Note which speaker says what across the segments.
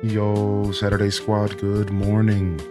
Speaker 1: Yo, Saturday Squad, good morning.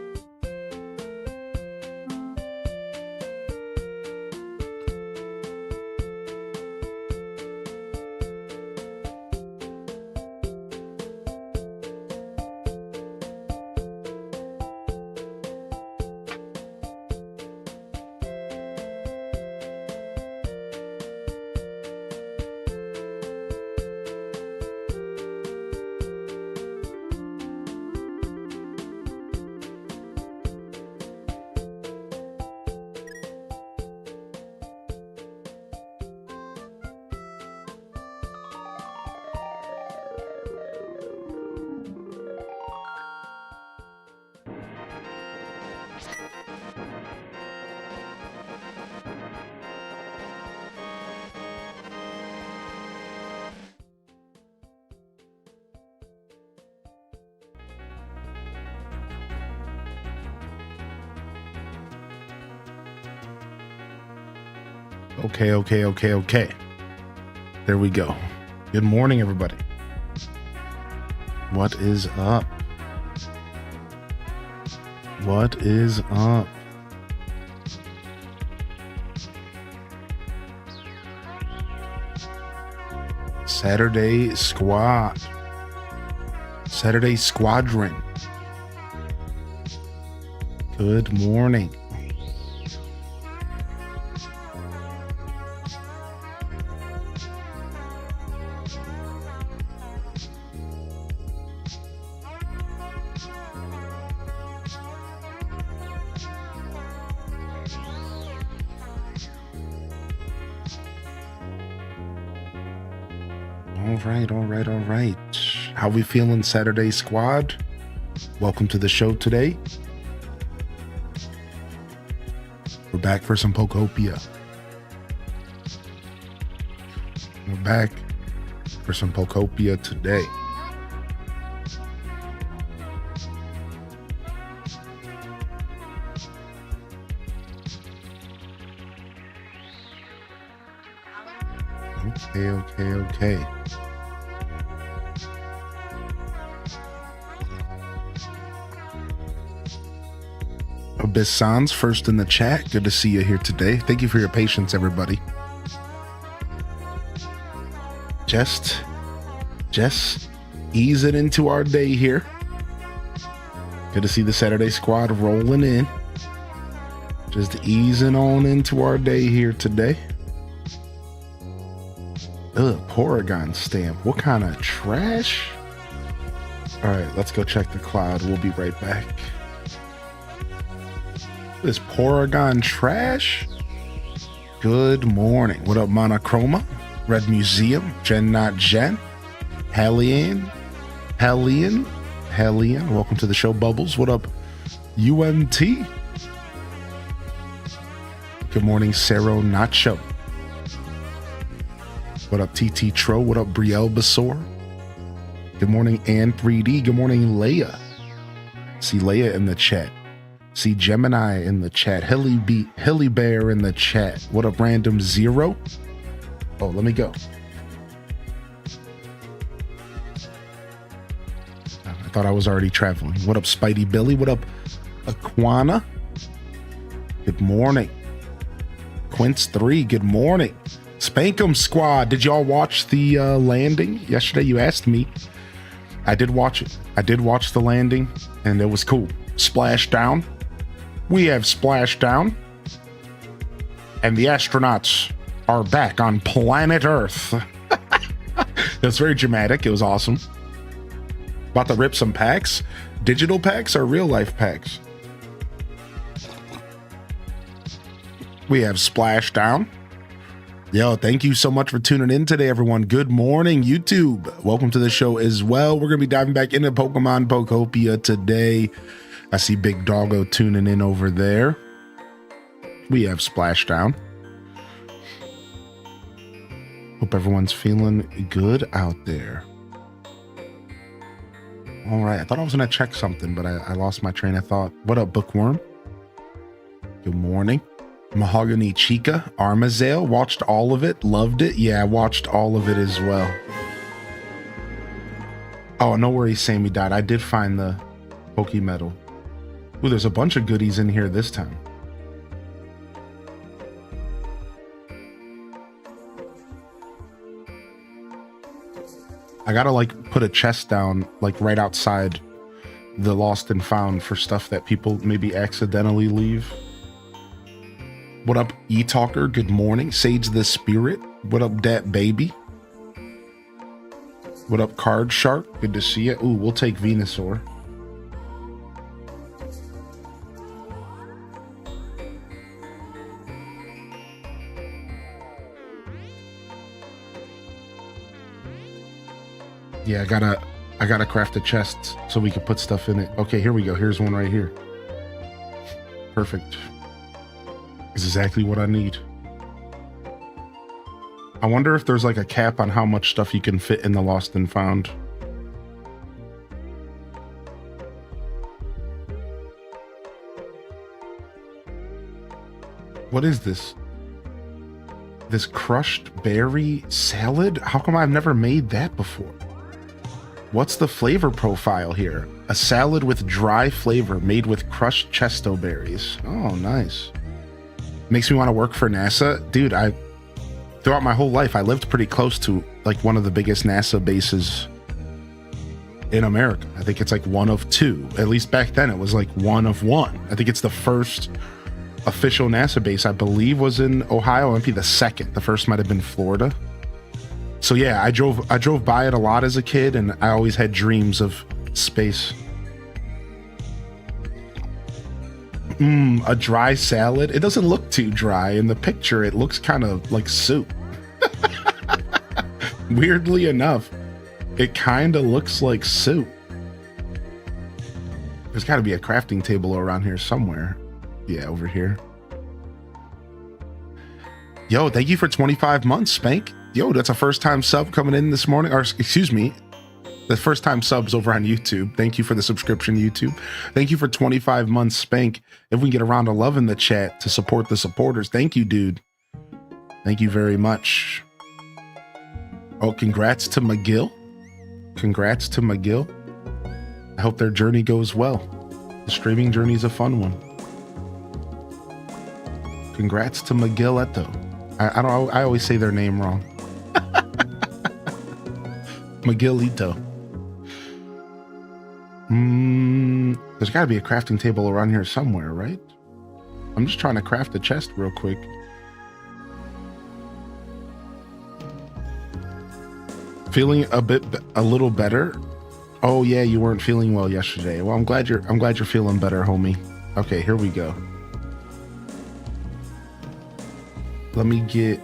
Speaker 1: Okay. There we go. Good morning, everybody. What is up? What is up? Saturday Squad. Saturday Squadron. Good morning. All right. How we feeling, Saturday Squad? Welcome to the show today. We're back for some Pokopia. We're back for some Pokopia today. Okay. Abyss Sans first in the chat. Good to see you here today. Thank you for your patience, everybody. Just ease it into our day here. Good to see the Saturday Squad rolling in. Just easing on into our day here today. Ugh, Porygon stamp. What kind of trash? All right, let's go check the cloud. We'll be right back. This Porygon trash? Good morning. What up, Monochroma? Red Museum? Jen Not Jen? Hellion? Welcome to the show, Bubbles. What up, UMT? Good morning, Cero Nacho. What up, TT Tro? What up, Brielle Basor? Good morning, Ann3D. Good morning, Leia. See Leia in the chat. See Gemini in the chat. Hilly Bear in the chat. What up, Random Zero? Oh, let me go. I thought I was already traveling. What up, Spidey Billy? What up, Aquana? Good morning. Quince3, good morning. Spankum Squad, did y'all watch the landing yesterday? You asked me. I did watch it. I did watch the landing, and it was cool. Splashdown. We have Splashdown. And the astronauts are back on planet Earth. It was very dramatic. It was awesome. About to rip some packs. Digital packs or real life packs? We have Splashdown. Yo, thank you so much for tuning in today, everyone. Good morning, YouTube. Welcome to the show as well. We're going to be diving back into Pokemon Pokopia today. I see Big Doggo tuning in over there. We have Splashdown. Hope everyone's feeling good out there. All right, I thought I was going to check something, but I lost my train of thought. What up, Bookworm? Good morning. Mahogany Chica, Armazale, watched all of it, loved it. Yeah, I watched all of it as well. Oh, no worries, Sammy Dot. I did find the Poke Medal. Ooh, there's a bunch of goodies in here this time. I gotta like put a chest down like right outside the Lost and Found for stuff that people maybe accidentally leave. What up, E-Talker? Good morning. Sage the Spirit. What up, Dat Baby? What up, Card Shark? Good to see you. Ooh, we'll take Venusaur. Yeah, I gotta craft a chest so we can put stuff in it. Okay, here we go. Here's one right here. Perfect. It's exactly what I need. I wonder if there's like a cap on how much stuff you can fit in the Lost and Found. What is this? This crushed berry salad? How come I've never made that before? What's the flavor profile here? A salad with dry flavor made with crushed chesto berries. Oh, nice. Makes me want to work for NASA. Dude, throughout my whole life, I lived pretty close to like one of the biggest NASA bases in America. I think it's like one of two. At least back then it was like one of one. I think it's the first official NASA base, I believe, was in Ohio. It might be the second. The first might have been Florida. So yeah, I drove by it a lot as a kid, and I always had dreams of space. A dry salad. It doesn't look too dry in the picture. It looks kind of like soup. Weirdly enough, it kind of looks like soup. There's got to be a crafting table around here somewhere. Yeah, over here. Yo, thank you for 25 months, Spank. Yo, that's a first time sub coming in this morning, or excuse me, the first time subs over on YouTube. Thank you for the subscription, YouTube. Thank you for 25 months, Spank. If we can get a round of love in the chat to support the supporters. Thank you, dude. Thank you very much. Oh, congrats to McGill. Congrats to McGill. I hope their journey goes well. The streaming journey is a fun one. Congrats to McGill-etto. I always say their name wrong. Miguelito. There's got to be a crafting table around here somewhere, right? I'm just trying to craft a chest real quick. Feeling a little better. Oh yeah, you weren't feeling well yesterday. Well, I'm glad you're feeling better, homie. Okay, here we go. Let me get.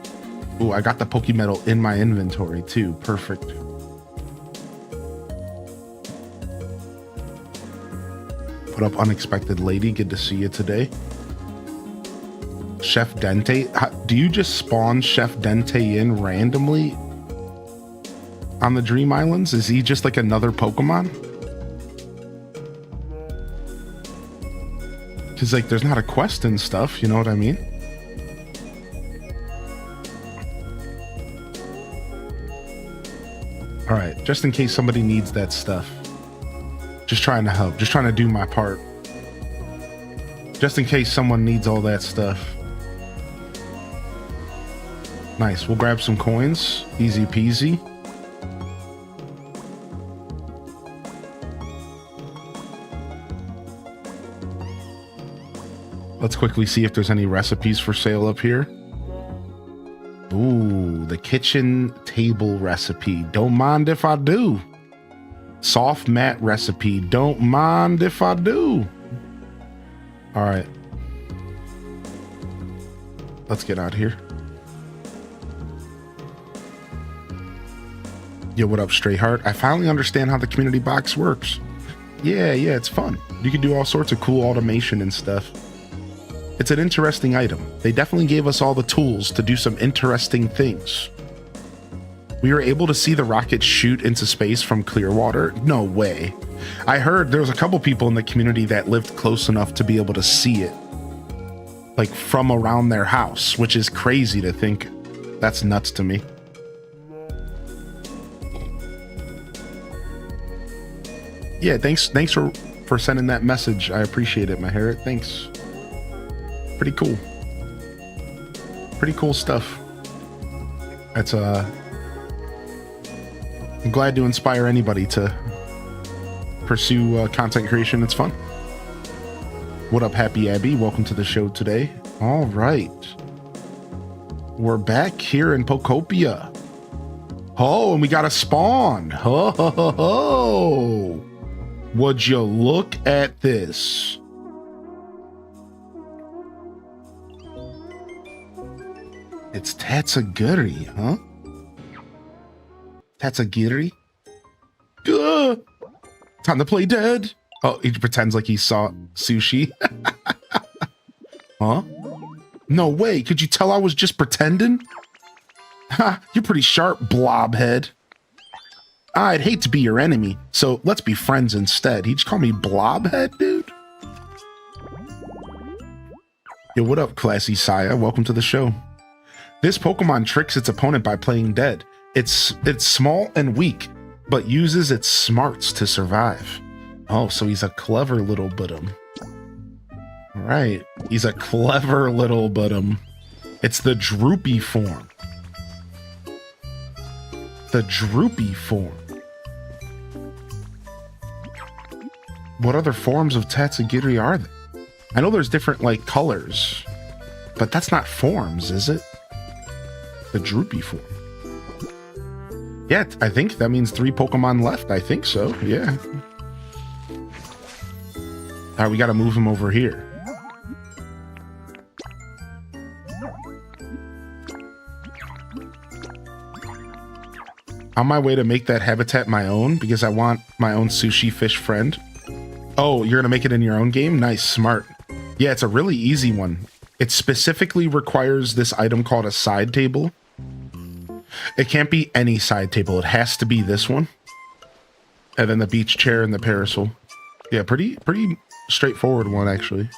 Speaker 1: Ooh, I got the Poke Medal in my inventory too. Perfect. What up, Unexpected Lady? Good to see you today. Chef Dente. Do you just spawn Chef Dente in randomly on the Dream Islands? Is he just like another Pokemon? Because like there's not a quest and stuff, you know what I mean? All right, just in case somebody needs that stuff. Just trying to help, just trying to do my part. Just in case someone needs all that stuff. Nice, we'll grab some coins. Easy peasy. Let's quickly see if there's any recipes for sale up here. Ooh, the kitchen table recipe. Don't mind if I do. Soft mat recipe. Don't mind if I do. All right. Let's get out of here. Yo, what up, Stray Heart? I finally understand how the community box works. Yeah, it's fun. You can do all sorts of cool automation and stuff. It's an interesting item. They definitely gave us all the tools to do some interesting things. We were able to see the rocket shoot into space from Clearwater. No way. I heard there was a couple people in the community that lived close enough to be able to see it, like from around their house, which is crazy to think. That's nuts to me. Yeah, thanks for sending that message. I appreciate it, Maharit. Thanks. Pretty cool. Pretty cool stuff. That's I'm glad to inspire anybody to pursue content creation. It's fun. What up, Happy Abby? Welcome to the show today. All right. We're back here in Pokopia. Oh, and we got a spawn. Ho, ho, ho, ho. Would you look at this? It's Tatsugiri, huh? Tatsugiri? Good. Time to play dead. Oh, he pretends like he saw sushi. Huh? No way. Could you tell I was just pretending? Ha, you're pretty sharp, blobhead. I'd hate to be your enemy, so let's be friends instead. He just called me blobhead, dude? Yo, what up, classy Saya? Welcome to the show. This Pokemon tricks its opponent by playing dead. It's small and weak, but uses its smarts to survive. Oh, so he's a clever little buttum. Right, he's a clever little buttum. It's the droopy form. The droopy form. What other forms of Tatsugiri are there? I know there's different, like, colors, but that's not forms, is it? The droopy form. Yeah, I think that means 3 Pokemon left. I think so, yeah. All right, we got to move him over here. On my way to make that habitat my own because I want my own sushi fish friend. Oh, you're going to make it in your own game? Nice, smart. Yeah, it's a really easy one. It specifically requires this item called a side table. It can't be any side table. It has to be this one. And then the beach chair and the parasol. Yeah, pretty straightforward one, actually.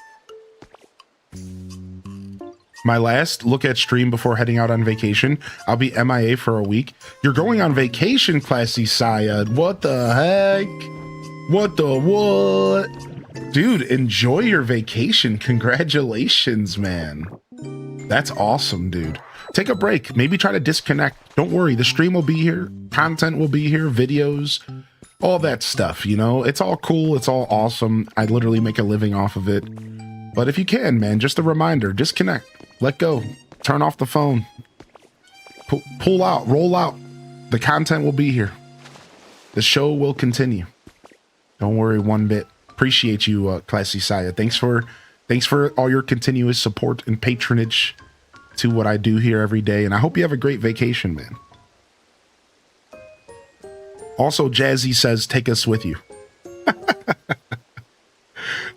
Speaker 1: My last look at stream before heading out on vacation. I'll be MIA for a week. You're going on vacation, classy Syed. What the heck? What the what? Dude, enjoy your vacation. Congratulations, man. That's awesome, dude. Take a break. Maybe try to disconnect. Don't worry. The stream will be here. Content will be here. Videos. All that stuff, you know? It's all cool. It's all awesome. I literally make a living off of it. But if you can, man, just a reminder. Disconnect. Let go. Turn off the phone. Pull out. Roll out. The content will be here. The show will continue. Don't worry one bit. Appreciate you, classy Saya. Thanks for all your continuous support and patronage to what I do here every day. And I hope you have a great vacation, man. Also, Jazzy says, take us with you.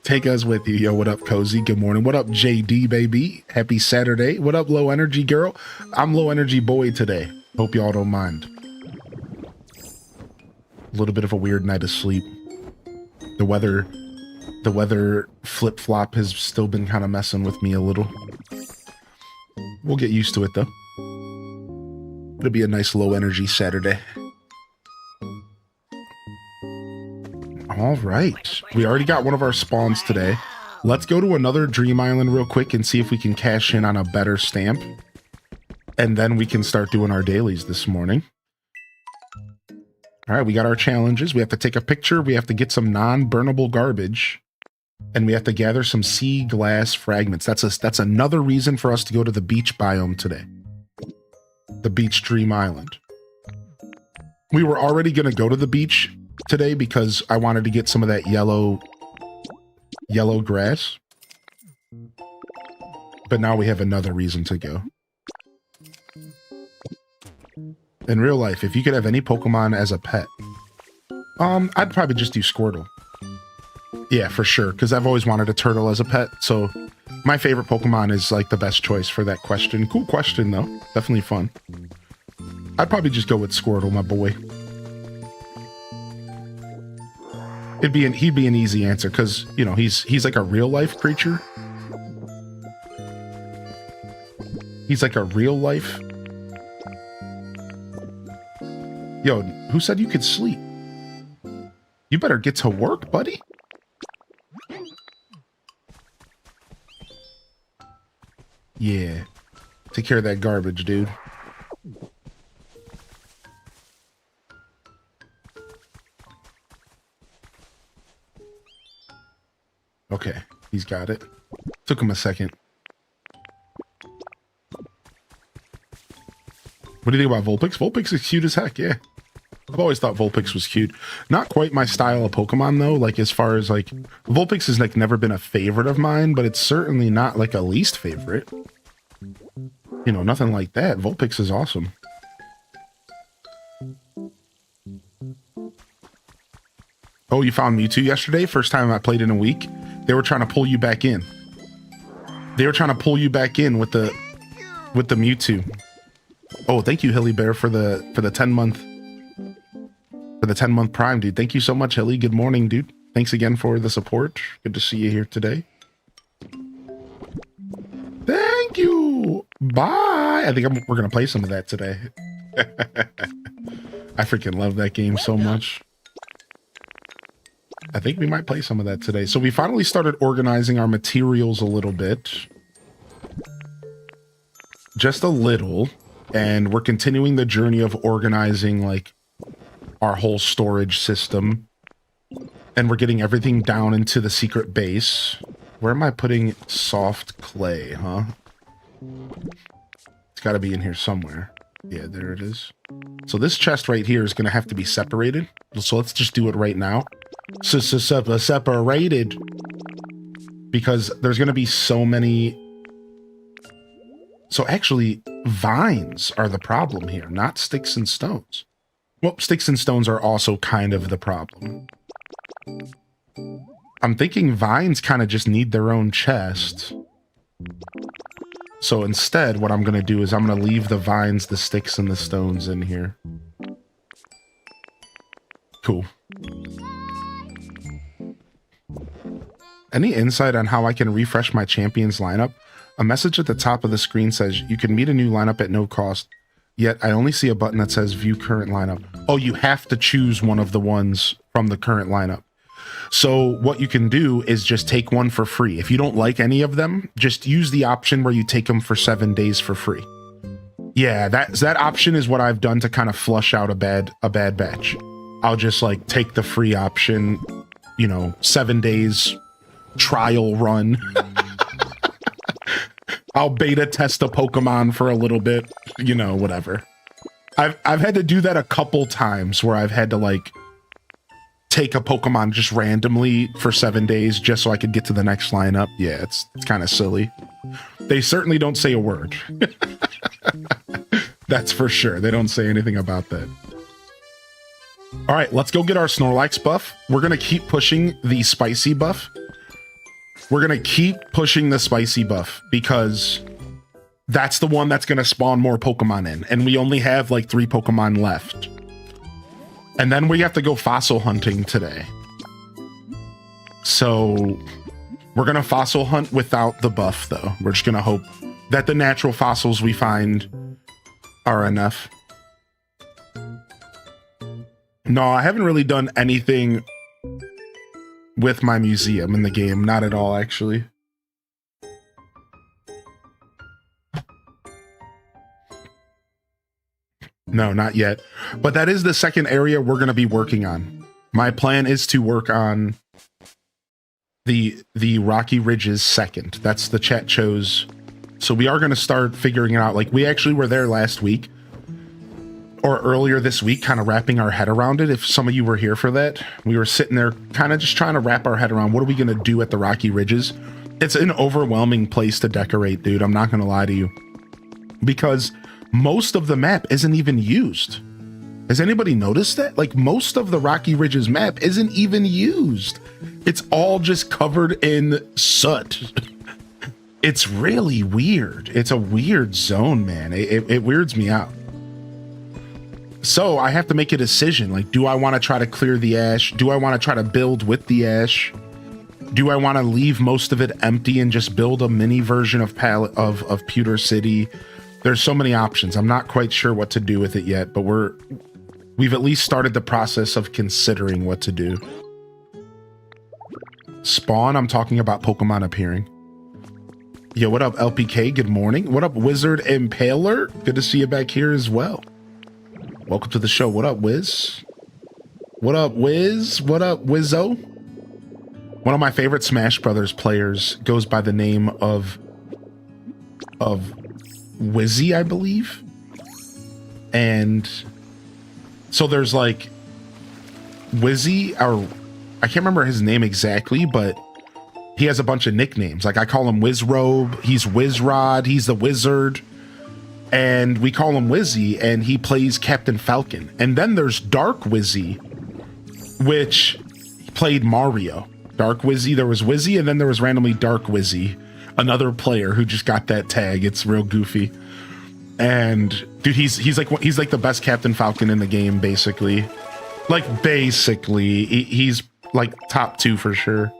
Speaker 1: Take us with you. Yo, what up, Cozy? Good morning. What up, JD, baby? Happy Saturday. What up, low energy girl? I'm low energy boy today. Hope y'all don't mind. A little bit of a weird night of sleep. The weather flip-flop has still been kind of messing with me a little. We'll get used to it, though. It'll be a nice low energy Saturday. All right. We already got one of our spawns today. Let's go to another Dream Island real quick and see if we can cash in on a better stamp. And then we can start doing our dailies this morning. All right, we got our challenges. We have to take a picture. We have to get some non-burnable garbage. And we have to gather some sea glass fragments. That's another reason for us to go to the beach biome today. The beach Dream Island. We were already going to go to the beach today because I wanted to get some of that yellow grass. But now we have another reason to go. In real life, if you could have any Pokemon as a pet, I'd probably just do Squirtle. Yeah, for sure, because I've always wanted a turtle as a pet, so my favorite Pokemon is like the best choice for that question. Cool question, though. Definitely fun. I'd probably just go with Squirtle, my boy. He'd be an easy answer, because, you know, he's like a real-life creature. He's like a real-life... Yo, who said you could sleep? You better get to work, buddy. Yeah. Take care of that garbage, dude. Okay, he's got it. Took him a second. What do you think about Vulpix? Vulpix is cute as heck, yeah. I've always thought Vulpix was cute. Not quite my style of Pokemon, though. Like, as far as, like, Vulpix has, like, never been a favorite of mine, but it's certainly not, like, a least favorite. You know, nothing like that. Vulpix is awesome. Oh, you found Mewtwo yesterday? First time I played in a week? They were trying to pull you back in. They were trying to pull you back in with the Mewtwo. Oh, thank you, Hilly Bear, for the 10-month Prime, dude. Thank you so much, Hilly. Good morning, dude. Thanks again for the support. Good to see you here today. Thank you. Bye. I think we're gonna play some of that today. I freaking love that game so much. I think we might play some of that today. So we finally started organizing our materials a little bit. Just a little. And we're continuing the journey of organizing, like, our whole storage system. And we're getting everything down into the secret base. Where am I putting soft clay, huh? It's got to be in here somewhere. Yeah, there it is. So this chest right here is going to have to be separated. So let's just do it right now. Separated. Because there's going to be so many... So actually, vines are the problem here, not sticks and stones. Well, sticks and stones are also kind of the problem. I'm thinking vines kind of just need their own chest. So instead, what I'm going to do is I'm going to leave the vines, the sticks, and the stones in here. Cool. Any insight on how I can refresh my champions lineup? A message at the top of the screen says you can meet a new lineup at no cost, yet I only see a button that says view current lineup. Oh, you have to choose one of the ones from the current lineup. So what you can do is just take one for free. If you don't like any of them, just use the option where you take them for 7 days for free. Yeah, that option is what I've done to kind of flush out a bad batch. I'll just like take the free option, you know, 7 days trial run. I'll beta test a Pokemon for a little bit, you know, whatever. I've had to do that a couple times where I've had to like take a Pokemon just randomly for 7 days just so I could get to the next lineup. Yeah, it's kind of silly. They certainly don't say a word. That's for sure. They don't say anything about that. All right, let's go get our Snorlax buff. We're going to keep pushing the spicy buff. We're going to keep pushing the spicy buff because that's the one that's going to spawn more Pokemon in. And we only have like 3 Pokemon left. And then we have to go fossil hunting today. So we're going to fossil hunt without the buff, though. We're just going to hope that the natural fossils we find are enough. No, I haven't really done anything with my museum in the game. Not at all, actually. No, not yet. But that is the second area we're going to be working on. My plan is to work on the Rocky Ridges second. That's the chat chose. So we are going to start figuring it out. Like, we actually were there last week. Or earlier this week, kind of wrapping our head around it. If some of you were here for that, we were sitting there kind of just trying to wrap our head around what are we going to do at the Rocky Ridges. It's an overwhelming place to decorate, dude. I'm not going to lie to you. Because most of the map isn't even used. Has anybody noticed that? Like, most of the Rocky Ridges map isn't even used. It's all just covered in soot. It's really weird. It's a weird zone, man. It weirds me out. So I have to make a decision. Like, do I want to try to clear the ash? Do I want to try to build with the ash? Do I want to leave most of it empty and just build a mini version of Pewter City? There's so many options. I'm not quite sure what to do with it yet, but we're we've at least started the process of considering what to do. Spawn, I'm talking about Pokemon appearing. Yo, what up, LPK? Good morning. What up, Wizard Impaler? Good to see you back here as well. Welcome to the show. What up, Wiz? What up, Wiz? What up, Wizzo? One of my favorite Smash Brothers players goes by the name of Wizzy, I believe. And so there's like Wizzy, or I can't remember his name exactly, but he has a bunch of nicknames. Like I call him Wizrobe, he's Wizrod, he's the Wizard, and we call him Wizzy, and he plays Captain Falcon. And then there's Dark Wizzy, which played Mario. Dark Wizzy, there was Wizzy, and then there was randomly Dark Wizzy, another player who just got that tag. It's real goofy. And dude, he's like the best Captain Falcon in the game, basically. Like basically, he's like top 2 for sure.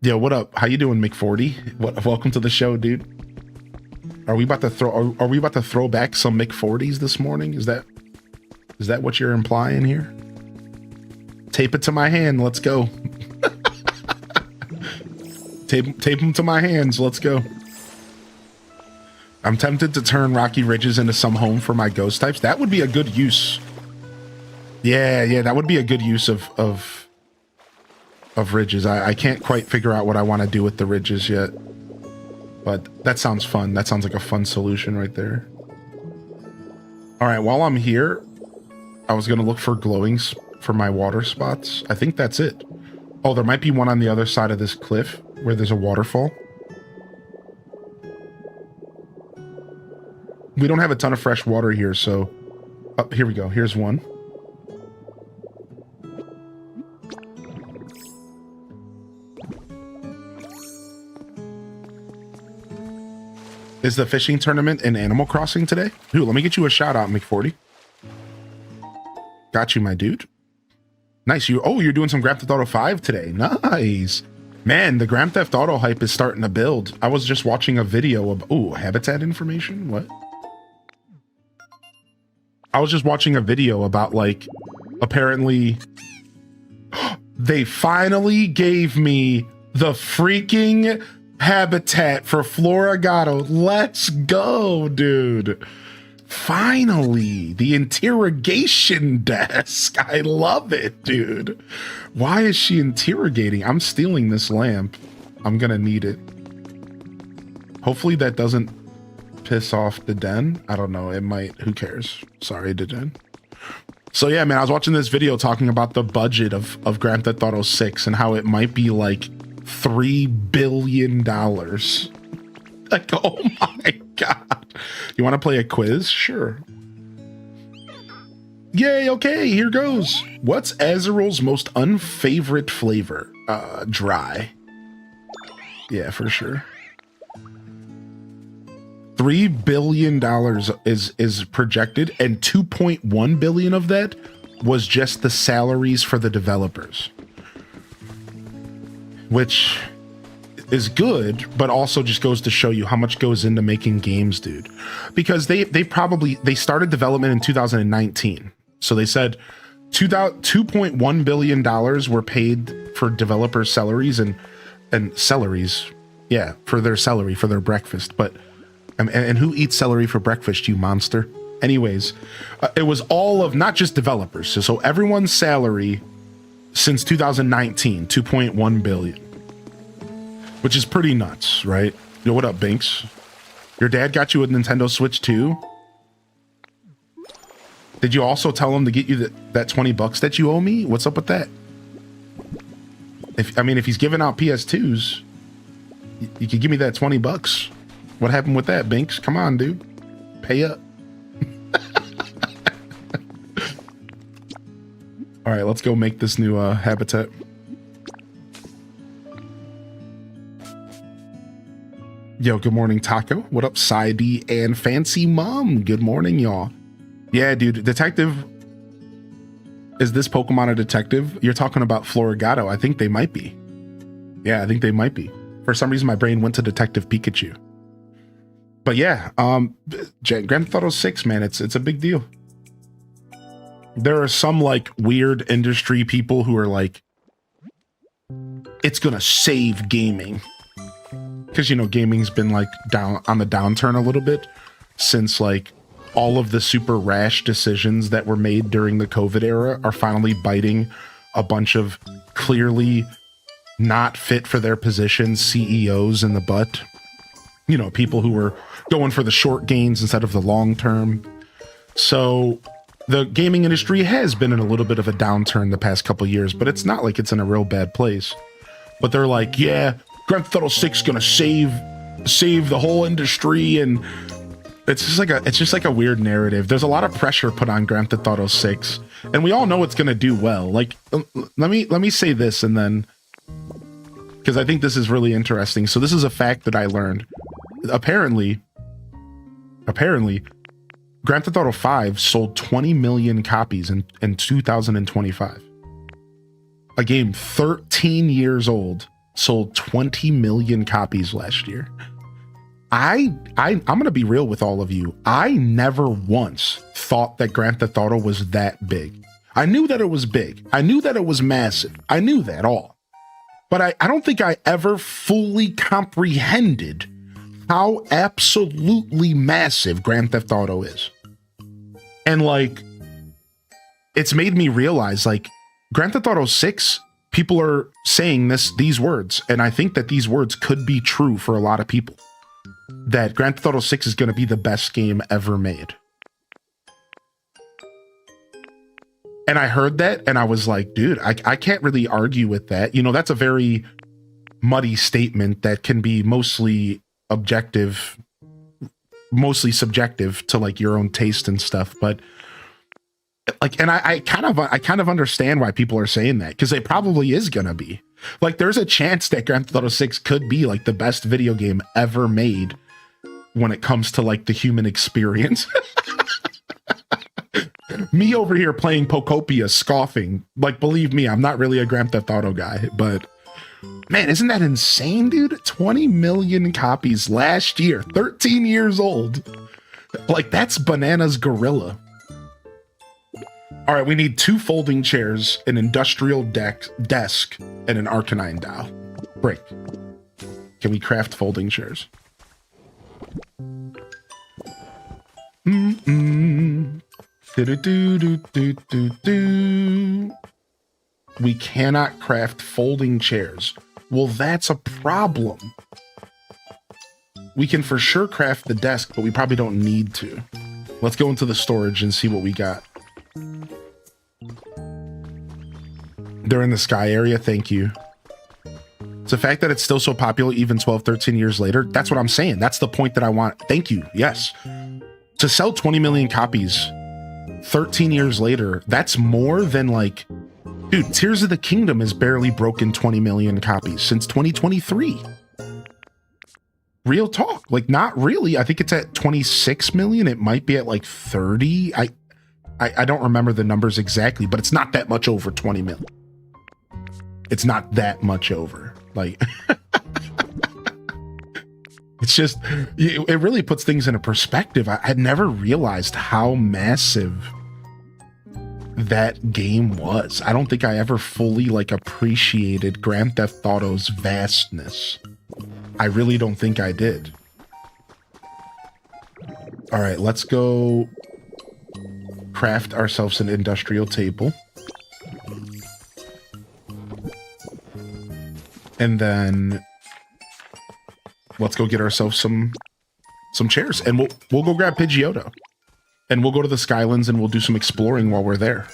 Speaker 1: Yo, what up? How you doing, Mick40? Welcome to the show, dude. Are we about to throw back some Mick40s this morning? Is that what you're implying here? Tape it to my hand. Let's go. tape them to my hands. Let's go. I'm tempted to turn Rocky Ridges into some home for my ghost types. That would be a good use. Yeah, that would be a good use of ridges. I can't quite figure out what I want to do with the ridges yet. But that sounds fun. That sounds like a fun solution right there. All right, while I'm here, I was going to look for glowings for my water spots. I think that's it. Oh, there might be one on the other side of this cliff where there's a waterfall. We don't have a ton of fresh water here, so... Oh, here we go. Here's one. Is the fishing tournament in Animal Crossing today? Dude, let me get you a shout out, Mick40. Got you, my dude. Nice. You're doing some Grand Theft Auto 5 today. Nice. Man, the Grand Theft Auto hype is starting to build. I was just watching a video of... Oh, habitat information? What? I was just watching a video about, like, apparently... They finally gave me the freaking habitat for Floragato. Let's go, dude. Finally, the interrogation desk. I love it, dude. Why is she interrogating? I'm stealing this lamp. I'm gonna need it. Hopefully that doesn't piss off the den. I don't know. It might. Who cares? Sorry, the den. So yeah, man, I was watching this video talking about the budget of Grand Theft Auto 6 and how it might be like $3 billion. Like, oh my God. You want to play a quiz? Sure. Yay, okay, here goes. What's Azrael's most unfavorite flavor? Dry. Yeah, for sure. $3 billion is projected, and 2.1 billion of that was just the salaries for the developers. Which is good, but also just goes to show you how much goes into making games, dude. Because they started development in 2019. So they said $2.1 billion were paid for developer salaries and salaries. Yeah, for their celery, for their breakfast. But and who eats celery for breakfast, you monster? Anyways, it was all of not just developers. So everyone's salary since 2019, 2.1 billion. Which is pretty nuts, right? Yo, what up, Binks? Your dad got you a Nintendo Switch too? Did you also tell him to get you that 20 bucks that you owe me? What's up with that? If he's giving out PS2s, you could give me that 20 bucks. What happened with that, Binks? Come on, dude. Pay up. All right, let's go make this new habitat. Yo, good morning, Taco. What up, Sidey and Fancy Mom? Good morning, y'all. Yeah, dude, detective. Is this Pokemon a detective? You're talking about Floragato. I think they might be. Yeah, I think they might be. For some reason, my brain went to Detective Pikachu. But yeah, Grand Theft Auto 6, man, it's a big deal. there are some like weird industry people who are like, it's gonna save gaming. Because, you know, gaming's been like down on the downturn a little bit since like all of the super rash decisions that were made during the COVID era are finally biting a bunch of clearly not fit for their positions CEOs in the butt. You know, people who were going for the short gains instead of the long term. So the gaming industry has been in a little bit of a downturn the past couple of years, but it's not like it's in a real bad place. But they're like, yeah, Grand Theft Auto 6 is gonna save the whole industry, and it's just like a weird narrative. There's a lot of pressure put on Grand Theft Auto 6, and we all know it's gonna do well. Like, let me say this, and then, because I think this is really interesting. So this is a fact that I learned. Apparently, Grand Theft Auto 5 sold 20 million copies in 2025. A game 13 years old sold 20 million copies last year. I'm gonna be real with all of you. I never once thought that Grand Theft Auto was that big. I knew that it was big. I knew that it was massive. I knew that all. But I don't think I ever fully comprehended how absolutely massive Grand Theft Auto is. And like, it's made me realize, like, Grand Theft Auto 6, people are saying these words, and I think that these words could be true for a lot of people. That Grand Theft Auto 6 is going to be the best game ever made. And I heard that, and I was like, dude, I can't really argue with that. You know, that's a very muddy statement that can be mostly objective, mostly subjective to like your own taste and stuff. But like, and I kind of understand why people are saying that, because it probably is gonna be. Like, there's a chance that Grand Theft Auto 6 could be like the best video game ever made when it comes to like the human experience. Me over here playing Pokopia, scoffing. Like, believe me, I'm not really a Grand Theft Auto guy, but man, isn't that insane, dude? 20 million copies last year, 13 years old. Like, that's bananas gorilla. All right, we need 2 folding chairs, an industrial desk, and an Arcanine dial. Break. Can we craft folding chairs? We cannot craft folding chairs. Well, that's a problem. We can for sure craft the desk, but we probably don't need to. Let's go into the storage and see what we got. They're in the sky area. Thank you. It's the fact that it's still so popular even 12, 13 years later. That's what I'm saying. That's the point that I want. Thank you. Yes. To sell 20 million copies 13 years later, that's more than like, dude, Tears of the Kingdom has barely broken 20 million copies since 2023. Real talk. Like, not really. I think it's at 26 million. It might be at like 30. I don't remember the numbers exactly, but it's not that much over 20 million. It's not that much over. Like, it's just, it really puts things into perspective. I had never realized how massive that game was. I don't think I ever fully like appreciated Grand Theft Auto's vastness. I really don't think I did. All right, let's go craft ourselves an industrial table. And then let's go get ourselves some chairs, and we'll go grab Pidgeotto, and we'll go to the Skylands and we'll do some exploring while we're there.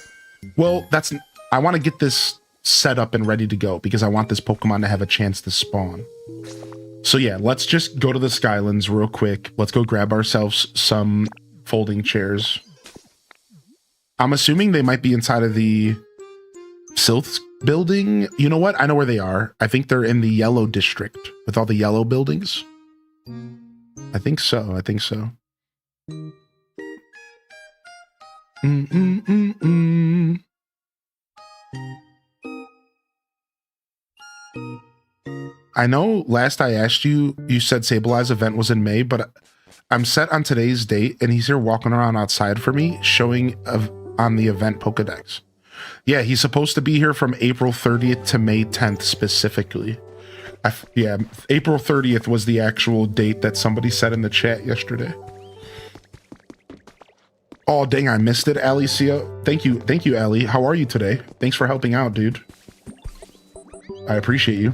Speaker 1: Well, I want to get this set up and ready to go because I want this Pokemon to have a chance to spawn. So yeah, let's just go to the Skylands real quick. Let's go grab ourselves some folding chairs. I'm assuming they might be inside of the Sylph's building. You know what? I know where they are. I think they're in the yellow district with all the yellow buildings. I think so. I know last I asked you, you said Sableye event was in May, but I'm set on today's date and he's here walking around outside for me, showing on the event Pokedex. Yeah, he's supposed to be here from April 30th to May 10th specifically. Yeah, April 30th was the actual date that somebody said in the chat yesterday. Oh, dang, I missed it, Alicia. Thank you, Ali. How are you today? Thanks for helping out, dude. I appreciate you.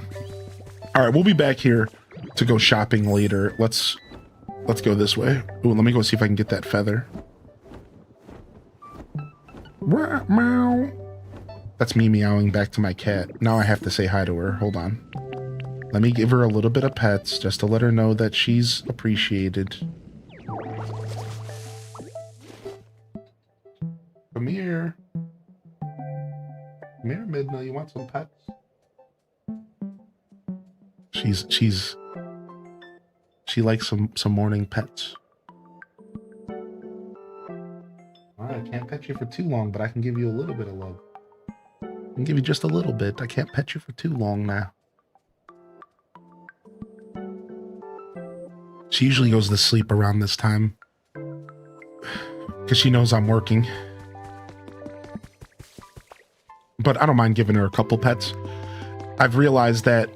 Speaker 1: All right, we'll be back here to go shopping later. Let's go this way. Ooh, let me go see if I can get that feather. Meow. That's me meowing back to my cat. Now I have to say hi to her. Hold on. Let me give her a little bit of pets just to let her know that she's appreciated. Come here. Come here, Midna. You want some pets? She likes some morning pets. All right, I can't pet you for too long, but I can give you a little bit of love. I can give you just a little bit. I can't pet you for too long now. She usually goes to sleep around this time because she knows I'm working. But I don't mind giving her a couple pets. I've realized that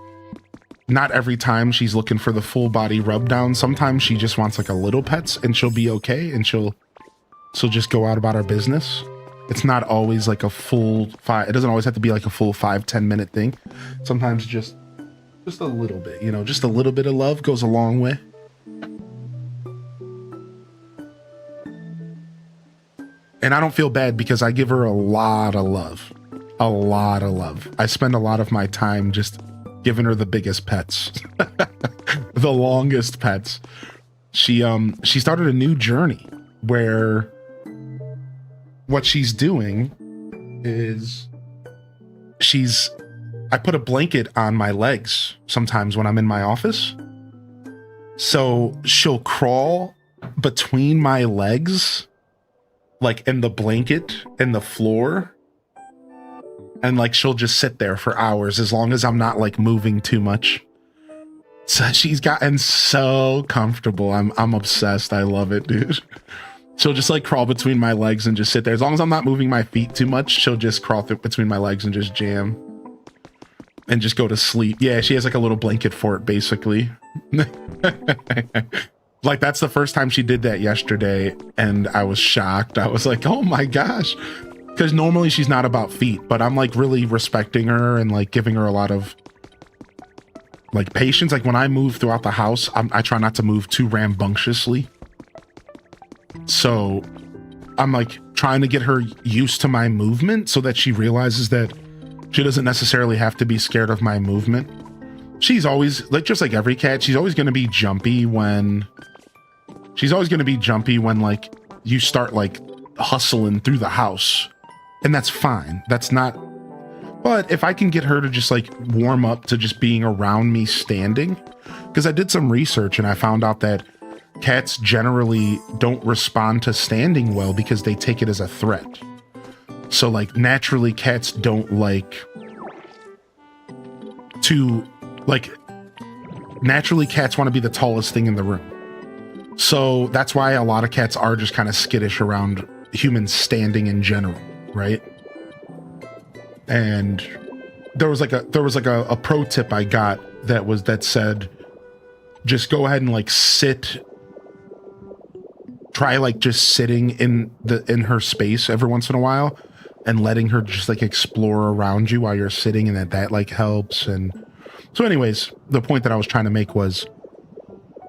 Speaker 1: not every time she's looking for the full body rub down. Sometimes she just wants like a little pets and she'll be okay and she'll just go out about her business. It's not always like a full it doesn't always have to be like a full 5-10 minute thing. Sometimes just a little bit, you know, just a little bit of love goes a long way. And I don't feel bad because I give her a lot of love. A lot of love. I spend a lot of my time just giving her the biggest pets. The longest pets. She started a new journey where what she's doing is I put a blanket on my legs sometimes when I'm in my office. So she'll crawl between my legs, like in the blanket and the floor. And like she'll just sit there for hours as long as I'm not like moving too much. So she's gotten so comfortable. I'm obsessed. I love it, dude. She'll just like crawl between my legs and just sit there. As long as I'm not moving my feet too much, she'll just crawl between my legs and just jam and just go to sleep. Yeah, she has like a little blanket for it, basically. Like that's the first time she did that yesterday. And I was shocked. I was like, oh my gosh. Because normally she's not about feet, but I'm like really respecting her and like giving her a lot of like patience. Like when I move throughout the house, I try not to move too rambunctiously. So I'm like trying to get her used to my movement so that she realizes that she doesn't necessarily have to be scared of my movement. She's always like, just like every cat, she's always going to be jumpy when like you start like hustling through the house. And that's fine. That's not, but if I can get her to just like warm up to just being around me standing, because I did some research and I found out that cats generally don't respond to standing well because they take it as a threat. So like naturally cats don't naturally cats want to be the tallest thing in the room. So that's why a lot of cats are just kind of skittish around humans standing in general. Right. And there was like a pro tip I got that said, just go ahead and like try like just sitting in her space every once in a while and letting her just like explore around you while you're sitting, and that like helps. And so anyways, the point that I was trying to make was,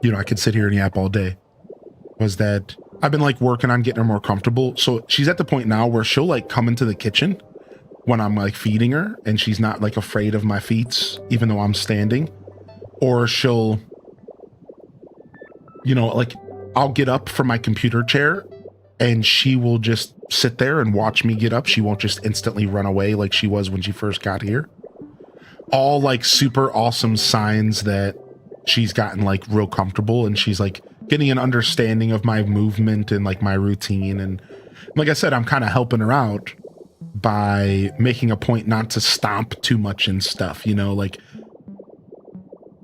Speaker 1: you know, I could sit here and yap all day, was that I've been like working on getting her more comfortable. So she's at the point now where she'll like come into the kitchen when I'm like feeding her and she's not like afraid of my feet, even though I'm standing. Or she'll, you know, like I'll get up from my computer chair and she will just sit there and watch me get up. She won't just instantly run away like she was when she first got here. All like super awesome signs that she's gotten like real comfortable and she's like getting an understanding of my movement and like my routine. And like I said, I'm kind of helping her out by making a point not to stomp too much and stuff, you know, like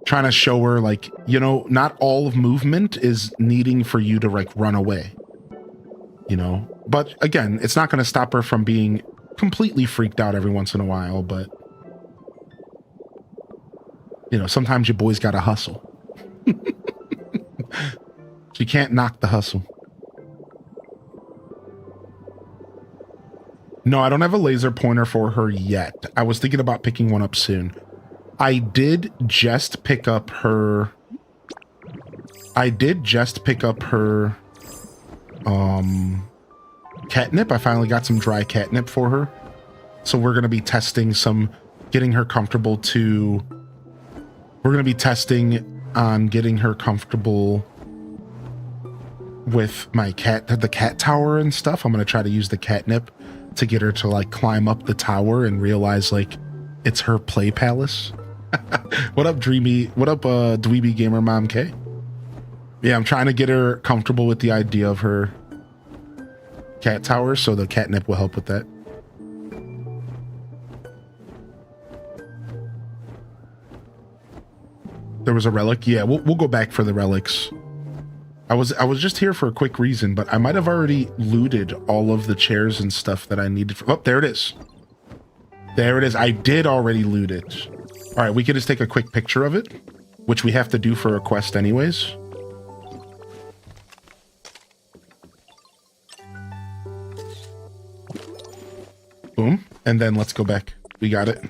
Speaker 1: trying to show her like, you know, not all of movement is needing for you to like run away, you know, But again, it's not going to stop her from being completely freaked out every once in a while, but you know, sometimes your boy's got to hustle. So you can't knock the hustle. No, I don't have a laser pointer for her yet. I was thinking about picking one up soon. I did just pick up her catnip. I finally got some dry catnip for her. So we're going to be testing getting her comfortable with the cat tower and stuff. I'm going to try to use the catnip to get her to like climb up the tower and realize like it's her play palace. What up, Dreamy? What up, Dweeby Gamer Mom K? Yeah, I'm trying to get her comfortable with the idea of her cat tower, so the catnip will help with that. There was a relic. Yeah, we'll go back for the relics. I was just here for a quick reason, but I might have already looted all of the chairs and stuff that I needed. Oh, there it is. There it is. I did already loot it. All right, we could just take a quick picture of it, which we have to do for a quest anyways. Boom. And then let's go back. We got it.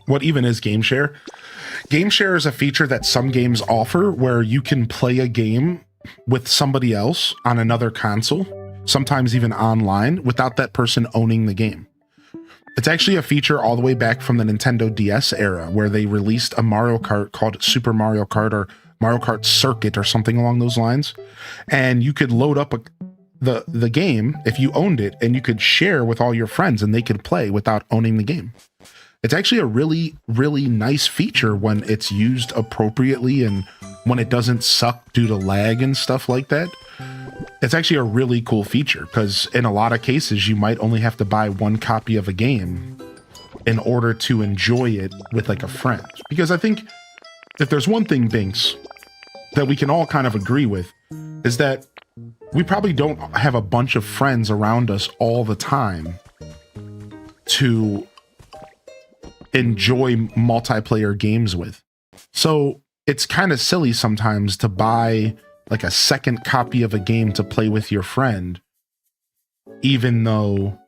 Speaker 1: What even is Game Share? Game Share is a feature that some games offer where you can play a game with somebody else on another console, sometimes even online, without that person owning the game. It's actually a feature all the way back from the Nintendo DS era, where they released a Mario Kart called Super Mario Kart or Mario Kart Circuit or something along those lines. And you could load up the game if you owned it, and you could share with all your friends and they could play without owning the game. It's actually a really, really nice feature when it's used appropriately and when it doesn't suck due to lag and stuff like that. It's actually a really cool feature because in a lot of cases, you might only have to buy one copy of a game in order to enjoy it with like a friend. Because I think if there's one thing, Binks, that we can all kind of agree with is that we probably don't have a bunch of friends around us all the time to enjoy multiplayer games with. So it's kind of silly sometimes to buy like a second copy of a game to play with your friend, even though,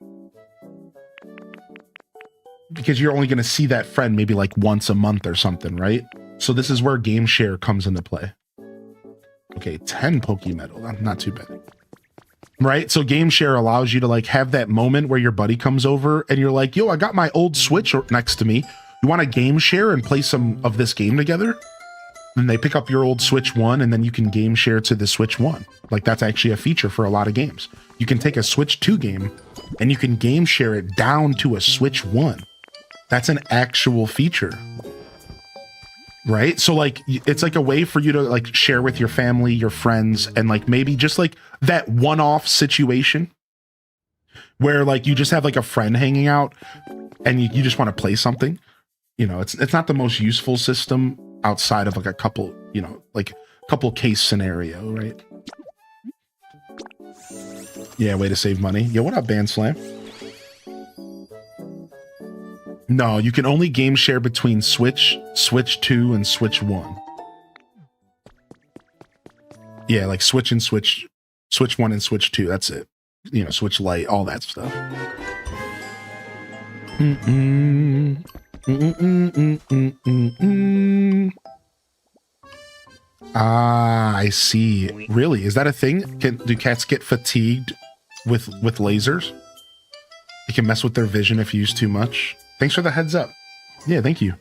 Speaker 1: because you're only going to see that friend maybe like once a month or something, right? So this is where Game Share comes into play. Okay, 10 Pokemedal, not too bad. Right? So Game Share allows you to like have that moment where your buddy comes over and you're like, yo, I got my old Switch next to me. You want to Game Share and play some of this game together? Then they pick up your old Switch 1 and then you can Game Share to the Switch 1. Like that's actually a feature for a lot of games. You can take a Switch 2 game and you can Game Share it down to a Switch 1. That's an actual feature. Right? So like, it's like a way for you to like share with your family, your friends, and like maybe just like that one-off situation where like you just have like a friend hanging out and you just want to play something. You know, it's not the most useful system outside of like a couple, you know, like a couple case scenario, right? Yeah, way to save money. Yeah, what up, Band Slam? No, you can only Game Share between Switch 2, and Switch 1. Yeah, like Switch 1 and Switch 2, that's it. You know, Switch Lite, all that stuff. Ah, I see. Really? Is that a thing? Do cats get fatigued with lasers? It can mess with their vision if used too much. Thanks for the heads up. Yeah, thank you.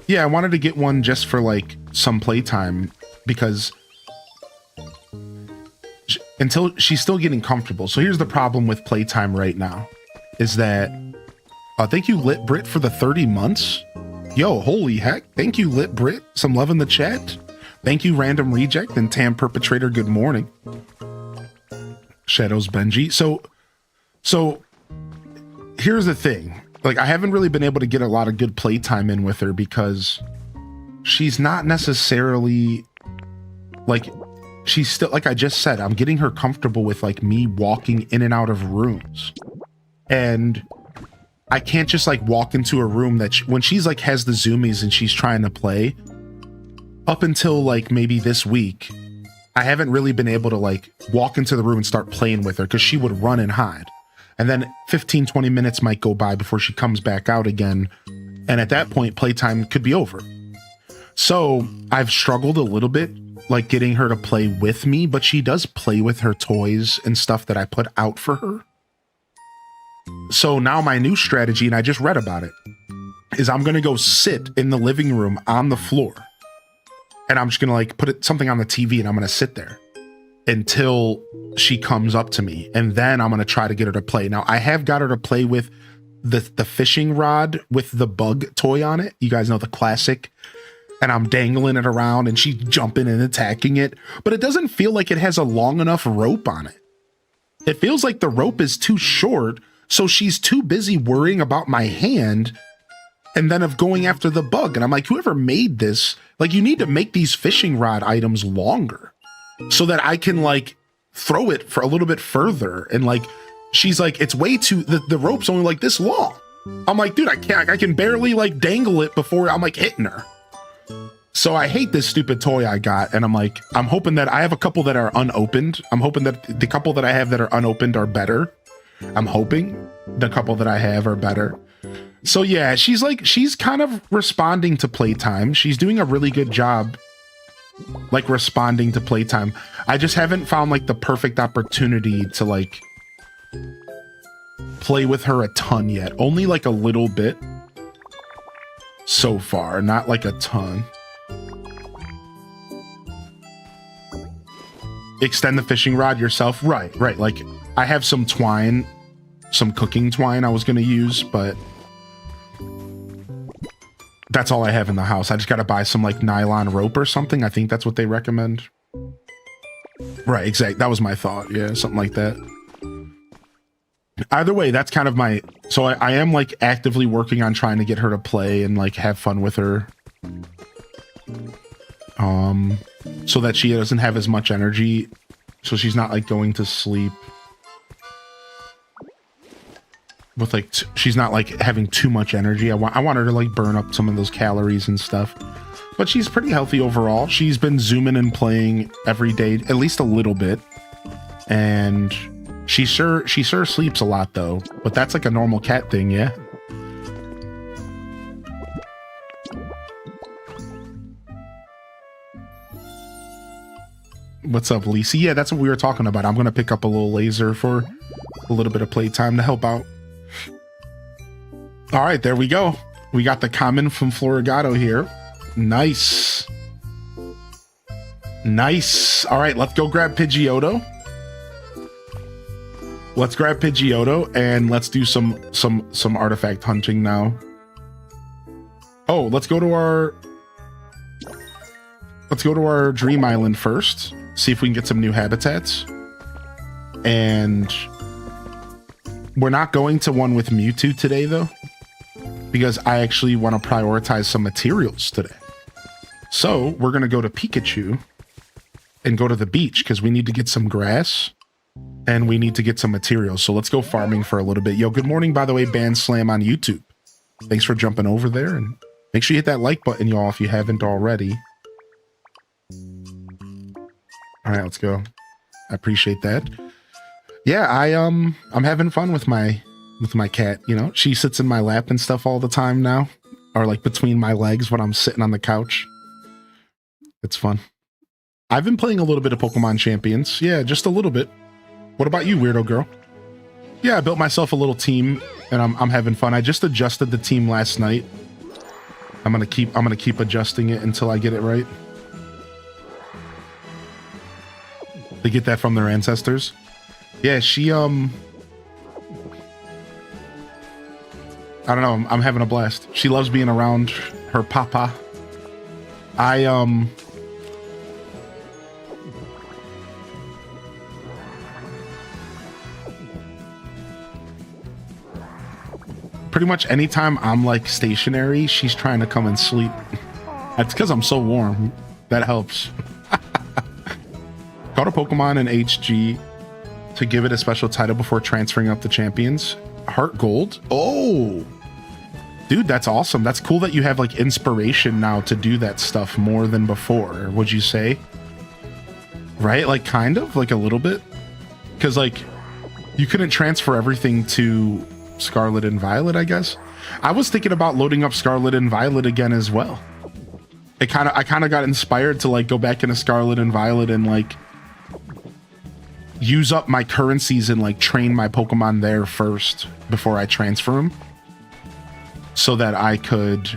Speaker 1: Yeah, I wanted to get one just for like some playtime because until she's still getting comfortable. So here's the problem with playtime right now is that thank you Lit Brit for the 30 months. Yo, holy heck. Thank you Lit Brit. Some love in the chat. Thank you Random Reject and Tam Perpetrator. Good morning. Shadows Benji. So here's the thing. Like, I haven't really been able to get a lot of good playtime in with her because she's not necessarily like she's still, like I just said, I'm getting her comfortable with like me walking in and out of rooms. And I can't just like walk into a room that when she's like has the zoomies and she's trying to play, up until like maybe this week, I haven't really been able to like walk into the room and start playing with her because she would run and hide. And then 15, 20 minutes might go by before she comes back out again. And at that point, playtime could be over. So I've struggled a little bit like getting her to play with me, but she does play with her toys and stuff that I put out for her. So now my new strategy, and I just read about it, is I'm going to go sit in the living room on the floor. And I'm just going to like put something on the TV and I'm going to sit there until she comes up to me. And then I'm going to try to get her to play. Now I have got her to play with the fishing rod with the bug toy on it. You guys know the classic. And I'm dangling it around and she's jumping and attacking it. But it doesn't feel like it has a long enough rope on it. It feels like the rope is too short. So she's too busy worrying about my hand and then of going after the bug. And I'm like, whoever made this, like you need to make these fishing rod items longer so that I can like throw it for a little bit further. And like, she's like, it's way too, the rope's only like this long. I'm like, dude, I can barely like dangle it before I'm like hitting her. So I hate this stupid toy I got. And I'm like, I'm hoping that I have a couple that are unopened. I'm hoping that the couple that I have that are unopened are better. I'm hoping the couple that I have are better. So yeah, she's kind of responding to playtime. She's doing a really good job, like responding to playtime. I just haven't found like the perfect opportunity to like play with her a ton yet. Only like a little bit so far, not like a ton. Extend the fishing rod yourself. Right. Like I have some twine, some cooking twine I was going to use, but that's all I have in the house. I just got to buy some like nylon rope or something. I think that's what they recommend. Right. Exactly. That was my thought. Yeah. Something like that. Either way, that's kind of my, so I am like actively working on trying to get her to play and like have fun with her. So that she doesn't have as much energy. So she's not like going to sleep with like, she's not like having too much energy. I want her to like burn up some of those calories and stuff, but she's pretty healthy overall. She's been zooming and playing every day, at least a little bit. And she sure sleeps a lot though, but that's like a normal cat thing. Yeah. What's up, Lisa? Yeah, that's what we were talking about. I'm going to pick up a little laser for a little bit of playtime to help out. All right, there we go. We got the common from Florigato here. Nice. Nice. All right, let's go grab Pidgeotto. Let's grab Pidgeotto and let's do some artifact hunting now. Oh, let's go to our Dream Island first. See if we can get some new habitats. And we're not going to one with Mewtwo today though, because I actually want to prioritize some materials today. So we're going to go to Pikachu and go to the beach because we need to get some grass and we need to get some materials. So let's go farming for a little bit. Yo, good morning, by the way, Band Slam on YouTube. Thanks for jumping over there, and make sure you hit that like button, y'all, if you haven't already. All right, let's go. I appreciate that. Yeah, I'm having fun with my cat, you know. She sits in my lap and stuff all the time now, or like between my legs when I'm sitting on the couch. It's fun. I've been playing a little bit of Pokemon Champions. Yeah, just a little bit. What about you, weirdo girl? Yeah, I built myself a little team and I'm having fun. I just adjusted the team last night. I'm gonna keep adjusting it until I get it right. They get that from their ancestors. Yeah, she I don't know, I'm having a blast. She loves being around her papa. Pretty much anytime I'm like stationary, she's trying to come and sleep. That's because I'm so warm. That helps. caught a Pokemon in HG to give it a special title before transferring up the champions. Heart Gold. Oh, dude, that's awesome. That's cool that you have like inspiration now to do that stuff more than before, would you say? Right? Like kind of like a little bit, because like you couldn't transfer everything to Scarlet and Violet, I guess. I was thinking about loading up Scarlet and Violet again as well. I kind of got inspired to like go back into Scarlet and Violet and like use up my currencies and like train my Pokemon there first before I transfer them, so that I could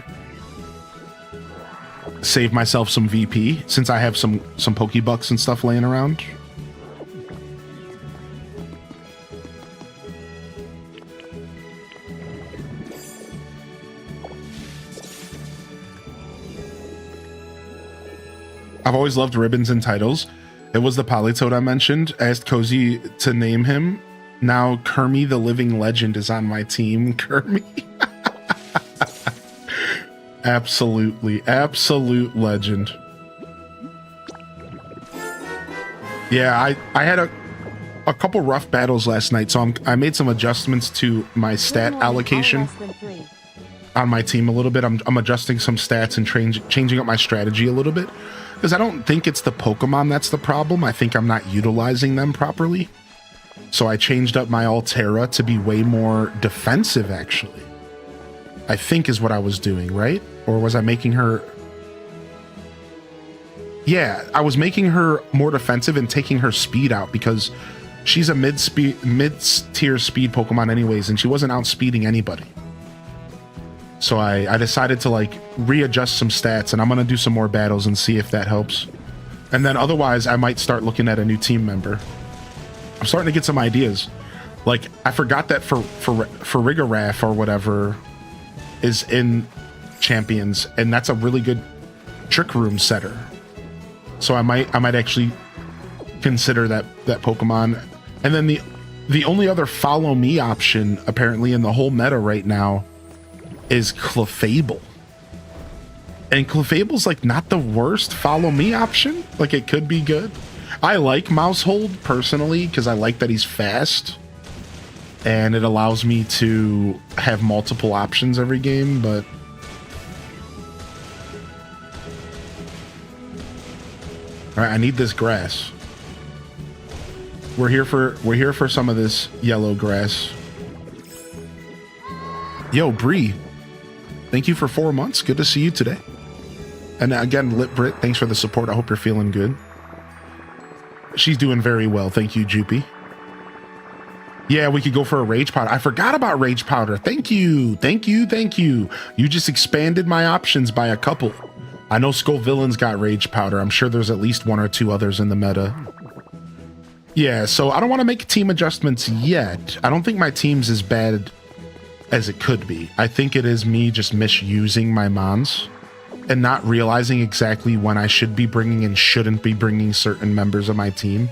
Speaker 1: save myself some VP since I have some Pokebucks and stuff laying around. I've always loved ribbons and titles. It was the Politoed I mentioned. I asked Cozy to name him. Now Kermie the Living Legend is on my team. Kermie. Absolutely. Absolute legend. Yeah, I had a couple rough battles last night, so I made some adjustments to my stat allocation on my team a little bit. I'm adjusting some stats and changing up my strategy a little bit, because I don't think it's the Pokemon that's the problem. I think I'm not utilizing them properly. So I changed up my Altera to be way more defensive, actually. I think is what I was doing, right? Or was I making her... Yeah, I was making her more defensive and taking her speed out, because she's a mid-tier speed Pokemon anyways, and she wasn't outspeeding anybody. So I decided to like readjust some stats, and I'm going to do some more battles and see if that helps. And then otherwise, I might start looking at a new team member. I'm starting to get some ideas. Like, I forgot that for Rigorath or whatever is in Champions, and that's a really good Trick Room setter. So I might actually consider that Pokemon. And then the only other follow me option apparently in the whole meta right now is Clefable. And Clefable's like not the worst follow me option. Like, it could be good. I like Mousehold personally because I like that he's fast and it allows me to have multiple options every game, but all right, I need this grass. We're here for some of this yellow grass. Yo, Bree, thank you for 4 months. Good to see you today. And again, Lit Brit, thanks for the support. I hope you're feeling good. She's doing very well. Thank you, Joopy. Yeah, we could go for a Rage Powder. I forgot about Rage Powder. Thank you. Thank you. Thank you. You just expanded my options by a couple. I know Skull Villain's got Rage Powder. I'm sure there's at least 1 or 2 others in the meta. Yeah, so I don't want to make team adjustments yet. I don't think my team's as bad as it could be. I think it is me just misusing my mons and not realizing exactly when I should be bringing and shouldn't be bringing certain members of my team.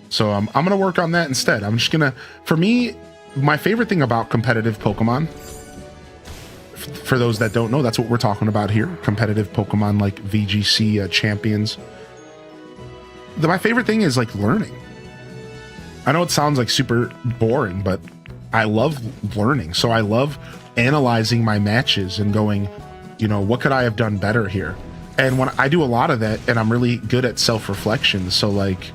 Speaker 1: So I'm going to work on that instead. I'm just going to, for me, my favorite thing about competitive Pokemon, for those that don't know, that's what we're talking about here. Competitive Pokemon like VGC champions. My favorite thing is like learning. I know it sounds like super boring, but I love learning. So I love analyzing my matches and going, you know, what could I have done better here? And when I do a lot of that, and I'm really good at self-reflection. So like,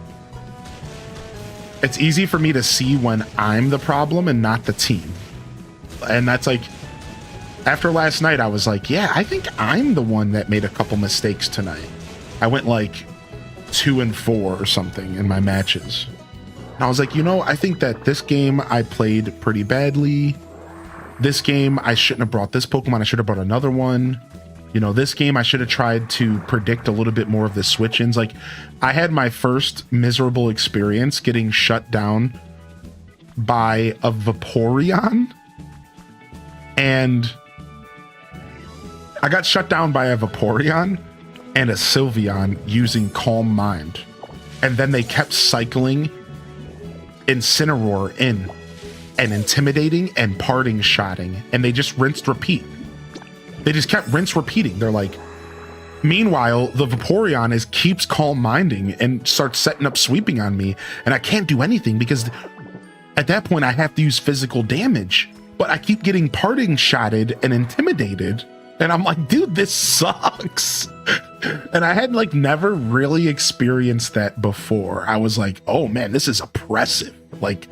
Speaker 1: it's easy for me to see when I'm the problem and not the team. And that's like, after last night, I was like, yeah, I think I'm the one that made a couple mistakes tonight. I went like 2 and 4 or something in my matches. And I was like, you know, I think that this game I played pretty badly. This game, I shouldn't have brought this Pokemon. I should have brought another one. You know, this game, I should have tried to predict a little bit more of the switch-ins. Like, I had my first miserable experience getting shut down by a Vaporeon. And I got shut down by a Vaporeon and a Sylveon using Calm Mind. And then they kept cycling Incineroar in and Intimidating and Parting Shotting. And they just rinsed repeat. They just kept rinse repeating. They're like, Meanwhile, the Vaporeon keeps calm minding and starts setting up sweeping on me, and I can't do anything because at that point I have to use physical damage, but I keep getting parting shotted and intimidated, and I'm like, dude, this sucks. And I had like never really experienced that before. I was like, oh man, this is oppressive. Like,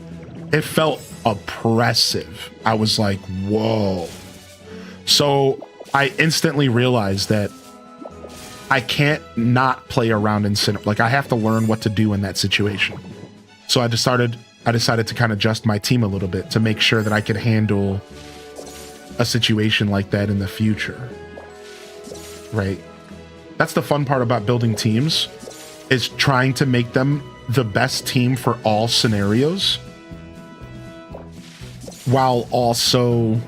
Speaker 1: it felt oppressive. I was like, whoa. So I instantly realized that I can't not play around in Sinnoh. Like, I have to learn what to do in that situation. So I decided to kind of adjust my team a little bit to make sure that I could handle a situation like that in the future. Right? That's the fun part about building teams, is trying to make them the best team for all scenarios, while also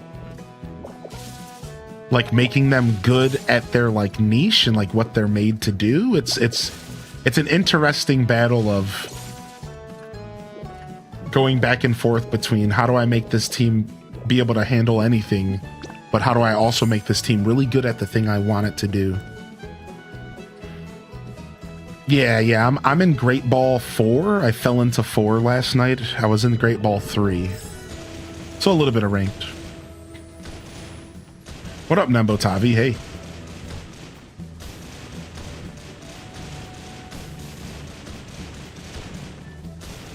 Speaker 1: like making them good at their like niche and like what they're made to do. It's an interesting battle of going back and forth between how do I make this team be able to handle anything, but how do I also make this team really good at the thing I want it to do. Yeah, I'm in Great Ball 4. I fell into 4 last night. I was in Great Ball 3. So a little bit of ranked. What up, Nembo Tavi? Hey.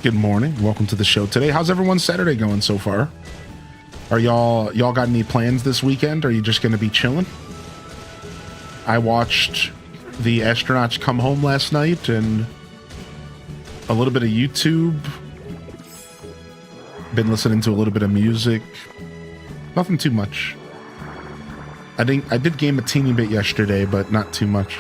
Speaker 1: Good morning. Welcome to the show today. How's everyone's Saturday going so far? Are y'all got any plans this weekend? Or are you just going to be chilling? I watched the astronauts come home last night and a little bit of YouTube. Been listening to a little bit of music. Nothing too much. I did game a teeny bit yesterday, but not too much.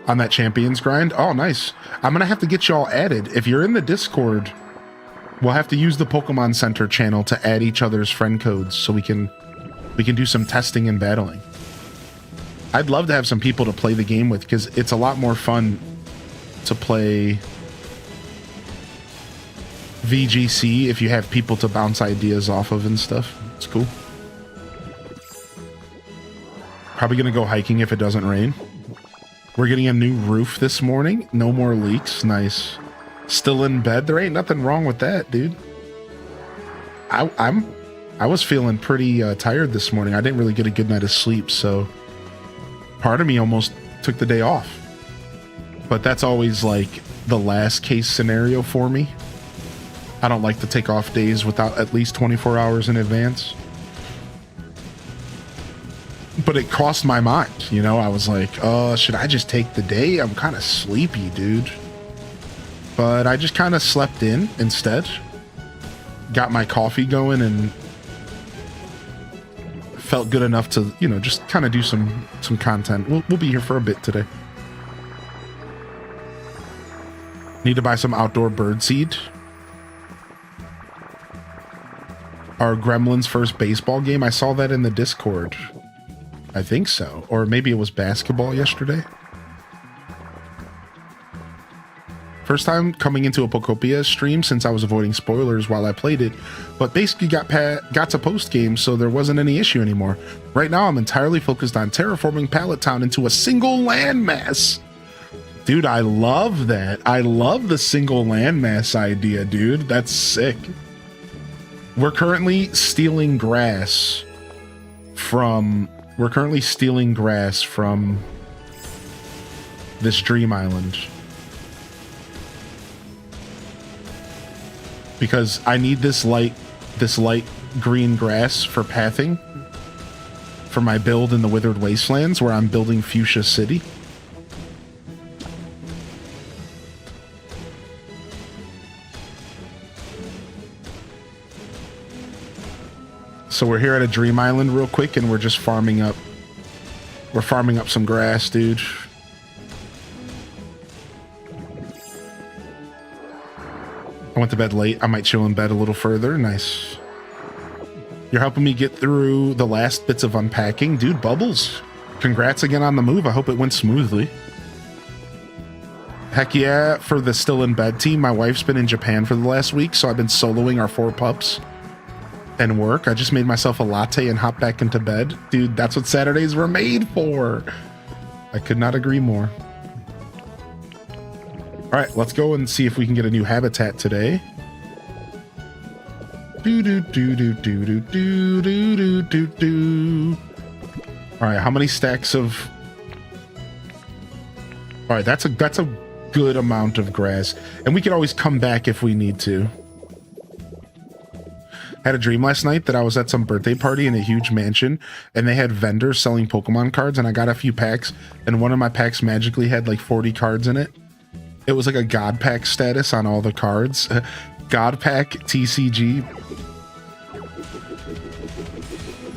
Speaker 1: On that champions grind? Oh, nice. I'm gonna have to get y'all added. If you're in the Discord, we'll have to use the Pokemon Center channel to add each other's friend codes so we can do some testing and battling. I'd love to have some people to play the game with, because it's a lot more fun to play VGC if you have people to bounce ideas off of and stuff. It's cool. Probably gonna go hiking if it doesn't rain. We're getting a new roof this morning. No more leaks. Nice. Still in bed. There ain't nothing wrong with that, dude. I was feeling pretty tired this morning. I didn't really get a good night of sleep, so part of me almost took the day off. But that's always like the last case scenario for me. I don't like to take off days without at least 24 hours in advance. But it crossed my mind, you know? I was like, should I just take the day? I'm kind of sleepy, dude. But I just kind of slept in instead. Got my coffee going and felt good enough to, you know, just kind of do some content. We'll be here for a bit today. Need to buy some outdoor bird seed. Our Gremlins first baseball game. I saw that in the Discord. I think so. Or maybe it was basketball yesterday. First time coming into a Pokopia stream since I was avoiding spoilers while I played it, but basically got to post game, so there wasn't any issue anymore. Right now I'm entirely focused on terraforming Pallet Town into a single landmass. Dude, I love that. I love the single landmass idea, dude. That's sick. We're currently stealing grass from this dream island. Because I need this light green grass for pathing for my build in the Withered Wastelands, where I'm building Fuchsia City. So we're here at a dream island real quick, and we're just farming up. We're farming up some grass, dude. I went to bed late. I might chill in bed a little further. Nice. You're helping me get through the last bits of unpacking. Dude, Bubbles, congrats again on the move. I hope it went smoothly. Heck yeah, for the still in bed team, my wife's been in Japan for the last week, so I've been soloing our 4 pups. and work. I just made myself a latte and hopped back into bed. Dude, that's what Saturdays were made for. I could not agree more. All right, let's go and see if we can get a new habitat today. All right, how many stacks of... All right, that's a good amount of grass. And we can always come back if we need to. Had a dream last night that I was at some birthday party in a huge mansion and they had vendors selling Pokemon cards and I got a few packs and one of my packs magically had like 40 cards in it. It was like a God Pack status on all the cards. God Pack TCG.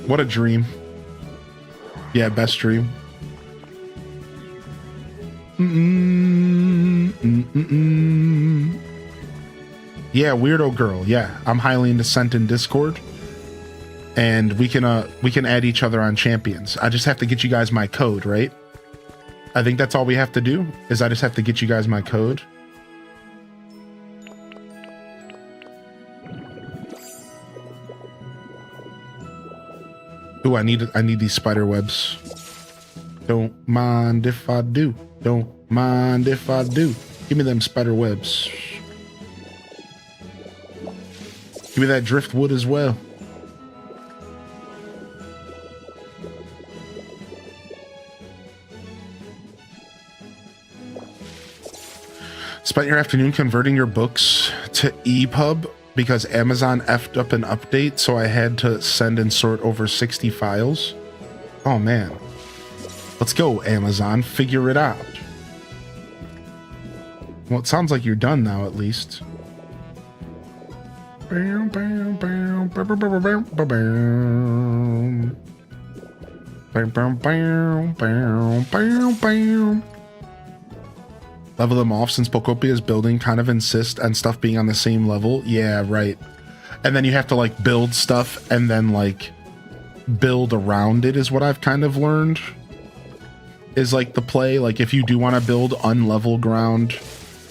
Speaker 1: What a dream. Yeah, best dream. Yeah, weirdo girl. Yeah, I'm highly into Scent in Discord, and we can add each other on champions. I just have to get you guys my code, right? I think that's all we have to do. Is I just have to get you guys my code. Ooh, I need these spider webs. Don't mind if I do. Don't mind if I do. Give me them spider webs. Give me that driftwood as well. Spent your afternoon converting your books to EPUB because Amazon effed up an update, so I had to send and sort over 60 files. Oh man. Let's go, Amazon. Figure it out. Well, it sounds like you're done now, at least. Level them off since Pokopia's building kind of insists on stuff being on the same level. Yeah, right. And then you have to like build stuff and then like build around it is what I've kind of learned. Is like the play. Like if you do want to build unlevel ground,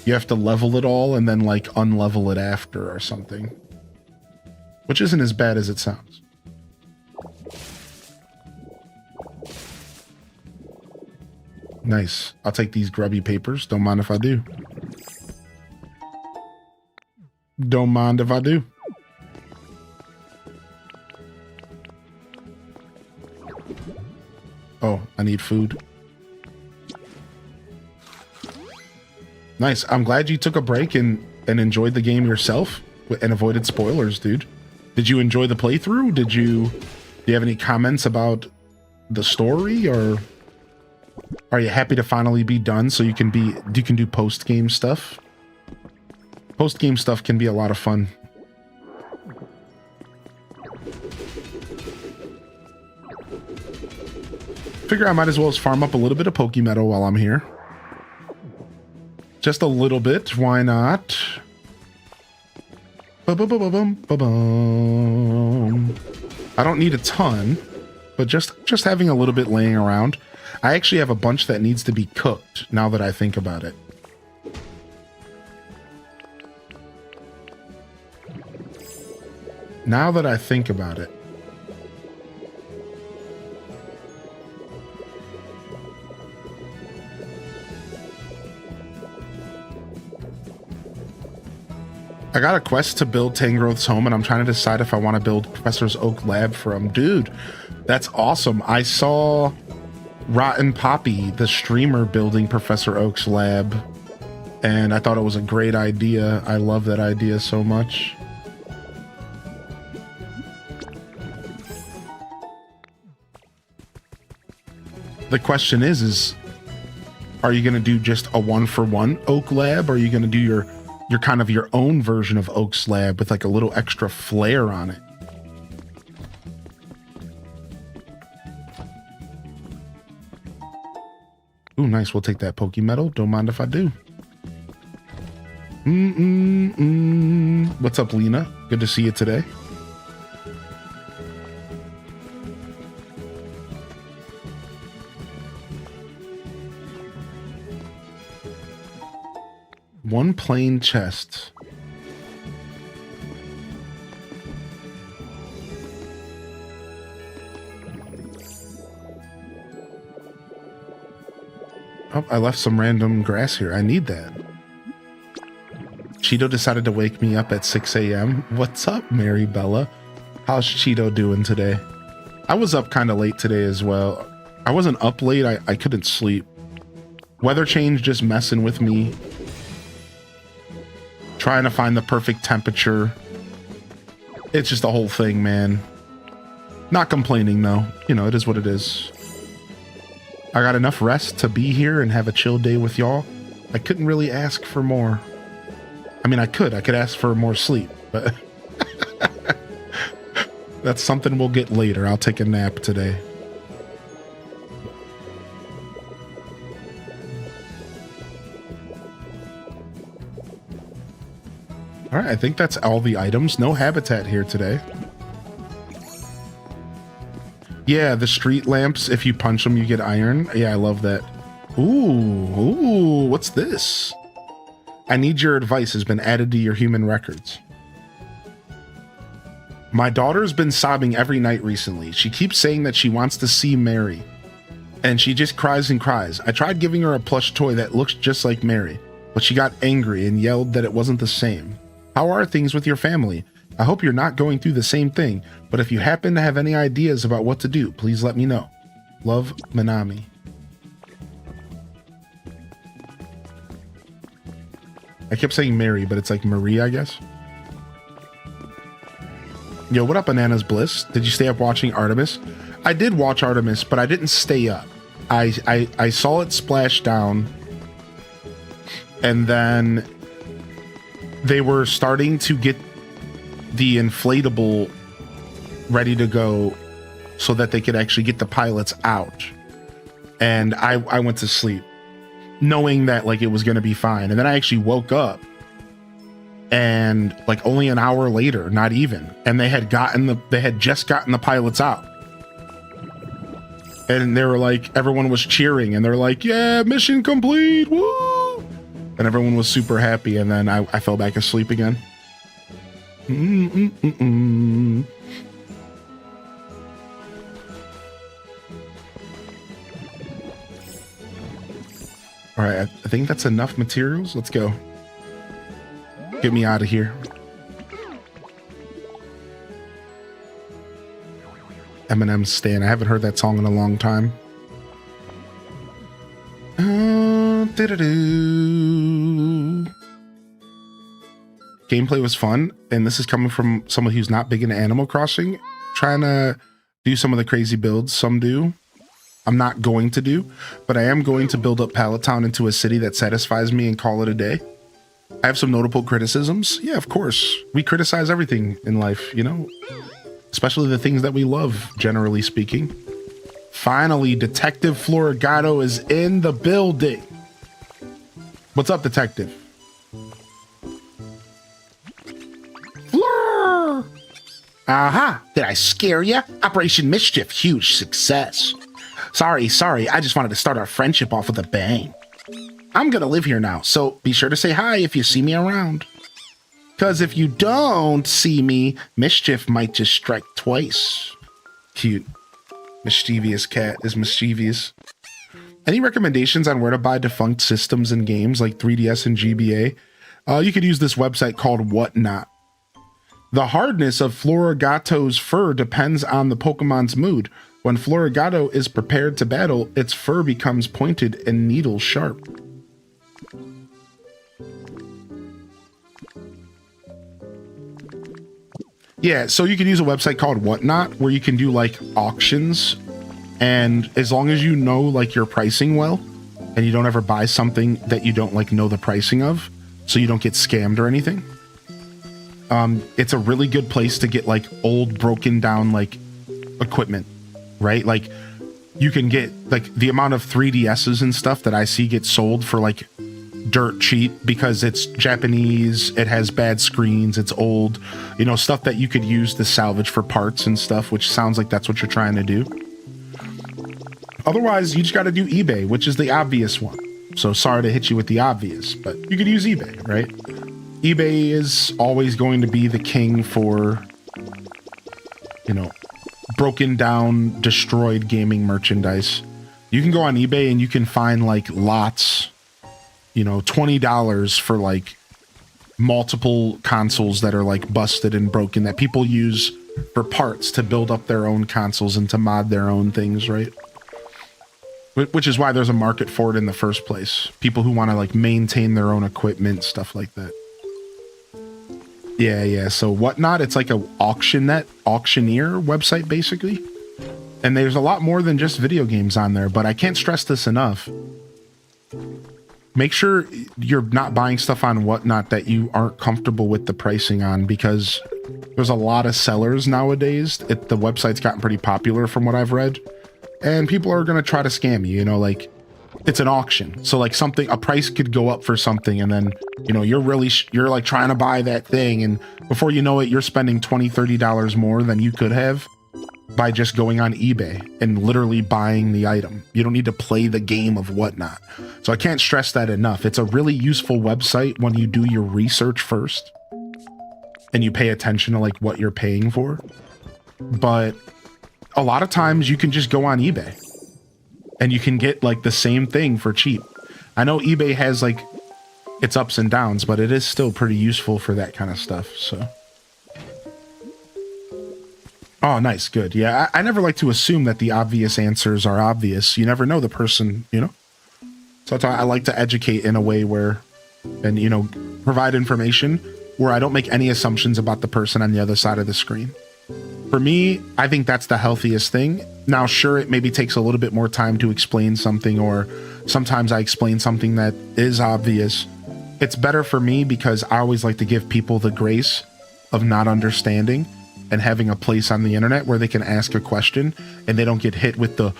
Speaker 1: you have to level it all and then like unlevel it after or something. Which isn't as bad as it sounds. Nice. I'll take these grubby papers. Don't mind if I do. Don't mind if I do. Oh, I need food. Nice. I'm glad you took a break and enjoyed the game yourself and avoided spoilers, dude. Did you enjoy the playthrough? Do you have any comments about the story, or are you happy to finally be done so you can do post-game stuff? Post-game stuff can be a lot of fun. Figure I might as well as farm up a little bit of Pokemetal while I'm here. Just a little bit, why not? I don't need a ton, but just having a little bit laying around. I actually have a bunch that needs to be cooked now that I think about it. Now that I think about it. I got a quest to build Tangrowth's home, and I'm trying to decide if I want to build Professor Oak's lab for him. Dude, that's awesome. I saw Rotten Poppy, the streamer, building Professor Oak's lab, and I thought it was a great idea. I love that idea so much. The question is are you going to do just a one-for-one Oak lab, or are you going to do your kind of your own version of Oak's lab with like a little extra flair on it? Ooh, nice. We'll take that Pokemetal. Don't mind if I do. What's up, Lena? Good to see you today. One plain chest. Oh, I left some random grass here. I need that. Cheeto decided to wake me up at 6 a.m. What's up, Mary Bella? How's Cheeto doing today? I was up kind of late today as well. I wasn't up late. I couldn't sleep. Weather change just messing with me. Trying to find the perfect temperature. It's just the whole thing, man. Not complaining, though. You know, it is what it is. I got enough rest to be here and have a chill day with y'all. I couldn't really ask for more. I mean, I could ask for more sleep, but that's something we'll get later. I'll take a nap today. All right, I think that's all the items. No habitat here today. Yeah, the street lamps, if you punch them, you get iron. Yeah, I love that. Ooh, what's this? I need your advice has been added to your human records. My daughter's been sobbing every night recently. She keeps saying that she wants to see Mary, and she just cries and cries. I tried giving her a plush toy that looks just like Mary, but she got angry and yelled that it wasn't the same. How are things with your family? I hope you're not going through the same thing, but if you happen to have any ideas about what to do, please let me know. Love, Minami. I kept saying Mary, but it's like Marie, I guess. Yo, what up, Bananas Bliss? Did you stay up watching Artemis? I did watch Artemis, but I didn't stay up. I saw it splash down, and then they were starting to get the inflatable ready to go so that they could actually get the pilots out. And I went to sleep knowing that like it was going to be fine. And then I actually woke up and like only an hour later, not even, and they had just gotten the pilots out. And they were like, everyone was cheering and they're like, yeah, mission complete. Woo! And everyone was super happy. And then I fell back asleep again. All right, I think that's enough materials. Let's go. Get me out of here. Eminem's Stan. I haven't heard that song in a long time. Gameplay was fun, and this is coming from someone who's not big into Animal Crossing. Trying to do some of the crazy builds some do. I'm not going to do, but I am going to build up Pallet Town into a city that satisfies me and call it a day. I have some notable criticisms. Yeah, of course. We criticize everything in life, you know, especially the things that we love, generally speaking. Finally, Detective Florigato is in the building. What's up, Detective? Fleur! Aha! Did I scare ya? Operation Mischief, huge success. Sorry, I just wanted to start our friendship off with a bang. I'm gonna live here now, so be sure to say hi if you see me around. Cause if you don't see me, Mischief might just strike twice. Cute. Mischievous cat is mischievous. Any recommendations on where to buy defunct systems and games like 3DS and GBA? You could use this website called Whatnot. The hardness of Florigato's fur depends on the Pokemon's mood. When Florigato is prepared to battle, its fur becomes pointed and needle sharp. Yeah, so you can use a website called Whatnot where you can do like auctions, and as long as you know like your pricing well and you don't ever buy something that you don't like know the pricing of, so you don't get scammed or anything, it's a really good place to get like old broken down like equipment, right? Like you can get like the amount of 3DSs and stuff that I see get sold for like dirt cheap because it's Japanese, it has bad screens, it's old, you know, stuff that you could use to salvage for parts and stuff, which sounds like that's what you're trying to do. Otherwise, you just got to do eBay, which is the obvious one. So sorry to hit you with the obvious, but you could use eBay, right? eBay is always going to be the king for, you know, broken down, destroyed gaming merchandise. You can go on eBay and you can find like lots, you know, $20 for like multiple consoles that are like busted and broken that people use for parts to build up their own consoles and to mod their own things, right? Which is why there's a market for it in the first place. People who want to like maintain their own equipment, stuff like that. Yeah. So Whatnot, it's like a auctioneer website basically. And there's a lot more than just video games on there, but I can't stress this enough. Make sure you're not buying stuff on Whatnot that you aren't comfortable with the pricing on, because there's a lot of sellers nowadays. The website's gotten pretty popular from what I've read. And people are going to try to scam you, you know, like it's an auction. So like a price could go up for something and then, you know, you're like trying to buy that thing. And before you know it, you're spending $20, $30 more than you could have by just going on eBay and literally buying the item. You don't need to play the game of Whatnot. So I can't stress that enough. It's a really useful website when you do your research first and you pay attention to like what you're paying for. But a lot of times you can just go on eBay and you can get like the same thing for cheap. I know eBay has like its ups and downs, but it is still pretty useful for that kind of stuff. So, oh, nice. Good. Yeah. I never like to assume that the obvious answers are obvious. You never know the person, you know? So I like to educate in a way where, and, you know, provide information where I don't make any assumptions about the person on the other side of the screen. For me, I think that's the healthiest thing. Now, sure, it maybe takes a little bit more time to explain something, or sometimes I explain something that is obvious. It's better for me because I always like to give people the grace of not understanding and having a place on the internet where they can ask a question and they don't get hit with the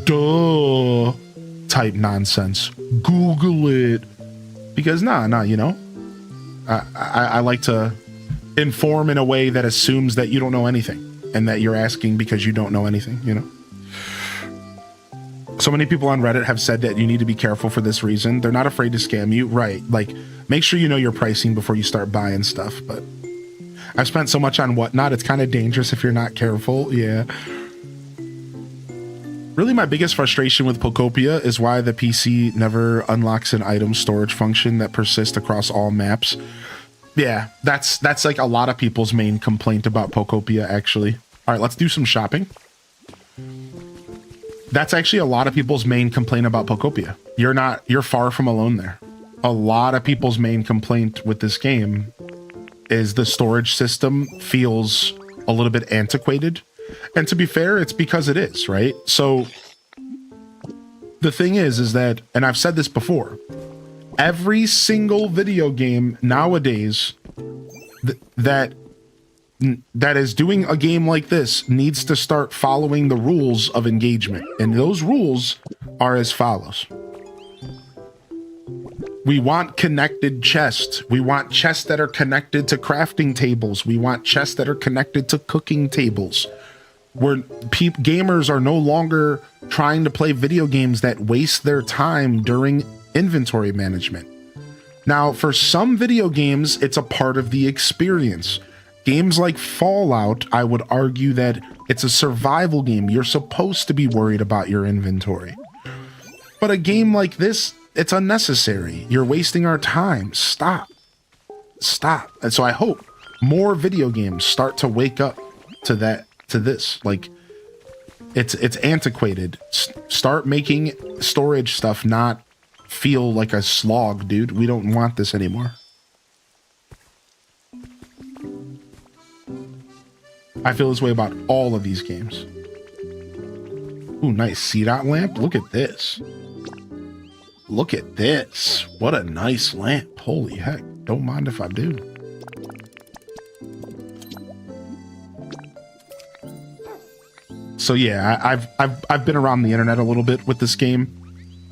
Speaker 1: duh type nonsense. Google it. Because you know, I like to inform in a way that assumes that you don't know anything and that you're asking because you don't know anything, you know? So many people on Reddit have said that you need to be careful for this reason. They're not afraid to scam you, right? Like, make sure you know your pricing before you start buying stuff. But I've spent so much on Whatnot, it's kind of dangerous if you're not careful. Yeah. Really, my biggest frustration with Pokopia is why the PC never unlocks an item storage function that persists across all maps. Yeah, that's like a lot of people's main complaint about Pokopia, actually. All right, let's do some shopping. That's actually a lot of people's main complaint about Pokopia. You're far from alone there. A lot of people's main complaint with this game is the storage system feels a little bit antiquated. And to be fair, it's because it is, right? So the thing is that, and I've said this before, every single video game nowadays that is doing a game like this needs to start following the rules of engagement. And those rules are as follows. We want connected chests. We want chests that are connected to crafting tables. We want chests that are connected to cooking tables. Where gamers are no longer trying to play video games that waste their time during inventory management. Now, for some video games, it's a part of the experience. Games like Fallout, I would argue that it's a survival game. You're supposed to be worried about your inventory. But a game like this, it's unnecessary. You're wasting our time. Stop. And so I hope more video games start to wake up to this. Like, it's antiquated. Start making storage stuff not feel like a slog, dude. We don't want this anymore. I feel this way about all of these games. Ooh, nice C-dot lamp. Look at this. Look at this. What a nice lamp. Holy heck. Don't mind if I do. So yeah, I've been around the internet a little bit with this game,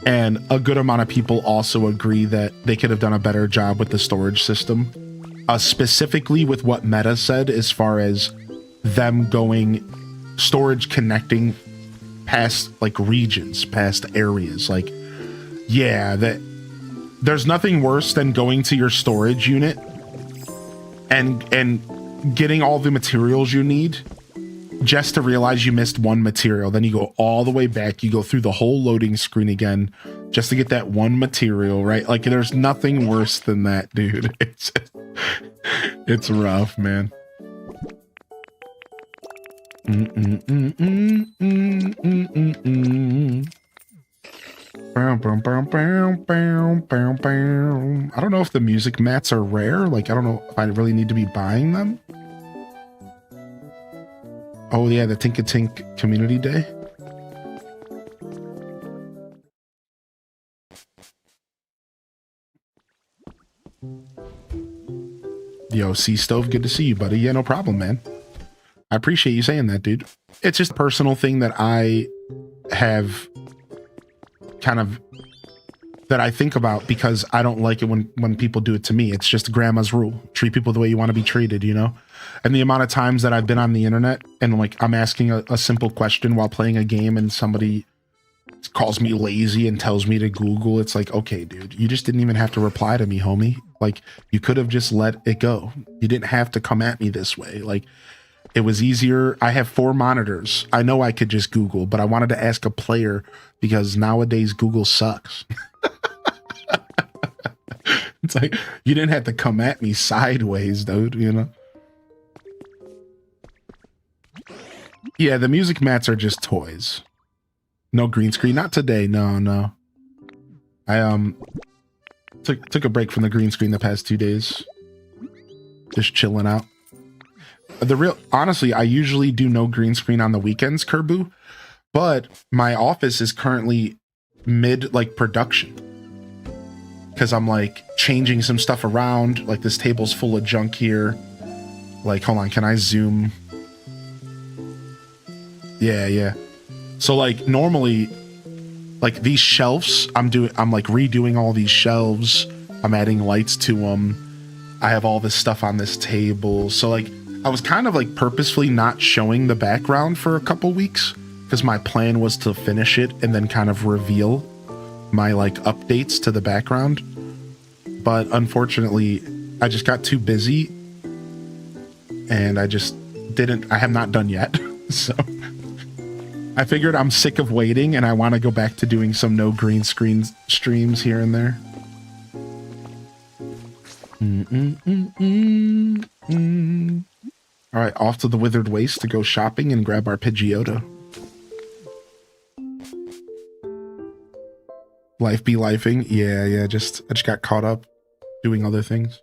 Speaker 1: and a good amount of people also agree that they could have done a better job with the storage system, specifically with what Meta said as far as them going storage connecting past like regions, past areas. Like, yeah, that there's nothing worse than going to your storage unit and getting all the materials you need, just to realize you missed one material. Then you go all the way back. You go through the whole loading screen again just to get that one material, right? Like there's nothing worse than that, dude. It's rough, man. I don't know if the music mats are rare. Like, I don't know if I really need to be buying them. Oh yeah, the Tink-a-Tink Community Day. Yo, Sea Stove, good to see you, buddy. Yeah, no problem, man. I appreciate you saying that, dude. It's just a personal thing that I have kind of, that I think about because I don't like it when people do it to me. It's just grandma's rule. Treat people the way you want to be treated, you know? And the amount of times that I've been on the internet and like I'm asking a simple question while playing a game and somebody calls me lazy and tells me to Google, it's like, okay, dude, you just didn't even have to reply to me, homie. Like, you could have just let it go. You didn't have to come at me this way. Like, it was easier. I have 4 monitors. I know I could just Google, but I wanted to ask a player because nowadays Google sucks. It's like, you didn't have to come at me sideways, dude, you know? Yeah, the music mats are just toys. No green screen. Not today. No. I took a break from the green screen the past 2 days. Just chilling out. Honestly, I usually do no green screen on the weekends, Kerbu, but my office is currently mid like production because I'm like changing some stuff around. Like this table's full of junk here. Like, hold on, can I zoom? Yeah. So like normally, like these shelves, I'm like redoing all these shelves. I'm adding lights to them. I have all this stuff on this table. So like I was kind of like purposefully not showing the background for a couple weeks because my plan was to finish it and then kind of reveal my like updates to the background. But unfortunately, I just got too busy and I have not done yet. So I figured I'm sick of waiting and I want to go back to doing some no green screen streams here and there. All right, off to the Withered Waste to go shopping and grab our Pidgeotto. Life be lifing. Yeah, I just got caught up doing other things.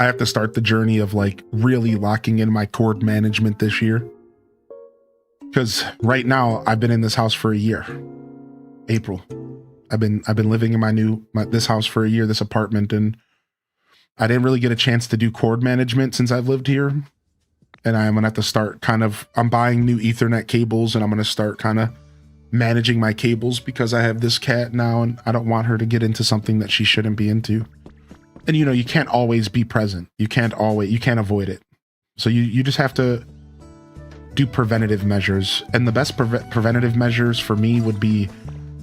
Speaker 1: I have to start the journey of like really locking in my cord management this year. Because right now I've been in this house for a year. April. I've been living in this house for a year, this apartment, and I didn't really get a chance to do cord management since I've lived here. And I'm gonna have to start I'm buying new Ethernet cables and I'm gonna start kind of managing my cables because I have this cat now and I don't want her to get into something that she shouldn't be into. And you know, you can't always be present. You can't avoid it. So you just have to do preventative measures. And the best preventative measures for me would be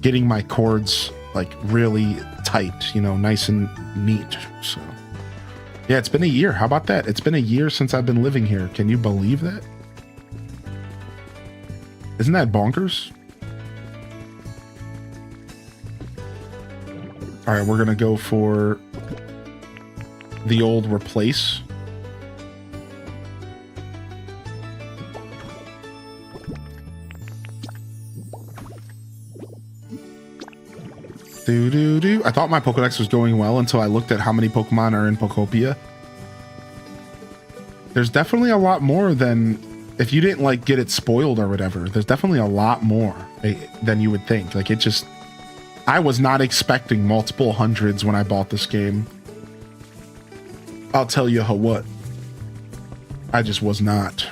Speaker 1: getting my cords like really tight, you know, nice and neat. So yeah, it's been a year. How about that? It's been a year since I've been living here. Can you believe that? Isn't that bonkers? All right, we're going to go for the old replace. I thought my Pokedex was going well until I looked at how many Pokemon are in Pokopia. There's definitely a lot more than, if you didn't like get it spoiled or whatever, there's definitely a lot more than you would think. Like I was not expecting multiple hundreds when I bought this game. I'll tell you what. I just was not.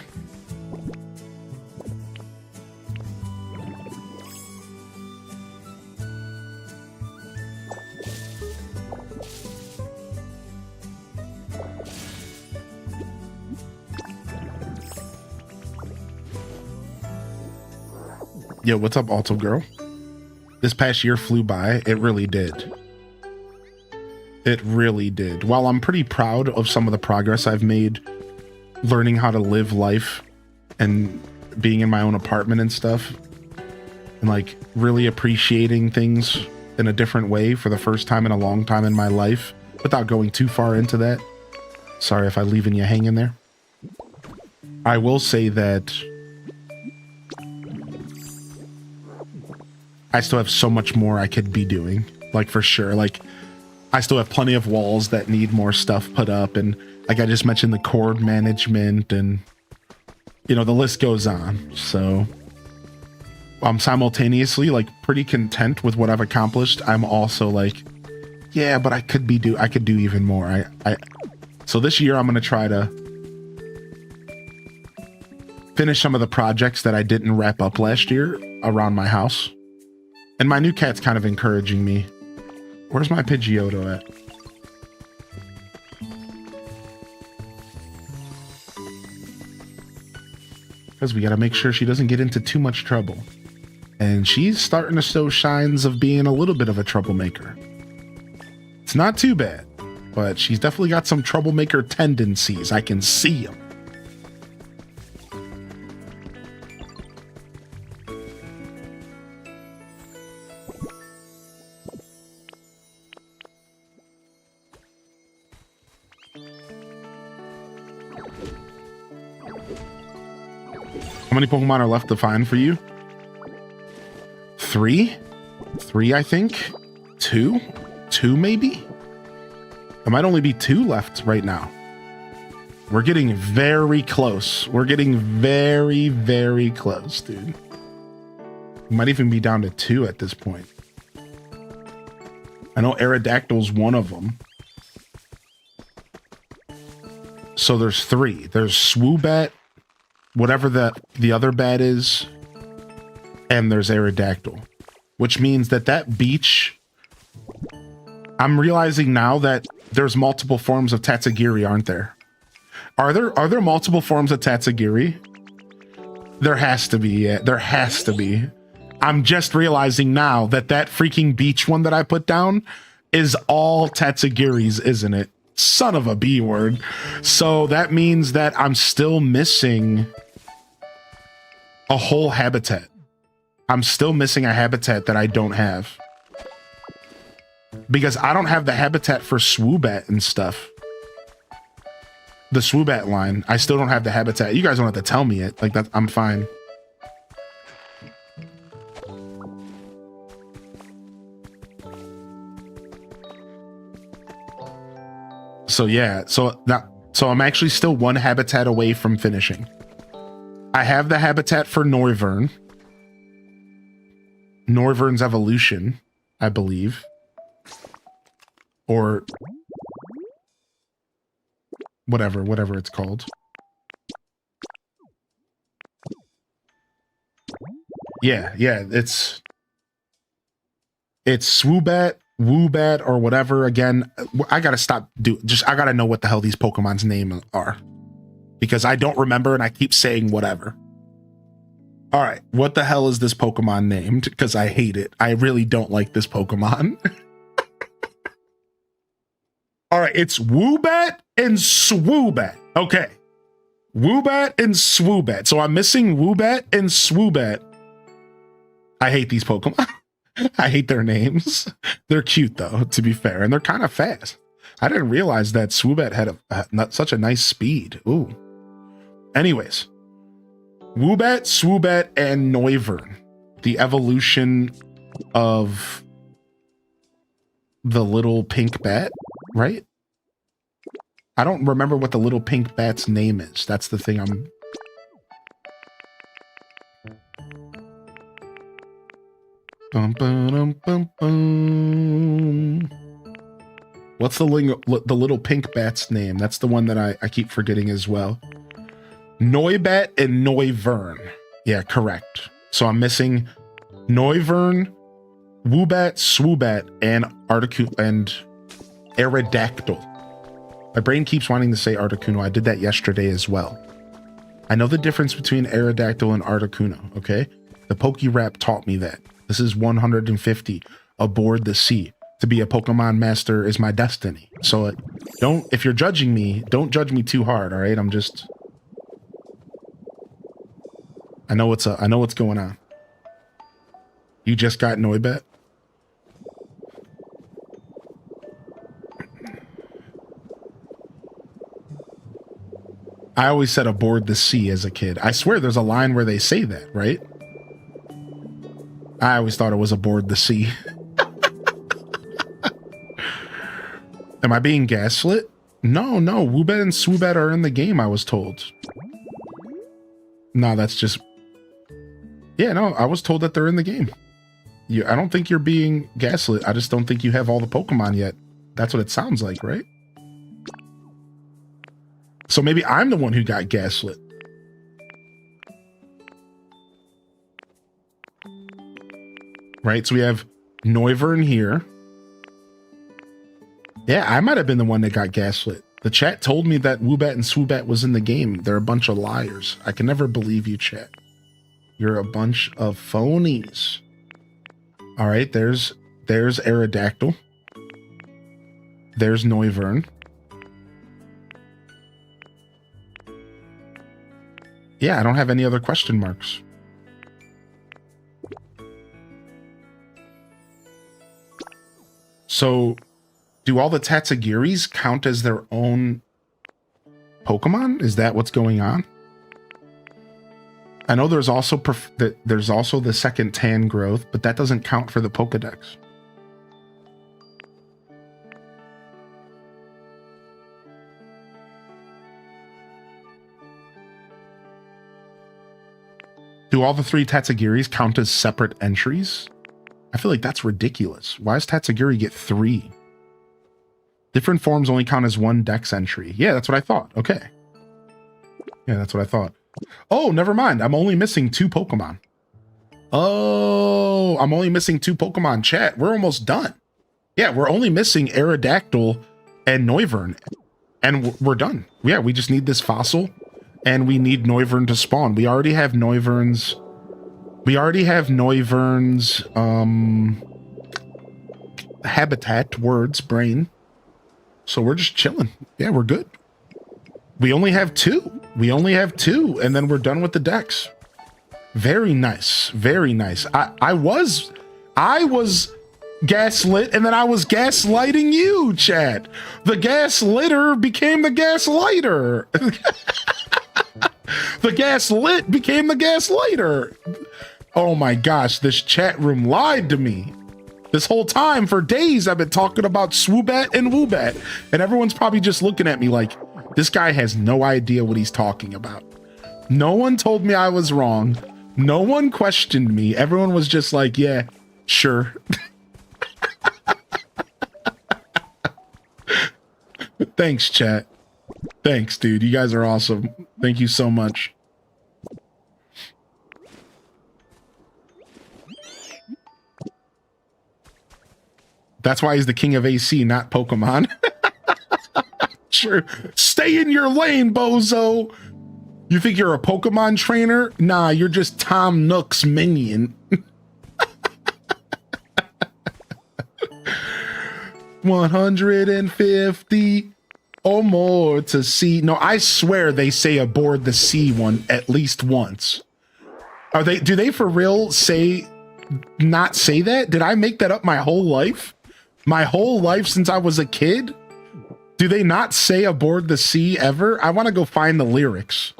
Speaker 1: Yo, what's up, Alto Girl? This past year flew by. It really did. It really did. While I'm pretty proud of some of the progress I've made learning how to live life and being in my own apartment and stuff, and like really appreciating things in a different way for the first time in a long time in my life, without going too far into that. Sorry if I'm leaving you hanging there. I will say that I still have so much more I could be doing, like for sure. Like I still have plenty of walls that need more stuff put up, and like I just mentioned, the cord management, and you know, the list goes on. So I'm simultaneously like pretty content with what I've accomplished. I'm also like, yeah, but I could do even more. So this year I'm going to try to finish some of the projects that I didn't wrap up last year around my house. And my new cat's kind of encouraging me. Where's my Pidgeotto at? Because we got to make sure she doesn't get into too much trouble. And she's starting to show signs of being a little bit of a troublemaker. It's not too bad, but she's definitely got some troublemaker tendencies. I can see them. How many Pokemon are left to find for you? 3? 3, I think. 2? 2 maybe? There might only be 2 left right now. We're getting very close. We're getting very, very close, dude. We might even be down to 2 at this point. I know Aerodactyl's one of them. So there's 3. There's Swoobat, whatever the other bat is, and there's Aerodactyl, which means that beach, I'm realizing now that there's multiple forms of Tatsugiri, aren't there? Are there multiple forms of Tatsugiri? There has to be. Yeah, there has to be. I'm just realizing now that freaking beach one that I put down is all Tatsugiris, isn't it? Son of a B word. So that means that I'm still missing a whole habitat. I'm still missing a habitat that I don't have. Because I don't have the habitat for Swoobat and stuff. The Swoobat line, I still don't have the habitat. You guys don't have to tell me it. Like that, I'm fine. So yeah, so I'm actually still 1 habitat away from finishing. I have the habitat for Noivern. Noivern's evolution, I believe. Or whatever it's called. Yeah, it's Swoobat, Woobat, or whatever. Again, I gotta stop I gotta know what the hell these Pokemon's names are, because I don't remember and I keep saying whatever. All right, what the hell is this Pokemon named? Because I hate it. I really don't like this Pokemon. All right, it's Woobat and Swoobat. Okay, Woobat and Swoobat. So I'm missing Woobat and Swoobat. I hate these Pokemon. I hate their names. They're cute though, to be fair, and they're kind of fast. I didn't realize that Swoobat had such a nice speed. Ooh. Anyways, Woobat, Swoobat, and Noivern, the evolution of the little pink bat, right? I don't remember what the little pink bat's name is. That's the thing I'm... What's the little pink bat's name? That's the one that I keep forgetting as well. Noibat and Noivern. Yeah, correct. So I'm missing Noivern, Woobat, Swoobat, and Articuno and Aerodactyl. My brain keeps wanting to say Articuno. I did that yesterday as well. I know the difference between Aerodactyl and Articuno, okay? The PokeRap taught me that. This is 150 aboard the sea. to be a Pokemon master is my destiny. So if you're judging me, don't judge me too hard, all right? I know what's going on. You just got Noibat? I always said aboard the sea as a kid. I swear there's a line where they say that, right? I always thought it was aboard the sea. Am I being gaslit? No, Woobat and Swoobat are in the game, I was told. No, that's just... Yeah, no, I was told that they're in the game. I don't think you're being gaslit. I just don't think you have all the Pokemon yet. That's what it sounds like, right? So maybe I'm the one who got gaslit. Right, so we have Noivern here. Yeah, I might have been the one that got gaslit. The chat told me that Woobat and Swoobat was in the game. They're a bunch of liars. I can never believe you, chat. You're a bunch of phonies. All right, there's Aerodactyl. There's Noivern. Yeah, I don't have any other question marks. So, do all the Tatsugiris count as their own Pokemon? Is that what's going on? I know there's also the second tan growth, but that doesn't count for the Pokedex. Do all the 3 Tatsugiris count as separate entries? I feel like that's ridiculous. Why does Tatsugiri get 3? Different forms only count as 1 dex entry. Yeah, that's what I thought. Okay. Yeah, that's what I thought. Oh, never mind. I'm only missing 2 Pokemon. Oh, I'm only missing 2 Pokemon. Chat, we're almost done. Yeah, we're only missing Aerodactyl and Noivern. And we're done. Yeah, we just need this fossil. And we need Noivern to spawn. We already have Noivern's... habitat, words, brain. So we're just chilling. Yeah, we're good. We only have 2. And then we're done with the decks. Very nice. Very nice. I was gaslit, and then I was gaslighting you, chat. The gaslitter became the gaslighter. The gaslit became the gaslighter. Oh my gosh, this chat room lied to me. This whole time, for days, I've been talking about Swoobat and Woobat, and everyone's probably just looking at me like, this guy has no idea what he's talking about. No one told me I was wrong. No one questioned me. Everyone was just like, yeah, sure. Thanks, chat. Thanks, dude. You guys are awesome. Thank you so much. That's why he's the king of AC, not Pokemon. Sure. Stay in your lane, bozo. You think you're a Pokemon trainer? Nah, you're just Tom Nook's minion. 150 or more to see. No, I swear they say aboard the sea one at least once. Do they for real not say that? Did I make that up my whole life? My whole life since I was a kid? Do they not say aboard the sea ever? I want to go find the lyrics.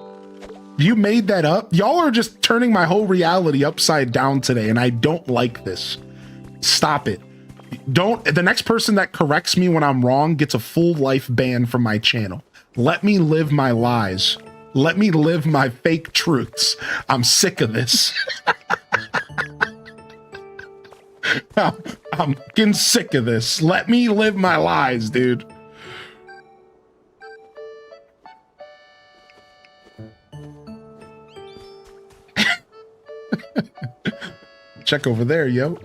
Speaker 1: You made that up? Y'all are just turning my whole reality upside down today, and I don't like this. Stop it. The next person that corrects me when I'm wrong gets a full life ban from my channel. Let me live my lies. Let me live my fake truths. I'm sick of this. I'm getting sick of this. Let me live my lies, dude. Check over there, yo.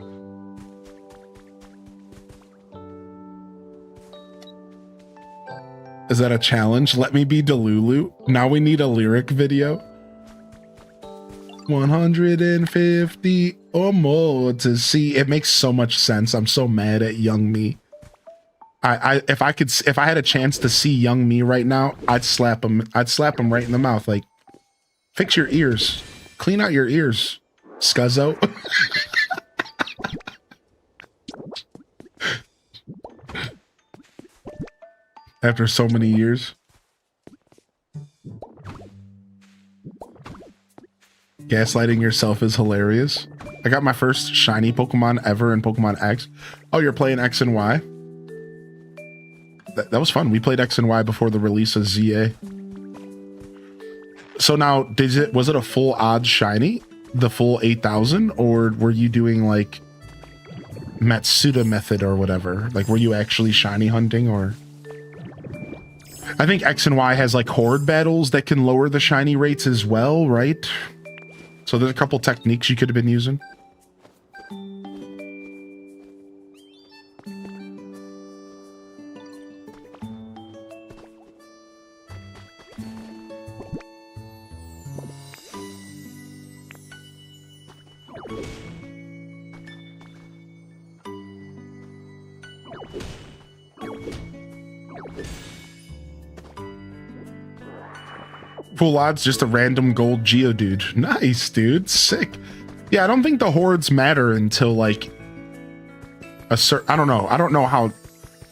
Speaker 1: Is that a challenge? Let me be Delulu. Now we need a lyric video. 150 or more to see. It makes so much sense. I'm so mad at young me. If I had a chance to see young me right now, I'd slap him. I'd slap him right in the mouth. Like, fix your ears. Clean out your ears, scuzzo. After so many years. Gaslighting yourself is hilarious. I got my first shiny Pokemon ever in Pokemon X. Oh, you're playing X and Y? That was fun. We played X and Y before the release of ZA. So now, was it a full odds shiny? The full 8,000? Or were you doing like Matsuda method or whatever? Like, were you actually shiny hunting or... I think X and Y has like horde battles that can lower the shiny rates as well, right? So there's a couple techniques you could have been using. Full odds, just a random gold Geodude. Nice, dude. Sick. Yeah, I don't think the hordes matter until like a certain... I don't know. I don't know how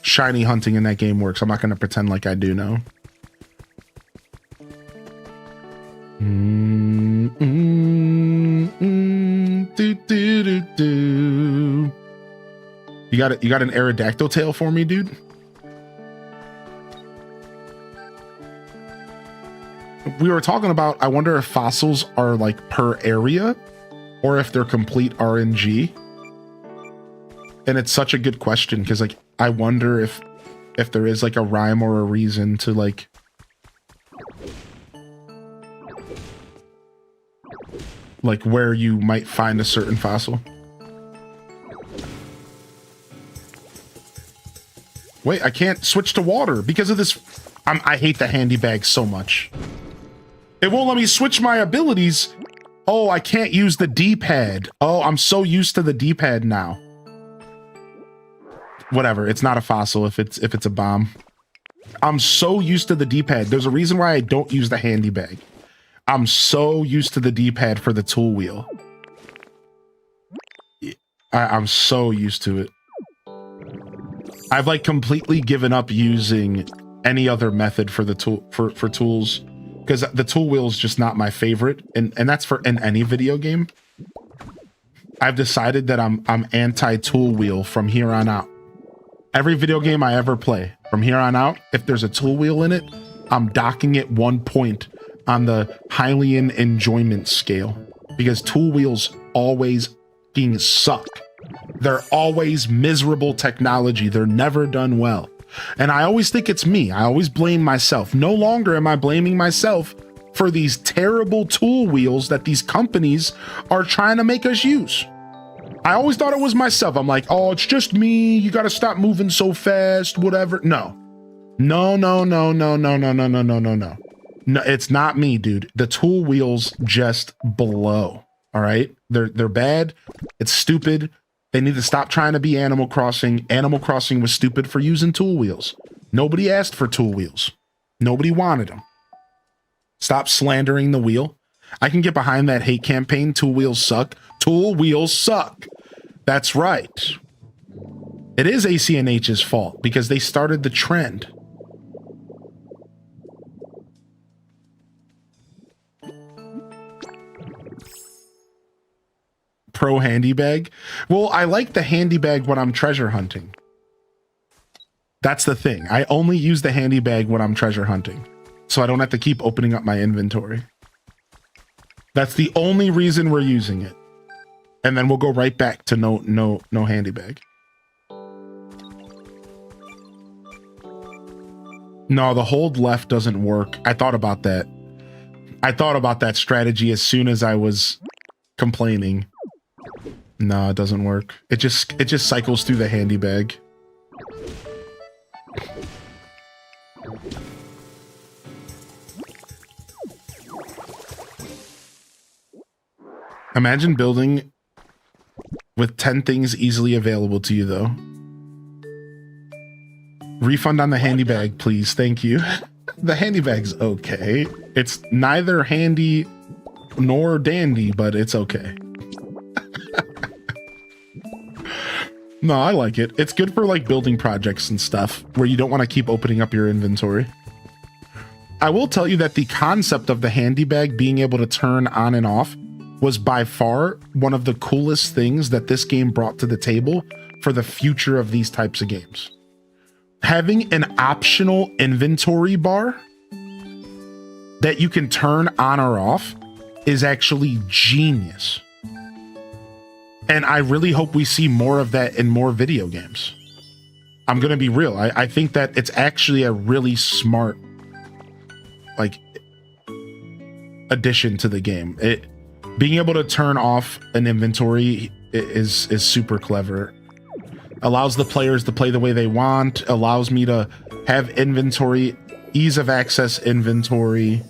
Speaker 1: shiny hunting in that game works. I'm not going to pretend like I do know. You got an Aerodactyl tail for me, dude? We were talking about, I wonder if fossils are like per area or if they're complete RNG. And it's such a good question because like I wonder if there is like a rhyme or a reason to like where you might find a certain fossil. Wait, I can't switch to water because of this. I hate the handy bag so much. It won't let me switch my abilities. Oh, I can't use the D-pad. Oh, I'm so used to the D-pad now. Whatever, it's not a fossil if it's a bomb. I'm so used to the D-pad. There's a reason why I don't use the handy bag. I'm so used to the D-pad for the tool wheel. I'm so used to it. I've like completely given up using any other method for the tool for tools. Because the tool wheel is just not my favorite, and that's for in any video game. I've decided that I'm anti-tool wheel from here on out. Every video game I ever play, from here on out, if there's a tool wheel in it, I'm docking it 1 point on the Hylian enjoyment scale. Because tool wheels always fucking suck. They're always miserable technology. They're never done well. And I always think it's me. I always blame myself. No longer am I blaming myself for these terrible tool wheels that these companies are trying to make us use. I always thought it was myself. I'm like, oh, it's just me. You got to stop moving so fast, whatever. No, it's not me, dude. The tool wheels just blow. All right. They're bad. It's stupid. They need to stop trying to be Animal Crossing. Animal Crossing was stupid for using tool wheels. Nobody asked for tool wheels. Nobody wanted them. Stop slandering the wheel. I can get behind that hate campaign. Tool wheels suck. Tool wheels suck. That's right. It is ACNH's fault because they started the trend. Pro handy bag. Well, I like the handy bag when I'm treasure hunting. That's the thing. I only use the handy bag when I'm treasure hunting, so I don't have to keep opening up my inventory. That's the only reason we're using it. And then we'll go right back to no handy bag. No, the hold left doesn't work. I thought about that. I thought about that strategy as soon as I was complaining. No, it doesn't work. It just cycles through the handy bag. Imagine building with 10 things easily available to you, though. Refund on the handy bag, please. Thank you. The handy bag's okay. It's neither handy nor dandy, but it's okay. No, I like it. It's good for like building projects and stuff where you don't want to keep opening up your inventory. I will tell you that the concept of the handy bag being able to turn on and off was by far one of the coolest things that this game brought to the table for the future of these types of games. Having an optional inventory bar that you can turn on or off is actually genius. And I really hope we see more of that in more video games. I'm going to be real. I think that it's actually a really smart, like, addition to the game. Being able to turn off an inventory is super clever. Allows the players to play the way they want, allows me to have inventory, ease of access inventory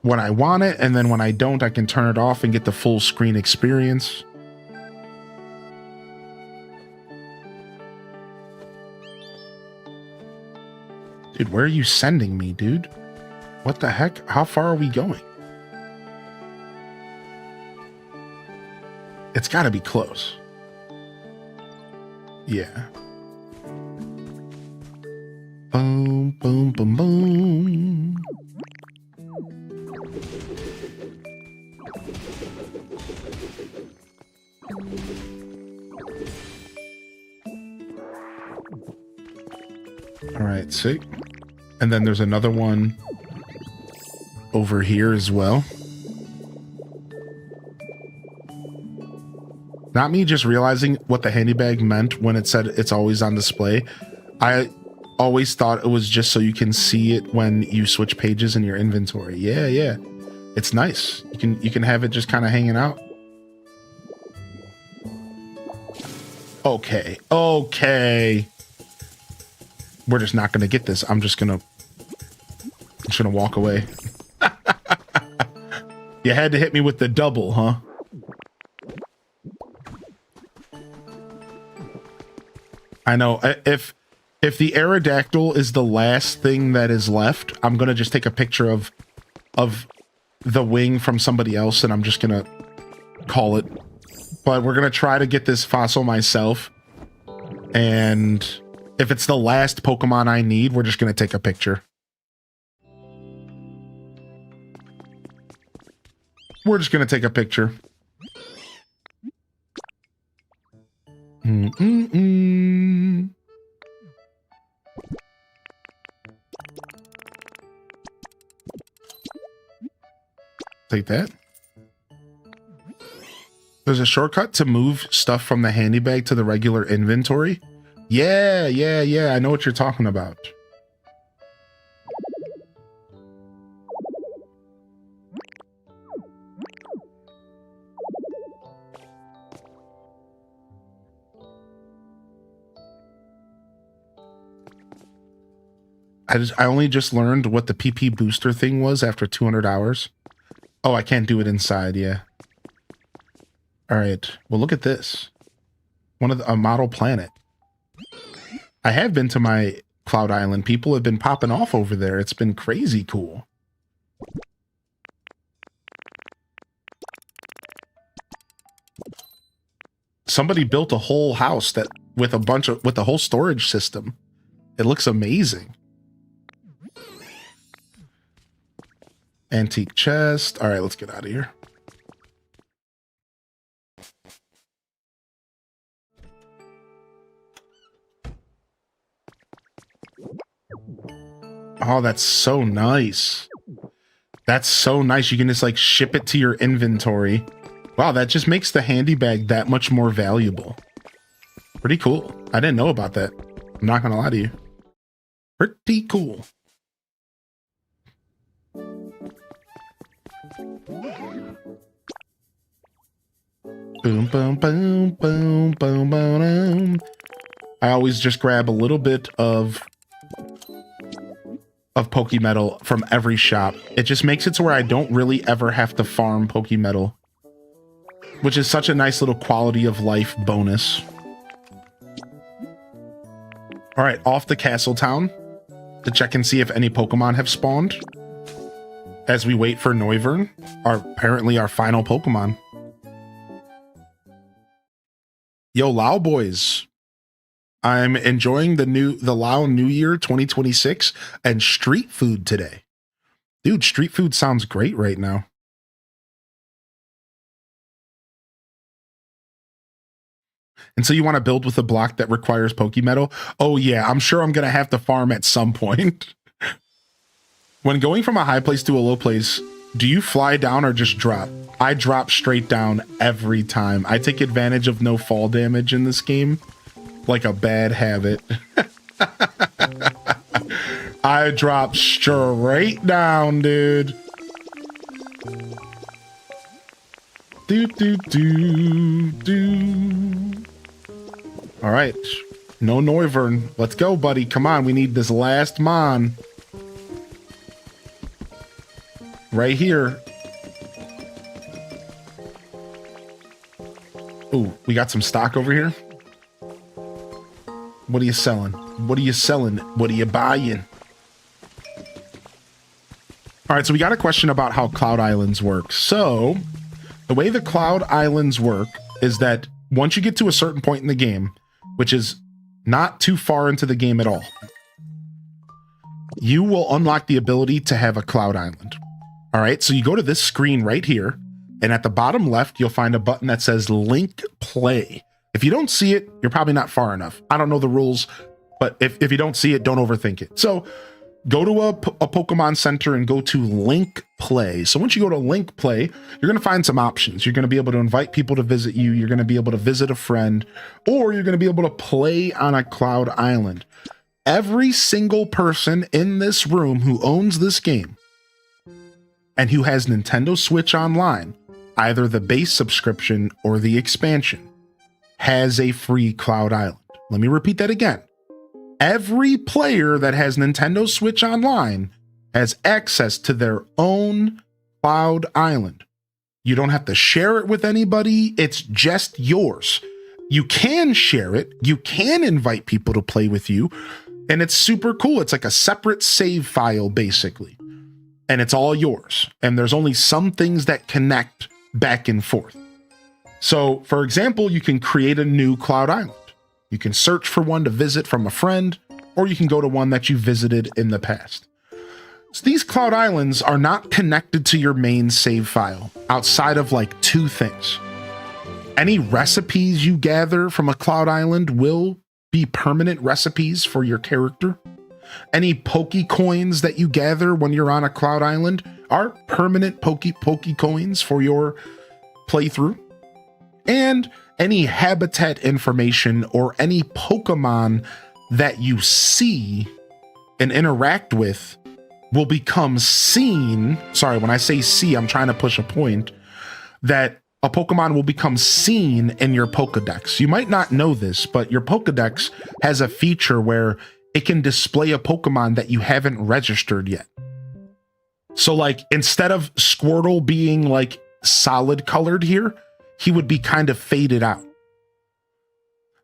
Speaker 1: when I want it, and then when I don't, I can turn it off and get the full screen experience. Dude, where are you sending me, dude? What the heck? How far are we going? It's got to be close. Yeah. Boom, boom, boom, boom. All right, sick. And then there's another one over here as well. Not me just realizing what the handy bag meant when it said it's always on display. I always thought it was just so you can see it when you switch pages in your inventory. Yeah, yeah. It's nice. You can have it just kind of hanging out. Okay. Okay. We're just not going to get this. I'm just going to walk away. You had to hit me with the double, huh? I know. If the Aerodactyl is the last thing that is left, I'm going to just take a picture of the wing from somebody else, and I'm just going to call it. But we're going to try to get this fossil myself. And if it's the last Pokemon I need, we're just going to take a picture. We're just going to take a picture. Take that. There's a shortcut to move stuff from the handy bag to the regular inventory. Yeah, I know what you're talking about. I only just learned what the PP booster thing was after 200 hours. Oh, I can't do it inside, yeah. All right, well, look at this. A model planet. I have been to my Cloud Island. People have been popping off over there. It's been crazy cool. Somebody built a whole house with a whole storage system. It looks amazing. Antique chest. All right, let's get out of here. Oh, that's so nice. That's so nice. You can just like ship it to your inventory. Wow, that just makes the handy bag that much more valuable. Pretty cool. I didn't know about that. I'm not gonna lie to you. Pretty cool. Boom, boom, boom, boom, boom, boom. I always just grab a little bit of of Pokemetal from every shop. It just makes it to where I don't really ever have to farm Pokemetal, which is such a nice little quality of life bonus. All right, off to Castle Town to check and see if any Pokemon have spawned as we wait for Noivern, apparently our final Pokemon. Yo, Lao boys. I'm enjoying the Lao New Year 2026 and street food today. Dude, street food sounds great right now. And so you want to build with a block that requires Pokemetal? Oh yeah, I'm sure I'm going to have to farm at some point. When going from a high place to a low place, do you fly down or just drop? I drop straight down every time. I take advantage of no fall damage in this game, like a bad habit. I drop straight down, dude. Do, do, do, do. All right, no Noivern. Let's go, buddy. Come on, we need this last Mon. Right here. Ooh, we got some stock over here. What are you selling? What are you selling? What are you buying? All right, so we got a question about how Cloud Islands work. So the way the Cloud Islands work is that once you get to a certain point in the game, which is not too far into the game at all, you will unlock the ability to have a Cloud Island. All right, so you go to this screen right here, and at the bottom left, you'll find a button that says Link Play. If you don't see it, you're probably not far enough. I don't know the rules, but if you don't see it, don't overthink it. So go to a Pokemon Center and go to Link Play. So once you go to Link Play, you're going to find some options. You're going to be able to invite people to visit you. You're going to be able to visit a friend, or you're going to be able to play on a Cloud Island. Every single person in this room who owns this game and who has Nintendo Switch Online, either the base subscription or the expansion, has a free Cloud Island. Let me repeat that again. Every player that has Nintendo Switch Online has access to their own Cloud Island. You don't have to share it with anybody. It's just yours. You can share it. You can invite people to play with you. And it's super cool. It's like a separate save file, basically. And it's all yours. And there's only some things that connect back and forth. So, for example, you can create a new Cloud Island. You can search for one to visit from a friend, or you can go to one that you visited in the past. So these Cloud Islands are not connected to your main save file outside of like two things. Any recipes you gather from a Cloud Island will be permanent recipes for your character. Any Pokecoins that you gather when you're on a Cloud Island are permanent Pokecoins for your playthrough. And any habitat information or any Pokemon that you see and interact with will become seen. Sorry, when I say see, I'm trying to push a point that a Pokemon will become seen in your Pokedex. You might not know this, but your Pokedex has a feature where it can display a Pokemon that you haven't registered yet. So like, instead of Squirtle being like solid colored here, he would be kind of faded out.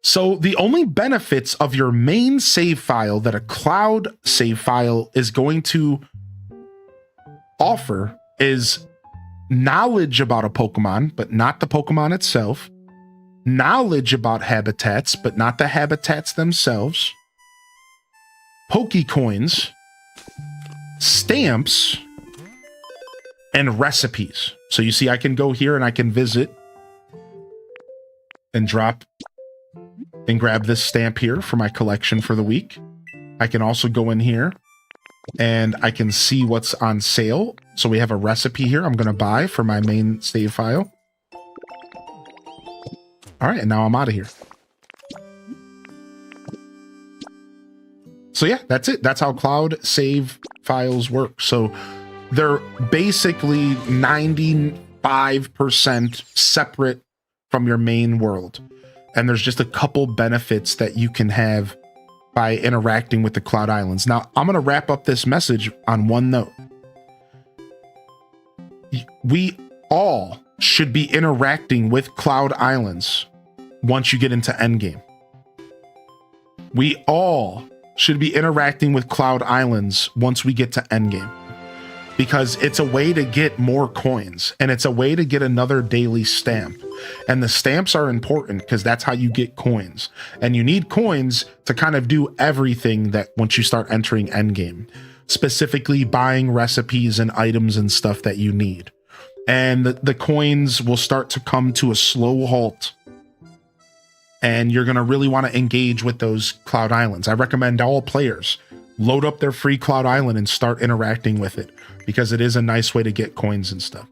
Speaker 1: So the only benefits of your main save file that a Cloud save file is going to offer is knowledge about a Pokemon, but not the Pokemon itself, knowledge about habitats, but not the habitats themselves, Pokecoins, stamps, and recipes. So you see, I can go here and I can visit and drop and grab this stamp here for my collection for the week. I can also go in here and I can see what's on sale. So we have a recipe here I'm going to buy for my main save file. All right, and now I'm out of here. So yeah, that's it. That's how Cloud save files work. So they're basically 95% separate from your main world. And there's just a couple benefits that you can have by interacting with the Cloud Islands. Now, I'm going to wrap up this message on one note. We all should be interacting with Cloud Islands once you get into endgame. We all should be interacting with Cloud Islands once we get to endgame, because it's a way to get more coins and it's a way to get another daily stamp. And the stamps are important because that's how you get coins. And you need coins to kind of do everything that once you start entering endgame, specifically buying recipes and items and stuff that you need. And the coins will start to come to a slow halt. And you're going to really want to engage with those Cloud Islands. I recommend all players load up their free Cloud Island and start interacting with it, because it is a nice way to get coins and stuff.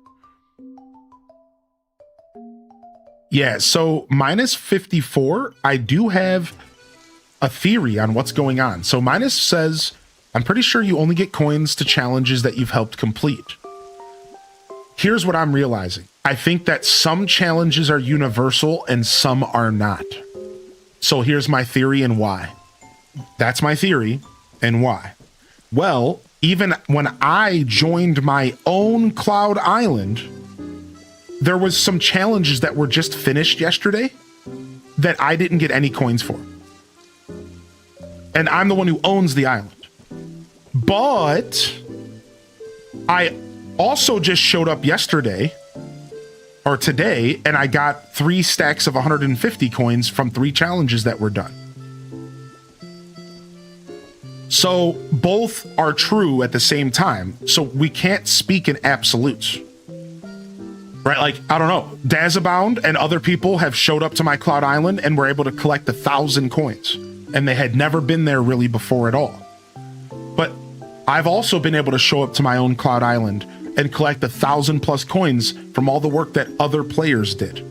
Speaker 1: Yeah, so minus 54, I do have a theory on what's going on. So minus says, I'm pretty sure you only get coins to challenges that you've helped complete. Here's what I'm realizing. I think that some challenges are universal and some are not. So here's my theory and why. That's my theory and why. Well, even when I joined my own Cloud Island, there was some challenges that were just finished yesterday that I didn't get any coins for. And I'm the one who owns the island. But I also just showed up yesterday or today, and I got 3 stacks of 150 coins from 3 challenges that were done. So both are true at the same time. So we can't speak in absolutes. Right? Like, I don't know. Dazabound and other people have showed up to my Cloud Island and were able to collect 1,000 coins. And they had never been there really before at all. But I've also been able to show up to my own Cloud Island and collect 1,000+ coins from all the work that other players did.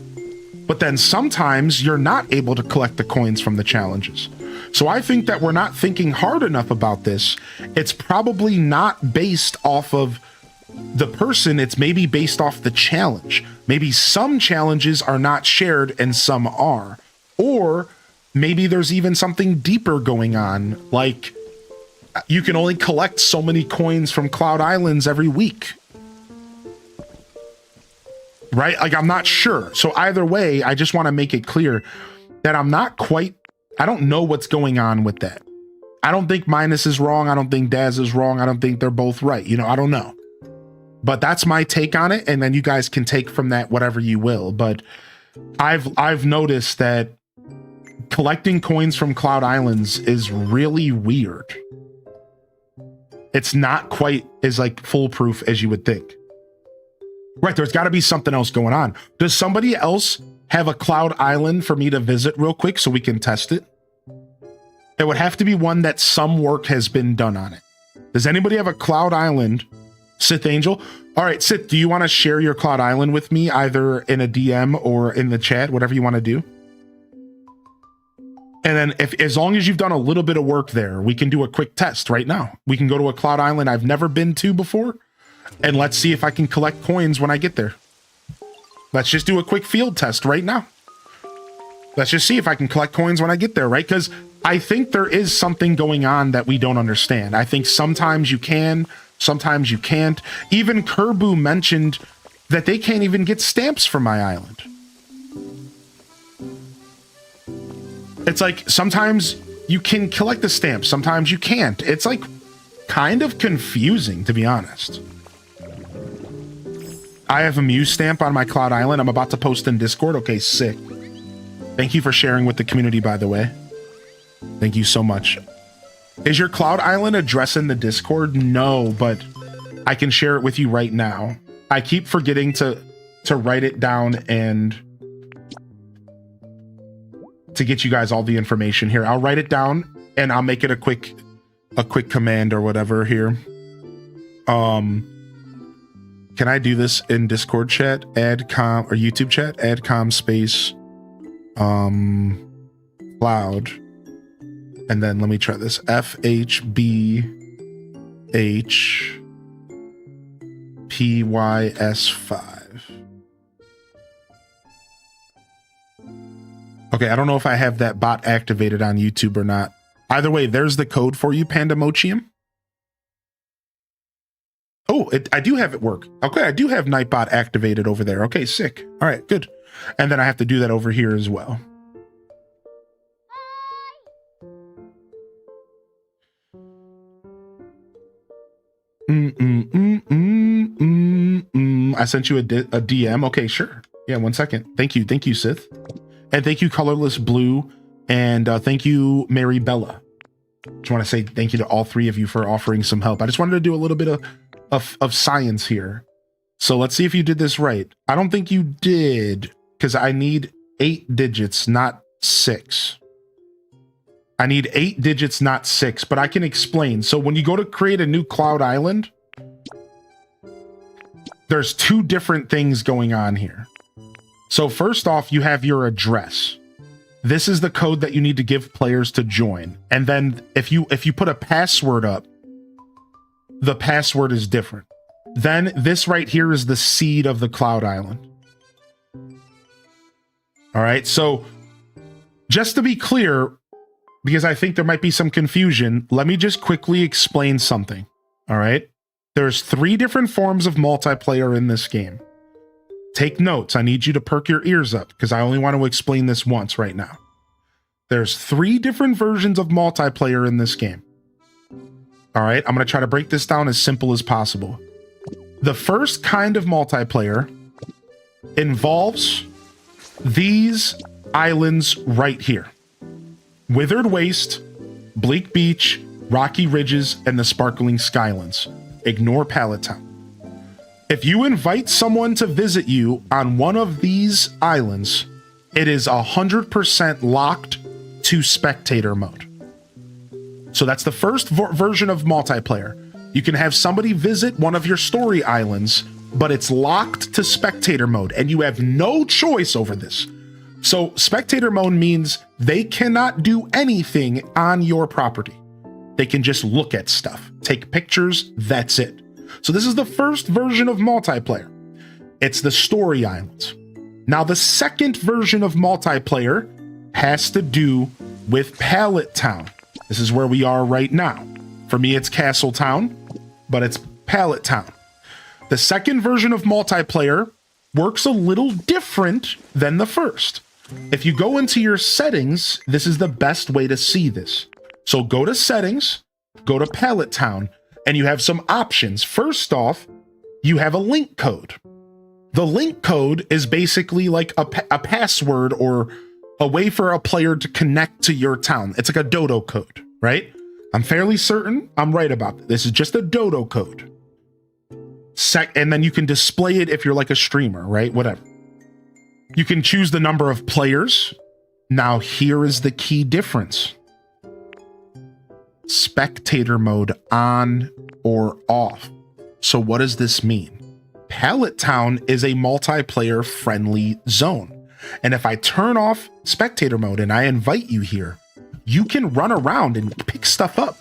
Speaker 1: But then sometimes you're not able to collect the coins from the challenges. So I think that we're not thinking hard enough about this. It's probably not based off of the person, it's maybe based off the challenge. Maybe some challenges are not shared and some are. Or maybe there's even something deeper going on, like you can only collect so many coins from Cloud Islands every week. Right? Like, I'm not sure. So either way, I just want to make it clear that I don't know what's going on with that. I don't think Minus is wrong. I don't think Daz is wrong. I don't think they're both right. You know, I don't know. But that's my take on it. And then you guys can take from that whatever you will. But I've noticed that collecting coins from Cloud Islands is really weird. It's not quite as like foolproof as you would think. Right, there's got to be something else going on. Does somebody else have a Cloud Island for me to visit real quick so we can test it? It would have to be one that some work has been done on it. Does anybody have a Cloud Island? Sith Angel? All right, Sith, do you want to share your Cloud Island with me, either in a DM or in the chat, whatever you want to do? And then as long as you've done a little bit of work there, we can do a quick test right now. We can go to a Cloud Island I've never been to before, and let's see if I can collect coins when I get there. Let's just do a quick field test right now. Let's just see if I can collect coins when I get there, right? Because I think there is something going on that we don't understand. I think sometimes you can, sometimes you can't. Even Kerbu mentioned that they can't even get stamps from my island. It's like sometimes you can collect the stamps, sometimes you can't. It's like kind of confusing, to be honest. I have a Muse stamp on my Cloud Island. I'm about to post in Discord. Okay, sick. Thank you for sharing with the community, by the way. Thank you so much. Is your Cloud Island address in the Discord? No, but I can share it with you right now. I keep forgetting to write it down and to get you guys all the information here. I'll write it down and I'll make it a quick command or whatever here. Can I do this in Discord chat? Add com or YouTube chat? Add com space cloud. And then let me try this. FHBHPYS5. Okay, I don't know if I have that bot activated on YouTube or not. Either way, there's the code for you, Pandamochium. Oh, I do have it work. Okay, I do have Nightbot activated over there. Okay, sick. All right, good. And then I have to do that over here as well. I sent you a DM. Okay, sure. Yeah, 1 second. Thank you, Sith. And thank you, Colorless Blue. And thank you, Mary Bella. Just want to say thank you to all three of you for offering some help. I just wanted to do a little bit of science here. So let's see if you did this right. I don't think you did, because I need 8 digits, not 6. I need 8 digits, not 6, but I can explain. So when you go to create a new Cloud Island, there's 2 different things going on here. So first off, you have your address. This is the code that you need to give players to join. And then if you put a password up, the password is different. Then this right here is the seed of the Cloud Island. All right, so just to be clear, because I think there might be some confusion, let me just quickly explain something. All right, there's 3 different forms of multiplayer in this game. Take notes. I need you to perk your ears up because I only want to explain this once right now. There's 3 different versions of multiplayer in this game. All right, I'm going to try to break this down as simple as possible. The first kind of multiplayer involves these islands right here. Withered Waste, Bleak Beach, Rocky Ridges, and the Sparkling Skylands. Ignore Pallet Town. If you invite someone to visit you on one of these islands, it is 100% locked to spectator mode. So that's the first version of multiplayer. You can have somebody visit one of your story islands, but it's locked to spectator mode, and you have no choice over this. So spectator mode means they cannot do anything on your property. They can just look at stuff, take pictures, that's it. So this is the first version of multiplayer. It's the story islands. Now the second version of multiplayer has to do with Pallet Town. This is where we are right now. For me, it's Castle Town, but it's Pallet Town. The second version of multiplayer works a little different than the first. If you go into your settings, this is the best way to see this. So go to settings, go to Pallet Town, and you have some options. First off, you have a link code. The link code is basically like a password or a way for a player to connect to your town. It's like a dodo code, right? I'm fairly certain I'm right about this. This is just a dodo code. And then you can display it if you're like a streamer, right? Whatever. You can choose the number of players. Now here is the key difference. Spectator mode on or off. So what does this mean? Pallet Town is a multiplayer friendly zone. And if I turn off spectator mode and I invite you here, you can run around and pick stuff up.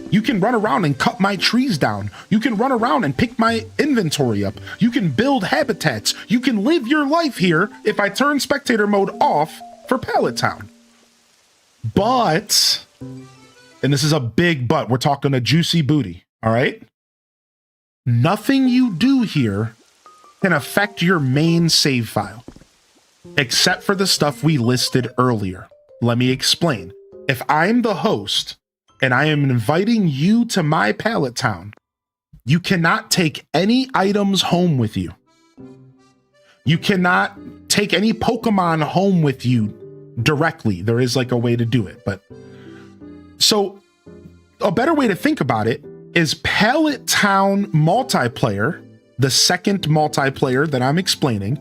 Speaker 1: You can run around and cut my trees down. You can run around and pick my inventory up. You can build habitats. You can live your life here if I turn spectator mode off for Pallet Town. But, and this is a big but, we're talking a juicy booty, all right? Nothing you do here can affect your main save file, except for the stuff we listed earlier. Let me explain. If I'm the host and I am inviting you to my Pallet Town, you cannot take any items home with you. You cannot take any Pokemon home with you directly. There is like a way to do it, but so a better way to think about it is Pallet Town multiplayer, the second multiplayer that I'm explaining,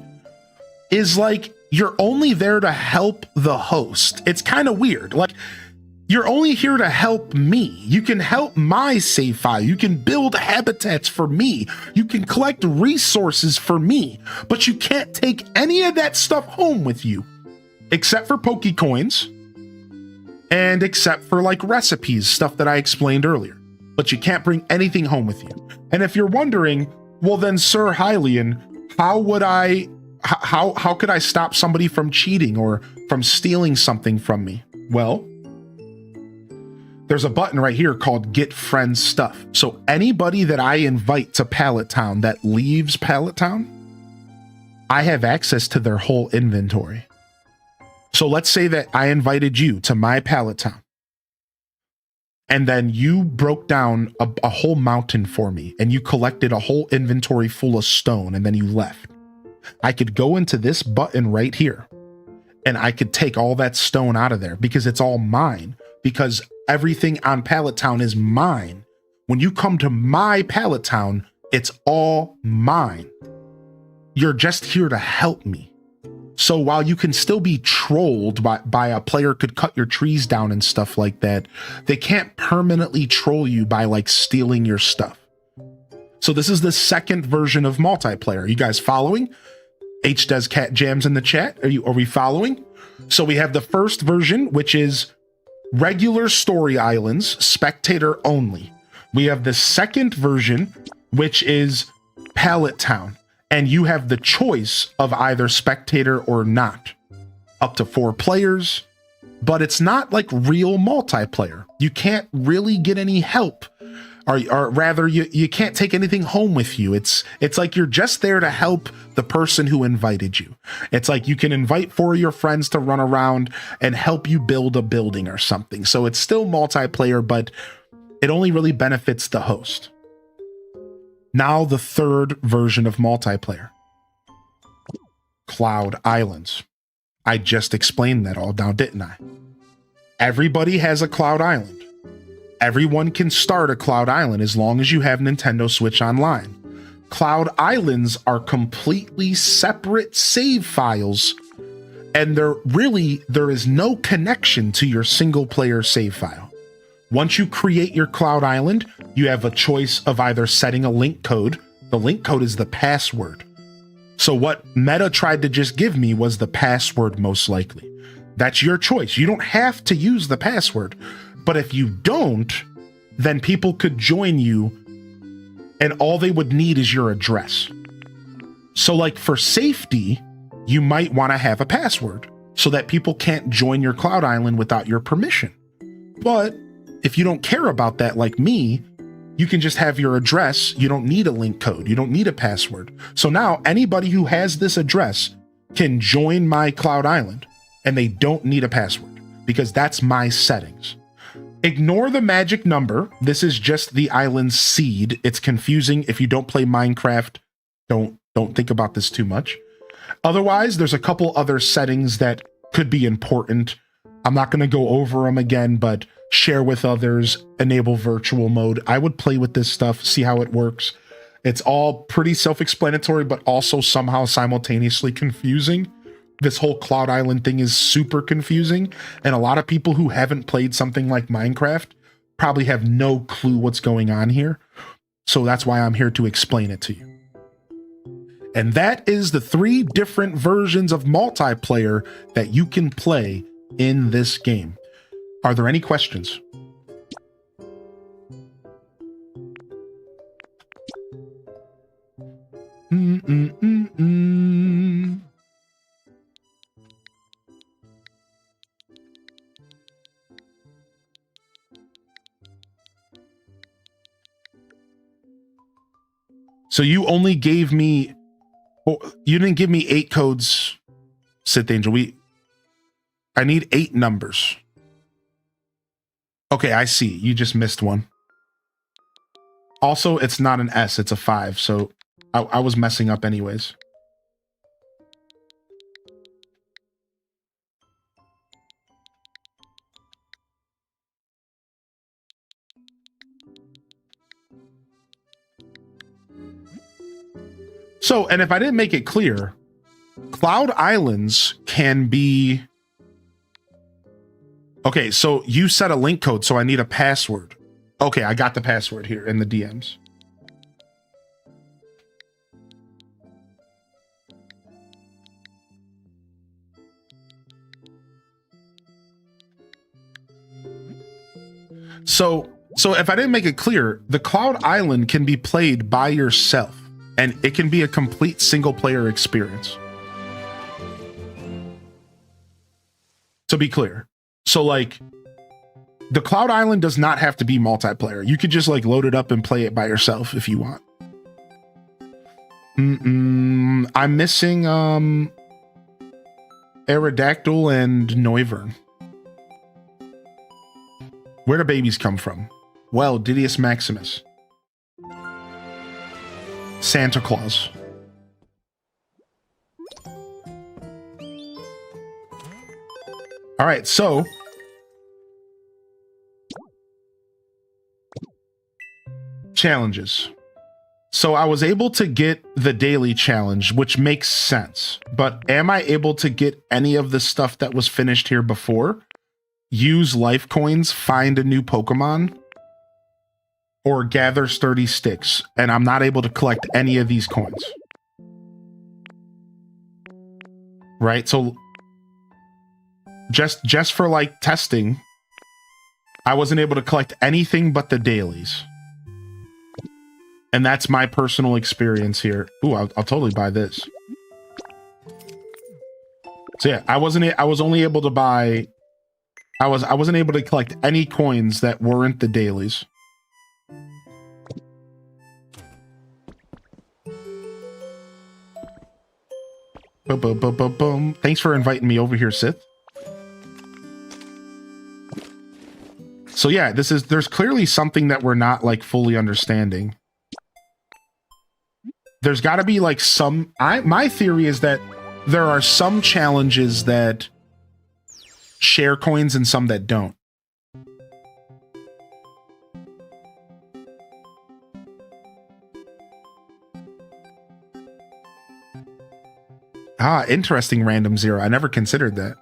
Speaker 1: is like you're only there to help the host. It's kind of weird. Like, you're only here to help me. You can help my save file. You can build habitats for me. You can collect resources for me, but you can't take any of that stuff home with you, except for Pokecoins and except for like recipes, stuff that I explained earlier, but you can't bring anything home with you. And if you're wondering, well then, Sir Hylian, how could I stop somebody from cheating or from stealing something from me? Well, there's a button right here called Get Friends Stuff. So anybody that I invite to Pallet Town that leaves Pallet Town, I have access to their whole inventory. So let's say that I invited you to my Pallet Town, and then you broke down a whole mountain for me, and you collected a whole inventory full of stone, and then you left. I could go into this button right here, and I could take all that stone out of there because it's all mine, because everything on Pallet Town is mine. When you come to my Pallet Town, it's all mine. You're just here to help me. So while you can still be trolled by a player could cut your trees down and stuff like that, they can't permanently troll you by like stealing your stuff. So this is the second version of multiplayer. Are you guys following? H does cat jams in the chat. Are we following? So we have the first version, which is regular story islands, spectator only. We have the second version, which is Pallet Town. And you have the choice of either spectator or not. Up to 4 players, but it's not like real multiplayer. You can't really get any help, or rather you can't take anything home with you. It's like you're just there to help the person who invited you. It's like you can invite 4 of your friends to run around and help you build a building or something. So it's still multiplayer, but it only really benefits the host. Now the third version of multiplayer. Cloud Islands. I just explained that all now, didn't I? Everybody has a Cloud Island. Everyone can start a Cloud Island as long as you have Nintendo Switch Online. Cloud Islands are completely separate save files, and there is no connection to your single player save file. Once you create your Cloud Island, you have a choice of either setting a link code. The link code is the password. So what Meta tried to just give me was the password, most likely. That's your choice. You don't have to use the password. But if you don't, then people could join you and all they would need is your address. So like for safety, you might want to have a password so that people can't join your Cloud Island without your permission. But if you don't care about that like me, you can just have your address. You don't need a link code. You don't need a password. So now anybody who has this address can join my Cloud Island and they don't need a password because that's my settings. Ignore the magic number. This is just the island's seed. It's confusing. If you don't play Minecraft, don't think about this too much. Otherwise, there's a couple other settings that could be important. I'm not going to go over them again, but share with others, enable virtual mode. I would play with this stuff, see how it works. It's all pretty self-explanatory, but also somehow simultaneously confusing. This whole Cloud Island thing is super confusing, and a lot of people who haven't played something like Minecraft probably have no clue what's going on here. So that's why I'm here to explain it to you. And that is the 3 different versions of multiplayer that you can play in this game. Are there any questions? So you only gave me, you didn't give me 8 codes, Sith Angel. I need 8 numbers. Okay, I see. You just missed one. Also, it's not an S, it's a 5, so I was messing up anyways. So, and if I didn't make it clear, Cloud Islands can be... Okay, so you set a link code, so I need a password. Okay, I got the password here in the DMs. So if I didn't make it clear, the Cloud Island can be played by yourself, and it can be a complete single player experience. To be clear. So like, the Cloud Island does not have to be multiplayer. You could just like load it up and play it by yourself if you want. I'm missing Aerodactyl and Noivern. Where do babies come from? Well, Didius Maximus. Santa Claus. All right, so challenges. So I was able to get the daily challenge, which makes sense. But am I able to get any of the stuff that was finished here before? Use life coins, find a new Pokemon, or gather sturdy sticks. And I'm not able to collect any of these coins. Right? So just for like testing, I wasn't able to collect anything but the dailies. And that's my personal experience here. Ooh, I'll totally buy this. So yeah, I wasn't able to collect any coins that weren't the dailies. Boom, boom, boom, boom, boom. Thanks for inviting me over here, Sith. So yeah, there's clearly something that we're not like fully understanding. There's got to be like my theory is that there are some challenges that share coins and some that don't. Ah, interesting, Random Zero. I never considered that.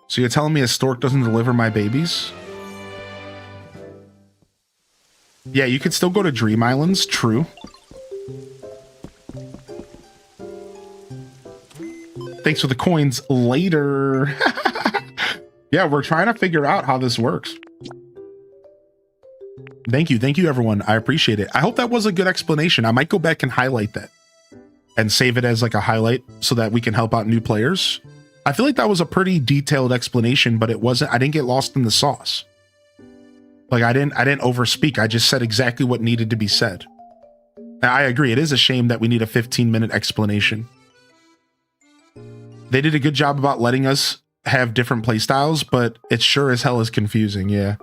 Speaker 1: So you're telling me a stork doesn't deliver my babies? Yeah, you could still go to Dream Islands, true. Thanks for the coins later. Yeah, we're trying to figure out how this works. Thank you everyone. I appreciate it. I hope that was a good explanation. I might go back and highlight that and save it as like a highlight so that we can help out new players. I feel like that was a pretty detailed explanation, but I didn't get lost in the sauce. Like I didn't overspeak. I just said exactly what needed to be said. And I agree. It is a shame that we need a 15-minute explanation. They did a good job about letting us have different playstyles, but it sure as hell is confusing. Yeah.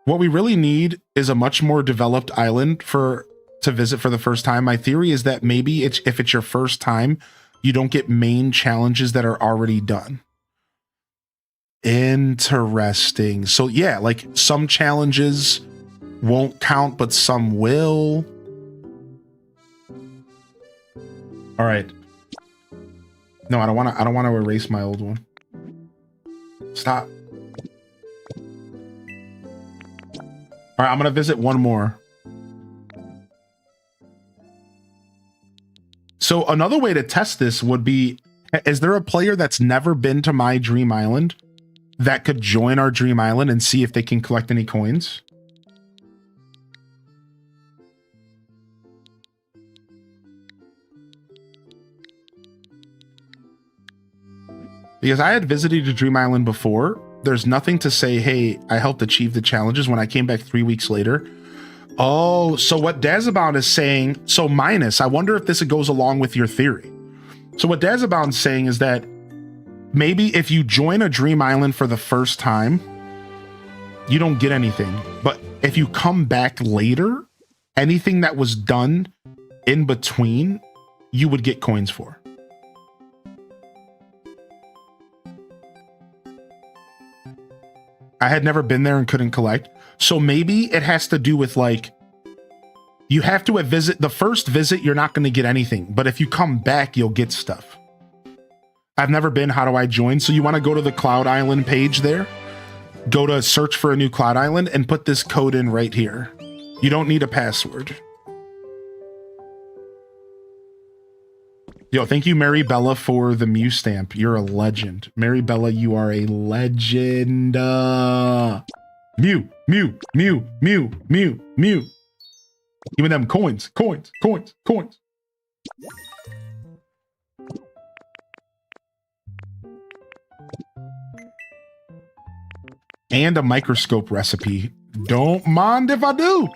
Speaker 1: What we really need is a much more developed island to visit for the first time. My theory is that maybe if it's your first time, you don't get main challenges that are already done. Interesting. So yeah, like some challenges won't count, but some will. All right. No, I don't want to erase my old one. Stop. All right, I'm going to visit one more. So another way to test this would be, is there a player that's never been to my Dream Island that could join our Dream Island and see if they can collect any coins? Because I had visited a Dream Island before. There's nothing to say, hey, I helped achieve the challenges when I came back 3 weeks later. Oh, so what Dazabound is saying, so minus, I wonder if this goes along with your theory. So what Dazabound's saying is that maybe if you join a Dream Island for the first time, you don't get anything. But if you come back later, anything that was done in between, you would get coins for. I had never been there and couldn't collect. So maybe it has to do with like, you have to visit the first visit, you're not going to get anything. But if you come back, you'll get stuff. I've never been. How do I join? So you want to go to the Cloud Island page there, go to search for a new Cloud Island and put this code in right here. You don't need a password. Yo, thank you, Mary Bella, for the Mew stamp. You're a legend. Mary Bella, you are a legend. Mew, Mew, Mew, Mew, Mew, Mew. Give me them coins, coins, coins, coins. And a microscope recipe. Don't mind if I do.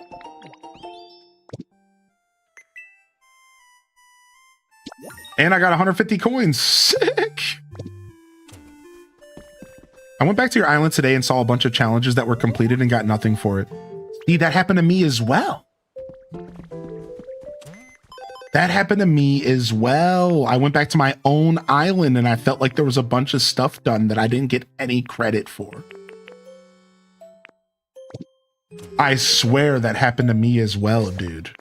Speaker 1: And I got 150 coins. Sick. I went back to your island today and saw a bunch of challenges that were completed and got nothing for it. See, that happened to me as well. That happened to me as well. I went back to my own island and I felt like there was a bunch of stuff done that I didn't get any credit for. I swear that happened to me as well, dude.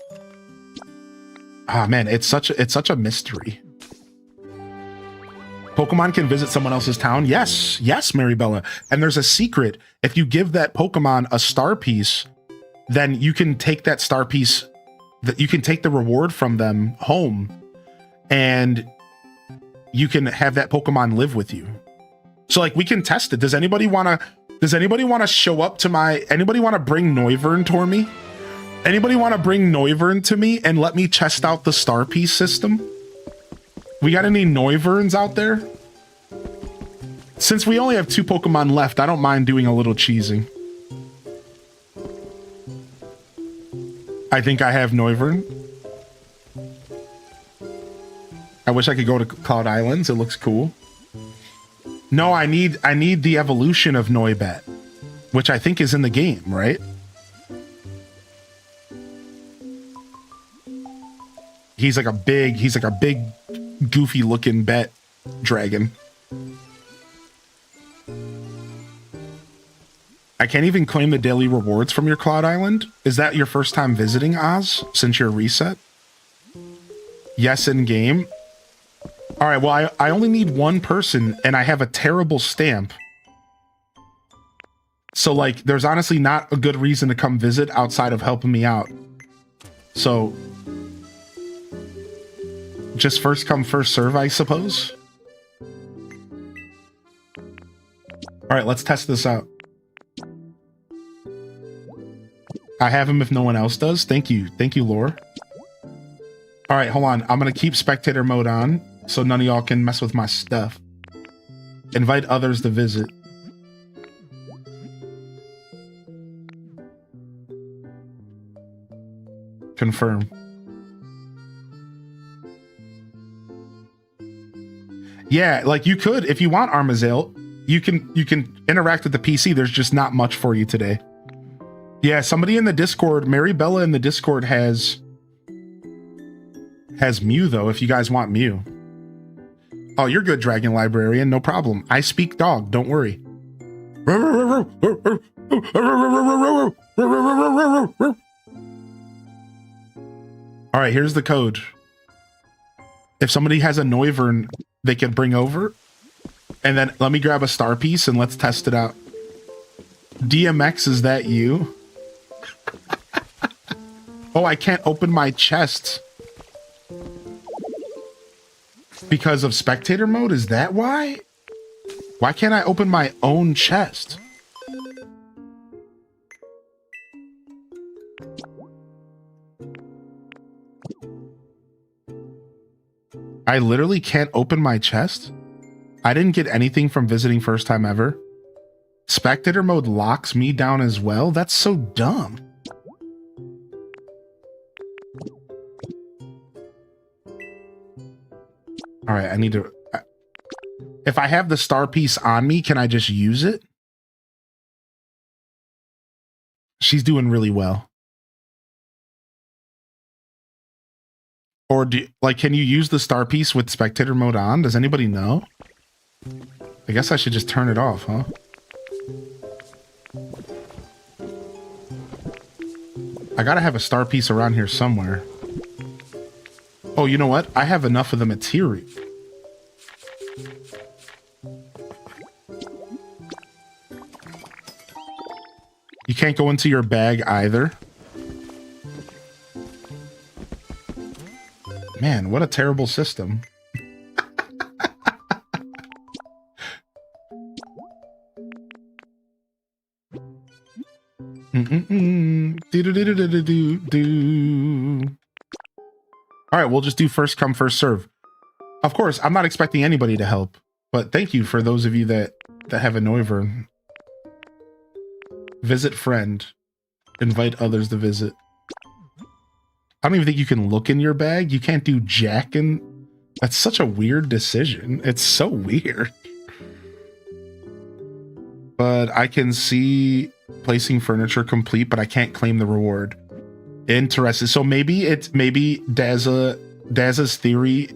Speaker 1: Ah, man, it's such a mystery. Pokemon can visit someone else's town. Yes, yes, Maribella. And there's a secret. If you give that Pokemon a star piece, then you can take that star piece, that you can take the reward from them home, and you can have that Pokemon live with you. So like we can test it. Does anybody want to show up to my, anybody want to bring Noivern to me? Anybody want to bring Noivern to me and let me test out the star piece system? We got any Noiverns out there? Since we only have 2 Pokemon left, I don't mind doing a little cheesing. I think I have Noivern. I wish I could go to Cloud Islands. It looks cool. No, I need the evolution of Noibat, which I think is in the game, right? He's like a big goofy looking bat dragon. I can't even claim the daily rewards from your Cloud Island. Is that your first time visiting Oz since your reset? Yes, in game. All right, well, I only need 1 person and I have a terrible stamp. So like, there's honestly not a good reason to come visit outside of helping me out. So just first come, first serve, I suppose. All right, let's test this out. I have him if no one else does. Thank you. Thank you, Lore. All right, hold on. I'm going to keep spectator mode on so none of y'all can mess with my stuff. Invite others to visit. Confirm. Yeah, like you could, if you want, Armazael, you can interact with the PC. There's just not much for you today. Yeah, somebody in the Discord, Maribella in the Discord has Mew though, if you guys want Mew. Oh, you're good, Dragon Librarian, no problem. I speak dog, don't worry. All right, here's the code. If somebody has a Noivern they can bring over, and then let me grab a star piece and let's test it out. DMX, is that you? Oh, I can't open my chest because of spectator mode? Is that why? Why can't I open my own chest? I literally can't open my chest? I didn't get anything from visiting first time ever. Spectator mode locks me down as well? That's so dumb. All right, I need to... If I have the star piece on me, can I just use it? She's doing really well. Or can you use the star piece with spectator mode on? Does anybody know? I guess I should just turn it off, huh? I gotta have a star piece around here somewhere. Oh, you know what? I have enough of the material. You can't go into your bag either. Man, what a terrible system. All right, we'll just do first come, first serve. Of course, I'm not expecting anybody to help, but thank you for those of you that have a Noivern. Visit friend. Invite others to visit. I don't even think you can look in your bag. You can't do jack and... That's such a weird decision. It's so weird. But I can see placing furniture complete, but I can't claim the reward. Interesting. So maybe Daza's theory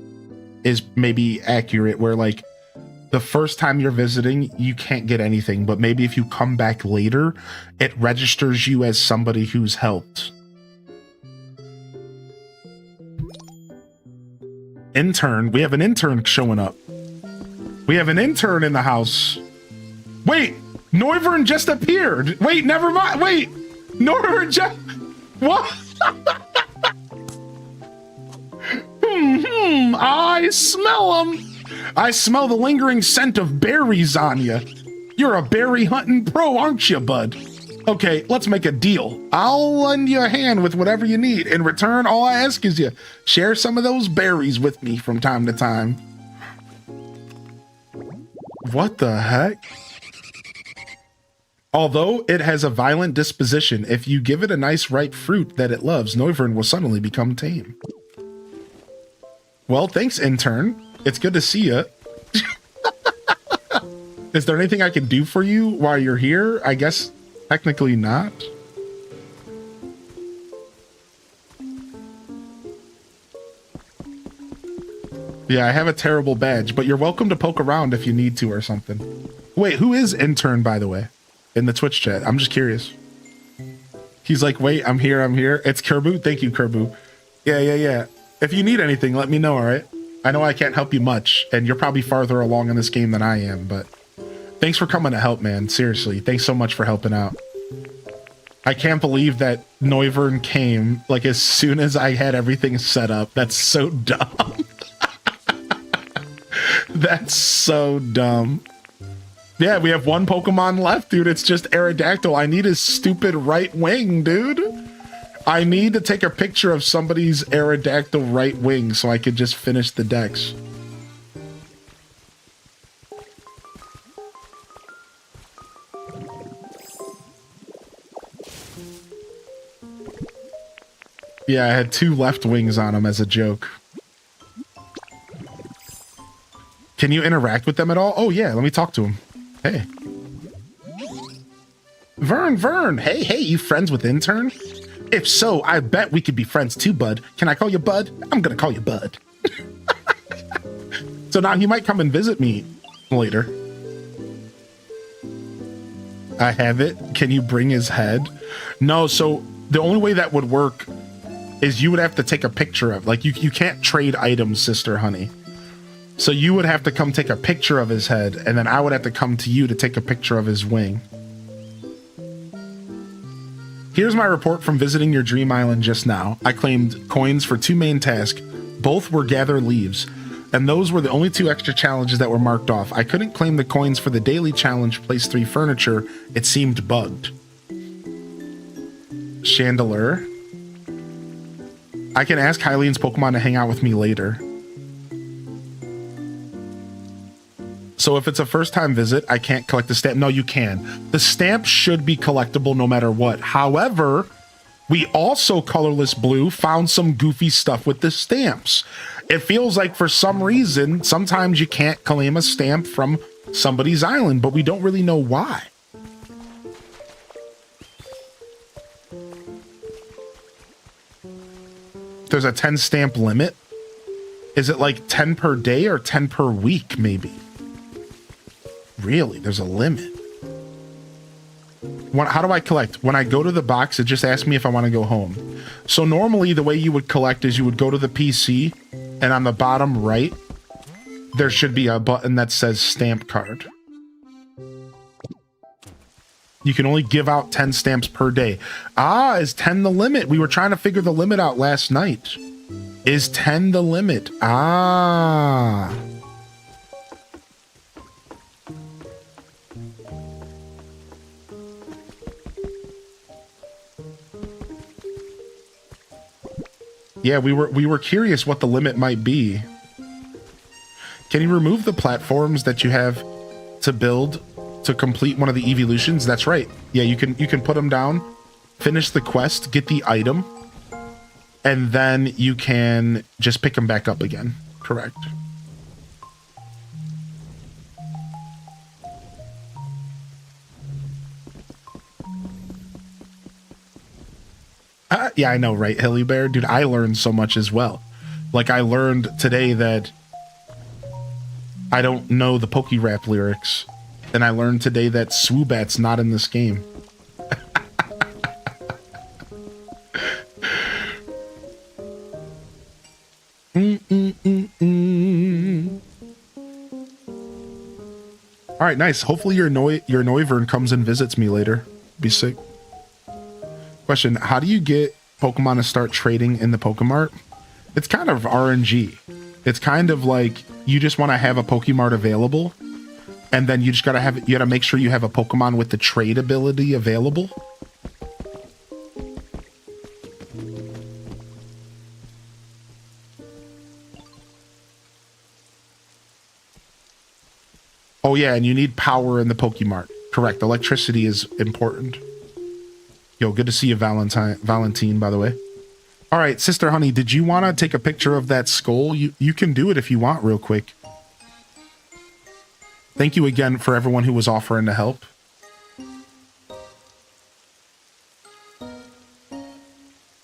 Speaker 1: is maybe accurate, where like the first time you're visiting, you can't get anything, but maybe if you come back later, it registers you as somebody who's helped. Intern. We have an intern showing up. We have an intern in the house. Wait, Noivern just appeared. Wait, never mind. Wait, Noivern just... What? I smell them. I smell the lingering scent of berries on you. You're a berry hunting pro, aren't you, bud? Okay, let's make a deal. I'll lend you a hand with whatever you need. In return, all I ask is you share some of those berries with me from time to time. What the heck? Although it has a violent disposition, if you give it a nice ripe fruit that it loves, Noivern will suddenly become tame. Well, thanks, intern. It's good to see you. Is there anything I can do for you while you're here? I guess technically not. Yeah, I have a terrible badge, but you're welcome to poke around if you need to or something. Wait, who is intern, by the way, in the Twitch chat? I'm just curious. He's like, wait, I'm here. It's Kerbu. Thank you, Kerbu. Yeah. If you need anything, let me know, all right? I know I can't help you much, and you're probably farther along in this game than I am, but thanks for coming to help, man. Seriously, thanks so much for helping out. I can't believe that Noivern came, like, as soon as I had everything set up. That's so dumb. That's so dumb. Yeah, we have one Pokemon left, dude. It's just Aerodactyl. I need his stupid right wing, dude. I need to take a picture of somebody's Aerodactyl right wing so I could just finish the dex. Yeah, I had 2 left wings on him as a joke. Can you interact with them at all? Oh yeah, let me talk to him. Hey. Vern. Hey, you friends with intern? If so, I bet we could be friends too, bud. Can I call you bud? I'm gonna call you bud. So now he might come and visit me later. I have it. Can you bring his head? No, so the only way that would work is you would have to take a picture of, like, you can't trade items, Sister Honey. So you would have to come take a picture of his head, and then I would have to come to you to take a picture of his wing. Here's my report from visiting your dream island just now. I claimed coins for 2 main tasks. Both were gather leaves, and those were the only 2 extra challenges that were marked off. I couldn't claim the coins for the daily challenge, place 3 furniture. It seemed bugged. Chandelier. I can ask Hylian's Pokemon to hang out with me later. So if it's a first-time visit, I can't collect the stamp. No, you can. The stamp should be collectible no matter what. However, we also, Colorless Blue, found some goofy stuff with the stamps. It feels like for some reason, sometimes you can't claim a stamp from somebody's island, but we don't really know why. There's a 10 stamp limit. Is it like 10 per day or 10 per week, maybe? Really? There's a limit. How do I collect? When I go to the box, it just asks me if I want to go home. So normally the way you would collect is you would go to the PC, and on the bottom right, there should be a button that says stamp card. You can only give out 10 stamps per day. Ah, is 10 the limit? We were trying to figure the limit out last night. Is 10 the limit? Ah. Yeah, we were curious what the limit might be. Can you remove the platforms that you have to build to complete one of the evolutions. That's right. Yeah, you can put them down, finish the quest, get the item, and then you can just pick them back up again. Correct. Yeah, I know, right, Hilly Bear? Dude, I learned so much as well. Like, I learned today that I don't know the Pokerap lyrics. And I learned today that Swoobat's not in this game. All right, nice. Hopefully your Noivern comes and visits me later. Be sick. Question, how do you get Pokemon to start trading in the Pokemart? It's kind of RNG. It's kind of like you just want to have a Pokemart available, and then you just you gotta make sure you have a Pokemon with the trade ability available. Oh yeah, and you need power in the Pokemart. Correct. Electricity is important. Yo, good to see you, Valentine, by the way. All right, Sister Honey, did you want to take a picture of that skull? You can do it if you want real quick. Thank you again for everyone who was offering to help.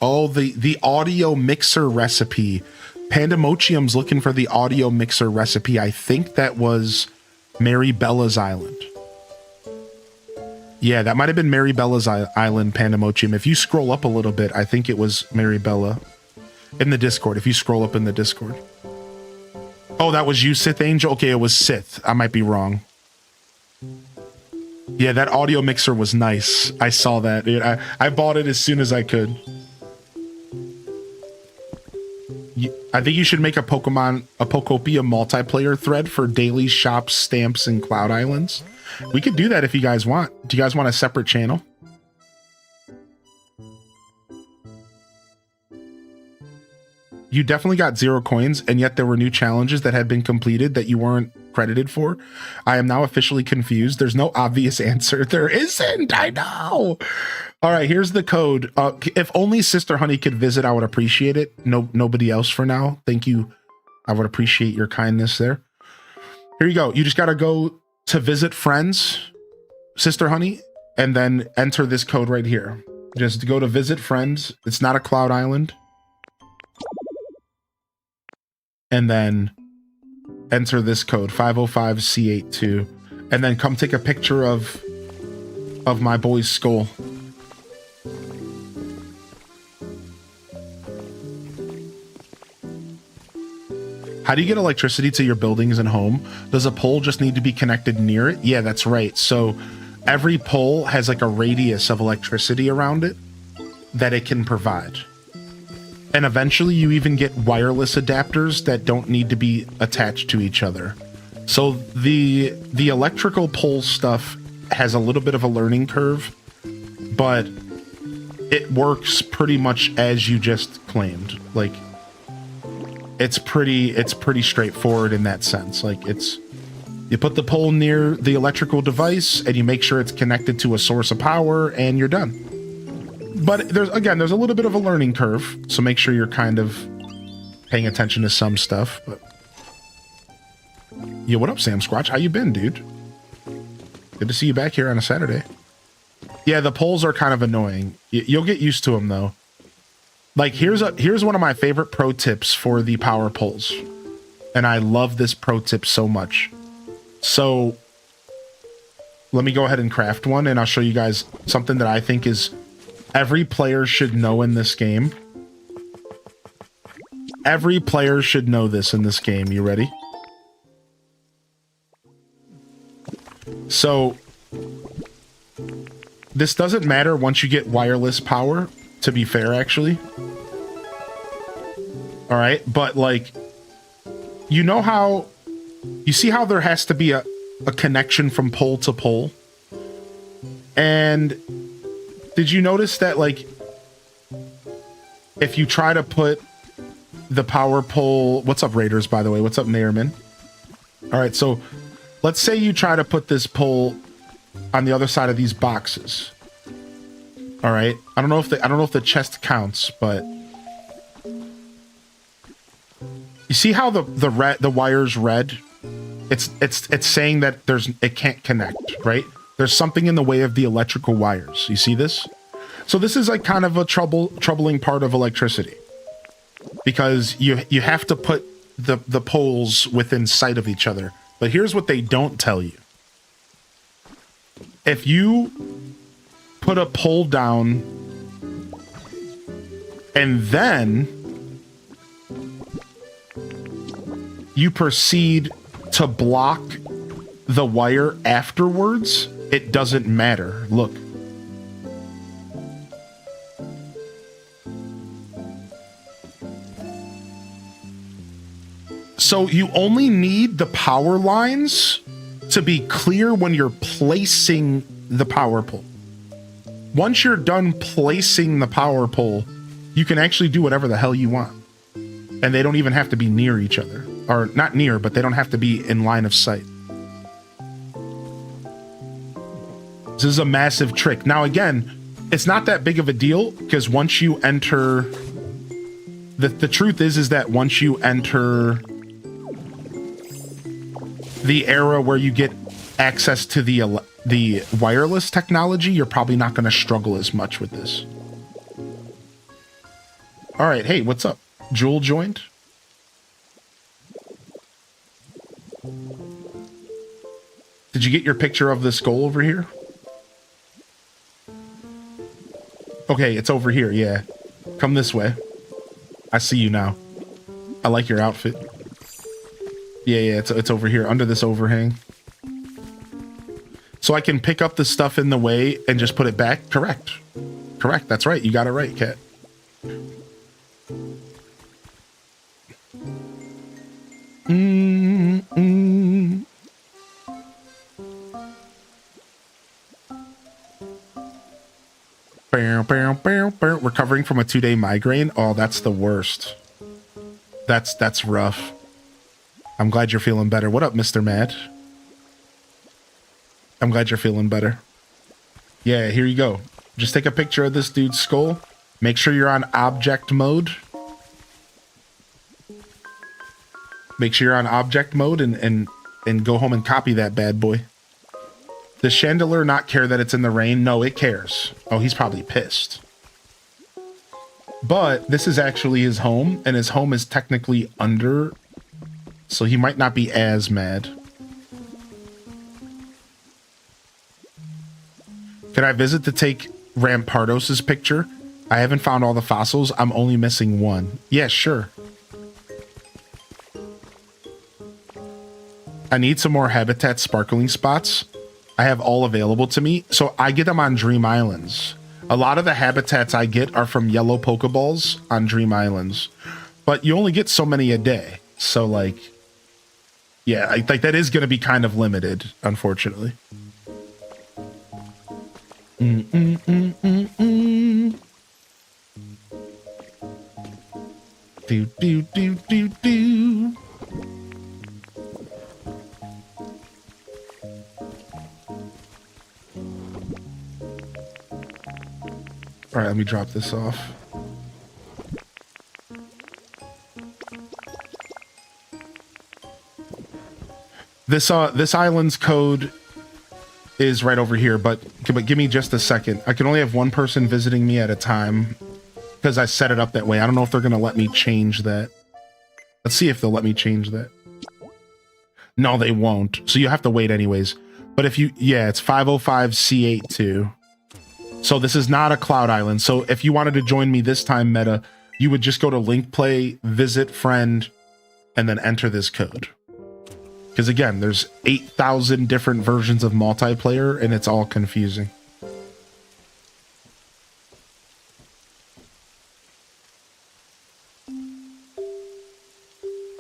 Speaker 1: Oh, the audio mixer recipe. Pandamochium's looking for the audio mixer recipe. I think that was Mary Bella's Island. Yeah, that might have been Mary Bella's Island, Pandamochium. If you scroll up a little bit, I think it was Mary Bella in the Discord. If you scroll up in the Discord. Oh, that was you, Sith Angel? Okay, it was Sith. I might be wrong. Yeah, that audio mixer was nice. I saw that. Dude, I bought it as soon as I could. I think you should make a Pokopia multiplayer thread for daily shops, stamps, and Cloud Islands. We could do that if you guys want. Do you guys want a separate channel? You definitely got 0 coins, and yet there were new challenges that had been completed that you weren't credited for. I am now officially confused. There's no obvious answer. There isn't. I know. All right, here's the code. If only Sister Honey could visit, I would appreciate it. Nobody else for now. Thank you. I would appreciate your kindness there. Here you go. You just got to go to visit friends, Sister Honey, and then enter this code right here. Just go to visit friends. It's not a Cloud Island. And then enter this code 505C82, and then come take a picture of my boy's skull. How do you get electricity to your buildings and home? Does a pole just need to be connected near it? Yeah, that's right. So every pole has like a radius of electricity around it that it can provide. And eventually you even get wireless adapters that don't need to be attached to each other. So the electrical pole stuff has a little bit of a learning curve, but it works pretty much as you just claimed. Like, it's pretty straightforward in that sense. Like, you put the pole near the electrical device and you make sure it's connected to a source of power and you're done. But there's a little bit of a learning curve, so make sure you're kind of paying attention to some stuff. But yeah, what up, Sam Squatch? How you been, dude? Good to see you back here on a Saturday. Yeah, the poles are kind of annoying. You'll get used to them though. Like, here's one of my favorite pro tips for the power poles, and I love this pro tip so much. So let me go ahead and craft one, and I'll show you guys something that I think is every player should know in this game. Every player should know this in this game. You ready? So this doesn't matter once you get wireless power, to be fair, actually. All right, but like, you know how, you see how there has to be a connection from pole to pole? And did you notice that, like, if you try to put the power pole... What's up, Raiders, by the way? What's up, Nairman? All right, so let's say you try to put this pole on the other side of these boxes. All right. I don't know if the chest counts, but you see how the wire's red? It's saying that it can't connect, right? There's something in the way of the electrical wires. You see this? So this is like kind of a troubling part of electricity, because you have to put the poles within sight of each other. But here's what they don't tell you. If you put a pole down and then you proceed to block the wire afterwards, it doesn't matter. Look. So you only need the power lines to be clear when you're placing the power pole. Once you're done placing the power pole, you can actually do whatever the hell you want. And they don't even have to be near each other. Or not near, but they don't have to be in line of sight. This is a massive trick. Now again, it's not that big of a deal, because once you enter... The truth is that once you enter the era where you get access to the wireless technology, you're probably not going to struggle as much with this. All right, hey, what's up? Jewel joined? Did you get your picture of the skull over here? Okay, it's over here, yeah. Come this way. I see you now. I like your outfit. Yeah, it's over here, under this overhang. So I can pick up the stuff in the way and just put it back? Correct. Correct, that's right. You got it right, Kat. Recovering from a 2-day migraine? Oh, that's the worst. That's rough. I'm glad you're feeling better. What up, Mr. Mad? I'm glad you're feeling better. Yeah, here you go. Just take a picture of this dude's skull. Make sure you're on object mode. Make sure you're on object mode and go home and copy that bad boy. Does Chandelier not care that it's in the rain? No, it cares. Oh, he's probably pissed. But this is actually his home, and his home is technically under, so he might not be as mad. Can I visit to take Rampardos' picture? I haven't found all the fossils. I'm only missing one. Yeah, sure. I need some more habitat sparkling spots. I have all available to me, so I get them on Dream Islands. A lot of the habitats I get are from yellow Pokeballs on Dream Islands, but you only get so many a day. So like, yeah, I think that is going to be kind of limited, unfortunately. Do do do do do. All right, let me drop this off. This island's code is right over here, but give me just a second. I can only have one person visiting me at a time because I set it up that way. I don't know if they're going to let me change that. Let's see if they'll let me change that. No, they won't. So you have to wait anyways. But if you, yeah, it's 505C82. So this is not a cloud island. So if you wanted to join me this time, Meta, you would just go to link play, visit friend, and then enter this code. Because again, there's 8,000 different versions of multiplayer and it's all confusing.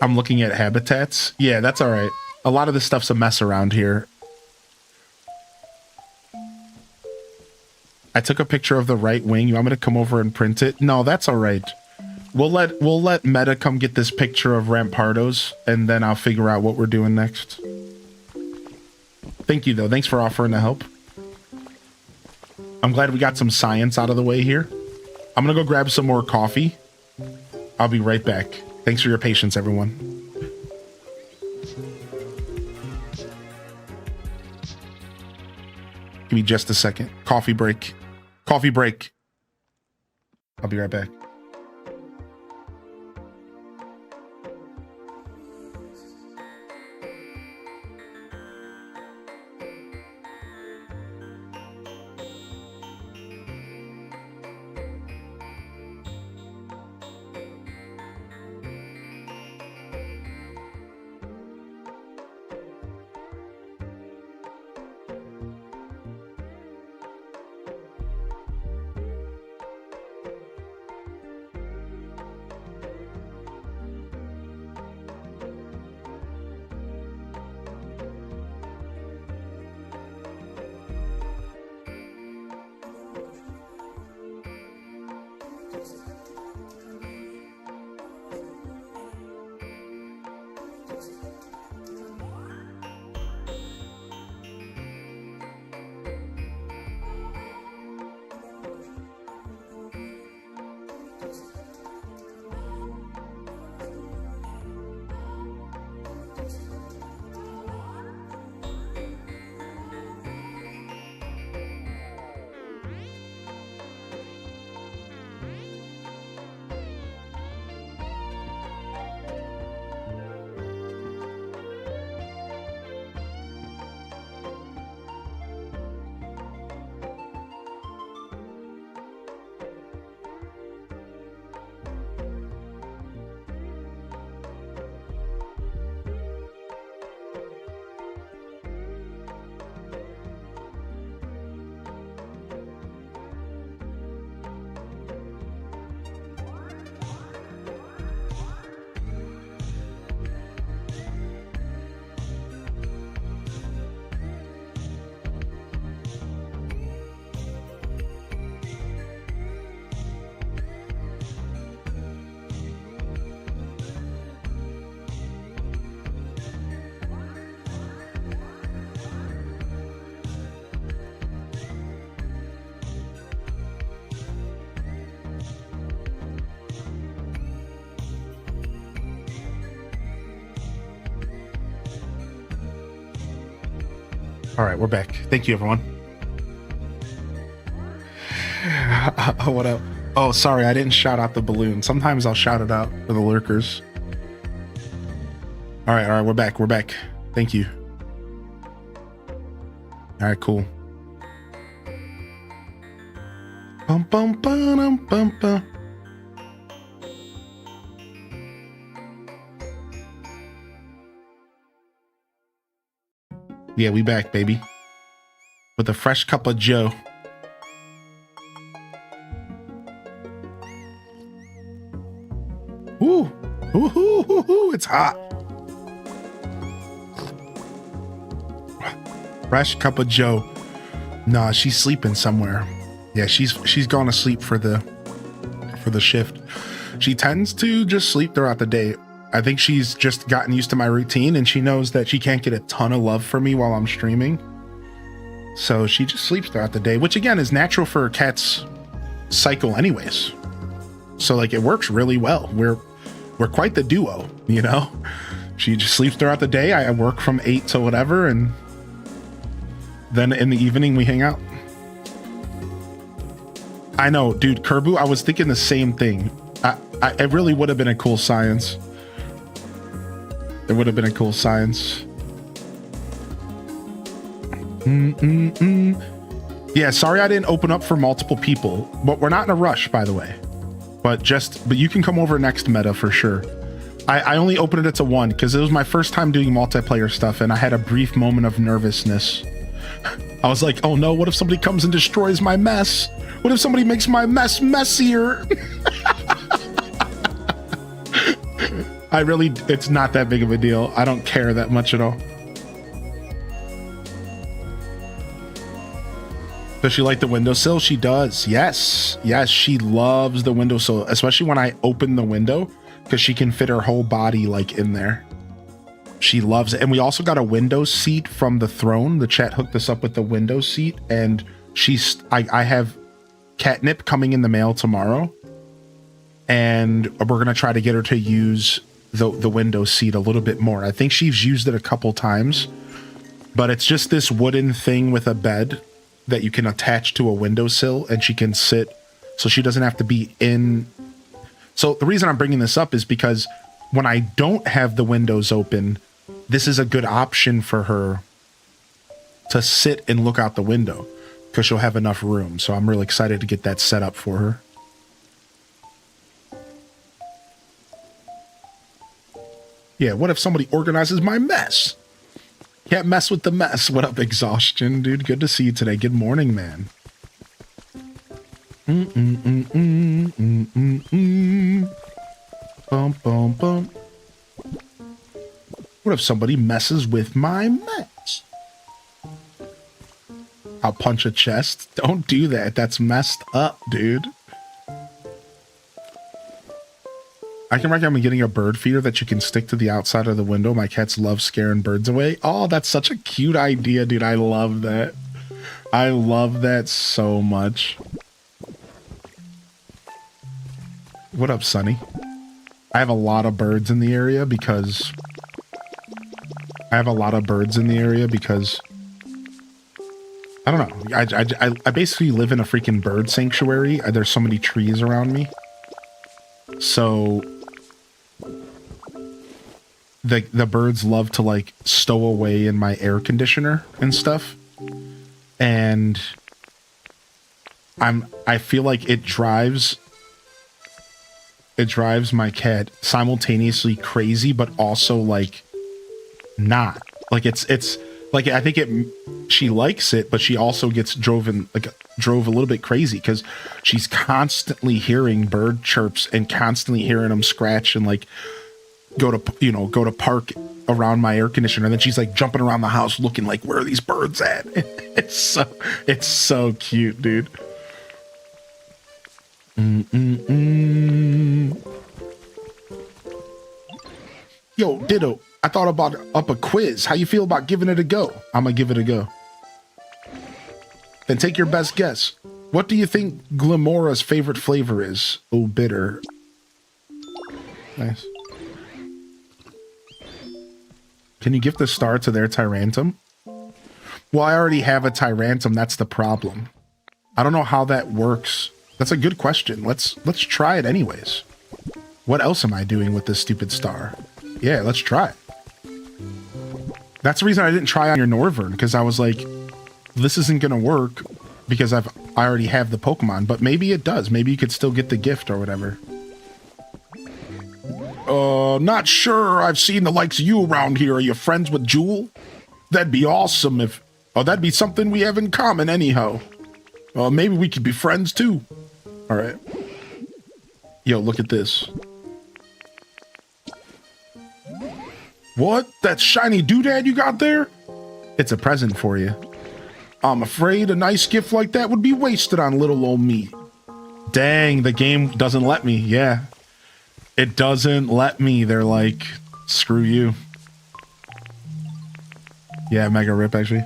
Speaker 1: I'm looking at habitats. Yeah, that's all right. A lot of this stuff's a mess around here. I took a picture of the right wing. You want me to come over and print it? No, that's all right. We'll let Meta come get this picture of Rampardos, and then I'll figure out what we're doing next. Thank you, though. Thanks for offering to help. I'm glad we got some science out of the way here. I'm gonna go grab some more coffee. I'll be right back. Thanks for your patience, everyone. Give me just a second. Coffee break. Coffee break. I'll be right back. All right, we're back. Thank you, everyone. What up? Oh, sorry, I didn't shout out the balloon. Sometimes I'll shout it out for the lurkers. All right, we're back. We're back. Thank you. All right, cool. Bum bum bum bum bum. Yeah, we back, baby. With a fresh cup of Joe. Ooh, ooh, ooh, ooh, ooh, it's hot. Fresh cup of Joe. Nah, she's sleeping somewhere. Yeah, she's gone to sleep for the shift. She tends to just sleep throughout the day. I think she's just gotten used to my routine, and she knows that she can't get a ton of love from me while I'm streaming. So she just sleeps throughout the day, which again is natural for a cat's cycle anyways. So like it works really well. We're quite the duo, you know? She just sleeps throughout the day. I work from 8 to whatever, and then in the evening we hang out. I know, dude, Kerbu, I was thinking the same thing. It really would have been a cool science. It would have been a cool science. Yeah, sorry I didn't open up for multiple people, but we're not in a rush, by the way. But you can come over next meta for sure. I only opened it to 1 because it was my first time doing multiplayer stuff, and I had a brief moment of nervousness. I was like, oh no, what if somebody comes and destroys my mess? What if somebody makes my mess messier? It's not that big of a deal. I don't care that much at all. Does she like the windowsill? She does. Yes. Yes, she loves the windowsill, especially when I open the window, because she can fit her whole body like in there. She loves it. And we also got a window seat from the throne. The chat hooked us up with the window seat, and I have catnip coming in the mail tomorrow, and we're gonna try to get her to use the window seat a little bit more. I think she's used it a couple times, but it's just this wooden thing with a bed that you can attach to a windowsill, and she can sit, so she doesn't have to be in. So the reason I'm bringing this up is because when I don't have the windows open, this is a good option for her to sit and look out the window because she'll have enough room. So I'm really excited to get that set up for her. Yeah, what if somebody organizes my mess? Can't mess with the mess. What up, Exhaustion, dude? Good to see you today. Good morning, man. Bum, bum, bum. What if somebody messes with my mess? I'll punch a chest. Don't do that. That's messed up, dude. I can recommend getting a bird feeder that you can stick to the outside of the window. My cats love scaring birds away. Oh, that's such a cute idea, dude. I love that. I love that so much. What up, Sonny? I have a lot of birds in the area because... I don't know. I basically live in a freaking bird sanctuary. There's so many trees around me. So... The birds love to like stow away in my air conditioner and stuff, and I feel like it drives my cat simultaneously crazy, but also like not like it's like I think she likes it, but she also gets drove a little bit crazy because she's constantly hearing bird chirps and constantly hearing them scratch and like go to park around my air conditioner, and then she's like jumping around the house looking like, where are these birds at? It's so cute, dude. Yo, Ditto, I thought about up a quiz. How you feel about giving it a go? I'm gonna give it a go. Then take your best guess. What do you think Glamora's favorite flavor is? Oh, bitter. Nice. Can you gift a star to their Tyrantum? Well, I already have a Tyrantum. That's the problem. I don't know how that works. That's a good question. Let's try it anyways. What else am I doing with this stupid star? Yeah, let's try it. That's the reason I didn't try on your Norvern, because I was like, this isn't going to work because I already have the Pokemon, but maybe it does. Maybe you could still get the gift or whatever. Not sure I've seen the likes of you around here. Are you friends with Jewel? That'd be awesome if... Oh, that'd be something we have in common anyhow. Maybe we could be friends too. Alright. Yo, look at this. What? That shiny doodad you got there? It's a present for you. I'm afraid a nice gift like that would be wasted on little old me. Dang, the game doesn't let me. Yeah. It doesn't let me. They're like, screw you. Yeah, mega rip, actually.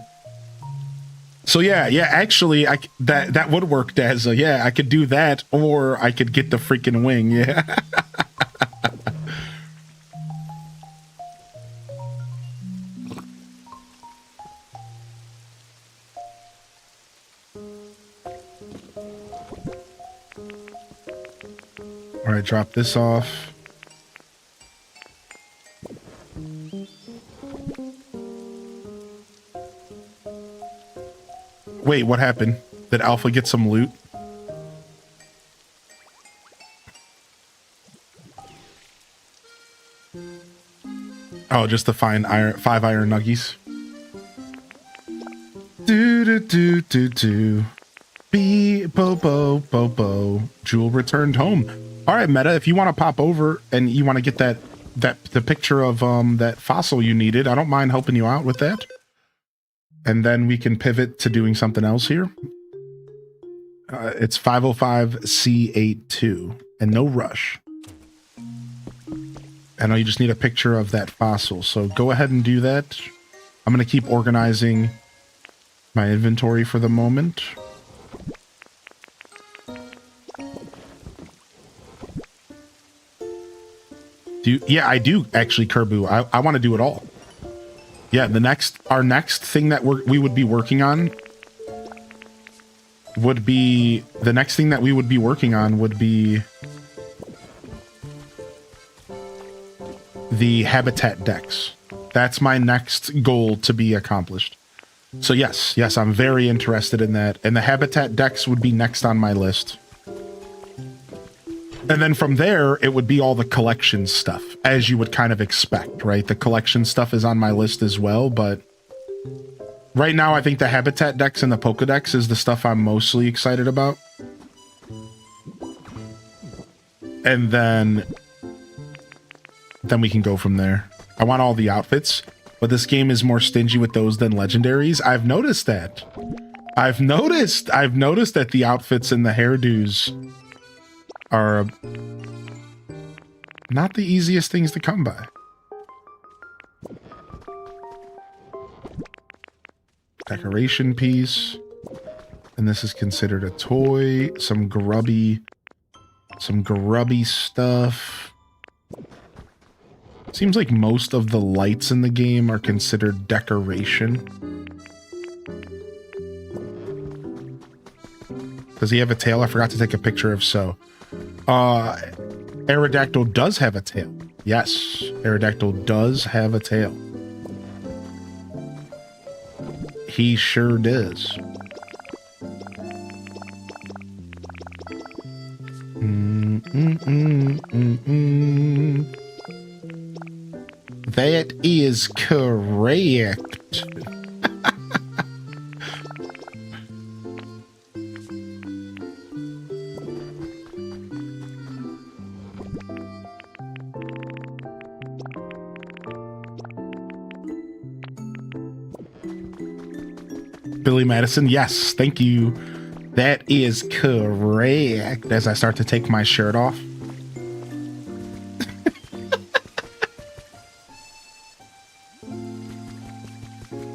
Speaker 1: So yeah, actually, that would work, Dazza. Yeah, I could do that, or I could get the freaking wing, yeah. All right, drop this off. Wait, what happened? Did Alpha get some loot? Oh, just to find 5 iron nuggies. Bo. Jewel returned home. All right, Meta, if you want to pop over and you want to get the picture of that fossil you needed, I don't mind helping you out with that. And then we can pivot to doing something else here. It's 505C82 and no rush. I know you just need a picture of that fossil, so go ahead and do that. I'm going to keep organizing my inventory for the moment. Yeah, I do actually, Kerbu. I want to do it all. Yeah, our next thing that we would be working on would be the the habitat decks. That's my next goal to be accomplished. So yes, I'm very interested in that. And the habitat decks would be next on my list. And then from there, it would be all the collection stuff, as you would kind of expect, right? The collection stuff is on my list as well, but right now I think the habitat decks and the Pokedex is the stuff I'm mostly excited about. And then we can go from there. I want all the outfits, but this game is more stingy with those than legendaries. I've noticed that. I've noticed that the outfits and the hairdos are not the easiest things to come by. Decoration piece. And this is considered a toy. Some grubby stuff. Seems like most of the lights in the game are considered decoration. Does he have a tail? I forgot to take a picture of so. Aerodactyl does have a tail. Yes, Aerodactyl does have a tail. He sure does. That is correct. Billy Madison, yes, thank you. That is correct. As I start to take my shirt off.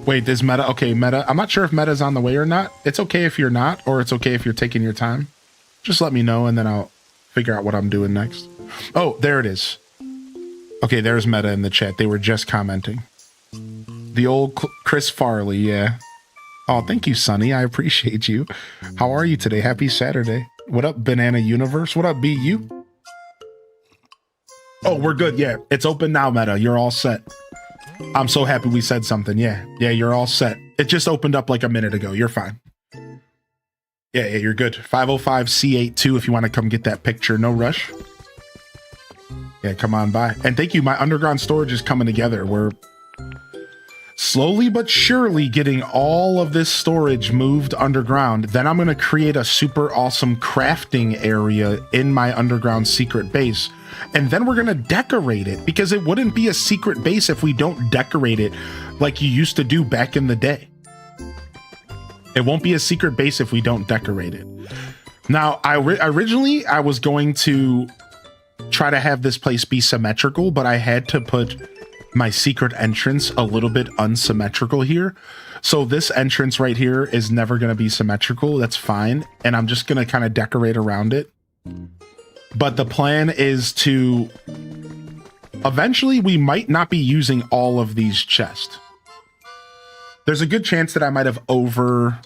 Speaker 1: Wait, is Meta? Okay, Meta. I'm not sure if Meta's on the way or not. It's okay if you're not, or it's okay if you're taking your time. Just let me know, and then I'll figure out what I'm doing next. Oh, there it is. Okay, there's Meta in the chat. They were just commenting. The old Chris Farley, yeah. Oh, thank you, Sonny. I appreciate you. How are you today? Happy Saturday. What up, Banana Universe? What up, BU? Oh, we're good. Yeah, it's open now, Meta. You're all set. I'm so happy we said something. Yeah, you're all set. It just opened up like a minute ago. You're fine. Yeah, you're good. 505C82 if you want to come get that picture. No rush. Yeah, come on by. And thank you. My underground storage is coming together. We're slowly but surely getting all of this storage moved underground. Then I'm going to create a super awesome crafting area in my underground secret base. And then we're going to decorate it, because it wouldn't be a secret base if we don't decorate it like you used to do back in the day. It won't be a secret base if we don't decorate it. Now, originally I was going to try to have this place be symmetrical, but I had to put my secret entrance a little bit unsymmetrical here. So this entrance right here is never going to be symmetrical. That's fine. And I'm just going to kind of decorate around it. But the plan is to eventually, we might not be using all of these chests. There's a good chance that I might have over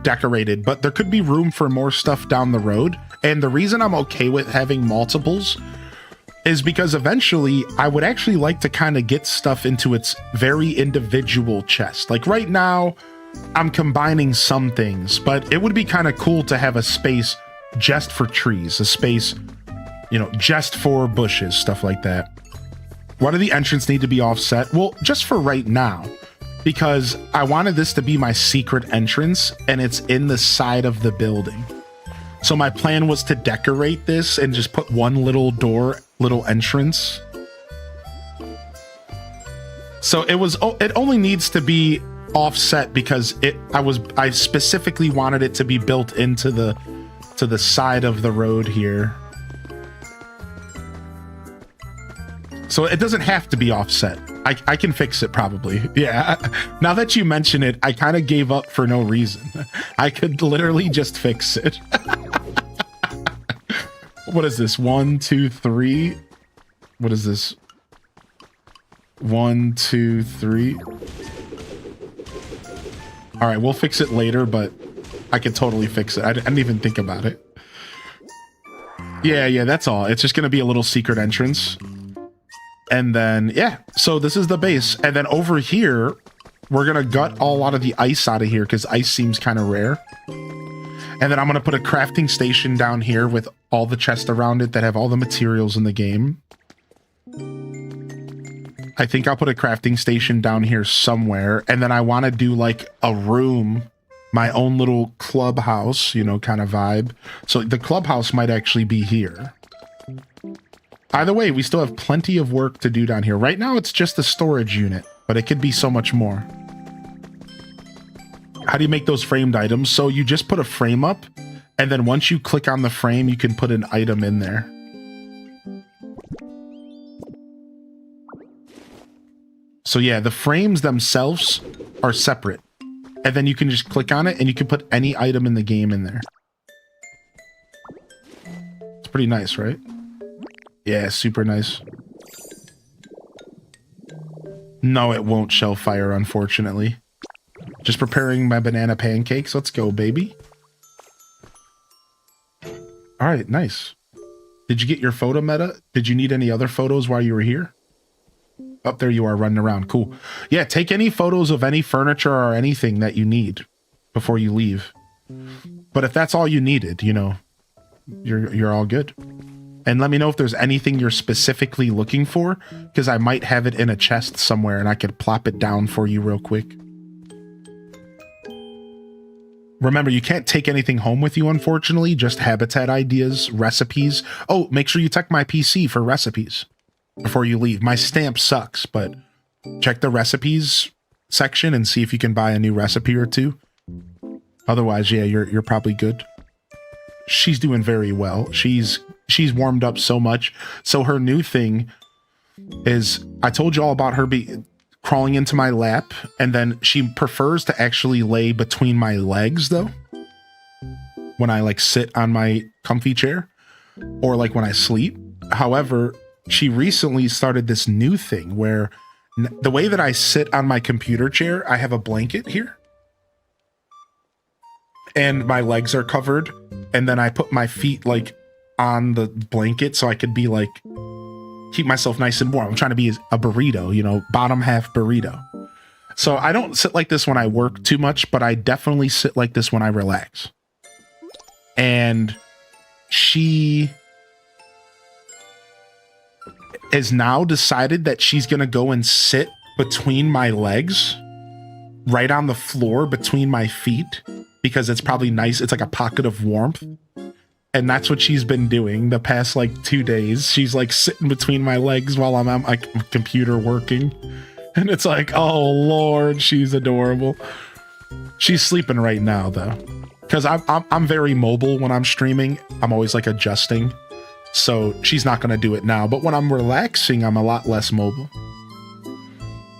Speaker 1: decorated, but there could be room for more stuff down the road. And the reason I'm okay with having multiples is because eventually I would actually like to kind of get stuff into its very individual chest. Like right now, I'm combining some things, but it would be kind of cool to have a space just for trees, a space, you know, just for bushes, stuff like that. Why do the entrance need to be offset? Well, just for right now, because I wanted this to be my secret entrance and it's in the side of the building. So my plan was to decorate this and just put one little door, little entrance. So it only needs to be offset because I specifically wanted it to be built into the side of the road here. So it doesn't have to be offset. I can fix it probably. Yeah. Now that you mention it, I kind of gave up for no reason. I could literally just fix it. What is this? 1, 2, 3. What is this? 1, 2, 3. All right, we'll fix it later, but I could totally fix it. I didn't even think about it. Yeah, that's all. It's just going to be a little secret entrance. And then, yeah, so this is the base. And then over here, we're going to gut a lot of the ice out of here because ice seems kind of rare. And then I'm going to put a crafting station down here with all the chests around it that have all the materials in the game. I think I'll put a crafting station down here somewhere. And then I want to do like a room, my own little clubhouse, you know, kind of vibe. So the clubhouse might actually be here. Either way, we still have plenty of work to do down here. Right now, it's just a storage unit, but it could be so much more. How do you make those framed items? So you just put a frame up, and then once you click on the frame, you can put an item in there. So yeah, the frames themselves are separate. And then you can just click on it and you can put any item in the game in there. It's pretty nice, right? Yeah, super nice. No, it won't shell fire, unfortunately. Just preparing my banana pancakes. Let's go, baby. All right, nice. Did you get your photo meta? Did you need any other photos while you were here? Up there you are running around. Cool. Yeah, take any photos of any furniture or anything that you need before you leave. But if that's all you needed, you know, you're all good. And let me know if there's anything you're specifically looking for, because I might have it in a chest somewhere and I could plop it down for you real quick. Remember, you can't take anything home with you, unfortunately, just habitat ideas, recipes. Oh, make sure you check my PC for recipes before you leave. My stamp sucks, but check the recipes section and see if you can buy a new recipe or two. Otherwise, yeah, you're probably good. She's doing very well. She's warmed up so much. So her new thing is, I told you all about her crawling into my lap, and then she prefers to actually lay between my legs though, when I like sit on my comfy chair or like when I sleep. However, she recently started this new thing where the way that I sit on my computer chair, I have a blanket here and my legs are covered, and then I put my feet like on the blanket so I could be like, keep myself nice and warm. I'm trying to be a burrito, you know, bottom half burrito. So I don't sit like this when I work too much, but I definitely sit like this when I relax. And she has now decided that she's going to go and sit between my legs, right on the floor between my feet, because it's probably nice. It's like a pocket of warmth. And that's what she's been doing the past like 2 days. She's like sitting between my legs while I'm on my computer working. And it's like, oh Lord, she's adorable. She's sleeping right now though, because I'm very mobile when I'm streaming. I'm always like adjusting. So she's not going to do it now. But when I'm relaxing, I'm a lot less mobile.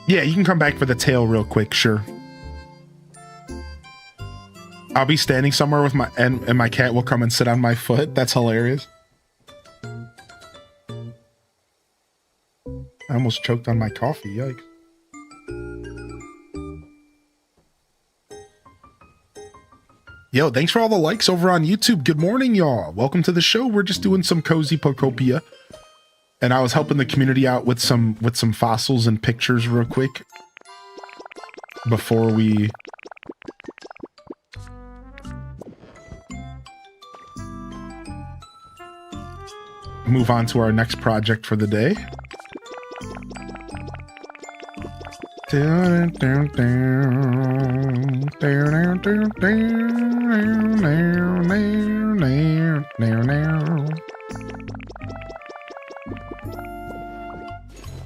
Speaker 1: Yeah, you can come back for the tail real quick. Sure. I'll be standing somewhere with and my cat will come and sit on my foot. That's hilarious. I almost choked on my coffee. Yikes. Yo, thanks for all the likes over on YouTube. Good morning, y'all. Welcome to the show. We're just doing some cozy Pokopia. And I was helping the community out with some fossils and pictures real quick before we move on to our next project for the day.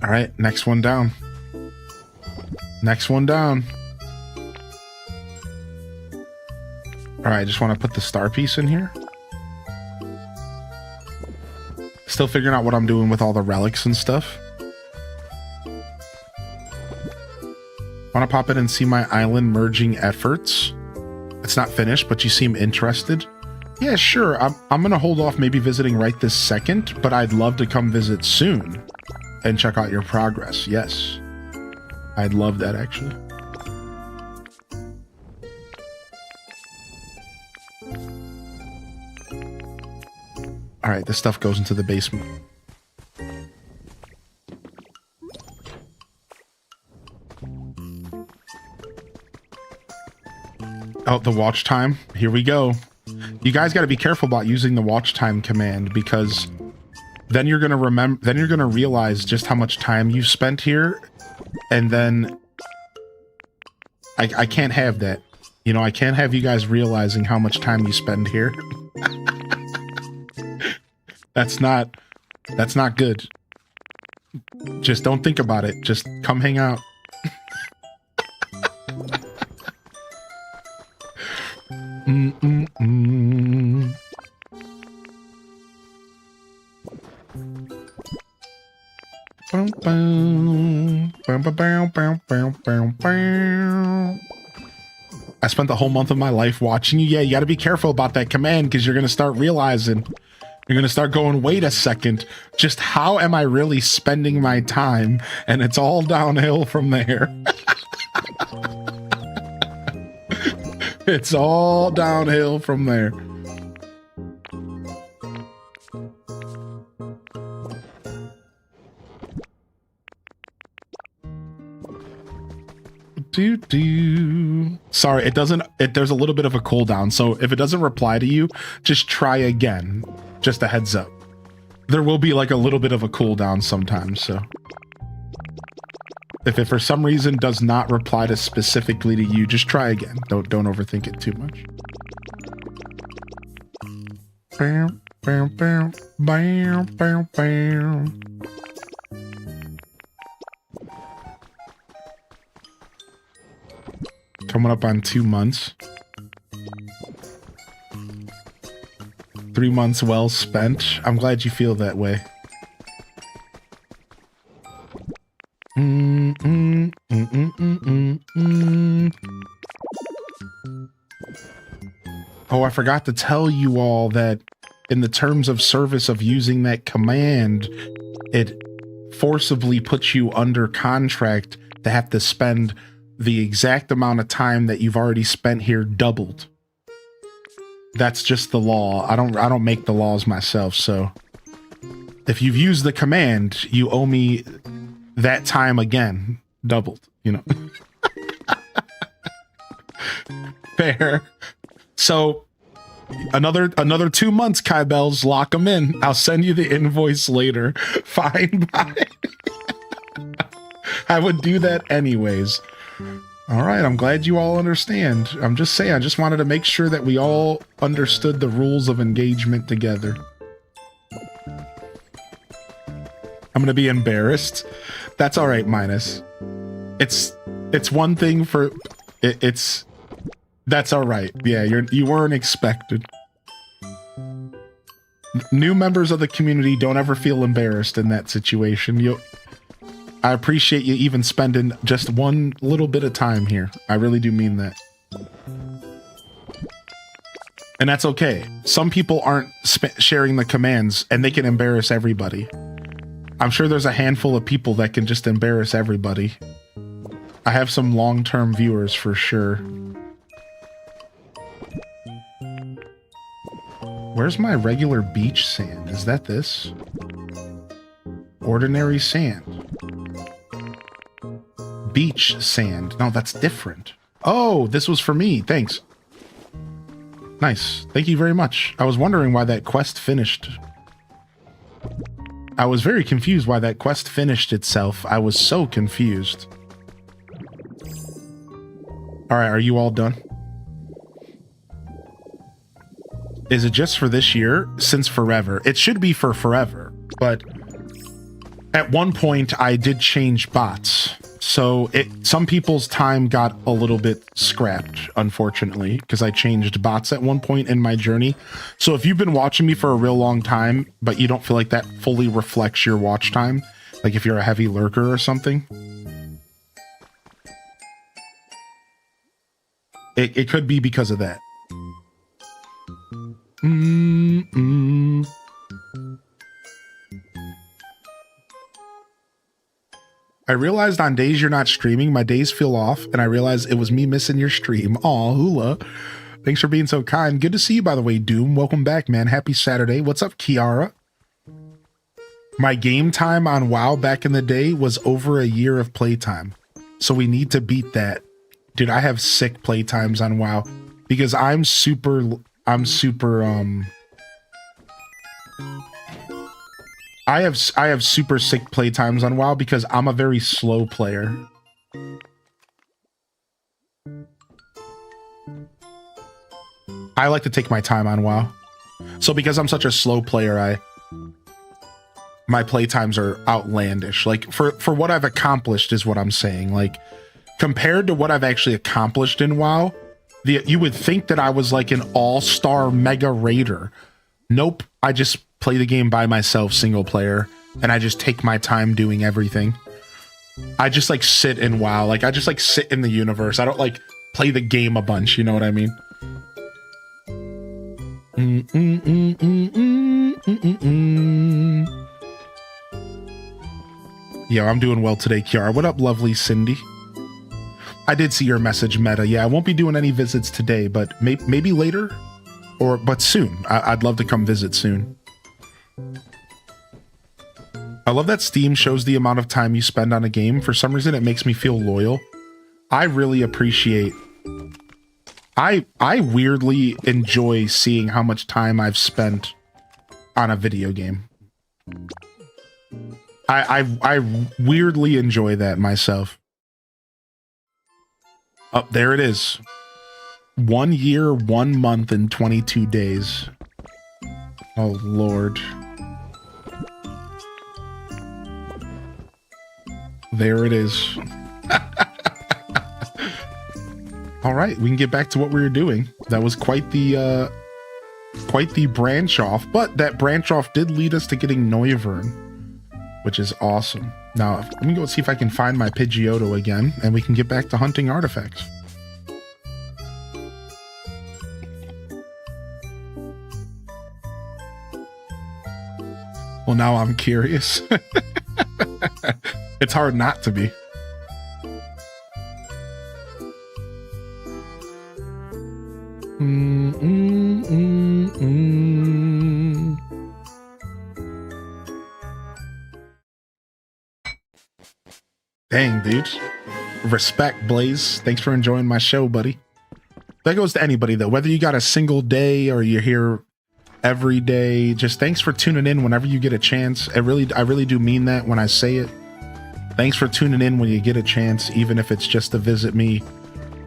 Speaker 1: All right, next one down. Next one down. All right, I just want to put the star piece in here. Still figuring out what I'm doing with all the relics and stuff. Want to pop in and see my island merging efforts. It's not finished, but you seem interested. Yeah, sure. I'm gonna hold off maybe visiting right this second, but I'd love to come visit soon and check out your progress. Yes. I'd love that, actually. All right, this stuff goes into the basement. Oh, the watch time. Here we go. You guys got to be careful about using the watch time command, because then you're going to remember, then you're going to realize just how much time you've spent here. And then I can't have that. You know, I can't have you guys realizing how much time you spend here. That's not good. Just don't think about it. Just come hang out. I spent the whole month of my life watching you. Yeah, you got to be careful about that command, because you're going to start realizing, you're going to start going, wait a second, just how am I really spending my time? And it's all downhill from there. It's all downhill from there. Sorry, there's a little bit of a cooldown, so if it doesn't reply to you, just try again. Just a heads up. There will be like a little bit of a cooldown sometimes, so. If it for some reason does not reply to specifically to you, just try again. Don't overthink it too much. Bam, bam, bam, bam, bam, bam. Coming up on 2 months. 3 months well spent. I'm glad you feel that way. Oh, I forgot to tell you all that in the terms of service of using that command, it forcibly puts you under contract to have to spend the exact amount of time that you've already spent here doubled. That's just the law. I don't make the laws myself, so if you've used the command, you owe me that time again, doubled, you know. Fair. So another 2 months, Kai Bells, lock them in. I'll send you the invoice later. Fine, bye. I would do that anyways. All right, I'm glad you all understand. I'm just saying, I just wanted to make sure that we all understood the rules of engagement together. I'm gonna be embarrassed. That's all right, Minus. It's one thing for it's that's all right. Yeah, you weren't expected. New members of the community, don't ever feel embarrassed in that situation. I appreciate you even spending just one little bit of time here. I really do mean that. And that's okay. Some people aren't sharing the commands, and they can embarrass everybody. I'm sure there's a handful of people that can just embarrass everybody. I have some long-term viewers for sure. Where's my regular beach sand? Is that this? Ordinary sand. Beach sand. No, that's different. Oh, this was for me. Thanks. Nice. Thank you very much. I was wondering why that quest finished. I was very confused why that quest finished itself. I was so confused. All right, are you all done? Is it just for this year? Since forever. It should be for forever, but at one point I did change bots. So some people's time got a little bit scrapped, unfortunately, because I changed bots at one point in my journey. So if you've been watching me for a real long time, but you don't feel like that fully reflects your watch time, like if you're a heavy lurker or something, it could be because of that. I realized on days you're not streaming, my days feel off, and I realized it was me missing your stream. Aw, hula. Thanks for being so kind. Good to see you, by the way, Doom. Welcome back, man. Happy Saturday. What's up, Kiara? My game time on WoW back in the day was over a year of playtime. So we need to beat that. Dude, I have sick playtimes on WoW because I have super sick playtimes on WoW because I'm a very slow player. I like to take my time on WoW. So because I'm such a slow player, my playtimes are outlandish. Like for what I've accomplished is what I'm saying. Like compared to what I've actually accomplished in WoW, you would think that I was like an all-star mega raider. Nope, I just play the game by myself, single player, and I just take my time doing everything. I just like sit in WoW. Like I just like sit in the universe. I don't like play the game a bunch, you know what I mean? Yo, I'm doing well today, Kiara. What up, lovely Cindy? I did see your message, Meta. Yeah, I won't be doing any visits today, but maybe later, but soon. I'd love to come visit soon. I love that Steam shows the amount of time you spend on a game. For some reason, it makes me feel loyal. I really appreciate... I weirdly enjoy seeing how much time I've spent on a video game. I weirdly enjoy that myself. Oh, there it is. 1 year, 1 month, and 22 days. Oh, Lord. There it is. All right, we can get back to what we were doing. That was quite the branch off, but that branch off did lead us to getting Noivern, which is awesome. Now, let me go see if I can find my Pidgeotto again, and we can get back to hunting artifacts. Well, now I'm curious. It's hard not to be. Dang, dude. Respect, Blaze. Thanks for enjoying my show, buddy. That goes to anybody, though. Whether you got a single day or you're here every day, just thanks for tuning in whenever you get a chance. I really do mean that when I say it. Thanks for tuning in when you get a chance, even if it's just to visit me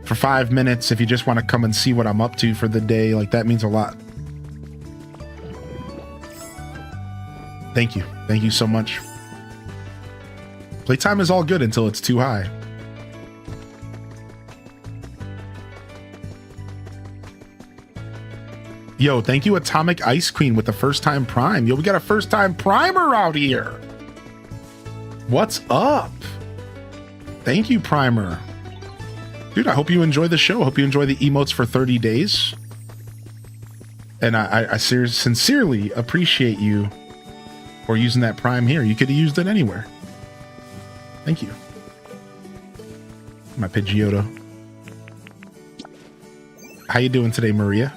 Speaker 1: for 5 minutes. If you just want to come and see what I'm up to for the day, like that means a lot. Thank you. Thank you so much. Playtime is all good until it's too high. Yo, thank you, Atomic Ice Queen, with the first time prime. Yo, we got a first time primer out here. What's up? Thank you, Primer. Dude, I hope you enjoy the show. I hope you enjoy the emotes for 30 days. And I sincerely appreciate you for using that prime here. You could have used it anywhere. Thank you. My Pidgeotto. How you doing today, Maria?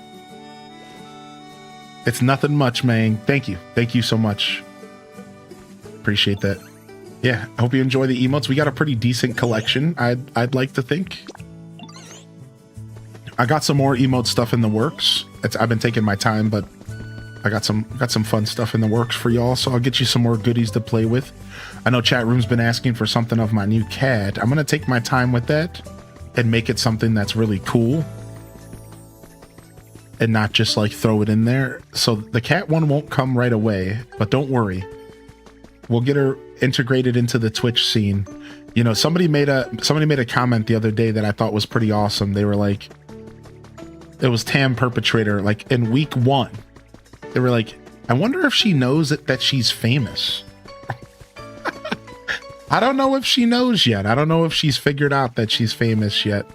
Speaker 1: It's nothing much, man. Thank you. Thank you so much. Appreciate that. Yeah, I hope you enjoy the emotes. We got a pretty decent collection, I'd like to think. I got some more emote stuff in the works. I've been taking my time, but I got some fun stuff in the works for y'all, so I'll get you some more goodies to play with. I know chat room's been asking for something of my new cat. I'm gonna take my time with that and make it something that's really cool and not just like throw it in there. So the cat one won't come right away, but don't worry. We'll get her integrated into the Twitch scene. You know, somebody made a comment the other day that I thought was pretty awesome. They were like, it was Tam Perpetrator, like in week 1. They were like, I wonder if she knows that she's famous. I don't know if she knows yet. I don't know if she's figured out that she's famous yet.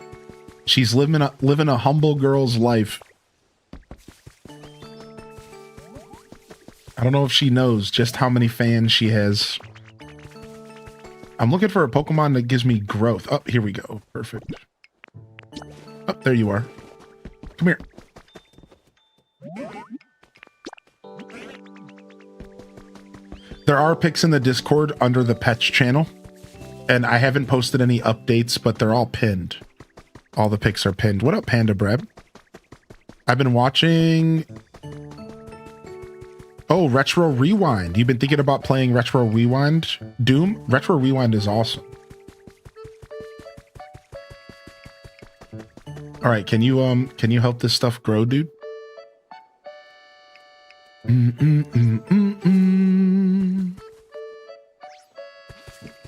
Speaker 1: She's living a humble girl's life. I don't know if she knows just how many fans she has. I'm looking for a Pokemon that gives me growth. Oh, here we go. Perfect. Oh, there you are. Come here. There are pics in the Discord under the pets channel, and I haven't posted any updates, but they're all pinned. All the pics are pinned. What up, Panda Breb? I've been watching... Oh, Retro Rewind. You've been thinking about playing Retro Rewind? Doom? Retro Rewind is awesome. All right, can you help this stuff grow, dude?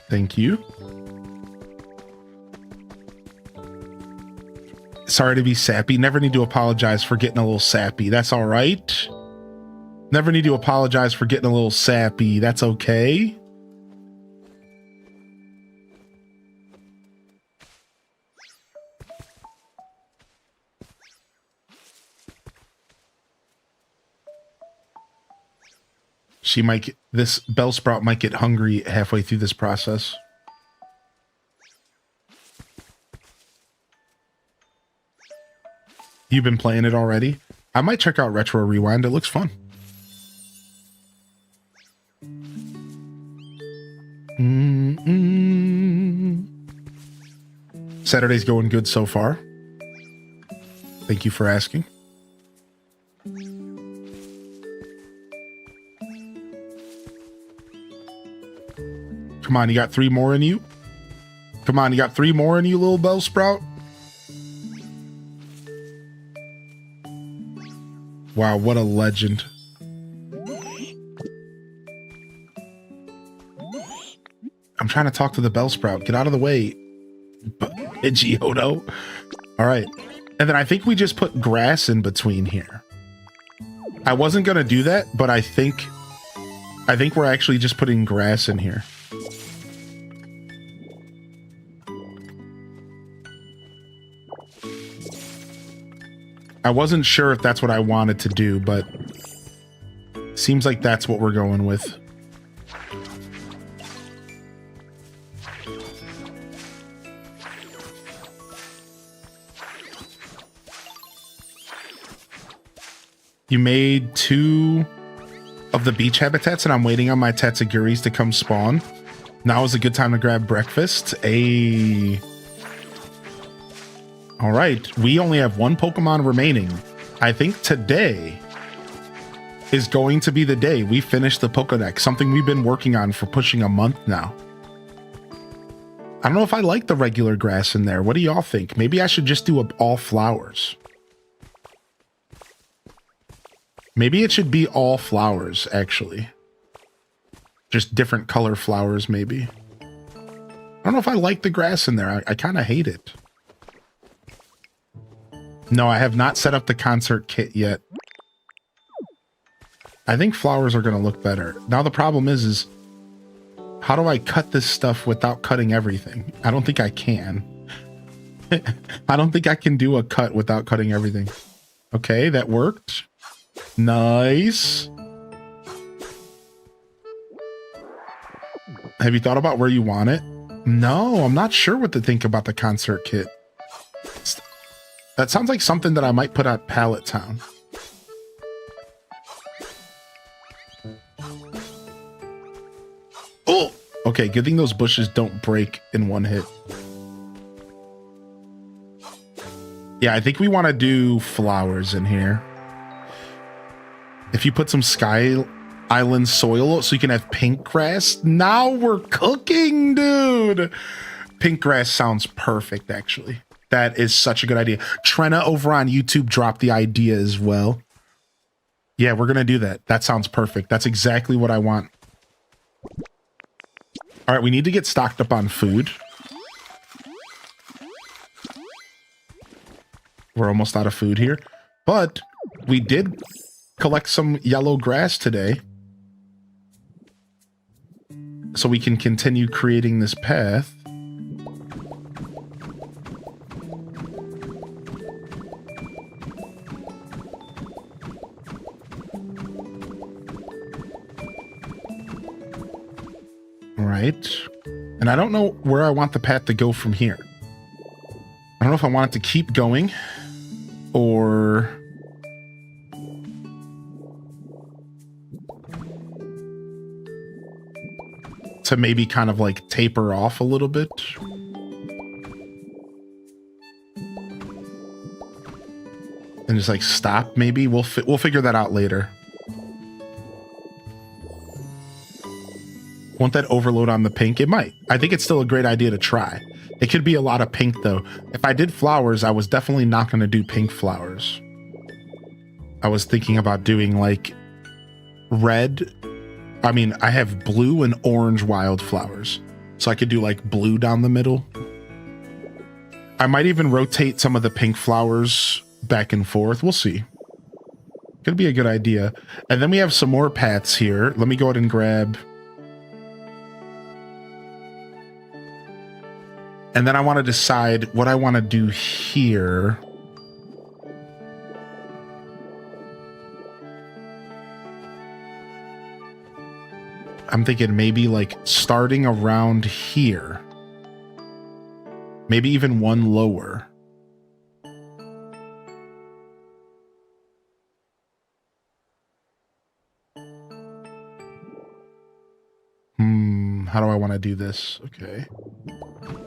Speaker 1: Thank you. Sorry to be sappy. Never need to apologize for getting a little sappy. That's all right. Never need to apologize for getting a little sappy. That's okay. She might get, this Bellsprout might get hungry halfway through this process. You've been playing it already? I might check out Retro Rewind. It looks fun. Saturday's going good so far. Thank you for asking. Come on, you got 3 more in you? Come on, you got 3 more in you, little Bellsprout? Wow, what a legend. I'm trying to talk to the Bellsprout. Get out of the way, Pidgeotto. All right. And then I think we just put grass in between here. I wasn't going to do that, but I think we're actually just putting grass in here. I wasn't sure if that's what I wanted to do, but seems like that's what we're going with. You made 2 of the beach habitats, and I'm waiting on my Tatsuguris to come spawn. Now is a good time to grab breakfast. All right, we only have 1 Pokemon remaining. I think today is going to be the day we finish the Pokedex, something we've been working on for pushing a month now. I don't know if I like the regular grass in there. What do y'all think? Maybe I should just do all flowers. Maybe it should be all flowers, actually. Just different color flowers, maybe. I don't know if I like the grass in there. I kind of hate it. No, I have not set up the concert kit yet. I think flowers are going to look better. Now the problem is how do I cut this stuff without cutting everything? I don't think I can. I don't think I can do a cut without cutting everything. Okay, that worked. Nice. Have you thought about where you want it? No, I'm not sure what to think about the concert kit. That sounds like something that I might put at Pallet Town. Oh, okay. Good thing those bushes don't break in one hit. Yeah, I think we want to do flowers in here. If you put some Sky Island soil so you can have pink grass. Now we're cooking, dude. Pink grass sounds perfect, actually. That is such a good idea. Trena over on YouTube dropped the idea as well. Yeah, we're going to do that. That sounds perfect. That's exactly what I want. All right, we need to get stocked up on food. We're almost out of food here. But we did collect some yellow grass today. So we can continue creating this path. right? And I don't know where I want the path to go from here. I don't know if I want it to keep going or to maybe kind of like taper off a little bit. And just like stop, maybe. We'll figure that out later. Want that overload on the pink? It might. I think it's still a great idea to try. It could be a lot of pink though. If I did flowers, I was definitely not going to do pink flowers. I was thinking about doing like red. I mean, I have blue and orange wildflowers. So I could do like blue down the middle. I might even rotate some of the pink flowers back and forth. We'll see. Could be a good idea. And then we have some more paths here. Let me go ahead and grab. And then I want to decide what I want to do here. I'm thinking maybe like starting around here. Maybe even one lower. How do I want to do this? Okay.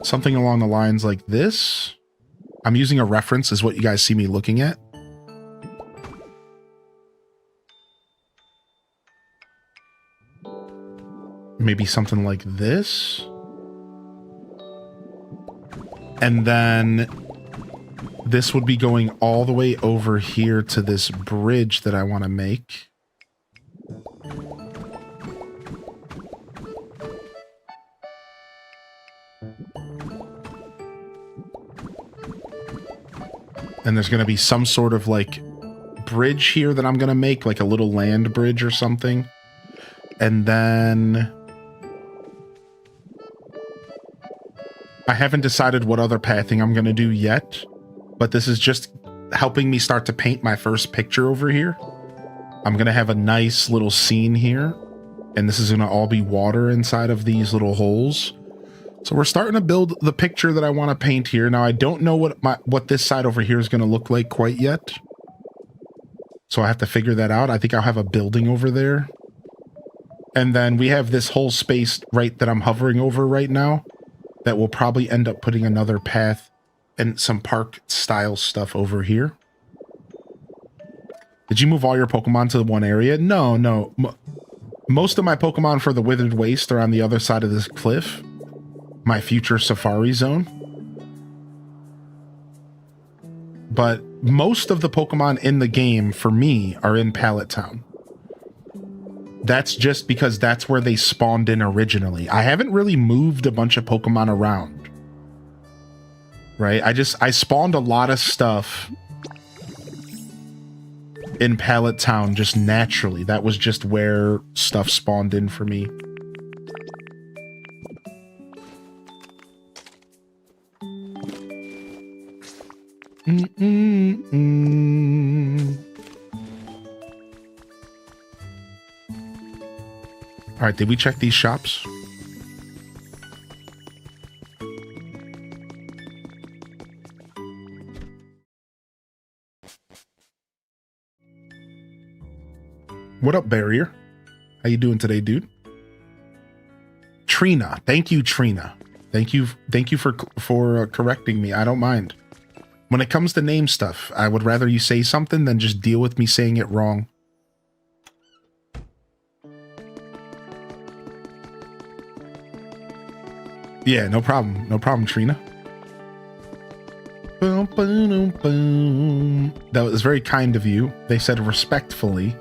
Speaker 1: Something along the lines like this. I'm using a reference is what you guys see me looking at. Maybe something like this. And then this would be going all the way over here to this bridge that I want to make. And there's going to be some sort of like bridge here that I'm going to make, like a little land bridge or something. And then I haven't decided what other pathing I'm going to do yet, but this is just helping me start to paint my first picture over here. I'm going to have a nice little scene here, and this is going to all be water inside of these little holes. So we're starting to build the picture that I want to paint here. Now I don't know what this side over here is going to look like quite yet. So I have to figure that out. I think I'll have a building over there. And then we have this whole space right that I'm hovering over right now that will probably end up putting another path and some park style stuff over here. Did you move all your Pokemon to one area? No. Most of my Pokemon for the Withered Waste are on the other side of this cliff. My future safari zone. But most of the Pokemon in the game for me are in Pallet Town. That's just because that's where they spawned in originally. I haven't really moved a bunch of Pokemon around. Right? I spawned a lot of stuff in Pallet Town just naturally. That was just where stuff spawned in for me. All right, did we check these shops? What up, Barrier? How you doing today, dude? Trina, thank you, Trina. Thank you for correcting me. I don't mind. When it comes to name stuff, I would rather you say something than just deal with me saying it wrong. Yeah, no problem. No problem, Trina. Boom, boom, boom. That was very kind of you. They said respectfully.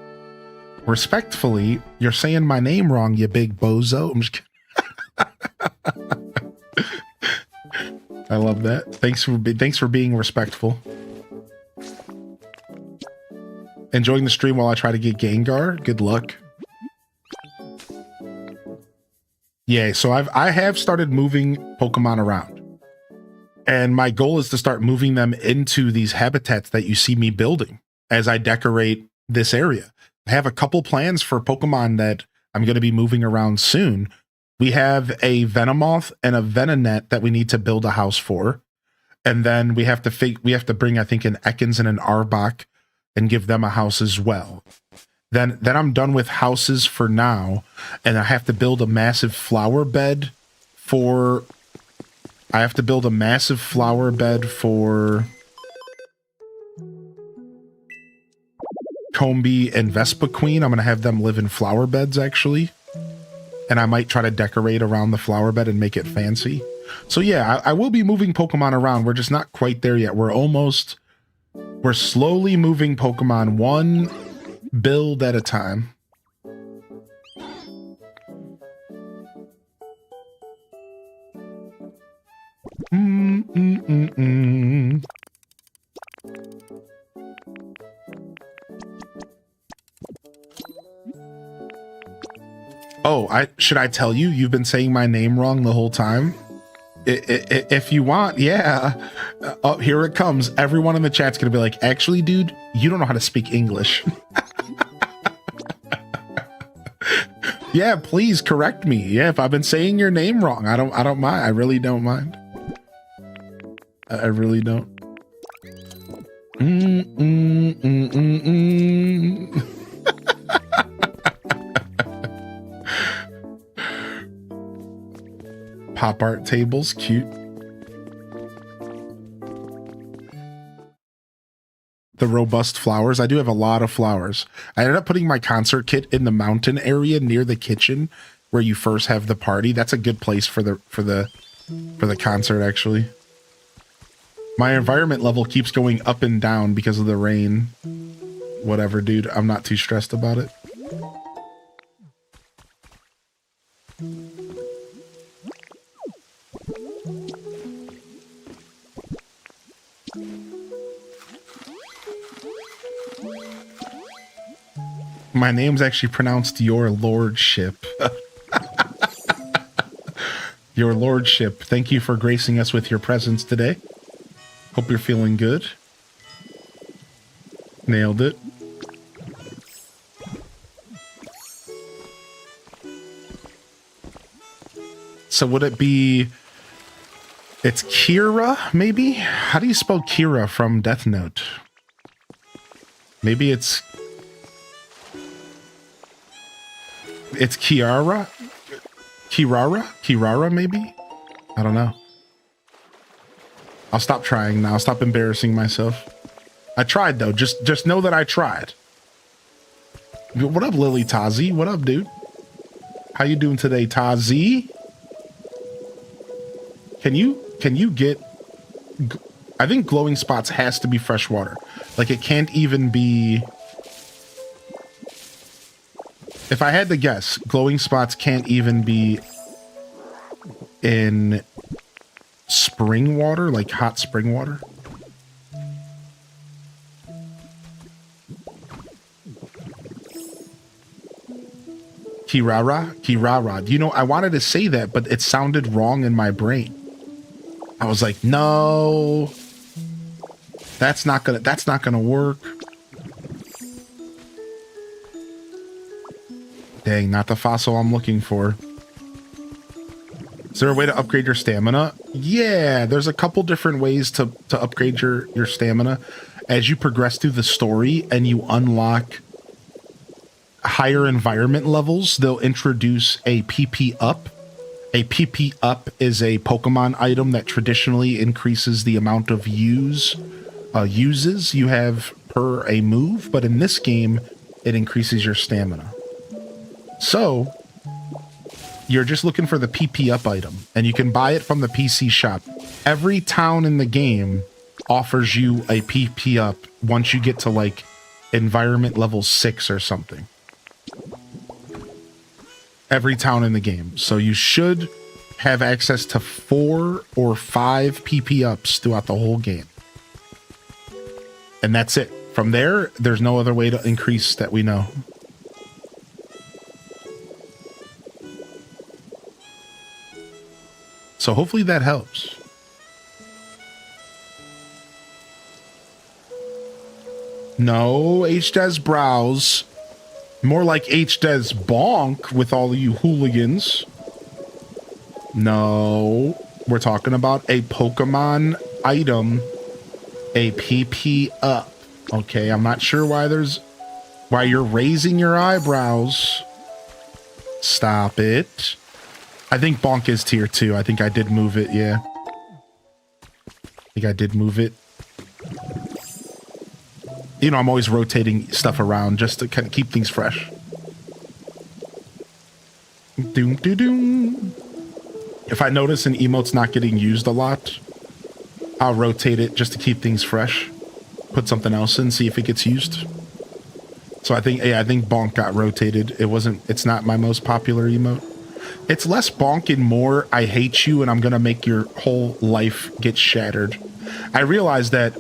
Speaker 1: Respectfully, you're saying my name wrong, you big bozo. I'm just kidding. I love that. Thanks for being respectful. Enjoying the stream while I try to get Gengar. Good luck. Yeah, so I have started moving Pokemon around. And my goal is to start moving them into these habitats that you see me building as I decorate this area. I have a couple plans for Pokemon that I'm going to be moving around soon. We have a Venomoth and a Venonat that we need to build a house for. And then we have to bring, I think, an Ekans and an Arbok and give them a house as well. Then I'm done with houses for now, and I have to build a massive flower bed for Combee and Vespa Queen. I'm going to have them live in flower beds, actually. And I might try to decorate around the flower bed and make it fancy. So yeah, I will be moving Pokemon around. We're just not quite there yet. We're slowly moving Pokemon one build at a time. Oh, should I tell you? You've been saying my name wrong the whole time. If you want, yeah. Oh, here it comes. Everyone in the chat's gonna be like, actually, dude, you don't know how to speak English. Yeah, please correct me. Yeah, if I've been saying your name wrong, I don't mind. I really don't mind. I really don't. Pop art tables, cute. The robust flowers. I do have a lot of flowers. I ended up putting my concert kit in the mountain area near the kitchen where you first have the party. That's a good place for the concert, actually. My environment level keeps going up and down because of the rain. Whatever, dude. I'm not too stressed about it. My name's actually pronounced Your Lordship. Your Lordship, thank you for gracing us with your presence today. Hope you're feeling good. Nailed it. So would it be... It's Kira, maybe? How do you spell Kira from Death Note? Maybe it's Kiara? Kirara, maybe? I don't know. I'll stop trying now. I'll stop embarrassing myself. I tried, though. Just know that I tried. What up, Lily Tazi? What up, dude? How you doing today, Tazi? Can you get... I think glowing spots has to be fresh water. Like, it can't even be... If I had to guess, glowing spots can't even be in spring water, like hot spring water. Kirara. You know, I wanted to say that, but it sounded wrong in my brain. I was like, no, that's not gonna work. Dang, not the fossil I'm looking for. Is there a way to upgrade your stamina? Yeah, there's a couple different ways to upgrade your stamina. As you progress through the story and you unlock higher environment levels, they'll introduce a PP up. A PP up is a Pokemon item that traditionally increases the amount of uses you have per a move, but in this game, it increases your stamina. So, you're just looking for the PP up item, and you can buy it from the PC shop. Every town in the game offers you a PP up once you get to, like, environment level 6 or something. Every town in the game. So you should have access to 4 or 5 PP ups throughout the whole game. And that's it. From there, there's no other way to increase that we know. So hopefully that helps. No, HDes browse. More like HDes bonk with all you hooligans. No, we're talking about a Pokemon item, a PP up. Okay, I'm not sure why you're raising your eyebrows. Stop it. I think Bonk is tier 2. I think I did move it, yeah. I think I did move it. You know, I'm always rotating stuff around just to kind of keep things fresh. Doom, doom, doom. If I notice an emote's not getting used a lot, I'll rotate it just to keep things fresh. Put something else in, see if it gets used. So I think Bonk got rotated. It's not my most popular emote. It's less Bonk and more I hate you and I'm gonna make your whole life get shattered. I realized that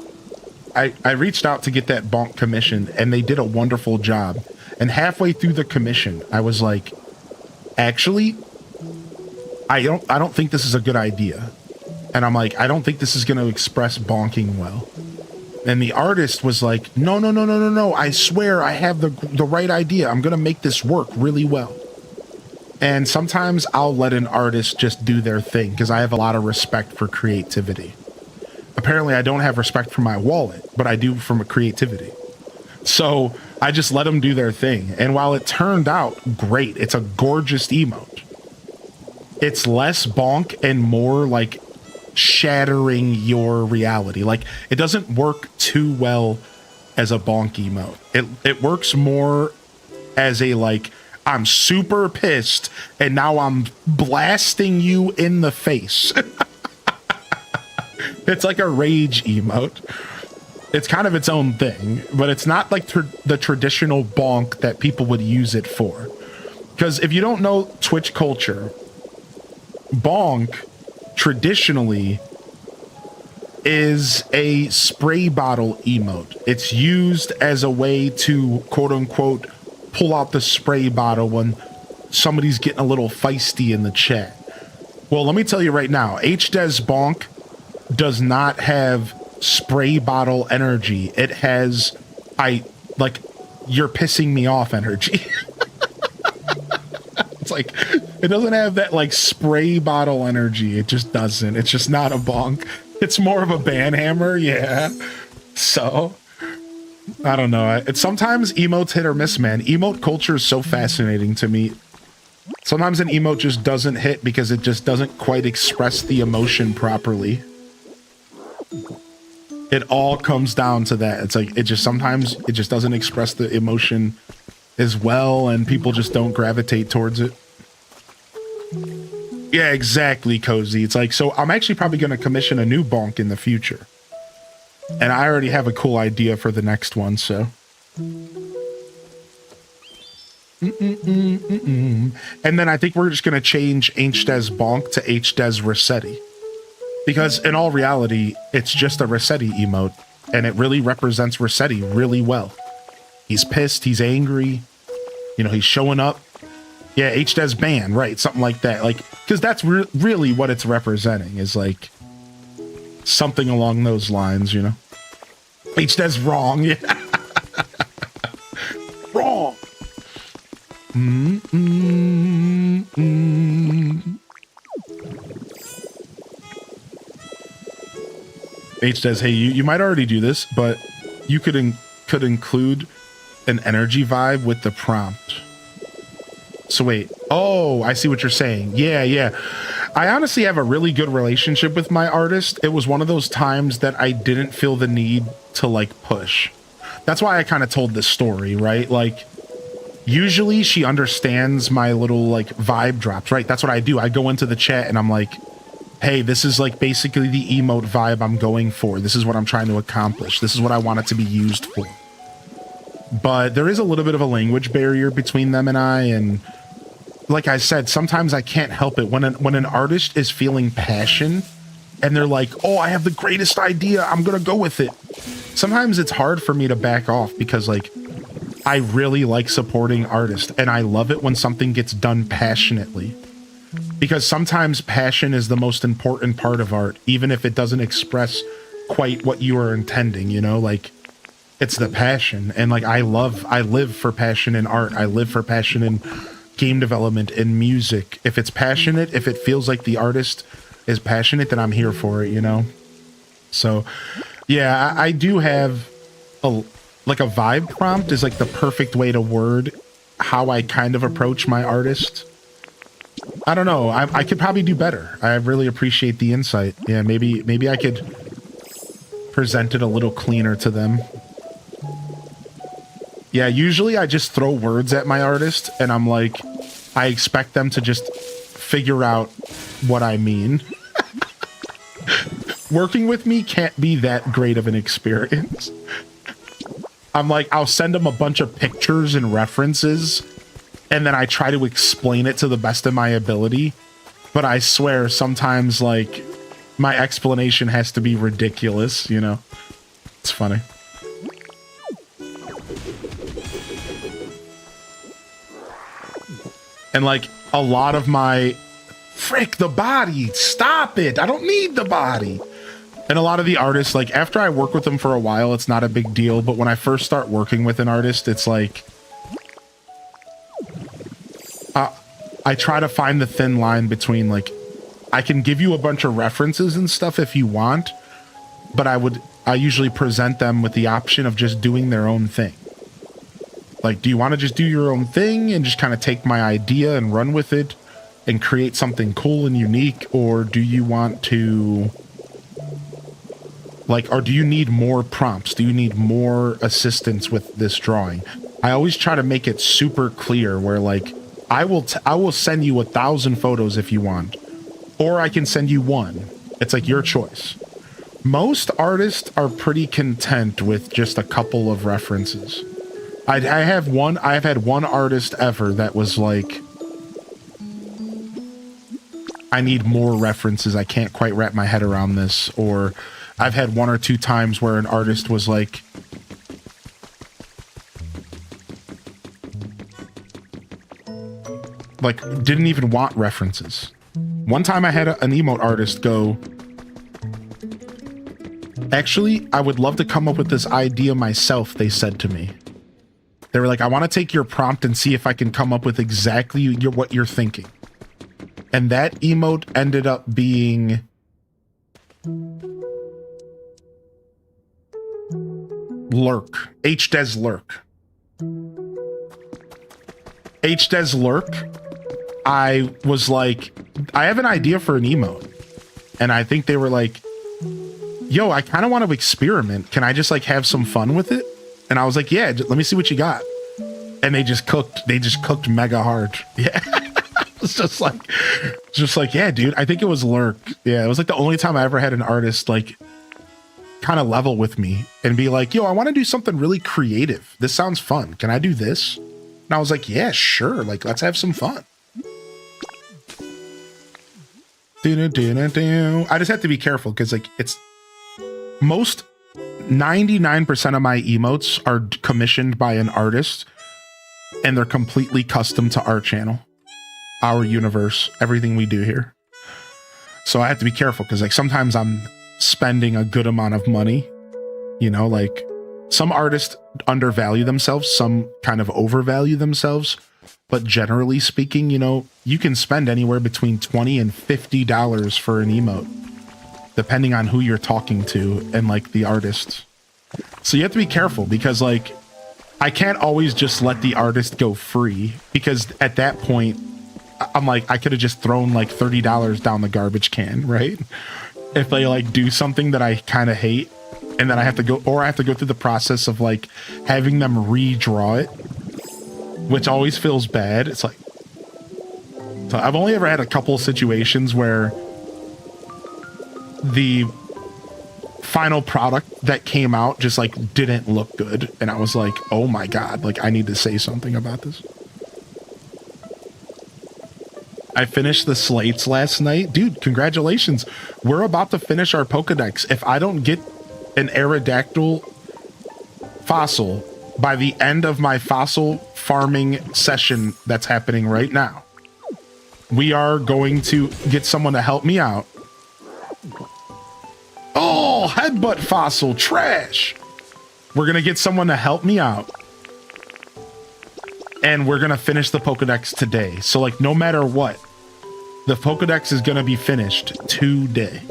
Speaker 1: I reached out to get that Bonk commission and they did a wonderful job. And halfway through the commission, I was like, actually, I don't think this is a good idea. And I'm like, I don't think this is gonna express bonking well. And the artist was like, no, I swear I have the right idea. I'm gonna make this work really well. And sometimes I'll let an artist just do their thing because I have a lot of respect for creativity. Apparently I don't have respect for my wallet, but I do for my creativity. So I just let them do their thing. And while it turned out great, it's a gorgeous emote. It's less Bonk and more like shattering your reality. Like it doesn't work too well as a Bonk emote. It works more as a like, I'm super pissed and now I'm blasting you in the face. It's like a rage emote. It's kind of its own thing, but it's not like the traditional Bonk that people would use it for. Because if you don't know Twitch culture, Bonk traditionally is a spray bottle emote. It's used as a way to quote unquote pull out the spray bottle when somebody's getting a little feisty in the chat. Well, let me tell you right now, HDes Bonk does not have spray bottle energy. It has you're pissing me off energy. It's like it doesn't have that like spray bottle energy. It just doesn't. It's just not a Bonk. It's more of a banhammer, yeah. So I don't know. It's sometimes emotes hit or miss, man. Emote culture is so fascinating to me. Sometimes an emote just doesn't hit because it just doesn't quite express the emotion properly. It all comes down to that. It's like sometimes it just doesn't express the emotion as well and people just don't gravitate towards it. Yeah, exactly, Cozy. It's like, so I'm actually probably going to commission a new Bonk in the future. And I already have a cool idea for the next one, so. And then I think we're just going to change HDes Bonk to HDes Rossetti. Because in all reality, it's just a Rossetti emote. And it really represents Rossetti really well. He's pissed, he's angry. You know, he's showing up. Yeah, HDes ban, right, something like that. Like, because that's really what it's representing, is like something along those lines, you know. HDes wrong, yeah. Wrong. HDes, hey, you might already do this, but you could include an energy vibe with the prompt. So wait, oh, I see what you're saying. Yeah. I honestly have a really good relationship with my artist. It was one of those times that I didn't feel the need to like push. That's why I kind of told this story, right? Like, usually she understands my little like vibe drops, right? That's what I do. I go into the chat and I'm like, hey, this is like basically the emote vibe I'm going for. This is what I'm trying to accomplish. This is what I want it to be used for. But there is a little bit of a language barrier between them and I, and like I said, sometimes I can't help it. When an artist is feeling passion and they're like, oh, I have the greatest idea, I'm gonna go with it. Sometimes it's hard for me to back off because like I really like supporting artists and I love it when something gets done passionately. Because sometimes passion is the most important part of art, even if it doesn't express quite what you are intending, you know, like it's the passion. And like I live for passion in art. I live for passion in game development and music. If it's passionate, if it feels like the artist is passionate, then I'm here for it, you know? So, yeah, I do have a vibe prompt is like the perfect way to word how I kind of approach my artist. I don't know. I could probably do better. I really appreciate the insight. Yeah, maybe I could present it a little cleaner to them. Yeah, usually I just throw words at my artist and I'm like, I expect them to just figure out what I mean. Working with me can't be that great of an experience. I'm like, I'll send them a bunch of pictures and references, and then I try to explain it to the best of my ability. But I swear, sometimes, like, my explanation has to be ridiculous, you know? It's funny. And, like, a lot of my... Frick, the body! Stop it! I don't need the body! And a lot of the artists, like, after I work with them for a while, it's not a big deal. But when I first start working with an artist, it's like... I try to find the thin line between, like... I can give you a bunch of references and stuff if you want. But I usually present them with the option of just doing their own thing. Like, do you want to just do your own thing and just kind of take my idea and run with it and create something cool and unique? Or do you want to... Like, or do you need more prompts? Do you need more assistance with this drawing? I always try to make it super clear where, like, I will send you 1,000 photos if you want, or I can send you one. It's like your choice. Most artists are pretty content with just a couple of references. I've had one artist ever that was like, I need more references. I can't quite wrap my head around this. Or I've had 1 or 2 times where an artist was like, didn't even want references. One time I had an emote artist go, actually, I would love to come up with this idea myself, they said to me. They were like, I want to take your prompt and see if I can come up with exactly what you're thinking. And that emote ended up being... Lurk. HDes Lurk. HDes Lurk. I was like, I have an idea for an emote. And I think they were like, yo, I kind of want to experiment. Can I just like have some fun with it? And I was like, yeah, let me see what you got. And they just cooked mega hard. Yeah. It's just like, yeah, dude, I think it was Lurk. Yeah, it was like the only time I ever had an artist like kind of level with me and be like, yo, I want to do something really creative. This sounds fun. Can I do this? And I was like, yeah, sure. Like, let's have some fun. I just have to be careful because like it's most 99% of my emotes are commissioned by an artist and they're completely custom to our channel, our universe, everything we do here. So I have to be careful because like sometimes I'm spending a good amount of money, you know, like some artists undervalue themselves, some kind of overvalue themselves. But generally speaking, you know, you can spend anywhere between $20 and $50 for an emote, depending on who you're talking to and like the artist. So you have to be careful because like, I can't always just let the artist go free because at that point, I'm like, I could have just thrown like $30 down the garbage can, right? If they like do something that I kind of hate and then I have to go through the process of like having them redraw it, which always feels bad. It's like, so I've only ever had a couple of situations where the final product that came out just like didn't look good. And I was like, oh my God, like I need to say something about this. I finished the slates last night. Dude, congratulations. We're about to finish our Pokedex. If I don't get an Aerodactyl fossil by the end of my fossil farming session that's happening right now, we are going to get someone to help me out. Oh, headbutt fossil, trash. We're going to get someone to help me out. and we're gonna finish the Pokedex today. So like, no matter what, the Pokedex is gonna be finished today.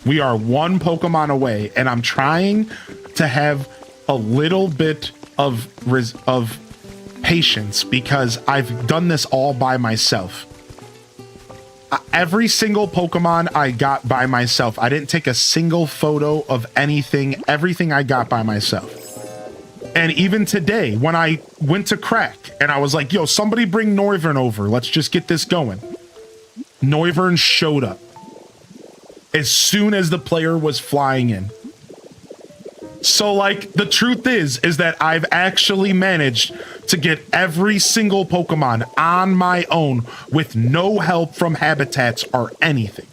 Speaker 1: We are one Pokemon away, and I'm trying to have a little bit of patience because I've done this all by myself. Every single Pokemon I got by myself. I didn't take a single photo of anything. Everything I got by myself. And even today, when I went to crack and I was like, yo, somebody bring Noivern over. Let's just get this going. Noivern showed up as soon as the player was flying in. So like, the truth is that I've actually managed to get every single Pokemon on my own with no help from habitats or anything.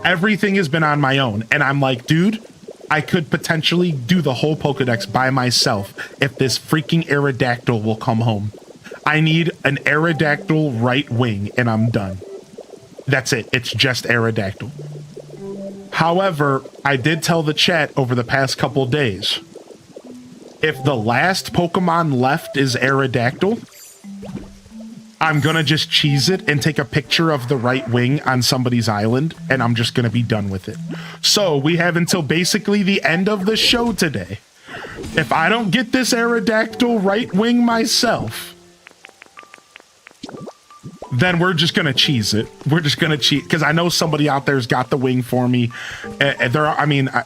Speaker 1: Everything has been on my own. And I'm like, dude, I could potentially do the whole Pokedex by myself if this freaking Aerodactyl will come home. I need an Aerodactyl right wing and I'm done. That's it. It's just Aerodactyl. However, I did tell the chat over the past couple days, if the last Pokemon left is Aerodactyl, I'm gonna just cheese it and take a picture of the right wing on somebody's island, and I'm just gonna be done with it. So we have until basically the end of the show today. If I don't get this Aerodactyl right wing myself, then we're just gonna cheese it. We're just gonna cheat because I know somebody out there's got the wing for me.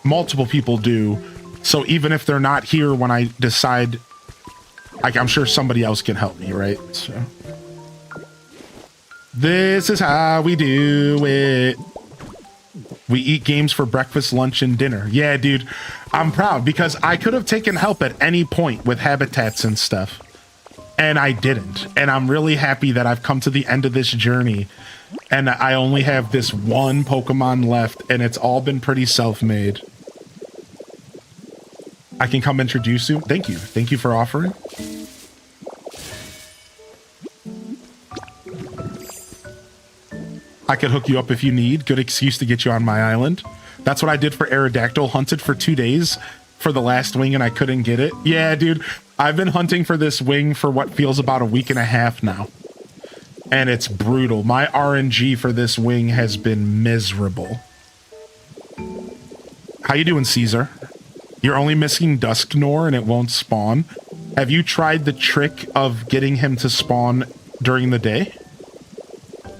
Speaker 1: Multiple people do. So even if they're not here when I decide, like, I'm sure somebody else can help me, right? So this is how we do it. We eat games for breakfast, lunch, and dinner. Yeah, dude, I'm proud because I could have taken help at any point with habitats and stuff. And I didn't. And I'm really happy that I've come to the end of this journey and I only have this one Pokemon left and it's all been pretty self-made. I can come introduce you. Thank you. Thank you for offering. I could hook you up if you need. Good excuse to get you on my island. That's what I did for Aerodactyl. Hunted for 2 days for the last wing and I couldn't get it. Yeah, dude. I've been hunting for this wing for what feels about a week and a half now. And it's brutal. My RNG for this wing has been miserable. How you doing, Caesar? You're only missing Dusknor and it won't spawn. Have you tried the trick of getting him to spawn during the day?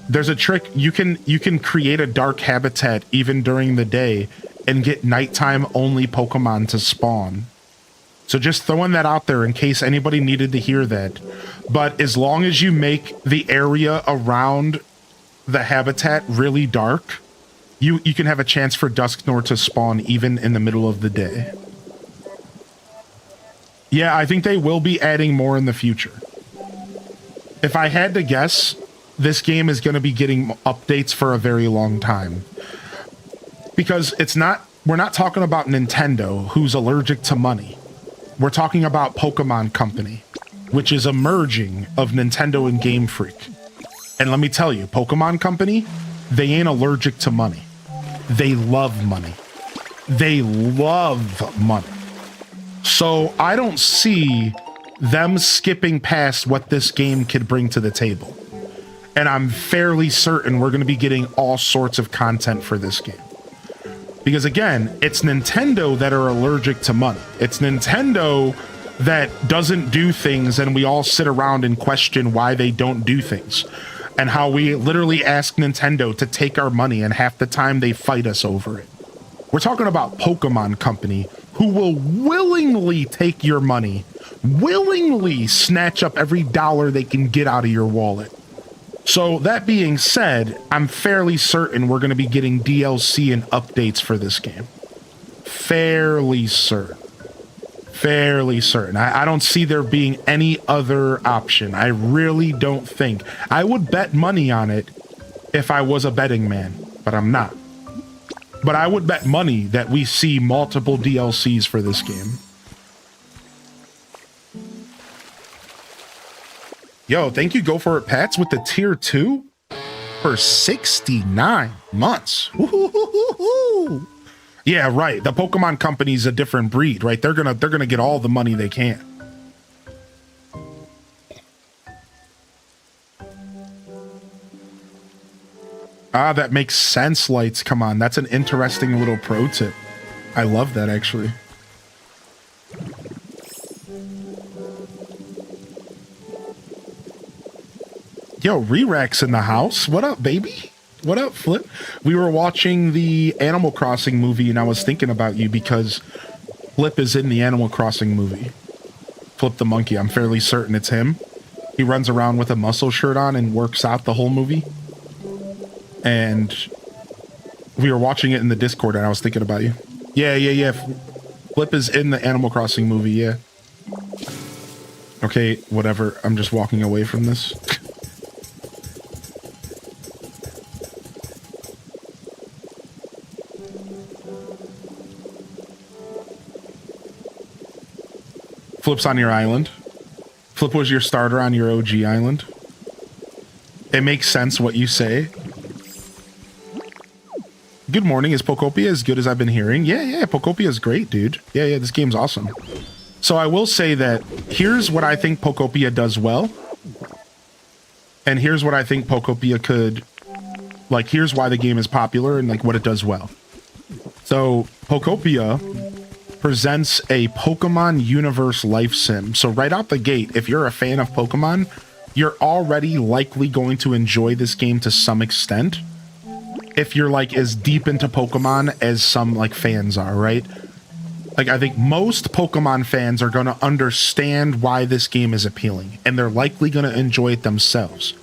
Speaker 1: There's a trick. You can create a dark habitat even during the day and get nighttime only Pokemon to spawn. So just throwing that out there in case anybody needed to hear that. But as long as you make the area around the habitat really dark, you can have a chance for Dusknor to spawn even in the middle of the day. Yeah, I think they will be adding more in the future. If I had to guess, this game is going to be getting updates for a very long time. Because we're not talking about Nintendo, who's allergic to money. We're talking about Pokemon Company, which is a merging of Nintendo and Game Freak. And let me tell you, Pokemon Company, they ain't allergic to money. They love money. They love money. So I don't see them skipping past what this game could bring to the table. And I'm fairly certain we're going to be getting all sorts of content for this game. Because again, it's Nintendo that are allergic to money. It's Nintendo that doesn't do things and we all sit around and question why they don't do things. And how we literally ask Nintendo to take our money and half the time they fight us over it. We're talking about Pokemon Company, who will willingly take your money, willingly snatch up every dollar they can get out of your wallet. So that being said, I'm fairly certain we're going to be getting DLC and updates for this game. Fairly certain. Fairly certain. I don't see there being any other option. I really don't think. I would bet money on it if I was a betting man, but I'm not. But I would bet money that we see multiple DLCs for this game. Yo, thank you, Go For It Pats, with the tier 2 for 69 months. Woo-hoo-hoo-hoo-hoo. Yeah, right. The Pokemon Company's a different breed, right? They're gonna get all the money they can. Ah, that makes sense, Lights. Come on, that's an interesting little pro tip. I love that, actually. Yo, Re-Rack's in the house. What up, baby? What up, Flip? We were watching the Animal Crossing movie, and I was thinking about you because Flip is in the Animal Crossing movie. Flip the monkey. I'm fairly certain it's him. He runs around with a muscle shirt on and works out the whole movie. And we were watching it in the Discord, and I was thinking about you. Yeah. Flip is in the Animal Crossing movie, yeah. Okay, whatever. I'm just walking away from this. Flip's on your island. Flip was your starter on your OG island. It makes sense what you say. Good morning. Is Pokopia as good as I've been hearing? Yeah. Pokopia is great, dude. Yeah. This game's awesome. So I will say that here's what I think Pokopia does well. And here's what I think Pokopia could... Like, here's why the game is popular and, like, what it does well. So, Pokopia presents a Pokemon universe life sim. So right out the gate, if you're a fan of Pokemon, you're already likely going to enjoy this game to some extent. If you're like as deep into Pokemon as some like fans are, right? Like I think most Pokemon fans are going to understand why this game is appealing, and they're likely going to enjoy it themselves.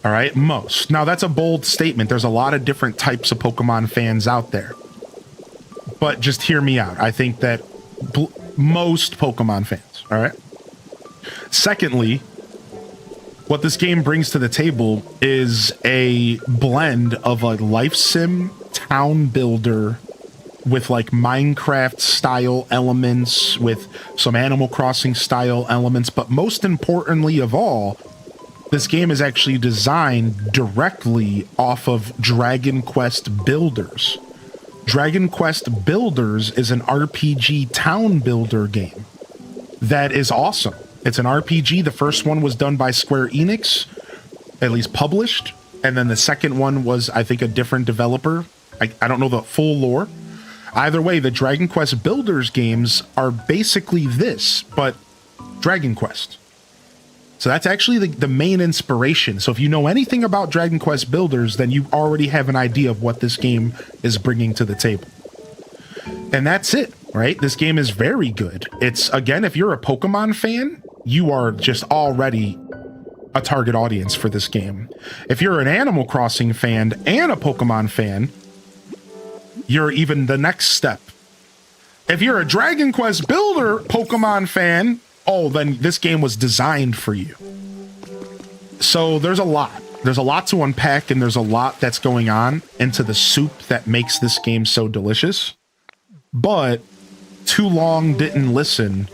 Speaker 1: All right, most. Now that's a bold statement. There's a lot of different types of Pokemon fans out there. But just hear me out. I think that most Pokemon fans, all right? Secondly, what this game brings to the table is a blend of a life sim town builder with like Minecraft style elements, with some Animal Crossing style elements, but most importantly of all, this game is actually designed directly off of Dragon Quest Builders. Dragon Quest Builders is an RPG town builder game that is awesome. It's an RPG. The first one was done by Square Enix, at least published. And then the second one was, I think, a different developer. I don't know the full lore. Either way, the Dragon Quest Builders games are basically this, but Dragon Quest. So that's actually the main inspiration. So if you know anything about Dragon Quest Builders, then you already have an idea of what this game is bringing to the table. And that's it, right? This game is very good. It's, again, if you're a Pokemon fan, you are just already a target audience for this game. If you're an Animal Crossing fan and a Pokemon fan, you're even the next step. If you're a Dragon Quest Builder Pokemon fan, oh, then this game was designed for you. So there's a lot. There's a lot to unpack, and there's a lot that's going on into the soup that makes this game so delicious. But Too Long Didn't Listen.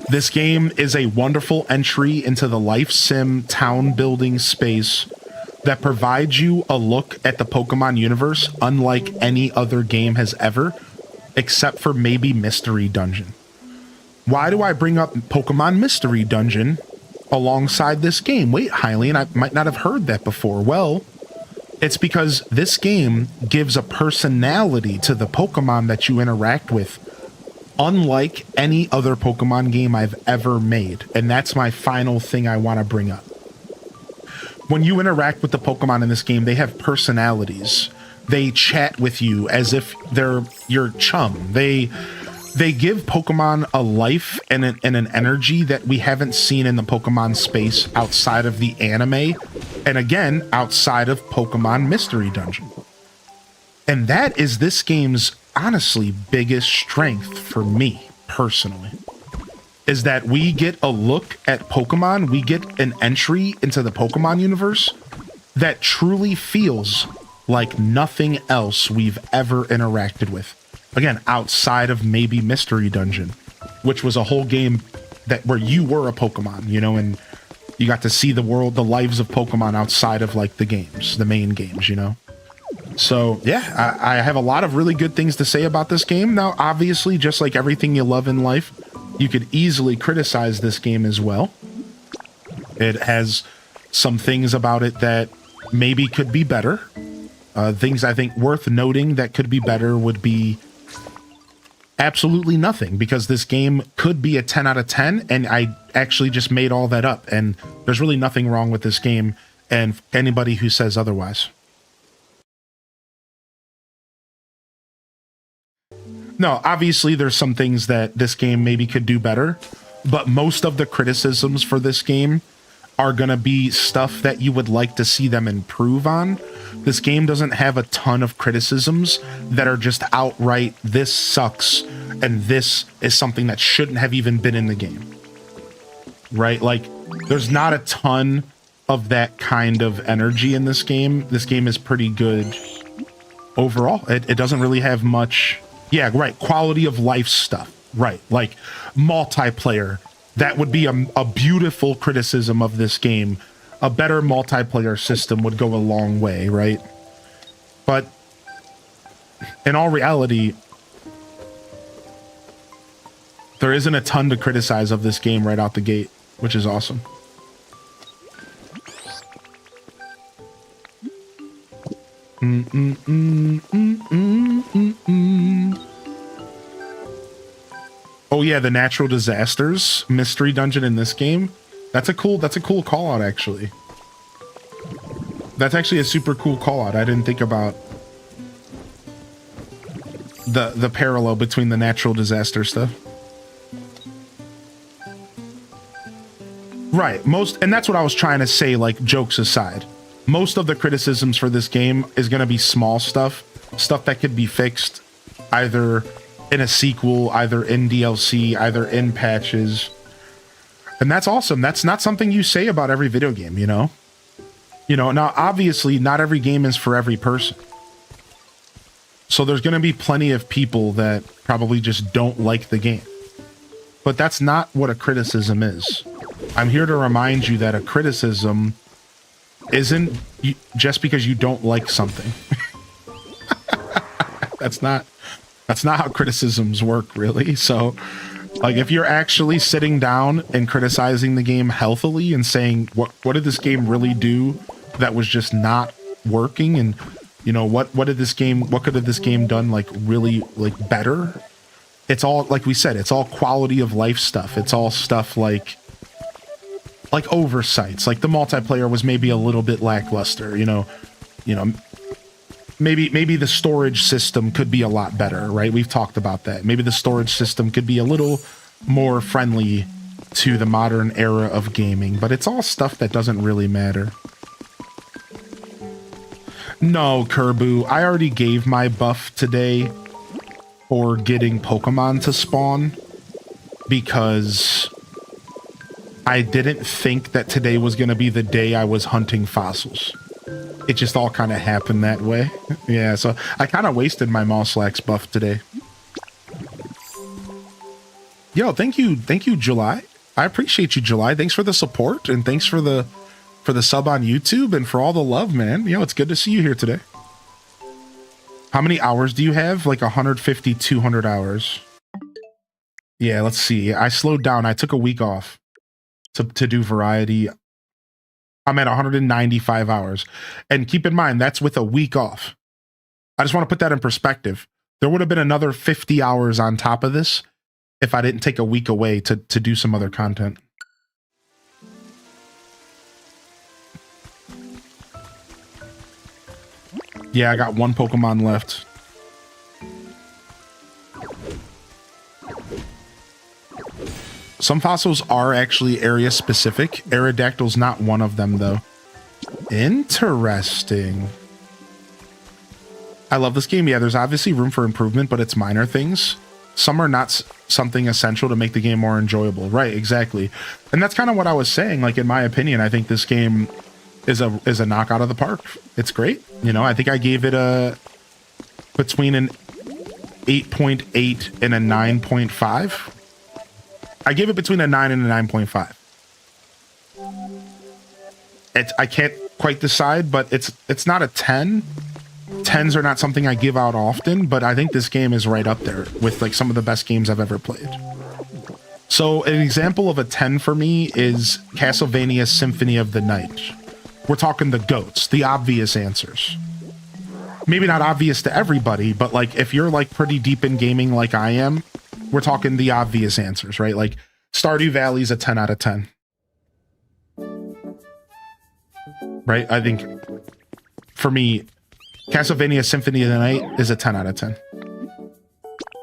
Speaker 1: This game is a wonderful entry into the life sim town building space that provides you a look at the Pokemon universe unlike any other game has ever, except for maybe Mystery Dungeon. Why do I bring up Pokemon Mystery Dungeon alongside this game? Wait, Hylian, I might not have heard that before. Well, it's because this game gives a personality to the Pokemon that you interact with, unlike any other Pokemon game I've ever made. And that's my final thing I want to bring up. When you interact with the Pokemon in this game, they have personalities. They chat with you as if they're your chum. They give Pokemon a life and an energy that we haven't seen in the Pokemon space outside of the anime, and again, outside of Pokemon Mystery Dungeon. And that is this game's, honestly, biggest strength for me, personally, is that we get a look at Pokemon, we get an entry into the Pokemon universe that truly feels like nothing else we've ever interacted with. Again, outside of maybe Mystery Dungeon, which was a whole game where you were a Pokemon, you know, and you got to see the world, the lives of Pokemon outside of like the games, the main games, you know. So yeah, I have a lot of really good things to say about this game. Now, obviously, just like everything you love in life, you could easily criticize this game as well. It has some things about it that maybe could be better. Things I think worth noting that could be better would be absolutely nothing, because this game could be a 10 out of 10, and I actually just made all that up, and there's really nothing wrong with this game and anybody who says otherwise. No, obviously there's some things that this game maybe could do better, but most of the criticisms for this game are going to be stuff that you would like to see them improve on. This game doesn't have a ton of criticisms that are just outright, this sucks, and this is something that shouldn't have even been in the game. Right? Like, there's not a ton of that kind of energy in this game. This game is pretty good overall. It doesn't really have much... Yeah, right. Quality of life stuff. Right. Like multiplayer. That would be a beautiful criticism of this game. A better multiplayer system would go a long way, right? But in all reality, there isn't a ton to criticize of this game right out the gate, which is awesome. Oh yeah, the natural disasters mystery dungeon in this game. That's a cool call out, actually. That's actually a super cool call out. I didn't think about the parallel between the natural disaster stuff. Right, and that's what I was trying to say, like, jokes aside. Most of the criticisms for this game is going to be small stuff that could be fixed either in a sequel, either in DLC, either in patches. And that's awesome. That's not something you say about every video game, you know? Now obviously not every game is for every person. So there's going to be plenty of people that probably just don't like the game. But that's not what a criticism is. I'm here to remind you that a criticism isn't just because you don't like something. That's not how criticisms work, really. So, like, if you're actually sitting down and criticizing the game healthily and saying, what did this game really do that was just not working? And, what could have this game done, like, really, like, better? It's all, like we said, it's all quality of life stuff. It's all stuff like oversights. Like, the multiplayer was maybe a little bit lackluster, maybe the storage system could be a lot better, right? We've talked about that. Maybe the storage system could be a little more friendly to the modern era of gaming, but it's all stuff that doesn't really matter. No, Kerbu, I already gave my buff today for getting Pokemon to spawn because I didn't think that today was going to be the day I was hunting fossils. It just all kind of happened that way. Yeah, so I kind of wasted my Moslax buff today. Yo, thank you, July. I appreciate you, July. Thanks for the support, and thanks for the sub on YouTube and for all the love, man. It's good to see you here today. How many hours do you have? Like 150, 200 hours. Yeah, let's see. I slowed down. I took a week off to do variety. I'm at 195 hours. And keep in mind, that's with a week off. I just want to put that in perspective. There would have been another 50 hours on top of this if I didn't take a week away to do some other content. Yeah, I got one Pokemon left. Some fossils are actually area specific. Aerodactyl's not one of them, though. Interesting. I love this game. Yeah, there's obviously room for improvement, but it's minor things. Some are not something essential to make the game more enjoyable. Right, exactly. And that's kind of what I was saying. Like, in my opinion, I think this game is a knockout of the park. It's great. I think I gave it between an 8.8 and a 9.5. I gave it between a 9 and a 9.5. I can't quite decide, but it's not a 10. 10s are not something I give out often, but I think this game is right up there with like some of the best games I've ever played. So an example of a 10 for me is Castlevania Symphony of the Night. we're talking the GOATs, the obvious answers. Maybe not obvious to everybody, but like if you're like pretty deep in gaming like I am, we're talking the obvious answers, right? Like Stardew Valley's a 10 out of 10. Right? I think for me, Castlevania Symphony of the Night is a 10 out of 10.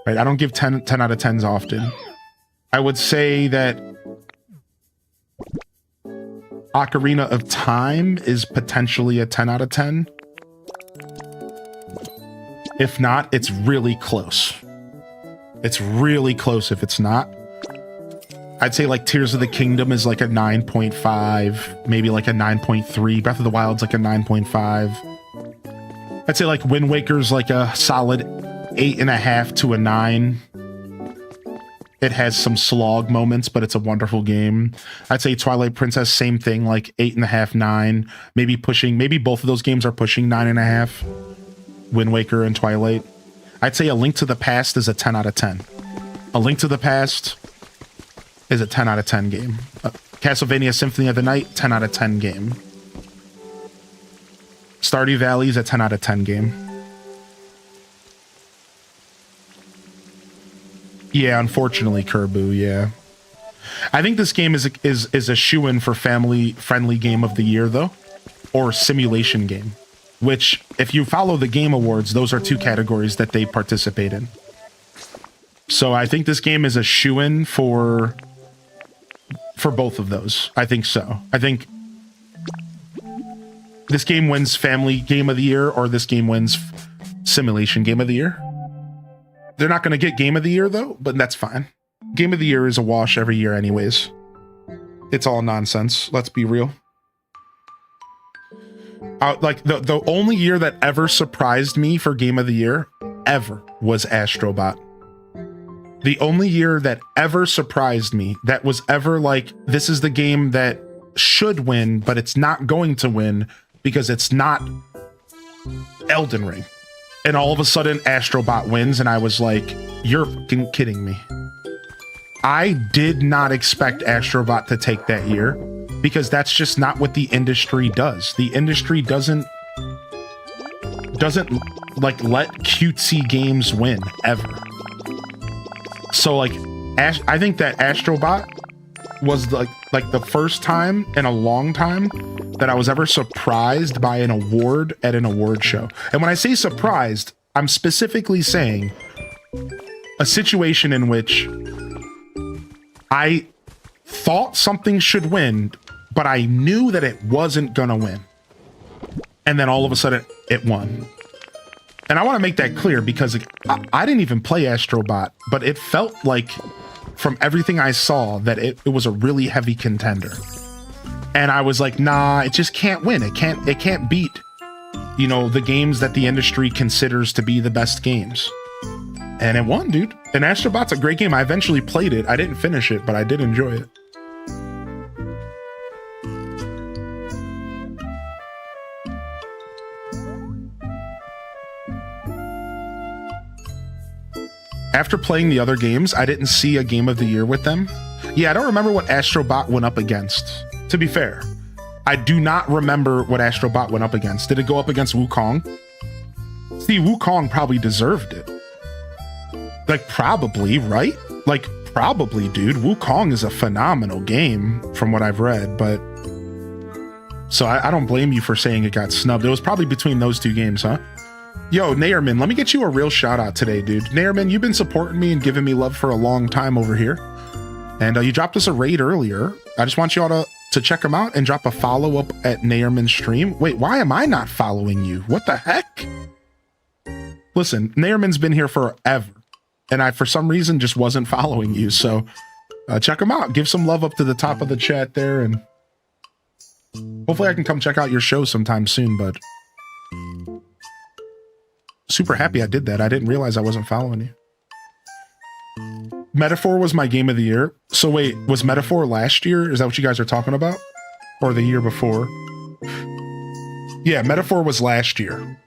Speaker 1: Right? I don't give 10 out of 10s often. I would say that Ocarina of Time is potentially a 10 out of 10. If not, it's really close. It's really close if it's not. I'd say like Tears of the Kingdom is like a 9.5, maybe like a 9.3. Breath of the Wild's like a 9.5. I'd say like Wind Waker's like a solid 8.5 to a 9. It has some slog moments, but it's a wonderful game. I'd say Twilight Princess, same thing, like 8.5, 9. Maybe both of those games are pushing 9.5. Wind Waker and Twilight. I'd say A Link to the Past is a 10 out of 10. A Link to the Past is a 10 out of 10 game. Castlevania Symphony of the Night, 10 out of 10 game. Stardew Valley is a 10 out of 10 game. Yeah, unfortunately, Kerbu, yeah. I think this game is a shoo-in for family-friendly game of the year, though. Or simulation game. Which, if you follow the Game Awards, those are two categories that they participate in. So I think this game is a shoo-in for both of those. I think so. I think this game wins Family Game of the Year, or this game wins Simulation Game of the Year. They're not going to get Game of the Year, though, but that's fine. Game of the Year is a wash every year anyways. It's all nonsense. Let's be real. Like the only year that ever surprised me for Game of the Year ever was Astrobot. The only year that ever surprised me, that was ever like, this is the game that should win, but it's not going to win because it's not Elden Ring. And all of a sudden Astrobot wins, and I was like, you're fucking kidding me. I did not expect Astrobot to take that year, because that's just not what the industry does. The industry doesn't like let cutesy games win ever. So like, I think that Astrobot was like the first time in a long time that I was ever surprised by an award at an award show. And when I say surprised, I'm specifically saying a situation in which I thought something should win, but I knew that it wasn't gonna win. And then all of a sudden it won. And I want to make that clear because I didn't even play Astrobot, but it felt like from everything I saw that it was a really heavy contender. And I was like, nah, it just can't win. It can't beat, you know, the games that the industry considers to be the best games. And it won, dude. And Astrobot's a great game. I eventually played it. I didn't finish it, but I did enjoy it. After playing the other games, I didn't see a Game of the Year with them. Yeah, I don't remember what Astrobot went up against. To be fair, I do not remember what Astrobot went up against. Did it go up against Wukong? See, Wukong probably deserved it. Like, probably, right? Like, probably, dude. Wukong is a phenomenal game from what I've read, but... So I don't blame you for saying it got snubbed. It was probably between those two games, huh? Yo, Nayerman, let me get you a real shout out today, dude. Nayerman, you've been supporting me and giving me love for a long time over here. And you dropped us a raid earlier. I just want you all to check them out and drop a follow up at Nayerman's stream. Wait, why am I not following you? What the heck? Listen, Nayerman's been here forever. And I, for some reason, just wasn't following you. So check them out. Give some love up to the top of the chat there. And hopefully I can come check out your show sometime soon, but... Super happy I did that. I didn't realize I wasn't following you. Metaphor was my Game of the Year. So wait, was Metaphor last year? Is that what you guys are talking about? Or the year before? Yeah, Metaphor was last year.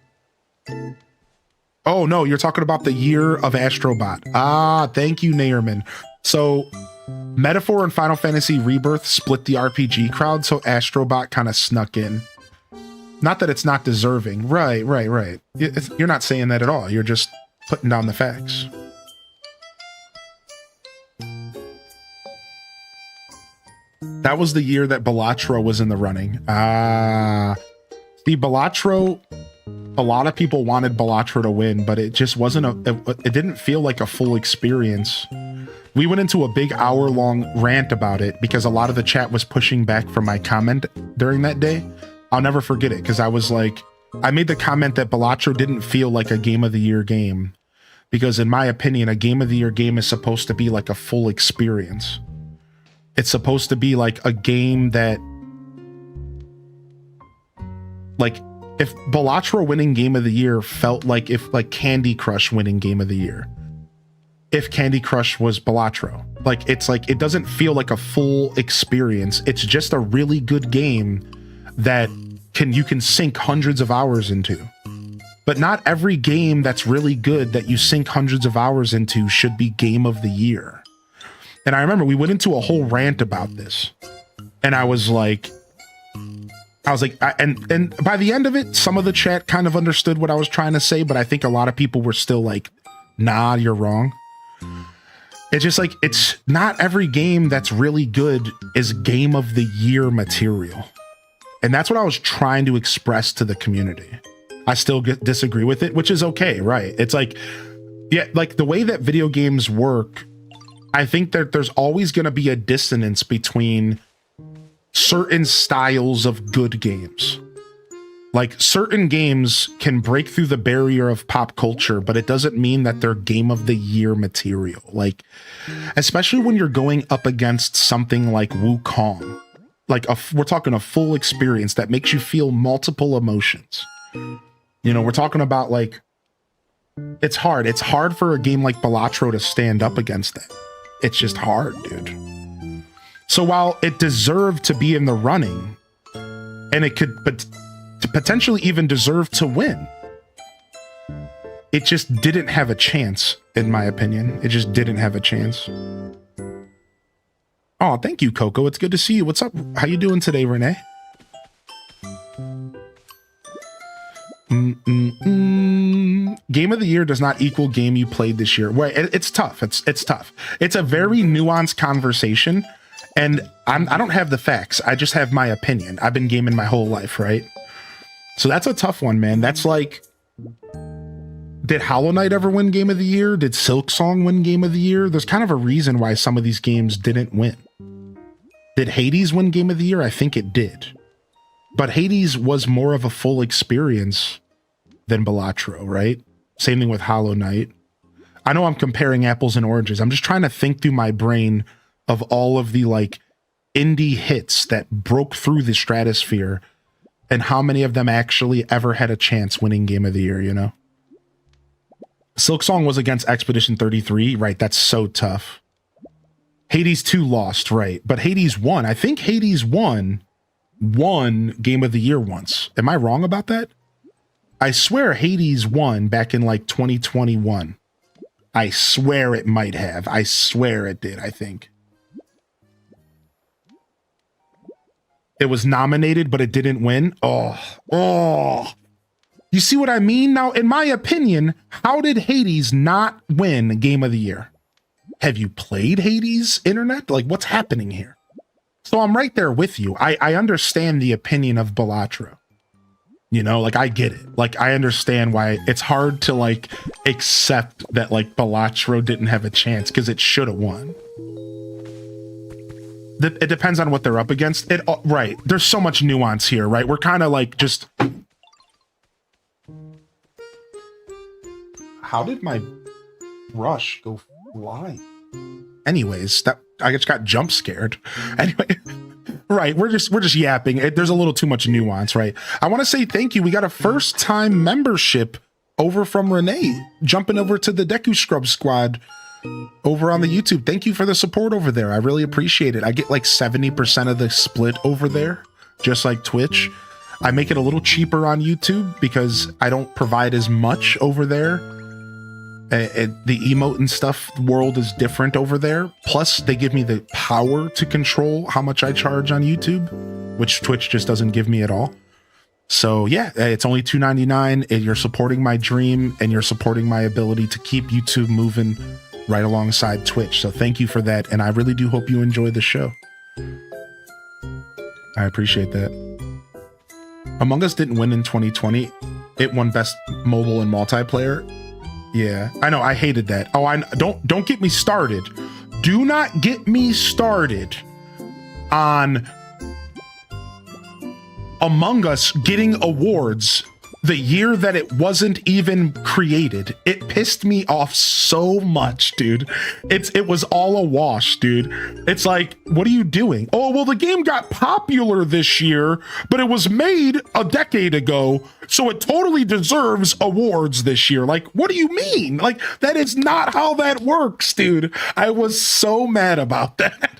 Speaker 1: Oh no, you're talking about the year of Astrobot. Ah, thank you, Nayerman. So Metaphor and Final Fantasy Rebirth split the RPG crowd, so Astrobot kind of snuck in. Not that it's not deserving. Right. You're not saying that at all. You're just putting down the facts. That was the year that Balatro was in the running. The Balatro, a lot of people wanted Balatro to win, but it just wasn't it didn't feel like a full experience. We went into a big hour-long rant about it because a lot of the chat was pushing back from my comment during that day. I'll never forget it because I was like, I made the comment that Balatro didn't feel like a Game of the Year game because in my opinion, a Game of the Year game is supposed to be like a full experience. It's supposed to be like a game that, like, if Balatro winning Game of the Year felt like if like Candy Crush winning Game of the Year, if Candy Crush was Balatro, like, it's like, it doesn't feel like a full experience. It's just a really good game that you can sink hundreds of hours into. But not every game that's really good that you sink hundreds of hours into should be Game of the Year. And I remember we went into a whole rant about this. And I was like, and by the end of it, some of the chat kind of understood what I was trying to say, but I think a lot of people were still like, nah, you're wrong. It's just like, it's not every game that's really good is Game of the Year material. And that's what I was trying to express to the community. I still disagree with it, which is okay, right? It's like, yeah, like the way that video games work, I think that there's always going to be a dissonance between certain styles of good games. Like certain games can break through the barrier of pop culture, but it doesn't mean that they're Game of the Year material. Like, especially when you're going up against something like Wukong. Like we're talking a full experience that makes you feel multiple emotions. You know, we're talking about like, it's hard. It's hard for a game like Balatro to stand up against that. It's just hard, dude. So while it deserved to be in the running, and it could potentially even deserve to win, it just didn't have a chance, in my opinion. It just didn't have a chance. Oh, thank you, Coco. It's good to see you. What's up? How you doing today, Renee? Game of the Year does not equal game you played this year. Well, it's tough. It's tough. It's a very nuanced conversation, and I don't have the facts. I just have my opinion. I've been gaming my whole life, right? So that's a tough one, man. That's like, did Hollow Knight ever win Game of the Year? Did Silksong win Game of the Year? There's kind of a reason why some of these games didn't win. Did Hades win Game of the Year? I think it did. But Hades was more of a full experience than Balatro, right? Same thing with Hollow Knight. I know I'm comparing apples and oranges. I'm just trying to think through my brain of all of the like indie hits that broke through the stratosphere and how many of them actually ever had a chance winning Game of the Year, you know? Silksong was against Expedition 33, right? That's so tough. Hades 2 lost, right? But Hades won. I think Hades won Game of the Year once. Am I wrong about that? I swear Hades won back in like 2021. I swear it might have. I swear it did, I think. It was nominated, but it didn't win. Oh. You see what I mean? Now, in my opinion, how did Hades not win Game of the Year? Have you played Hades, Internet? Like, what's happening here? So I'm right there with you. I understand the opinion of Balatro. You know, like, I get it. Like, I understand why it's hard to, like, accept that, like, Balatro didn't have a chance because it should have won. It depends on what they're up against. Right. There's so much nuance here, right? We're kind of, like, just... How did my brush go flying? Anyways, that I just got jump scared. Anyway, right, we're just yapping. There's a little too much nuance, right? I want to say thank you. We got a first-time membership over from Renee, jumping over to the Deku Scrub Squad over on the YouTube. Thank you for the support over there. I really appreciate it. I get like 70% of the split over there, just like Twitch. I make it a little cheaper on YouTube because I don't provide as much over there. The emote and stuff world is different over there. Plus, they give me the power to control how much I charge on YouTube, which Twitch just doesn't give me at all. So yeah, it's only $2.99 and you're supporting my dream and you're supporting my ability to keep YouTube moving right alongside Twitch. So thank you for that. And I really do hope you enjoy the show. I appreciate that. Among Us didn't win in 2020. It won best mobile and multiplayer. Yeah, I know. I hated that. Oh, I don't get me started. Do not get me started on Among Us getting awards the year that it wasn't even created. It pissed me off so much, dude. It was all a wash, dude. It's like, what are you doing? Oh, well, the game got popular this year, but it was made a decade ago, so it totally deserves awards this year. Like, what do you mean? Like, that is not how that works, dude. I was so mad about that.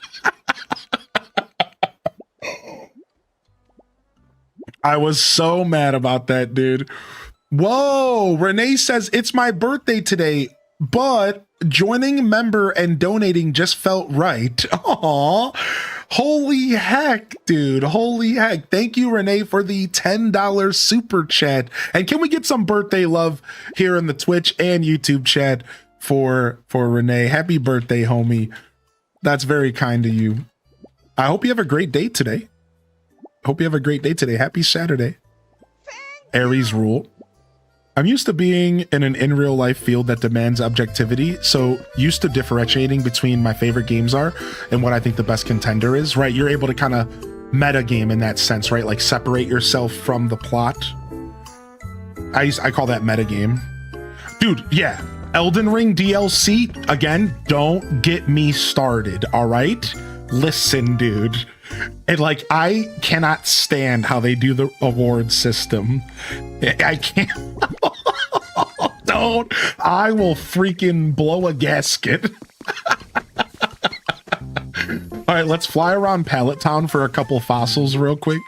Speaker 1: I was so mad about that, dude. Whoa, Renee says, it's my birthday today, but joining member and donating just felt right. Aw, holy heck, dude. Holy heck. Thank you, Renee, for the $10 super chat. And can we get some birthday love here in the Twitch and YouTube chat for Renee? Happy birthday, homie. That's very kind of you. I hope you have a great day today. Hope you have a great day today. Happy Saturday. Aries rule. I'm used to being in real life field that demands objectivity, so used to differentiating between my favorite games are and what I think the best contender is, right? You're able to kind of meta game in that sense, right? Like separate yourself from the plot. I call that meta game. Dude, yeah. Elden Ring DLC, again, don't get me started, all right? Listen, dude. And like, I cannot stand how they do the award system. I can't. Don't. I will freaking blow a gasket. All right, let's fly around Pallet Town for a couple fossils real quick.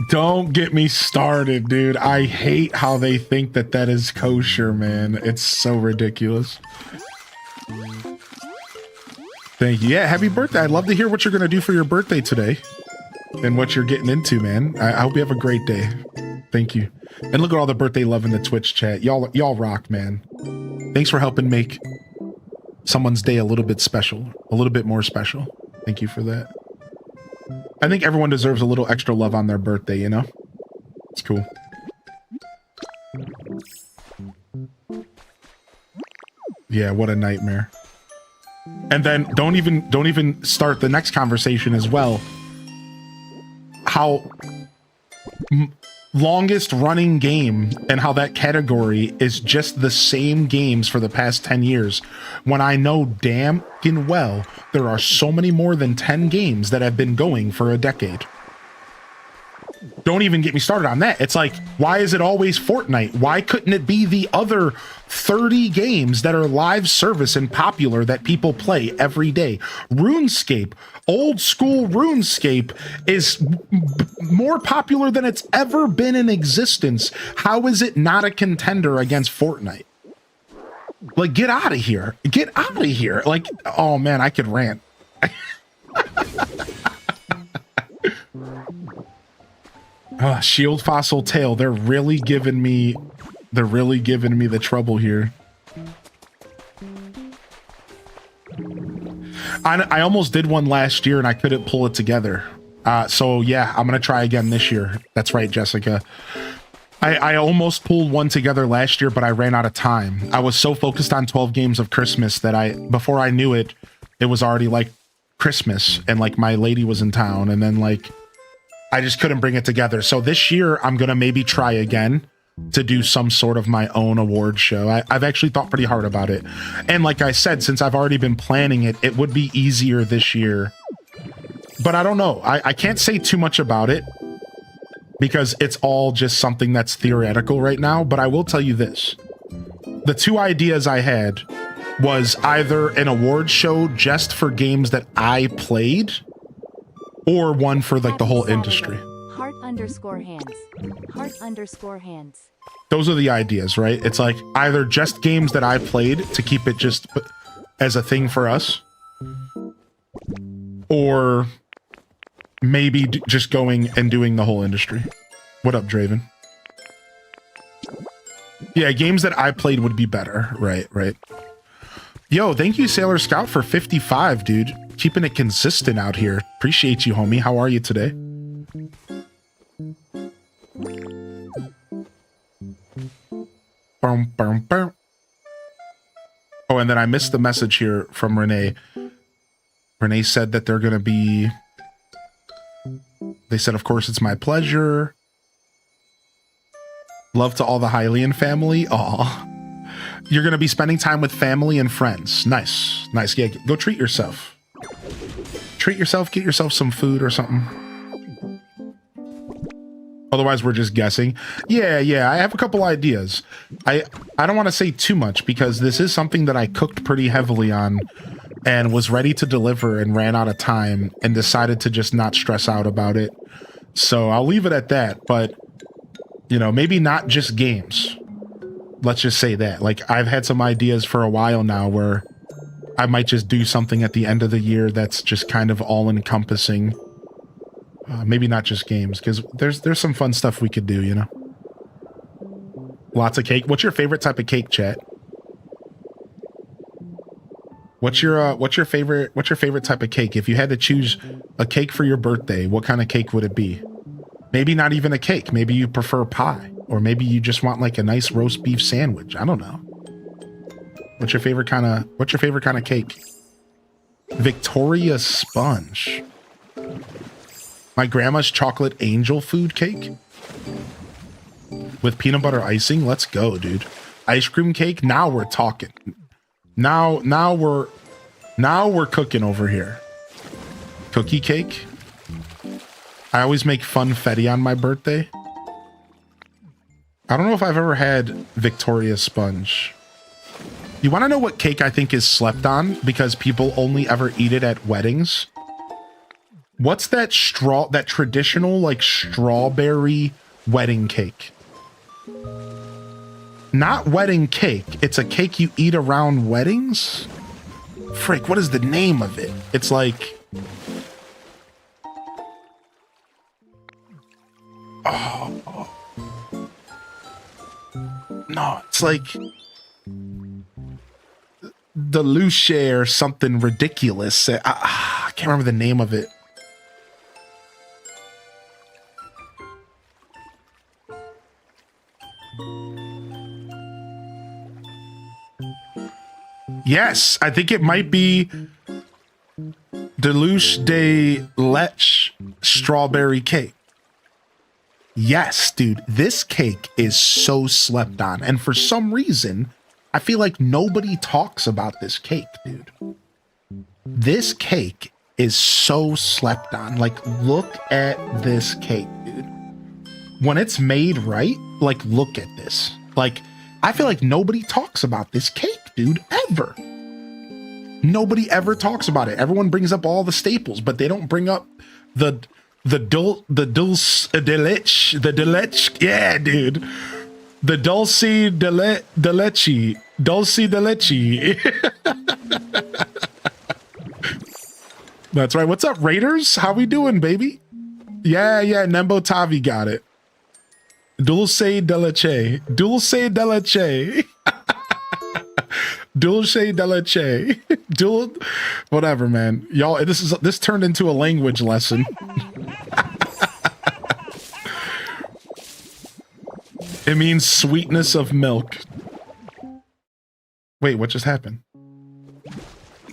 Speaker 1: Don't get me started, dude. I hate how they think that that is kosher, man. It's so ridiculous. Thank you. Yeah, happy birthday. I'd love to hear what you're going to do for your birthday today and what you're getting into, man. I hope you have a great day. Thank you. And look at all the birthday love in the Twitch chat. Y'all rock, man. Thanks for helping make someone's day a little bit special, a little bit more special. Thank you for that. I think everyone deserves a little extra love on their birthday, you know? It's cool. Yeah, what a nightmare. And then don't even start the next conversation as well. How longest running game and how that category is just the same games for the past 10 years. When I know damn well there are so many more than 10 games that have been going for a decade. Don't even get me started on that. It's like, why is it always Fortnite? Why couldn't it be the other 30 games that are live service and popular that people play every day? RuneScape, old school RuneScape is more popular than it's ever been in existence. How is it not a contender against Fortnite? Like, get out of here. Get out of here. Like, oh man, I could rant. Shield Fossil Tail, they're really giving me the trouble here. I almost did one last year and I couldn't pull it together. So yeah, I'm gonna try again this year. That's right, Jessica. I almost pulled one together last year, but I ran out of time. I was so focused on 12 games of Christmas that before I knew it, it was already like Christmas and like my lady was in town, and then like I just couldn't bring it together. So this year I'm gonna maybe try again to do some sort of my own award show. I've actually thought pretty hard about it. And like I said, since I've already been planning it, it would be easier this year. But I don't know. I can't say too much about it because it's all just something that's theoretical right now. But I will tell you this. The two ideas I had was either an award show just for games that I played, or one for like the whole industry.
Speaker 2: Heart_hands. Heart_hands.
Speaker 1: Those are the ideas, right? It's like either just games that I played to keep it just as a thing for us, or maybe just going and doing the whole industry. What up, Draven? Yeah, games that I played would be better. Right, right. Yo, thank you, Sailor Scout, for 55, dude. Keeping it consistent out here. Appreciate you, homie. How are you today? Boom, boom, boom. Oh, and then I missed the message here from Renee. Renee said that they're going to be... They said, of course, it's my pleasure. Love to all the Hylian family. Aw. You're going to be spending time with family and friends. Nice. Nice. Yeah, go treat yourself. Treat yourself. Get yourself some food or something. Otherwise, we're just guessing. Yeah, I have a couple ideas. I don't want to say too much because this is something that I cooked pretty heavily on and was ready to deliver and ran out of time and decided to just not stress out about it. So I'll leave it at that. But, you know, maybe not just games. Let's just say that. Like, I've had some ideas for a while now where I might just do something at the end of the year that's just kind of all-encompassing. Maybe not just games, because there's some fun stuff we could do, you know? Lots of cake. What's your favorite type of cake, chat? What's your favorite type of cake? If you had to choose a cake for your birthday, what kind of cake would it be? Maybe not even a cake. Maybe you prefer pie. Or maybe you just want like a nice roast beef sandwich. I don't know. What's your favorite kind of cake? Victoria sponge. My grandma's chocolate angel food cake with peanut butter icing. Let's go, dude. Ice cream cake. Now we're talking. Now we're cooking over here. Cookie cake. I always make funfetti on my birthday. I don't know if I've ever had Victoria sponge. You want to know what cake I think is slept on because people only ever eat it at weddings? What's that traditional like strawberry wedding cake? Not wedding cake. It's a cake you eat around weddings? Frick, what is the name of it? It's like... Oh. No, it's like... Deluche or something ridiculous. I can't remember the name of it. Yes, I think it might be Deluche de Leche strawberry cake. Yes, dude, this cake is so slept on. And for some reason, I feel like nobody talks about this cake, dude. This cake is so slept on. Like, look at this cake, dude. When it's made right, like, look at this. Like, I feel like nobody talks about this cake, dude, ever. Nobody ever talks about it. Everyone brings up all the staples, but they don't bring up the dulce de leche, yeah, dude. The dulce de leche. Dulce de leche. That's right. What's up, Raiders? How we doing, baby? Yeah, Nembo Tavi got it. Dulce de leche. Dulce de leche. Dulce de leche. Whatever, man. Y'all, this turned into a language lesson. It means sweetness of milk. Wait, what just happened?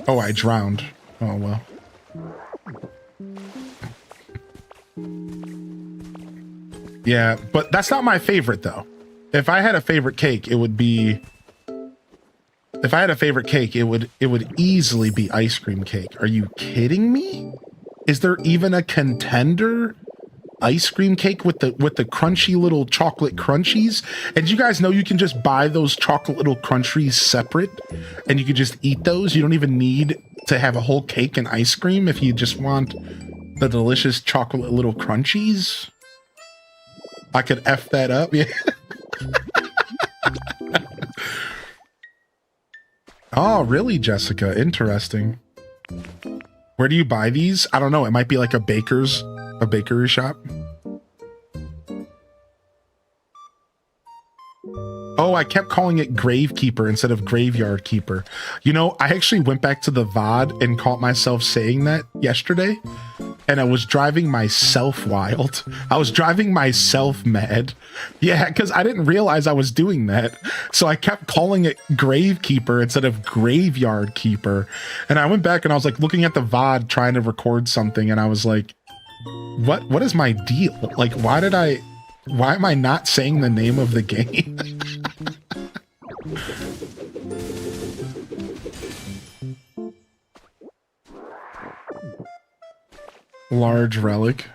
Speaker 1: Oh, I drowned. Oh, well. Yeah, but that's not my favorite, though. If I had a favorite cake, it would be... If I had a favorite cake, it would easily be ice cream cake. Are you kidding me? Is there even a contender? Ice cream cake with the crunchy little chocolate crunchies? And you guys know you can just buy those chocolate little crunchies separate and you can just eat those. You don't even need to have a whole cake and ice cream if you just want the delicious chocolate little crunchies. I could F that up. Yeah. Oh, really, Jessica? Interesting. Where do you buy these? I don't know. It might be like a baker's A bakery shop? Oh, I kept calling it Gravekeeper instead of Graveyard Keeper. You know, I actually went back to the VOD and caught myself saying that yesterday, and I was driving myself wild. I was driving myself mad. Yeah, because I didn't realize I was doing that. So I kept calling it Gravekeeper instead of Graveyard Keeper. And I went back and I was like looking at the VOD trying to record something, and I was like, what is my deal? Like, why am I not saying the name of the game? Large relic.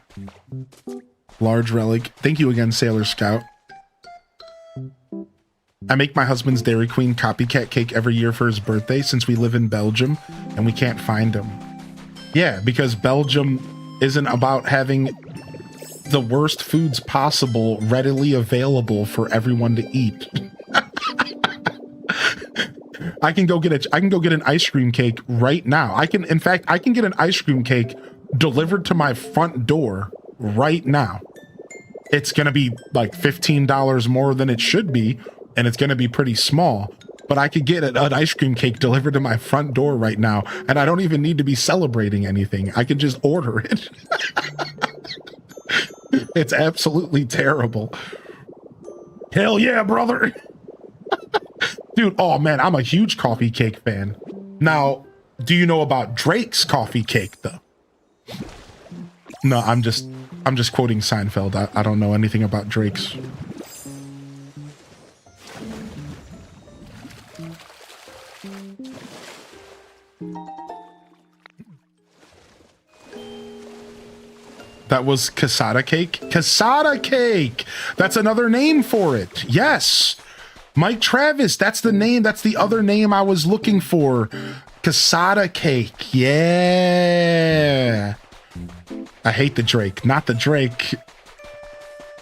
Speaker 1: Large relic. Thank you again, Sailor Scout. I make my husband's Dairy Queen copycat cake every year for his birthday since we live in Belgium and we can't find him. Yeah, because Belgium isn't about having the worst foods possible readily available for everyone to eat. I can go get an ice cream cake right now. I can get an ice cream cake delivered to my front door right now. It's going to be like $15 more than it should be, and it's going to be pretty small, but I could get an ice cream cake delivered to my front door right now, and I don't even need to be celebrating anything. I can just order it. It's absolutely terrible. Hell yeah, brother. Dude, oh man, I'm a huge coffee cake fan. Now, do you know about Drake's coffee cake though? No, I'm just quoting Seinfeld. I don't know anything about Drake's. That was Casada cake? Casada cake! That's another name for it. Yes. Mike Travis, that's the name. That's the other name I was looking for. Casada cake. Yeah. I hate the Drake. Not the Drake.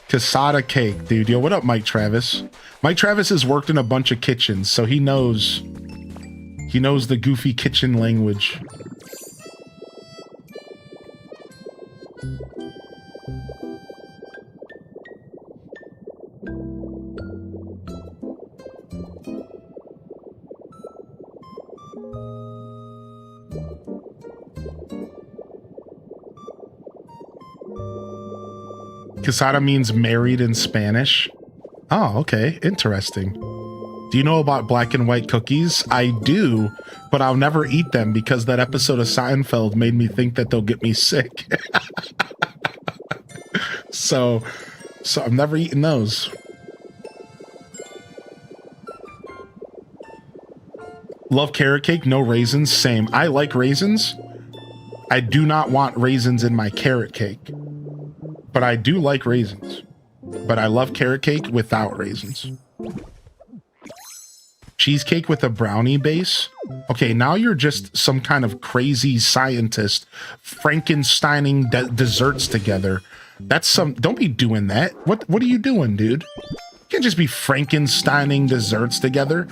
Speaker 1: Casada cake, dude. Yo, what up, Mike Travis? Mike Travis has worked in a bunch of kitchens, so he knows the goofy kitchen language. Casada means married in Spanish. Oh, okay. Interesting. Do you know about black and white cookies? I do, but I'll never eat them because that episode of Seinfeld made me think that they'll get me sick. So I'm never eating those. Love carrot cake, no raisins, same. I like raisins. I do not want raisins in my carrot cake. But I do like raisins. But I love carrot cake without raisins. Cheesecake with a brownie base? Okay, now you're just some kind of crazy scientist Frankensteining desserts together. That's don't be doing that. What are you doing, dude? You can't just be Frankensteining desserts together.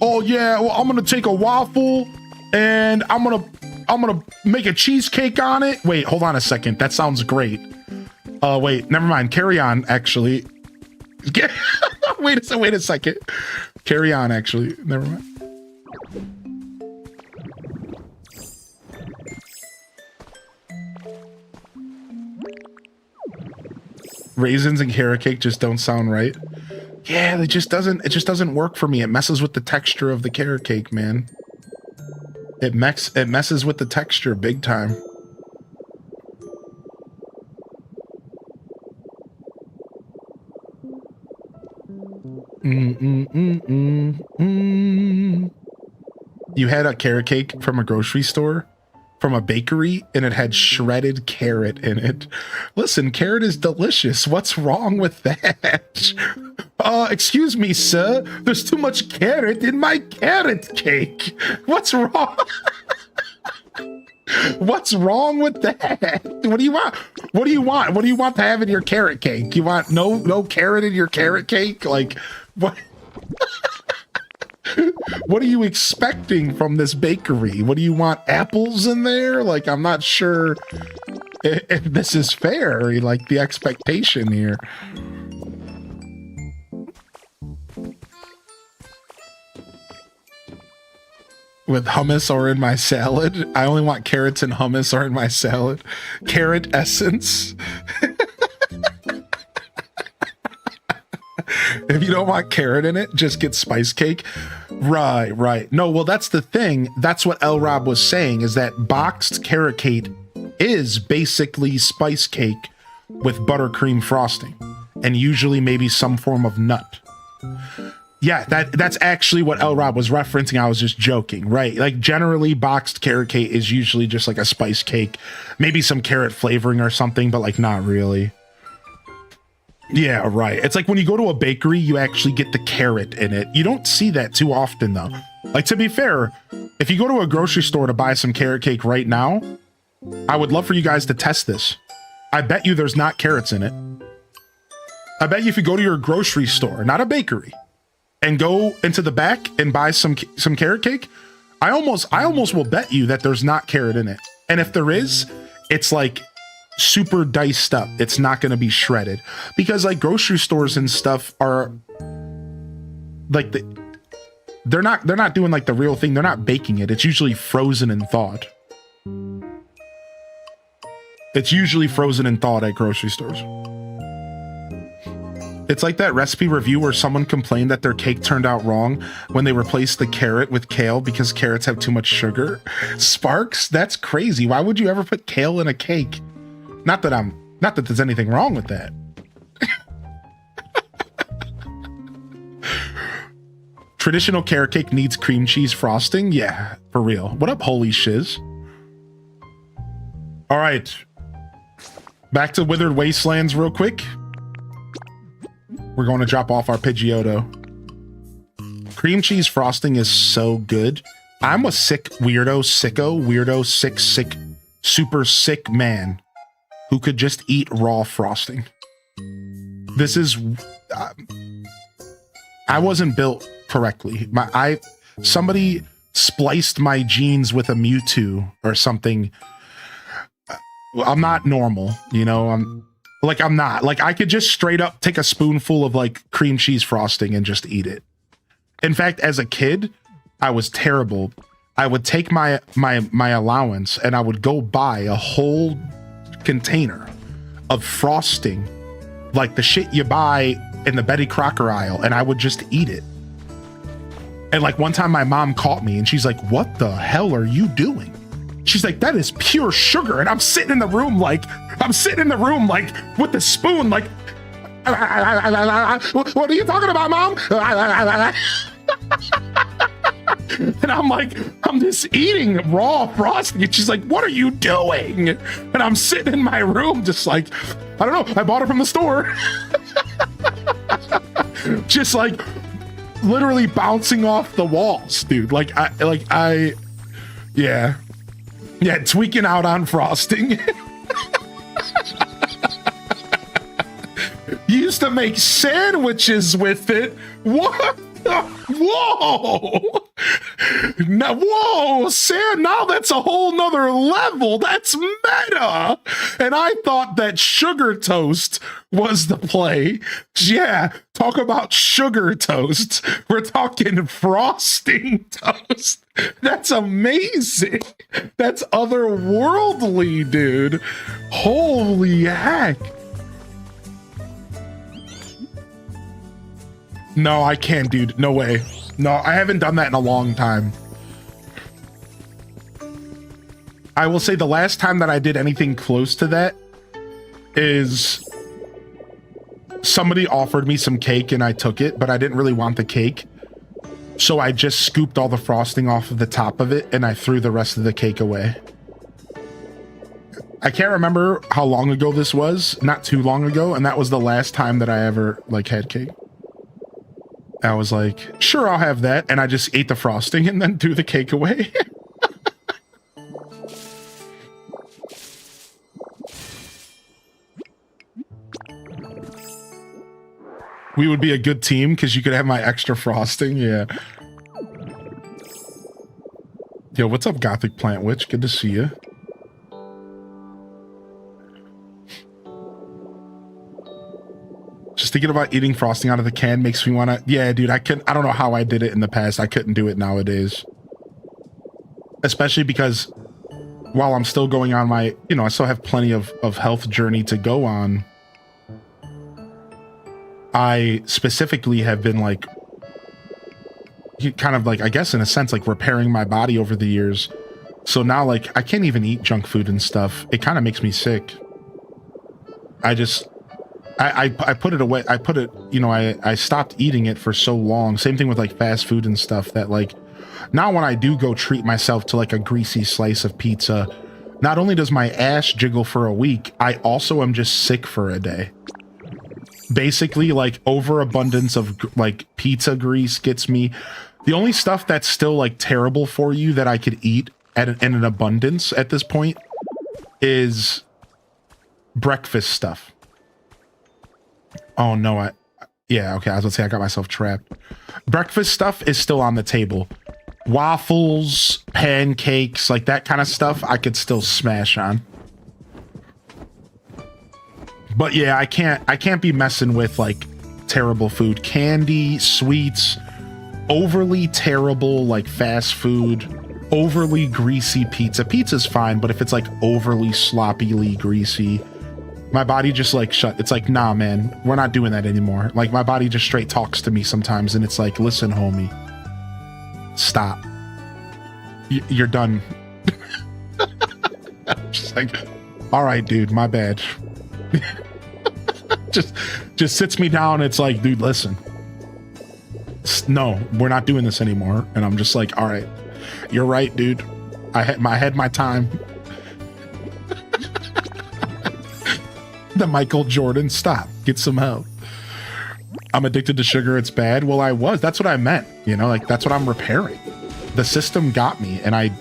Speaker 1: Oh yeah, well, I'm gonna take a waffle and I'm gonna make a cheesecake on it. Wait, hold on a second. That sounds great. Wait, never mind. Carry on, actually. Wait a second. Carry on, actually. Never mind. Raisins and carrot cake just don't sound right. Yeah, it just doesn't work for me. It messes with the texture of the carrot cake, man. It messes with the texture big time. You had a carrot cake from a grocery store, from a bakery, and it had shredded carrot in it. Listen, carrot is delicious. What's wrong with that? Excuse me, sir. There's too much carrot in my carrot cake. What's wrong? What's wrong with that? What do you want? What do you want? What do you want to have in your carrot cake? You want no carrot in your carrot cake? Like, what? What are you expecting from this bakery? What do you want? Apples in there? Like, I'm not sure if this is fair, like the expectation here. With hummus or in my salad. I only want carrots and hummus or in my salad. Carrot essence. If you don't want carrot in it, just get spice cake. Right. No, well, that's the thing. That's what L. Rob was saying, is that boxed carrot cake is basically spice cake with buttercream frosting and usually maybe some form of nut. Yeah, that's actually what L. Rob was referencing. I was just joking, right? Like generally boxed carrot cake is usually just like a spice cake, maybe some carrot flavoring or something, but like not really. Yeah, right. It's like when you go to a bakery, you actually get the carrot in it. You don't see that too often though. Like to be fair, if you go to a grocery store to buy some carrot cake right now, I would love for you guys to test this. I bet you there's not carrots in it. I bet you if you go to your grocery store, not a bakery, and go into the back and buy some carrot cake, I almost will bet you that there's not carrot in it. And if there is, it's like super diced up. It's not going to be shredded, because like grocery stores and stuff are like they're not doing like the real thing. They're not baking it. It's usually frozen and thawed. It's usually frozen and thawed at grocery stores. It's like that recipe review where someone complained that their cake turned out wrong when they replaced the carrot with kale because carrots have too much sugar. Sparks, that's crazy. Why would you ever put kale in a cake? Not that there's anything wrong with that. Traditional carrot cake needs cream cheese frosting. Yeah, for real. What up, holy shiz? All right. Back to Withered Wastelands real quick. We're going to drop off our Pidgeotto. Cream cheese frosting is so good. I'm a sick super sick man who could just eat raw frosting. This is... I wasn't built correctly. Somebody spliced my genes with a Mewtwo or something. I'm not normal, you know? I'm not. Like, I could just straight up take a spoonful of, like, cream cheese frosting and just eat it. In fact, as a kid, I was terrible. I would take my allowance and I would go buy a whole container of frosting, like the shit you buy in the Betty Crocker aisle, and I would just eat it. And, like, one time my mom caught me and she's like, "What the hell are you doing?" She's like, "That is pure sugar." And I'm sitting in the room like with the spoon, like, "What are you talking about, Mom?" And I'm like, I'm just eating raw frosting. And she's like, "What are you doing?" And I'm sitting in my room just like, I don't know, I bought it from the store. Just like literally bouncing off the walls, dude. Yeah, tweaking out on frosting. Used to make sandwiches with it. What? Whoa! Whoa, Sam, now that's a whole nother level. That's meta. And I thought that sugar toast was the play. Yeah, talk about sugar toast. We're talking frosting toast. That's amazing. That's otherworldly, dude. Holy heck. No, I can't, dude. No way. No, I haven't done that in a long time. I will say the last time that I did anything close to that is somebody offered me some cake and I took it, but I didn't really want the cake. So I just scooped all the frosting off of the top of it and I threw the rest of the cake away. I can't remember how long ago this was, not too long ago, and that was the last time that I ever like had cake. I was like, sure, I'll have that. And I just ate the frosting and then threw the cake away. We would be a good team because you could have my extra frosting. Yeah. Yo, what's up, Gothic Plant Witch? Good to see you. Just thinking about eating frosting out of the can makes me want to. Yeah, dude, I don't know how I did it in the past. I couldn't do it nowadays. Especially because while I'm still going on my, I still have plenty of health journey to go on. I specifically have been like, kind of like, I guess in a sense, like repairing my body over the years. So now like, I can't even eat junk food and stuff. It kind of makes me sick. I put it away. I put it, I stopped eating it for so long. Same thing with like fast food and stuff that like, now when I do go treat myself to like a greasy slice of pizza, not only does my ass jiggle for a week, I also am just sick for a day. Basically, like overabundance of like pizza grease gets me. The only stuff that's still like terrible for you that I could eat in an abundance at this point is breakfast stuff. Oh no, yeah, okay, I was gonna say I got myself trapped. Breakfast stuff is still on the table. Waffles, pancakes, like that kind of stuff I could still smash on. But yeah, I can't be messing with like terrible food. Candy, sweets, overly terrible like fast food, overly greasy pizza. Pizza's fine, but if it's like overly sloppily greasy, my body just like it's like, nah, man, we're not doing that anymore. Like my body just straight talks to me sometimes and it's like, listen, homie, stop. You're done. Just like, all right, dude, my bad. just sits me down. It's like, dude, listen, no, we're not doing this anymore. And I'm just like, all right, you're right, dude. I had my time. The Michael Jordan, stop, get some help. I'm addicted to sugar, it's bad. Well, I was, that's what I meant, like that's what I'm repairing. The system got me and I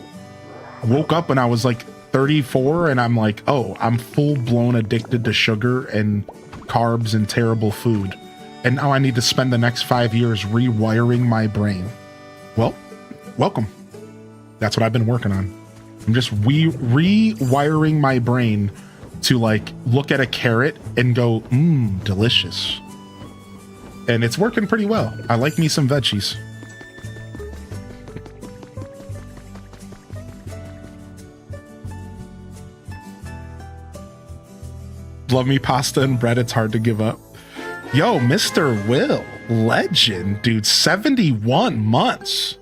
Speaker 1: woke up and I was like 34 and I'm like, oh, I'm full blown addicted to sugar and carbs and terrible food. And now I need to spend the next 5 years rewiring my brain. Well, welcome. That's what I've been working on. I'm just rewiring my brain to like look at a carrot and go, delicious. And it's working pretty well. I like me some veggies. Love me pasta and bread. It's hard to give up. Yo, Mr. Will, legend, dude, 71 months.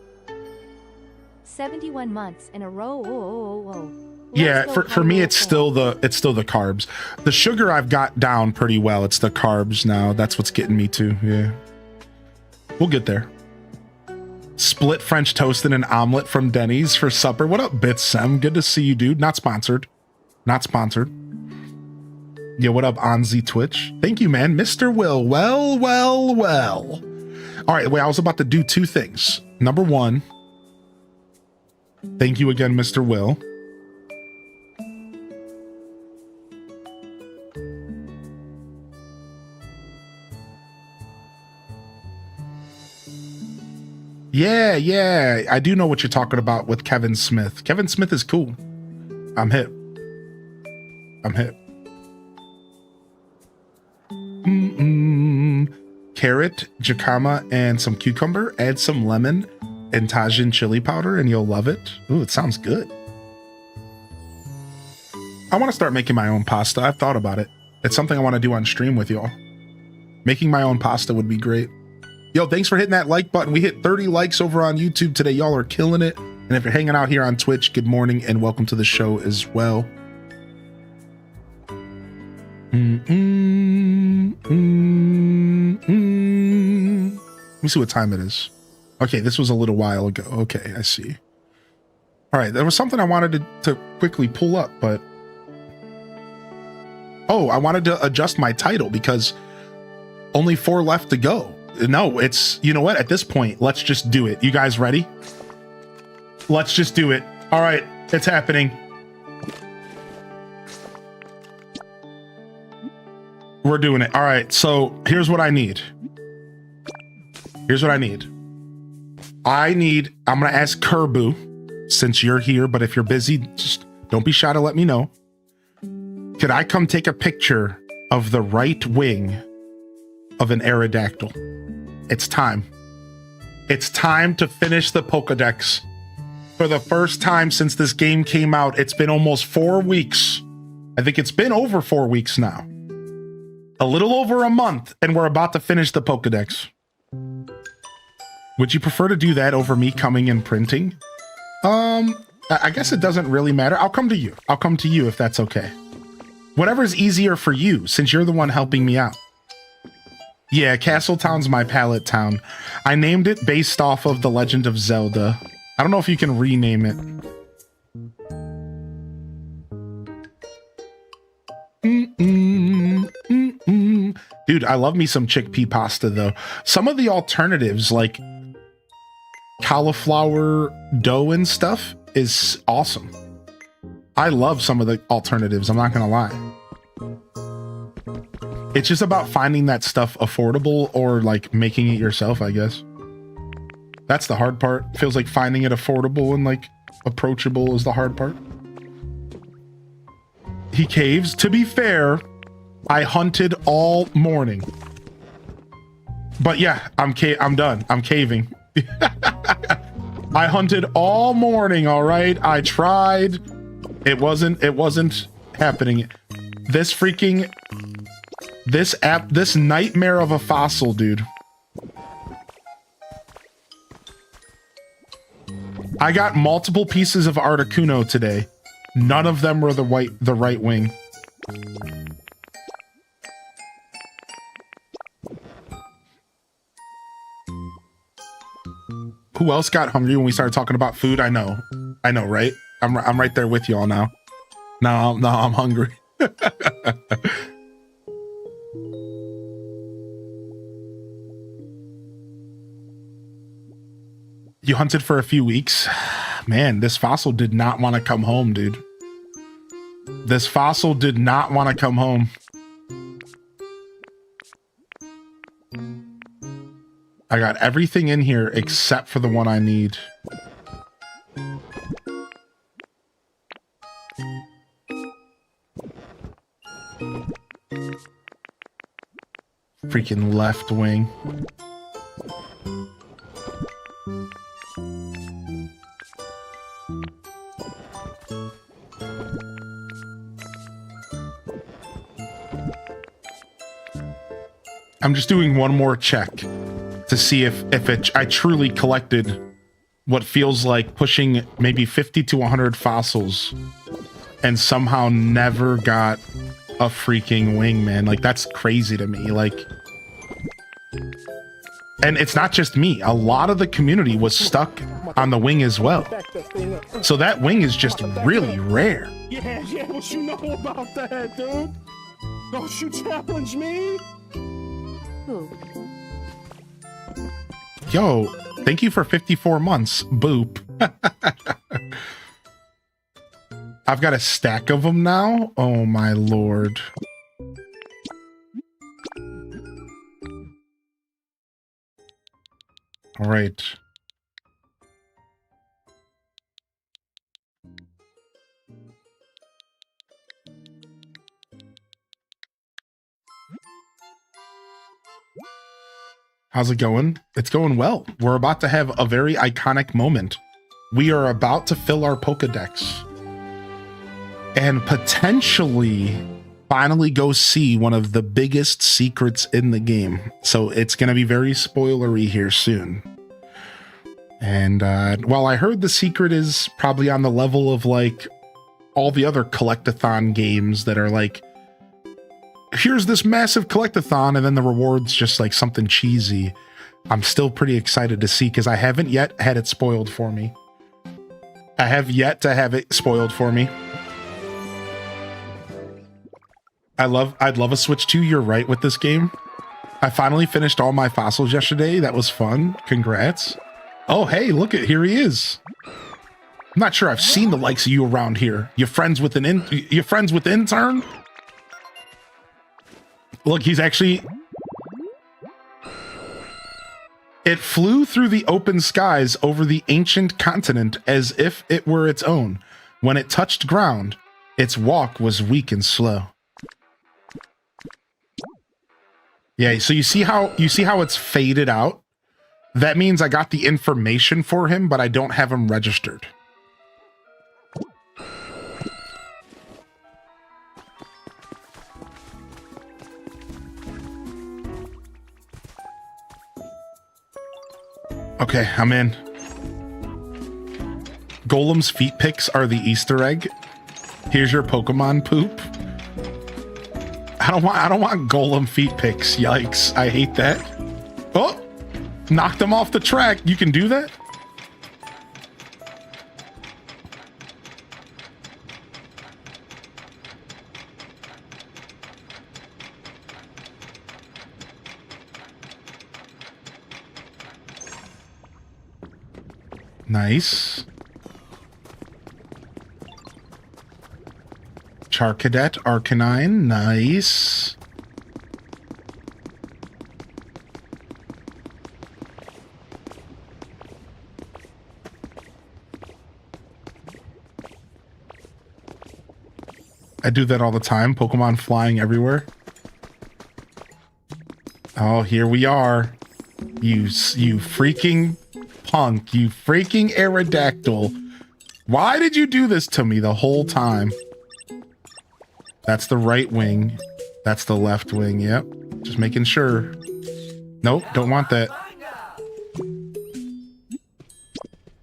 Speaker 2: 71 months in a row. Whoa.
Speaker 1: Yeah, for me, it's still the carbs. The sugar I've got down pretty well. It's the carbs now. That's what's getting me too. Yeah, we'll get there. Split French toast and an omelet from Denny's for supper. What up, Bitsem? Good to see you, dude. Not sponsored. Not sponsored. Yeah, what up, Onzi Twitch? Thank you, man. Mr. Will. Well. All right, wait, I was about to do two things. Number one, thank you again, Mr. Will. Yeah, I do know what you're talking about with Kevin Smith. Kevin Smith is cool. I'm hip. Carrot, jicama, and some cucumber. Add some lemon and Tajin chili powder and you'll love it. Ooh, it sounds good. I want to start making my own pasta. I've thought about it. It's something I want to do on stream with y'all. Making my own pasta would be great. Yo, thanks for hitting that like button. We hit 30 likes over on YouTube today. Y'all are killing it. And if you're hanging out here on Twitch, good morning and welcome to the show as well. Let me see what time it is. Okay, this was a little while ago. Okay, I see. All right, there was something I wanted to quickly pull up, but... Oh, I wanted to adjust my title because only 4 left to go. No, it's, you know what? At this point, let's just do it. You guys ready? Let's just do it. All right, it's happening. We're doing it. All right, so here's what I need. I'm going to ask Kerbu, since you're here, but if you're busy, just don't be shy to let me know. Could I come take a picture of the right wing of an Aerodactyl. It's time. It's time to finish the Pokedex. For the first time since this game came out, it's been almost 4 weeks. I think it's been over 4 weeks now. A little over a month, and we're about to finish the Pokedex. Would you prefer to do that over me coming and printing? I guess it doesn't really matter. I'll come to you. I'll come to you if that's okay. Whatever's easier for you, since you're the one helping me out. Yeah, Castletown's my palette town. I named it based off of The Legend of Zelda. I don't know if you can rename it. Dude, I love me some chickpea pasta, though. Some of the alternatives, like cauliflower dough and stuff, is awesome. I love some of the alternatives, I'm not gonna lie. It's just about finding that stuff affordable or like making it yourself, I guess. That's the hard part. Feels like finding it affordable and like approachable is the hard part. He caves. To be fair, I hunted all morning. But yeah, I'm done. I'm caving. I hunted all morning, all right? I tried. It wasn't happening. This nightmare of a fossil, dude. I got multiple pieces of Articuno today. None of them were the right wing. Who else got hungry when we started talking about food? I know, right? I'm right there with y'all now. Now I'm hungry. You hunted for a few weeks? Man, this fossil did not want to come home, dude. This fossil did not want to come home. I got everything in here except for the one I need. Freaking left wing. I'm just doing one more check to see if I truly collected what feels like pushing maybe 50 to 100 fossils and somehow never got a freaking wing, man. Like, that's crazy to me. Like, and it's not just me. A lot of the community was stuck on the wing as well. So that wing is just really rare.
Speaker 3: Yeah, what you know about that, dude? Don't you challenge me?
Speaker 2: Ooh.
Speaker 1: Yo, thank you for 54 months, Boop. I've got a stack of them now. Oh my lord. All right. How's it going? It's going well. We're about to have a very iconic moment. We are about to fill our Pokedex and potentially finally go see one of the biggest secrets in the game. So it's going to be very spoilery here soon. And while I heard the secret is probably on the level of like all the other collectathon games that are like, here's this massive collectathon, and then the reward's just like something cheesy. I'm still pretty excited to see because I haven't yet had it spoiled for me. I have yet to have it spoiled for me. I'd love a Switch 2. You're right with this game. I finally finished all my fossils yesterday. That was fun. Congrats. Oh, hey, look at here he is. I'm not sure I've seen the likes of you around here. You friends with intern? Look, he's actually... It flew through the open skies over the ancient continent as if it were its own. When it touched ground, its walk was weak and slow. Yeah, so you see how it's faded out? That means I got the information for him, but I don't have him registered. Okay, I'm in. Golem's feet picks are the Easter egg. Here's your Pokemon poop. I don't want Golem feet picks. Yikes. I hate that. Oh, knocked him off the track. You can do that? Nice. Charcadet, Arcanine, nice. I do that all the time, Pokemon flying everywhere. Oh, here we are. You freaking punk, you freaking Aerodactyl. Why did you do this to me the whole time? That's the right wing. That's the left wing. Yep. Just making sure. Nope, don't want that.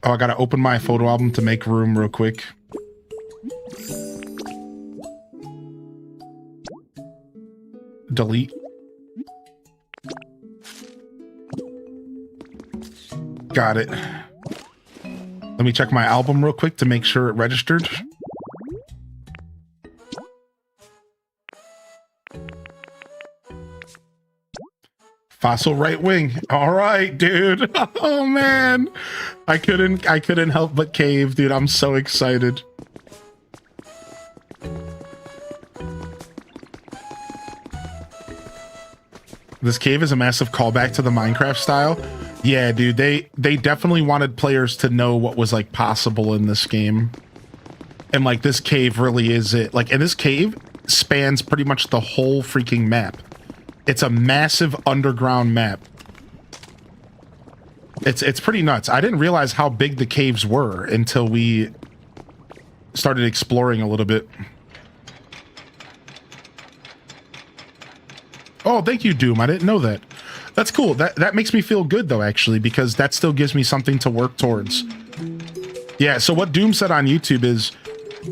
Speaker 1: Oh, I gotta open my photo album to make room real quick. Delete. Got it. Let me check my album real quick to make sure it registered. Fossil right wing. All right, dude. Oh man. I couldn't help but cave, dude. I'm so excited. This cave is a massive callback to the Minecraft style. Yeah, dude, they definitely wanted players to know what was like possible in this game. And like this cave really is it. Like, and this cave spans pretty much the whole freaking map. It's a massive underground map. It's pretty nuts. I didn't realize how big the caves were until we started exploring a little bit. Oh, thank you, Doom. I didn't know that. That's cool. That makes me feel good, though, actually, because that still gives me something to work towards. Yeah, so what Doom said on YouTube is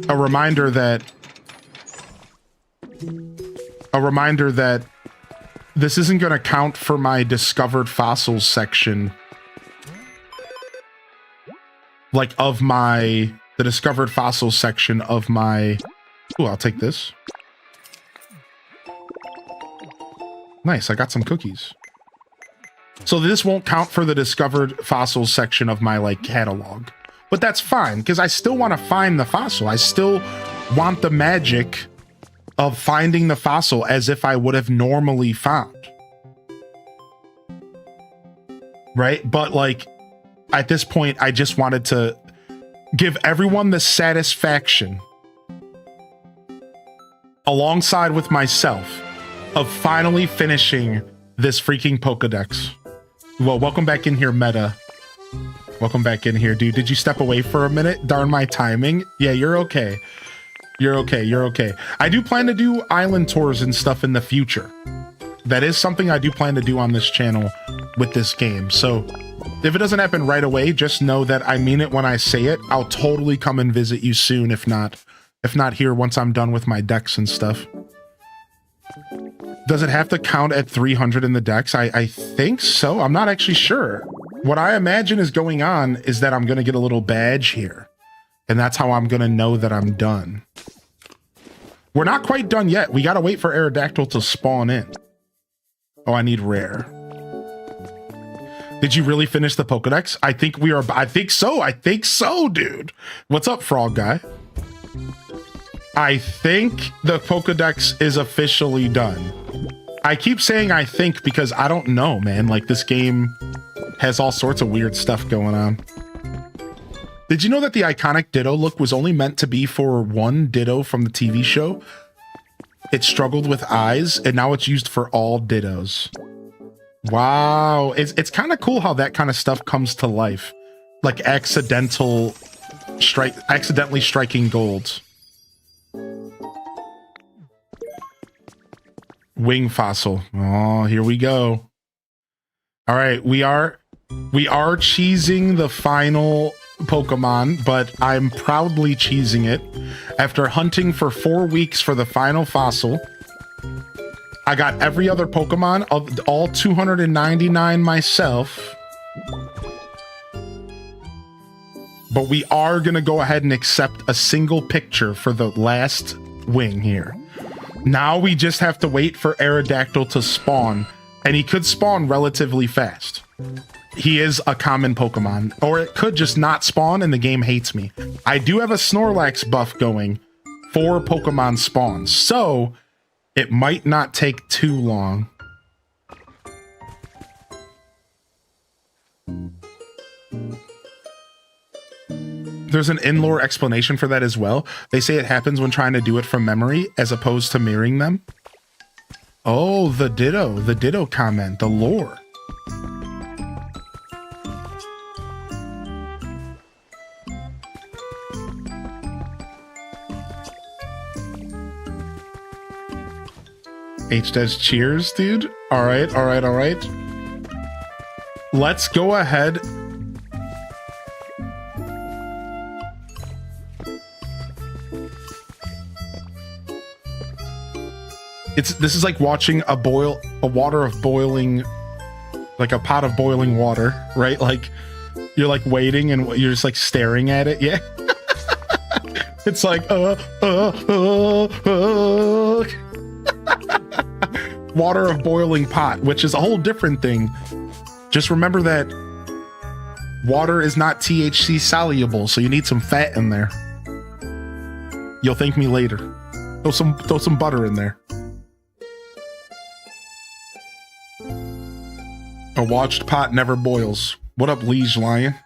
Speaker 1: a reminder that this isn't going to count for my discovered fossils section. Like, of the discovered fossils section of my... Ooh, I'll take this. Nice, I got some cookies. So this won't count for the discovered fossils section of my, like, catalog. But that's fine, because I still want to find the fossil. I still want the magic of finding the fossil as if I would have normally found. Right? But, like, at this point, I just wanted to give everyone the satisfaction, alongside with myself, of finally finishing this freaking Pokedex. Well, welcome back in here, Meta. Welcome back in here, dude. Did you step away for a minute? Darn my timing. Yeah, you're okay. You're okay. You're okay. I do plan to do island tours and stuff in the future. That is something I do plan to do on this channel with this game. So if it doesn't happen right away, just know that I mean it when I say it. I'll totally come and visit you soon, if not here once I'm done with my decks and stuff. Does it have to count at 300 in the decks? I think so. I'm not actually sure. What I imagine is going on is that I'm going to get a little badge here. And that's how I'm going to know that I'm done. We're not quite done yet. We got to wait for Aerodactyl to spawn in. Oh, I need rare. Did you really finish the Pokedex? I think so. I think so, dude. What's up, frog guy? I think the Pokedex is officially done. I keep saying I think because I don't know, man. Like, this game has all sorts of weird stuff going on. Did you know that the iconic Ditto look was only meant to be for one Ditto from the TV show? it struggled with eyes, and now it's used for all Dittos. Wow, it's kind of cool how that kind of stuff comes to life, like accidentally striking gold. Wing fossil. Oh, here we go. All right, we are cheesing the final Pokemon, but I'm proudly cheesing it. After hunting for 4 weeks for the final fossil, I got every other Pokemon, of all 299 myself. But we are going to go ahead and accept a single picture for the last wing here. Now we just have to wait for Aerodactyl to spawn, and he could spawn relatively fast. He is a common Pokemon, or it could just not spawn and the game hates me. I do have a Snorlax buff going for Pokemon spawns, so it might not take too long. There's an in-lore explanation for that as well. They say it happens when trying to do it from memory as opposed to mirroring them. Oh, the Ditto comment, the lore. H does cheers, dude. All right. Let's go ahead. This is like watching a pot of boiling water, right? Like you're like waiting and you're just like staring at it. Yeah. It's like water of boiling pot, which is a whole different thing. Just remember that water is not THC soluble, so you need some fat in there. You'll thank me later. Throw some butter in there. A watched pot never boils. What up, Liege Lion?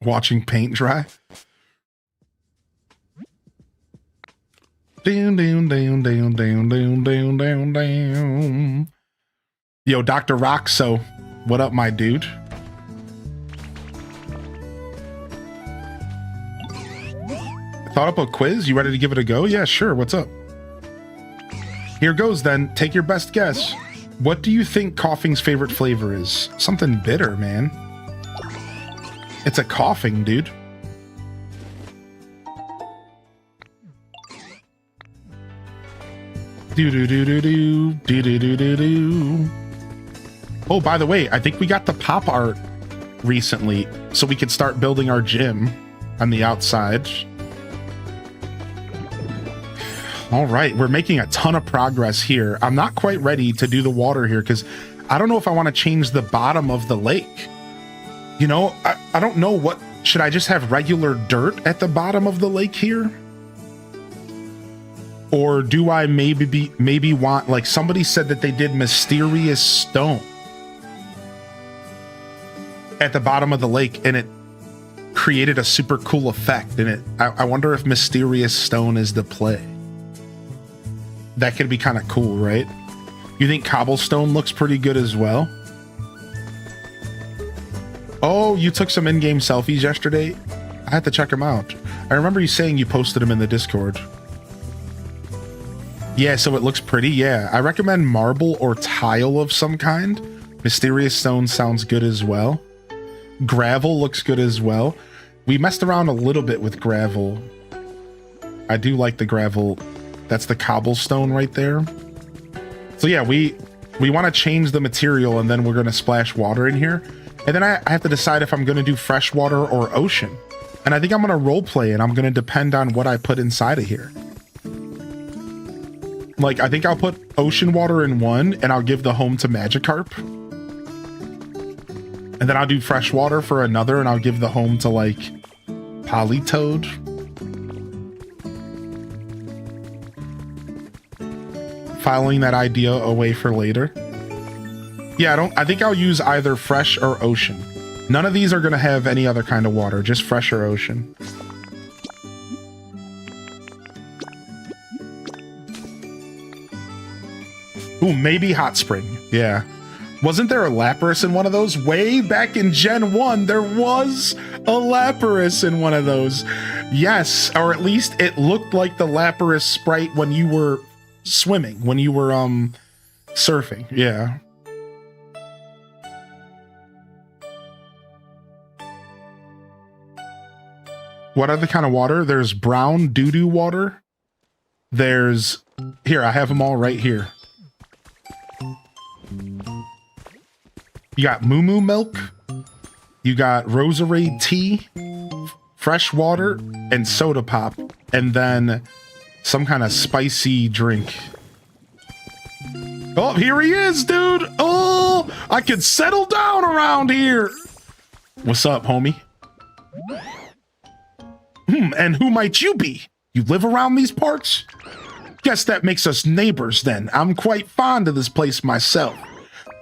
Speaker 1: Watching paint dry. Down. Yo, Dr. Roxo, what up, my dude? Thought up a quiz? You ready to give it a go? Yeah, sure. What's up? Here goes then. Take your best guess. What do you think Coughing's favorite flavor is? Something bitter, man. It's a Coughing, dude. Do. Oh, by the way, I think we got the pop art recently, so we could start building our gym on the outside. All right, we're making a ton of progress here. I'm not quite ready to do the water here because I don't know if I want to change the bottom of the lake. You know, I don't know what, should I just have regular dirt at the bottom of the lake here? Or do I maybe want, like somebody said that they did mysterious stone at the bottom of the lake and it created a super cool effect in it. I wonder if mysterious stone is the play. That could be kind of cool, right? You think cobblestone looks pretty good as well? Oh, you took some in-game selfies yesterday? I had to check them out. I remember you saying you posted them in the Discord. Yeah, so it looks pretty. Yeah, I recommend marble or tile of some kind. Mysterious stone sounds good as well. Gravel looks good as well. We messed around a little bit with gravel. I do like the gravel. That's the cobblestone right there. So yeah, we want to change the material and then we're going to splash water in here. And then I have to decide if I'm going to do fresh water or ocean. And I think I'm going to role play and I'm going to depend on what I put inside of here. Like, I think I'll put ocean water in one and I'll give the home to Magikarp. And then I'll do fresh water for another and I'll give the home to like Politoed. Filing that idea away for later. Yeah, I think I'll use either fresh or ocean. None of these are going to have any other kind of water, just fresher ocean. Ooh, maybe hot spring. Yeah. Wasn't there a Lapras in one of those? Way back in Gen 1, there was a Lapras in one of those. Yes, or at least it looked like the Lapras sprite when you were swimming, when you were surfing. Yeah. What other kind of water? There's brown doo-doo water. There's... Here, I have them all right here. You got moo moo milk. You got Roserade tea, fresh water, and soda pop. And then some kind of spicy drink. Oh, here he is, dude. Oh, I could settle down around here. What's up, homie? And who might you be? You live around these parts? Guess that makes us neighbors then. I'm quite fond of this place myself.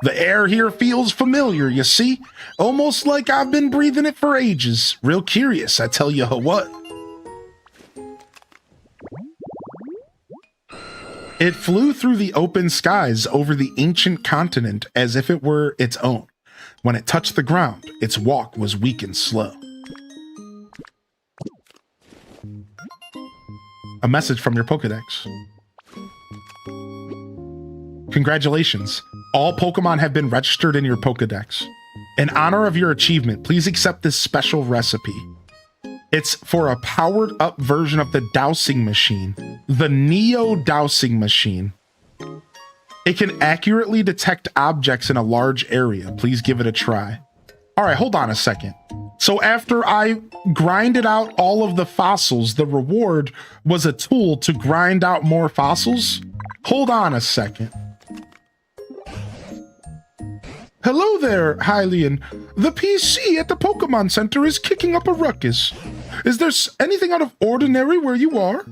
Speaker 1: The air here feels familiar, you see? Almost like I've been breathing it for ages. Real curious, I tell you what. It flew through the open skies over the ancient continent as if it were its own. When it touched the ground, its walk was weak and slow. A message from your Pokedex. Congratulations. All Pokemon have been registered in your Pokedex. In honor of your achievement, please accept this special recipe. It's for a powered-up version of the dowsing machine, the Neo Dowsing Machine. It can accurately detect objects in a large area. Please give it a try. All right, hold on a second. So after I grinded out all of the fossils, the reward was a tool to grind out more fossils? Hold on a second. Hello there, Hylian. The PC at the Pokemon Center is kicking up a ruckus. Is there anything out of ordinary where you are?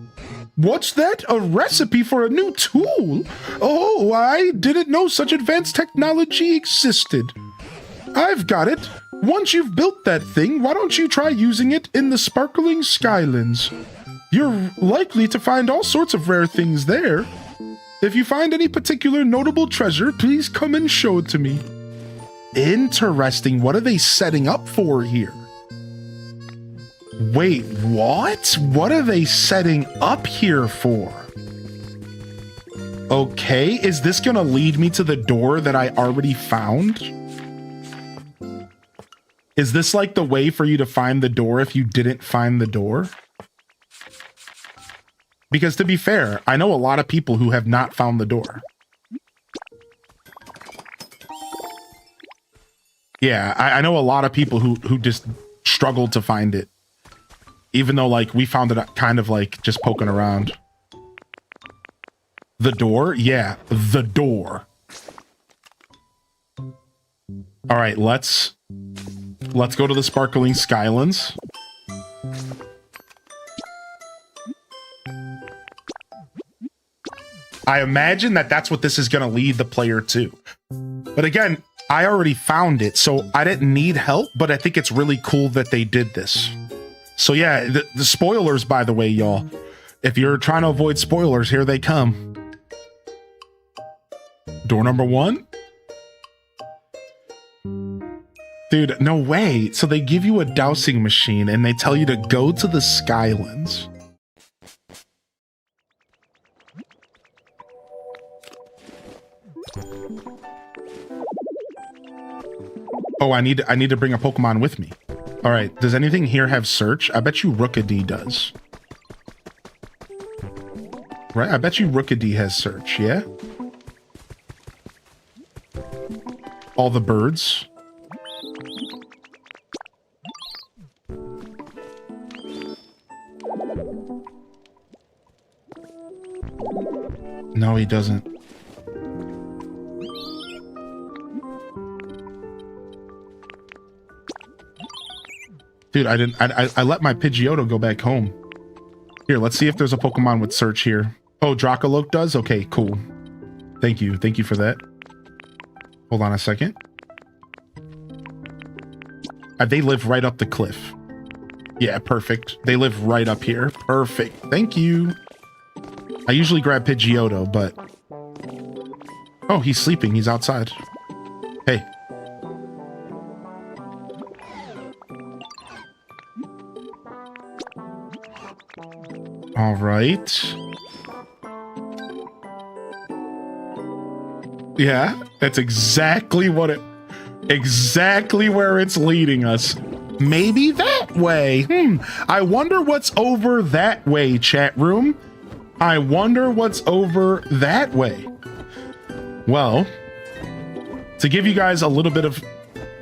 Speaker 1: What's that? A recipe for a new tool? Oh, I didn't know such advanced technology existed. I've got it. Once you've built that thing, why don't you try using it in the sparkling Skylands? You're likely to find all sorts of rare things there. If you find any particular notable treasure, please come and show it to me. Interesting. What are they setting up for here? Wait, what? What are they setting up here for? Okay, is this gonna lead me to the door that I already found? Is this like the way for you to find the door if you didn't find the door? Because to be fair, I know a lot of people who have not found the door. Yeah, I know a lot of people who just struggled to find it. Even though, like, we found it kind of like just poking around. The door? Yeah, the door. All right, let's go to the Sparkling Skylands. I imagine that that's what this is going to lead the player to. But again, I already found it, so I didn't need help, but I think it's really cool that they did this. So yeah, the spoilers, by the way, y'all. If you're trying to avoid spoilers, here they come. Door number 1. Dude, no way. So they give you a dowsing machine and they tell you to go to the Skylands. Oh, I need to bring a Pokemon with me. All right, does anything here have search? I bet you Rookidee does. Right, I bet you Rookidee has search, yeah? All the birds. No, he doesn't. Dude, I let my Pidgeotto go back home. Here, let's see if there's a Pokemon with search here. Oh, Dracoloak does? Okay, cool. Thank you. Thank you for that. Hold on a second. They live right up the cliff. Yeah, perfect. They live right up here. Perfect. Thank you. I usually grab Pidgeotto, but... Oh, he's sleeping. He's outside. Hey. All right. Yeah, that's exactly what it... Exactly where it's leading us. Maybe that way. I wonder what's over that way, chat room. I wonder what's over that way. Well, to give you guys a little bit of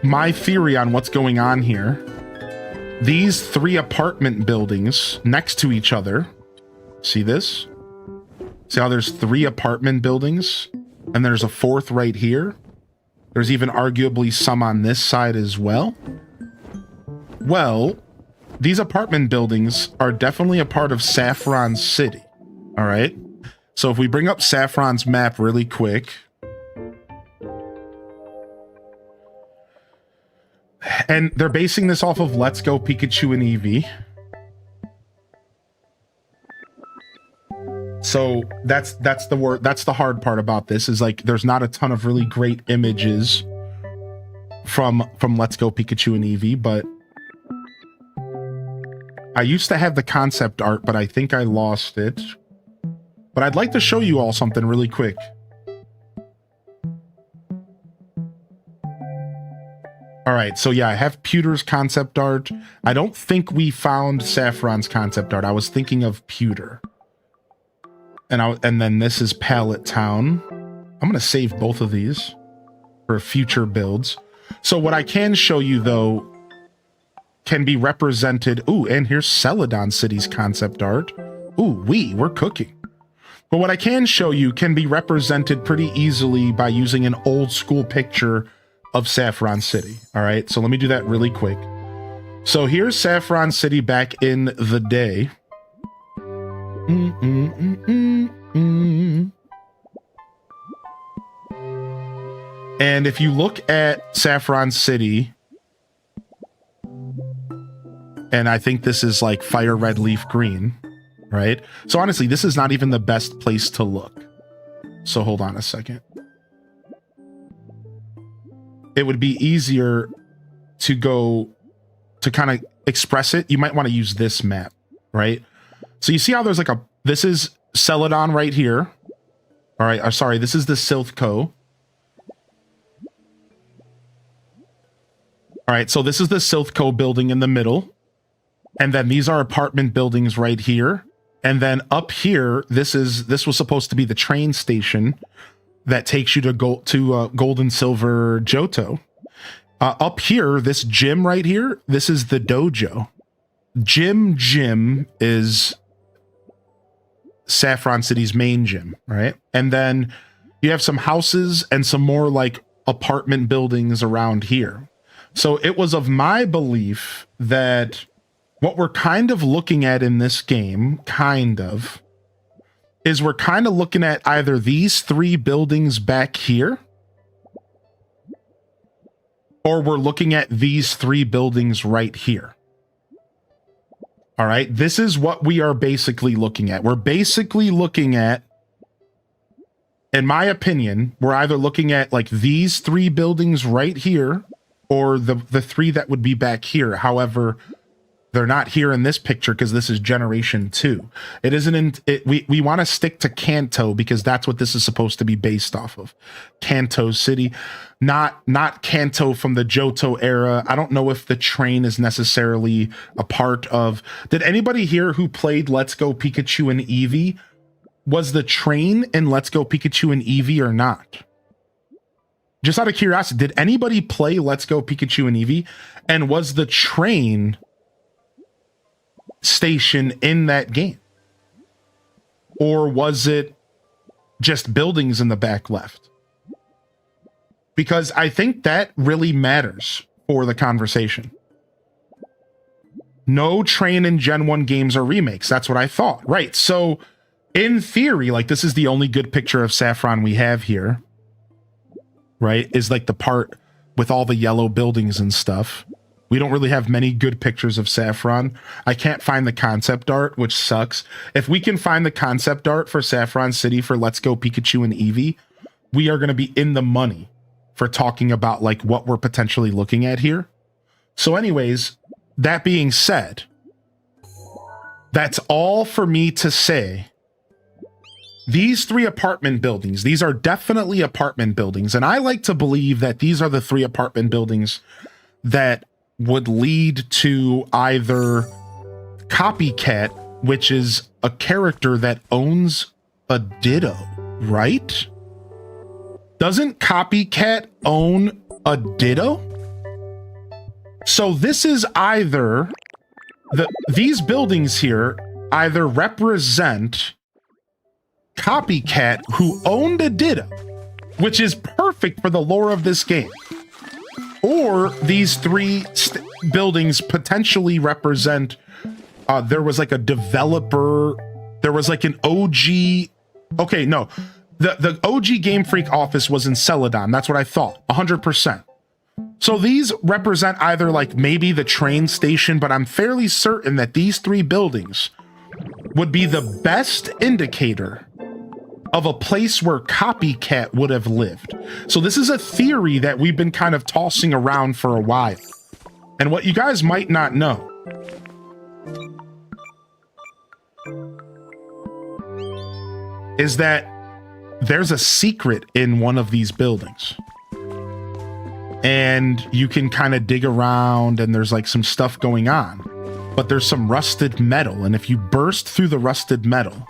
Speaker 1: my theory on what's going on here, these 3 apartment buildings next to each other, see this? See how there's 3 apartment buildings and there's a 4th right here? There's even arguably some on this side as well. Well, these apartment buildings are definitely a part of Saffron City. All right. So if we bring up Saffron's map really quick. And they're basing this off of Let's Go Pikachu and Eevee. So that's the hard part about this is like there's not a ton of really great images from Let's Go Pikachu and Eevee, but I used to have the concept art, but I think I lost it. But I'd like to show you all something really quick. All right, so yeah, I have Pewter's concept art. I don't think we found Saffron's concept art. I was thinking of Pewter. And then this is Pallet Town. I'm gonna save both of these for future builds. So what I can show you though can be represented. Ooh, and here's Celadon City's concept art. Ooh, we're cooking. But what I can show you can be represented pretty easily by using an old school picture of Saffron City. All right, so let me do that really quick. So here's Saffron City back in the day. And if you look at Saffron City, and I think this is like fire red leaf green, right? So honestly, this is not even the best place to look. So hold on a second. It would be easier to go to kind of express it. You might want to use this map, right? So you see how there's like this is Celadon right here. All right, sorry, this is the Silphco. All right, so this is the Silphco building in the middle. And then these are apartment buildings right here. And then up here, this was supposed to be the train station that takes you to Gold and Silver Johto. Up here, this gym right here, this is the dojo. Gym is Saffron City's main gym, right? And then you have some houses and some more like apartment buildings around here. So it was of my belief that what we're kind of looking at in this game, is we're kind of looking at either these 3 buildings back here, or we're looking at these 3 buildings right here. All right, this is what we are basically looking at. We're basically looking at, in my opinion, we're either looking at like these 3 buildings right here, or the 3 that would be back here. However, they're not here in this picture because this is Generation 2. It isn't we want to stick to Kanto because that's what this is supposed to be based off of. Kanto City, not Kanto from the Johto era. I don't know if the train is necessarily a part of... Did anybody here who played Let's Go Pikachu and Eevee, was the train in Let's Go Pikachu and Eevee or not? Just out of curiosity, did anybody play Let's Go Pikachu and Eevee? And was the train station in that game? Or was it just buildings in the back left? Because I think that really matters for the conversation. No train in Gen 1 games are remakes. That's what I thought. Right. So in theory, like this is the only good picture of Saffron we have here. Right? Is like the part with all the yellow buildings and stuff. We don't really have many good pictures of Saffron. I can't find the concept art, which sucks. If we can find the concept art for Saffron City for Let's Go Pikachu and Eevee, we are going to be in the money for talking about like what we're potentially looking at here. So anyways, that being said, that's all for me to say. These 3 apartment buildings, these are definitely apartment buildings. And I like to believe that these are the 3 apartment buildings that would lead to either Copycat, which is a character that owns a Ditto, right? Doesn't Copycat own a Ditto? So this is either these buildings here either represent Copycat, who owned a Ditto, which is perfect for the lore of this game, or these 3 buildings potentially represent there was like a developer, there was like an OG. Okay, no, the OG Game Freak office was in Celadon. That's what I thought, 100%. So these represent either like maybe the train station, but I'm fairly certain that these 3 buildings would be the best indicator of a place where Copycat would have lived. So this is a theory that we've been kind of tossing around for a while. And what you guys might not know is that there's a secret in one of these buildings. And you can kind of dig around and there's like some stuff going on. But there's some rusted metal. And if you burst through the rusted metal,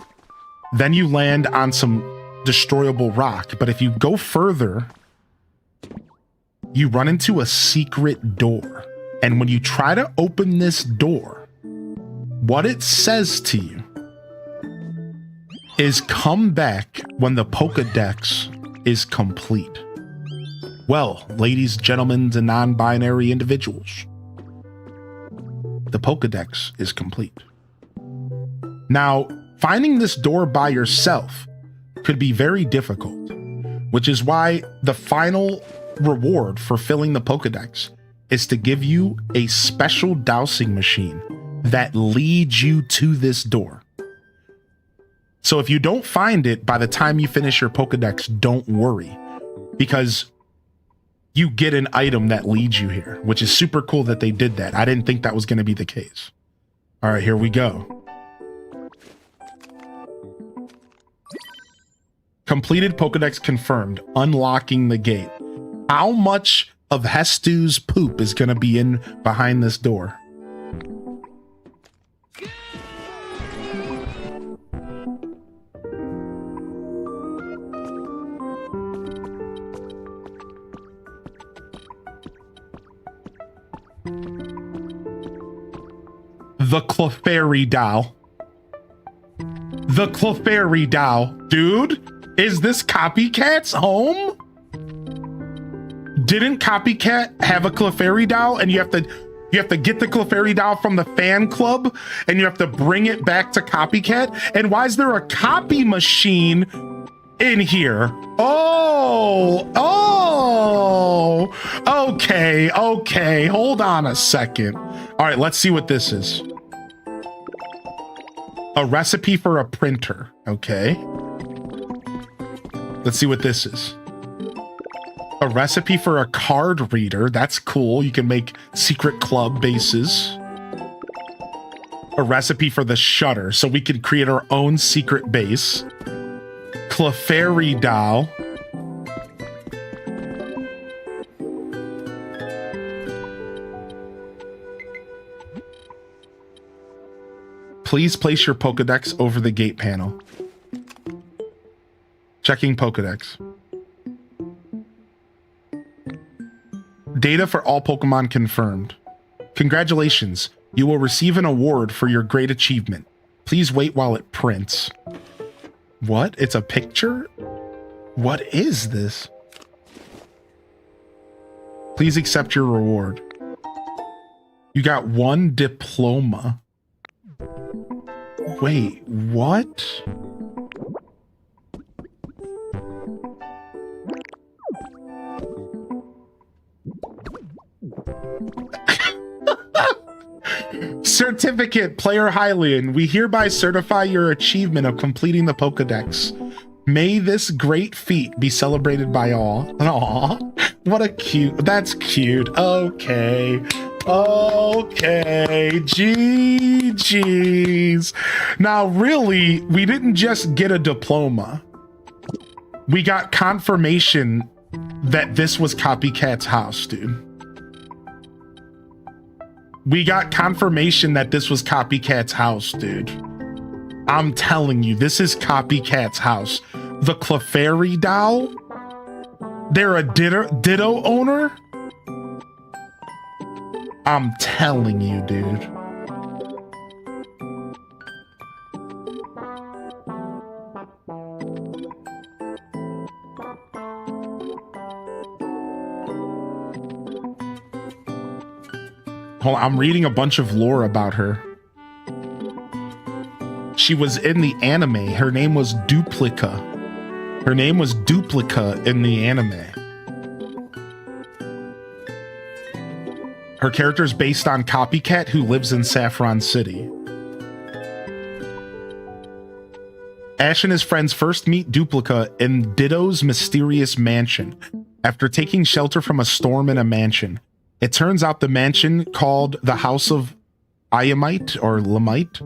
Speaker 1: then you land on some destroyable rock. But if you go further, you run into a secret door. And when you try to open this door, what it says to you is come back when the Pokedex is complete. Well, ladies, gentlemen, and non-binary individuals, the Pokedex is complete. Now, finding this door by yourself could be very difficult, which is why the final reward for filling the Pokedex is to give you a special dowsing machine that leads you to this door. So if you don't find it by the time you finish your Pokedex, don't worry, because you get an item that leads you here, which is super cool that they did that. I didn't think that was going to be the case. All right, here we go. Completed Pokedex confirmed. Unlocking the gate. How much of Hestu's poop is going to be in behind this door? The Clefairy Doll. The Clefairy Doll. Dude, is this Copycat's home? Didn't Copycat have a Clefairy Doll and you have to get the Clefairy Doll from the fan club and you have to bring it back to Copycat? And why is there a copy machine in here? Okay, hold on a second. All right, let's see what this is. A recipe for a printer. Okay. Let's see what this is. A recipe for a card reader. That's cool. You can make secret club bases. A recipe for the shutter, so we can create our own secret base. Clefairy Doll. Please place your Pokedex over the gate panel. Checking Pokedex. Data for all Pokemon confirmed. Congratulations. You will receive an award for your great achievement. Please wait while it prints. What? It's a picture? What is this? Please accept your reward. You got 1 diploma. Wait, what? Certificate, Player Hylian. We hereby certify your achievement of completing the Pokedex. May this great feat be celebrated by all. Aw, what a cute. That's cute. Okay. Okay. GG's. Now, really, we didn't just get a diploma. We got confirmation that this was Copycat's house, dude. We got confirmation that this was Copycat's house, dude. I'm telling you, this is Copycat's house. The Clefairy doll? They're a Ditto owner? I'm telling you, dude. Hold on, I'm reading a bunch of lore about her. She was in the anime. Her name was Duplica. Her name was Duplica in the anime. Her character is based on Copycat, who lives in Saffron City. Ash and his friends first meet Duplica in Ditto's mysterious mansion after taking shelter from a storm in a mansion. It turns out the mansion, called the House of Iamite or Lamite,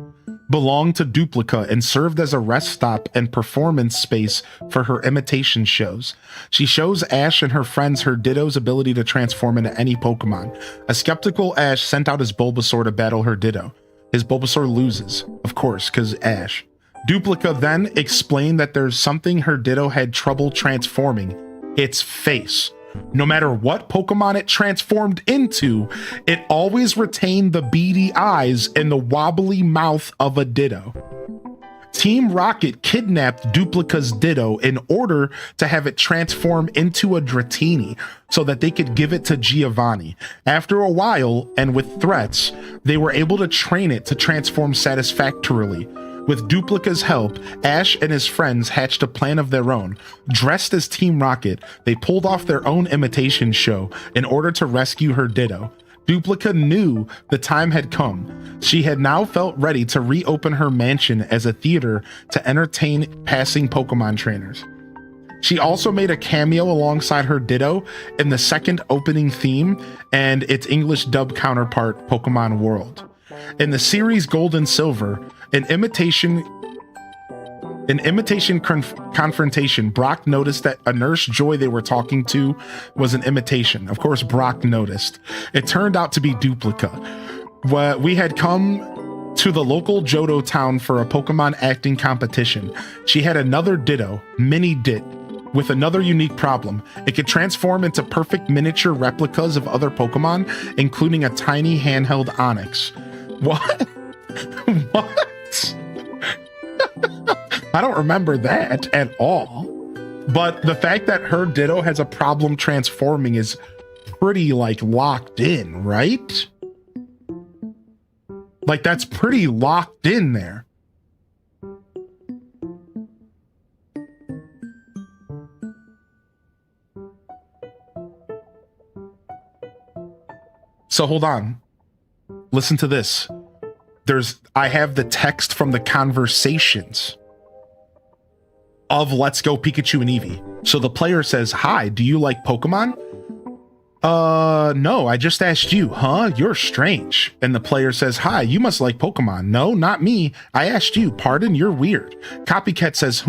Speaker 1: belonged to Duplica and served as a rest stop and performance space for her imitation shows. She shows Ash and her friends her Ditto's ability to transform into any Pokemon. A skeptical Ash sent out his Bulbasaur to battle her Ditto. His Bulbasaur loses, of course, because Ash. Duplica then explained that there's something her Ditto had trouble transforming: its face. No matter what Pokemon it transformed into, it always retained the beady eyes and the wobbly mouth of a Ditto. Team Rocket kidnapped Duplica's Ditto in order to have it transform into a Dratini so that they could give it to Giovanni. After a while, and with threats, they were able to train it to transform satisfactorily. With Duplica's help, Ash and his friends hatched a plan of their own. Dressed as Team Rocket, they pulled off their own imitation show in order to rescue her Ditto. Duplica knew the time had come. She had now felt ready to reopen her mansion as a theater to entertain passing Pokemon trainers. She also made a cameo alongside her Ditto in the second opening theme and its English dub counterpart, Pokemon World. In the series Gold and Silver, an imitation confrontation, Brock noticed that a Nurse Joy they were talking to was an imitation. Of course, Brock noticed. It turned out to be Duplica. We had come to the local Johto town for a Pokemon acting competition. She had another Ditto, Mini Dit, with another unique problem. It could transform into perfect miniature replicas of other Pokemon, including a tiny handheld Onix. What? What? I don't remember that at all. But the fact that her Ditto has a problem transforming is pretty, like, locked in, right? Like, that's pretty locked in there. So hold on. Listen to this. I have the text from the conversations of Let's Go Pikachu and Eevee. So the player says, "Hi, do you like Pokemon?" No, I just asked you. Huh? You're strange. And the player says, "Hi, you must like Pokemon." "No, not me. I asked you. Pardon? You're weird." Copycat says,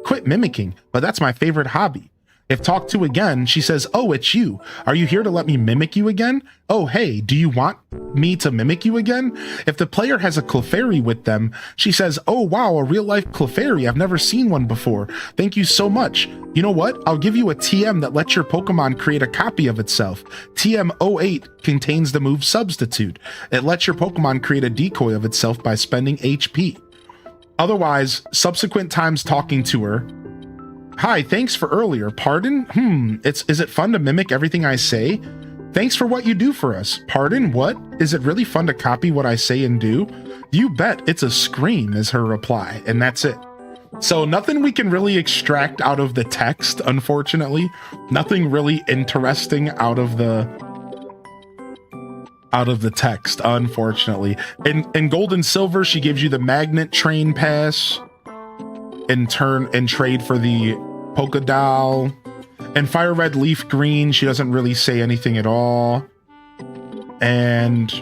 Speaker 1: "Quit mimicking, but that's my favorite hobby." If talked to again, she says, "Oh, it's you. Are you here to let me mimic you again? Oh, hey, do you want me to mimic you again?" If the player has a Clefairy with them, she says, "Oh, wow, a real-life Clefairy. I've never seen one before. Thank you so much. You know what? I'll give you a TM that lets your Pokemon create a copy of itself. TM 08 contains the move Substitute. It lets your Pokemon create a decoy of itself by spending HP. Otherwise, subsequent times talking to her, "Hi, thanks for earlier. Pardon? Is it fun to mimic everything I say? Thanks for what you do for us. Pardon? What? Is it really fun to copy what I say and do? You bet. It's a scream," is her reply, and that's it. So nothing we can really extract out of the text, unfortunately. Nothing really interesting out of the out of the text, unfortunately. In Gold and Silver, she gives you the magnet train pass and trade for the polka doll. And Fire Red Leaf Green, she doesn't really say anything at all. And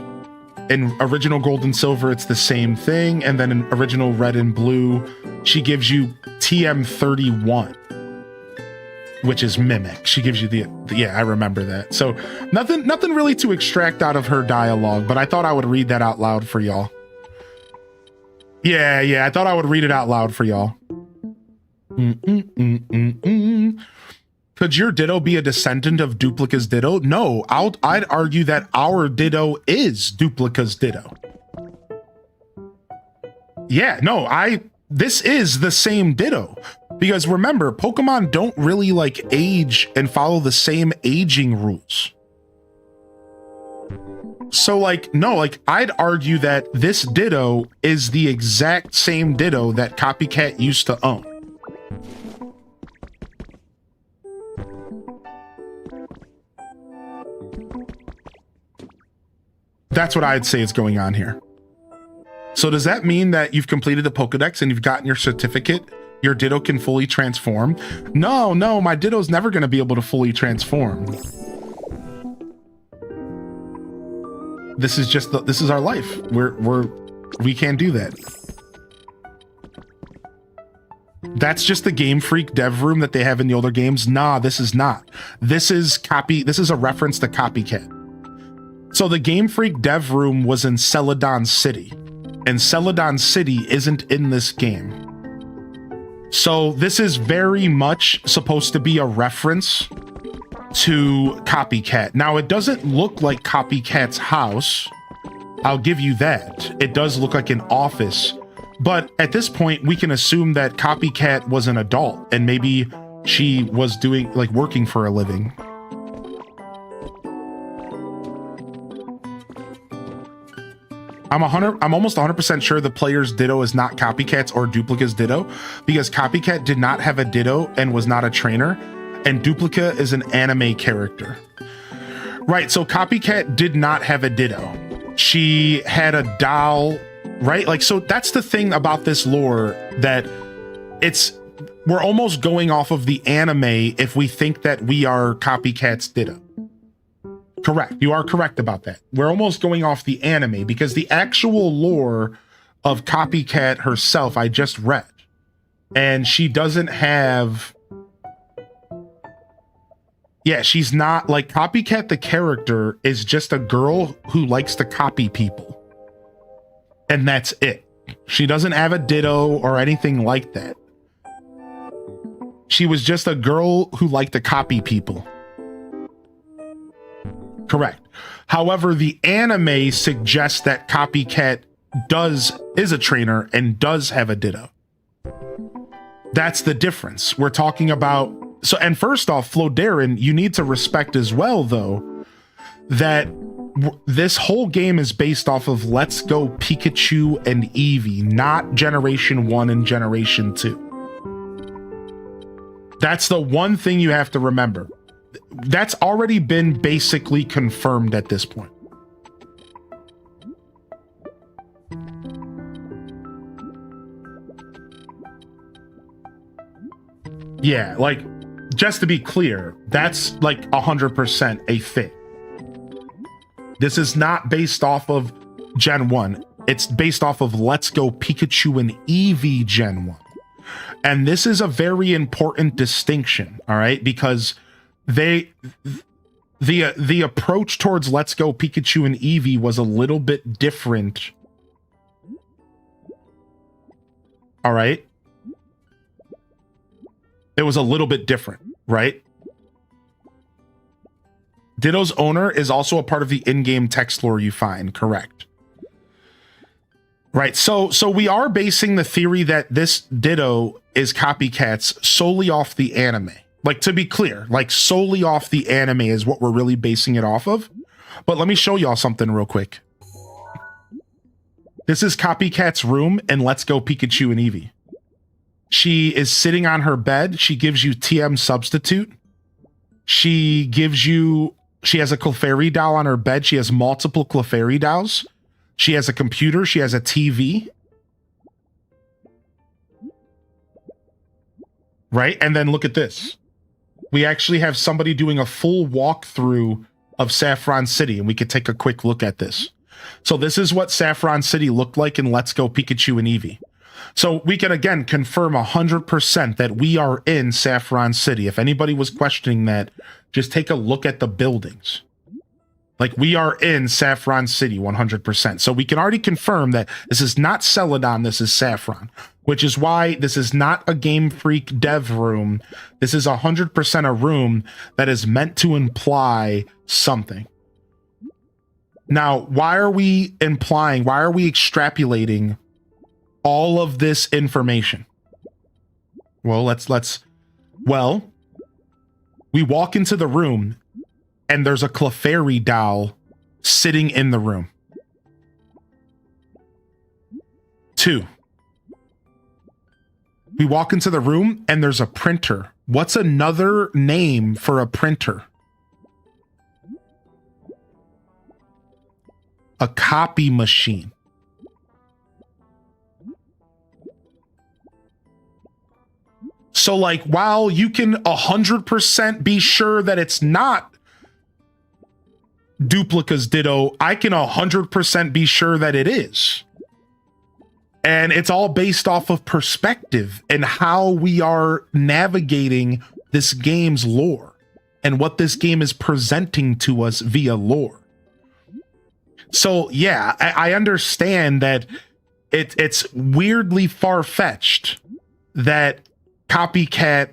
Speaker 1: in original Gold and Silver, it's the same thing. And then in original Red and Blue, she gives you TM31, which is Mimic. She gives you the yeah, I remember that. So nothing really to extract out of her dialogue, but I thought I would read that out loud for y'all. Yeah, I thought I would read it out loud for y'all. Could your Ditto be a descendant of Duplica's Ditto? No, I'd argue that our Ditto is Duplica's Ditto. Yeah, no, this is the same Ditto. Because remember, Pokemon don't really like age and follow the same aging rules. So like, no, like I'd argue that this Ditto is the exact same Ditto that Copycat used to own. That's what I'd say is going on here. So does that mean that you've completed the Pokedex and you've gotten your certificate? Your Ditto can fully transform? No, my Ditto's never going to be able to fully transform. This is just this is our life. We can't do that. That's just the Game Freak dev room that they have in the older games. Nah, this is not. This is a reference to Copycat. So the Game Freak dev room was in Celadon City, and Celadon City isn't in this game. So this is very much supposed to be a reference to Copycat. Now, it doesn't look like Copycat's house. I'll give you that. It does look like an office. But at this point, we can assume that Copycat was an adult and maybe she was working for a living. I'm almost 100% sure the player's Ditto is not Copycat's or Duplica's Ditto, because Copycat did not have a Ditto and was not a trainer, and Duplica is an anime character. Right, so Copycat did not have a Ditto. She had a doll, right? Like, so that's the thing about this lore, that we're almost going off of the anime if we think that we are Copycat's Ditto. Correct. You are correct about that. We're almost going off the anime because the actual lore of Copycat herself, I just read. And she doesn't have... Yeah, she's not... Like, Copycat the character is just a girl who likes to copy people. And that's it. She doesn't have a Ditto or anything like that. She was just a girl who liked to copy people. Correct. However, the anime suggests that Copycat is a trainer and does have a Ditto. That's the difference. We're talking about... So, and first off, Flodarin, you need to respect as well, though, that this whole game is based off of Let's Go Pikachu and Eevee, not Generation 1 and Generation 2. That's the one thing you have to remember. That's already been basically confirmed at this point. Yeah, like, just to be clear, that's like 100% a thing. This is not based off of Gen 1. It's based off of Let's Go Pikachu and Eevee Gen 1. And this is a very important distinction, all right? Because the approach towards Let's Go Pikachu and Eevee was a little bit different. All right? It was a little bit different, right? Ditto's owner is also a part of the in-game text lore you find, correct? Right, so we are basing the theory that this Ditto is Copycat's solely off the anime. Like, to be clear, like solely off the anime is what we're really basing it off of. But let me show y'all something real quick. This is Copycat's room in Let's Go Pikachu and Eevee. She is sitting on her bed. She gives you TM substitute. She She has a Clefairy doll on her bed. She has multiple Clefairy dolls. She has a computer. She has a TV. Right? And then look at this. We actually have somebody doing a full walkthrough of Saffron City, and we could take a quick look at this. So this is what Saffron City looked like in Let's Go Pikachu and Eevee. So we can again confirm 100% that we are in Saffron City. If anybody was questioning that, just take a look at the buildings. Like, we are in Saffron City 100%. So we can already confirm that this is not Celadon, this is Saffron, which is why this is not a Game Freak dev room. This is 100% a room that is meant to imply something. Now, why are we extrapolating all of this information? Well, we walk into the room and there's a Clefairy doll sitting in the room. 2, we walk into the room and there's a printer. What's another name for a printer? A copy machine. So, like, while you can 100% be sure that it's not Duplica's Ditto, I can 100% be sure that it is. And it's all based off of perspective and how we are navigating this game's lore and what this game is presenting to us via lore. So, yeah, I understand that it's weirdly far-fetched that Copycat,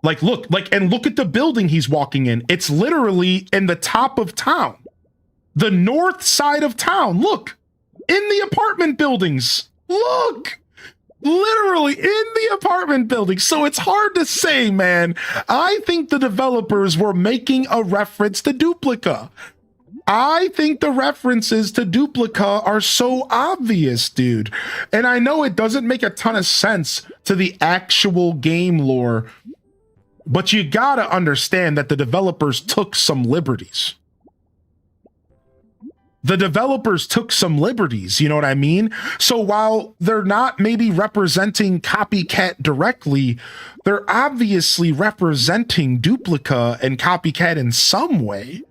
Speaker 1: look at the building he's walking in. It's literally in the top of town, the north side of town. Look, in the apartment buildings. Look, literally in the apartment buildings. So it's hard to say, man. I think the developers were making a reference to Duplica. I think the references to Duplica are so obvious, dude. And I know it doesn't make a ton of sense to the actual game lore, but you gotta understand that the developers took some liberties. The developers took some liberties, you know what I mean? So while they're not maybe representing Copycat directly, they're obviously representing Duplica and Copycat in some way.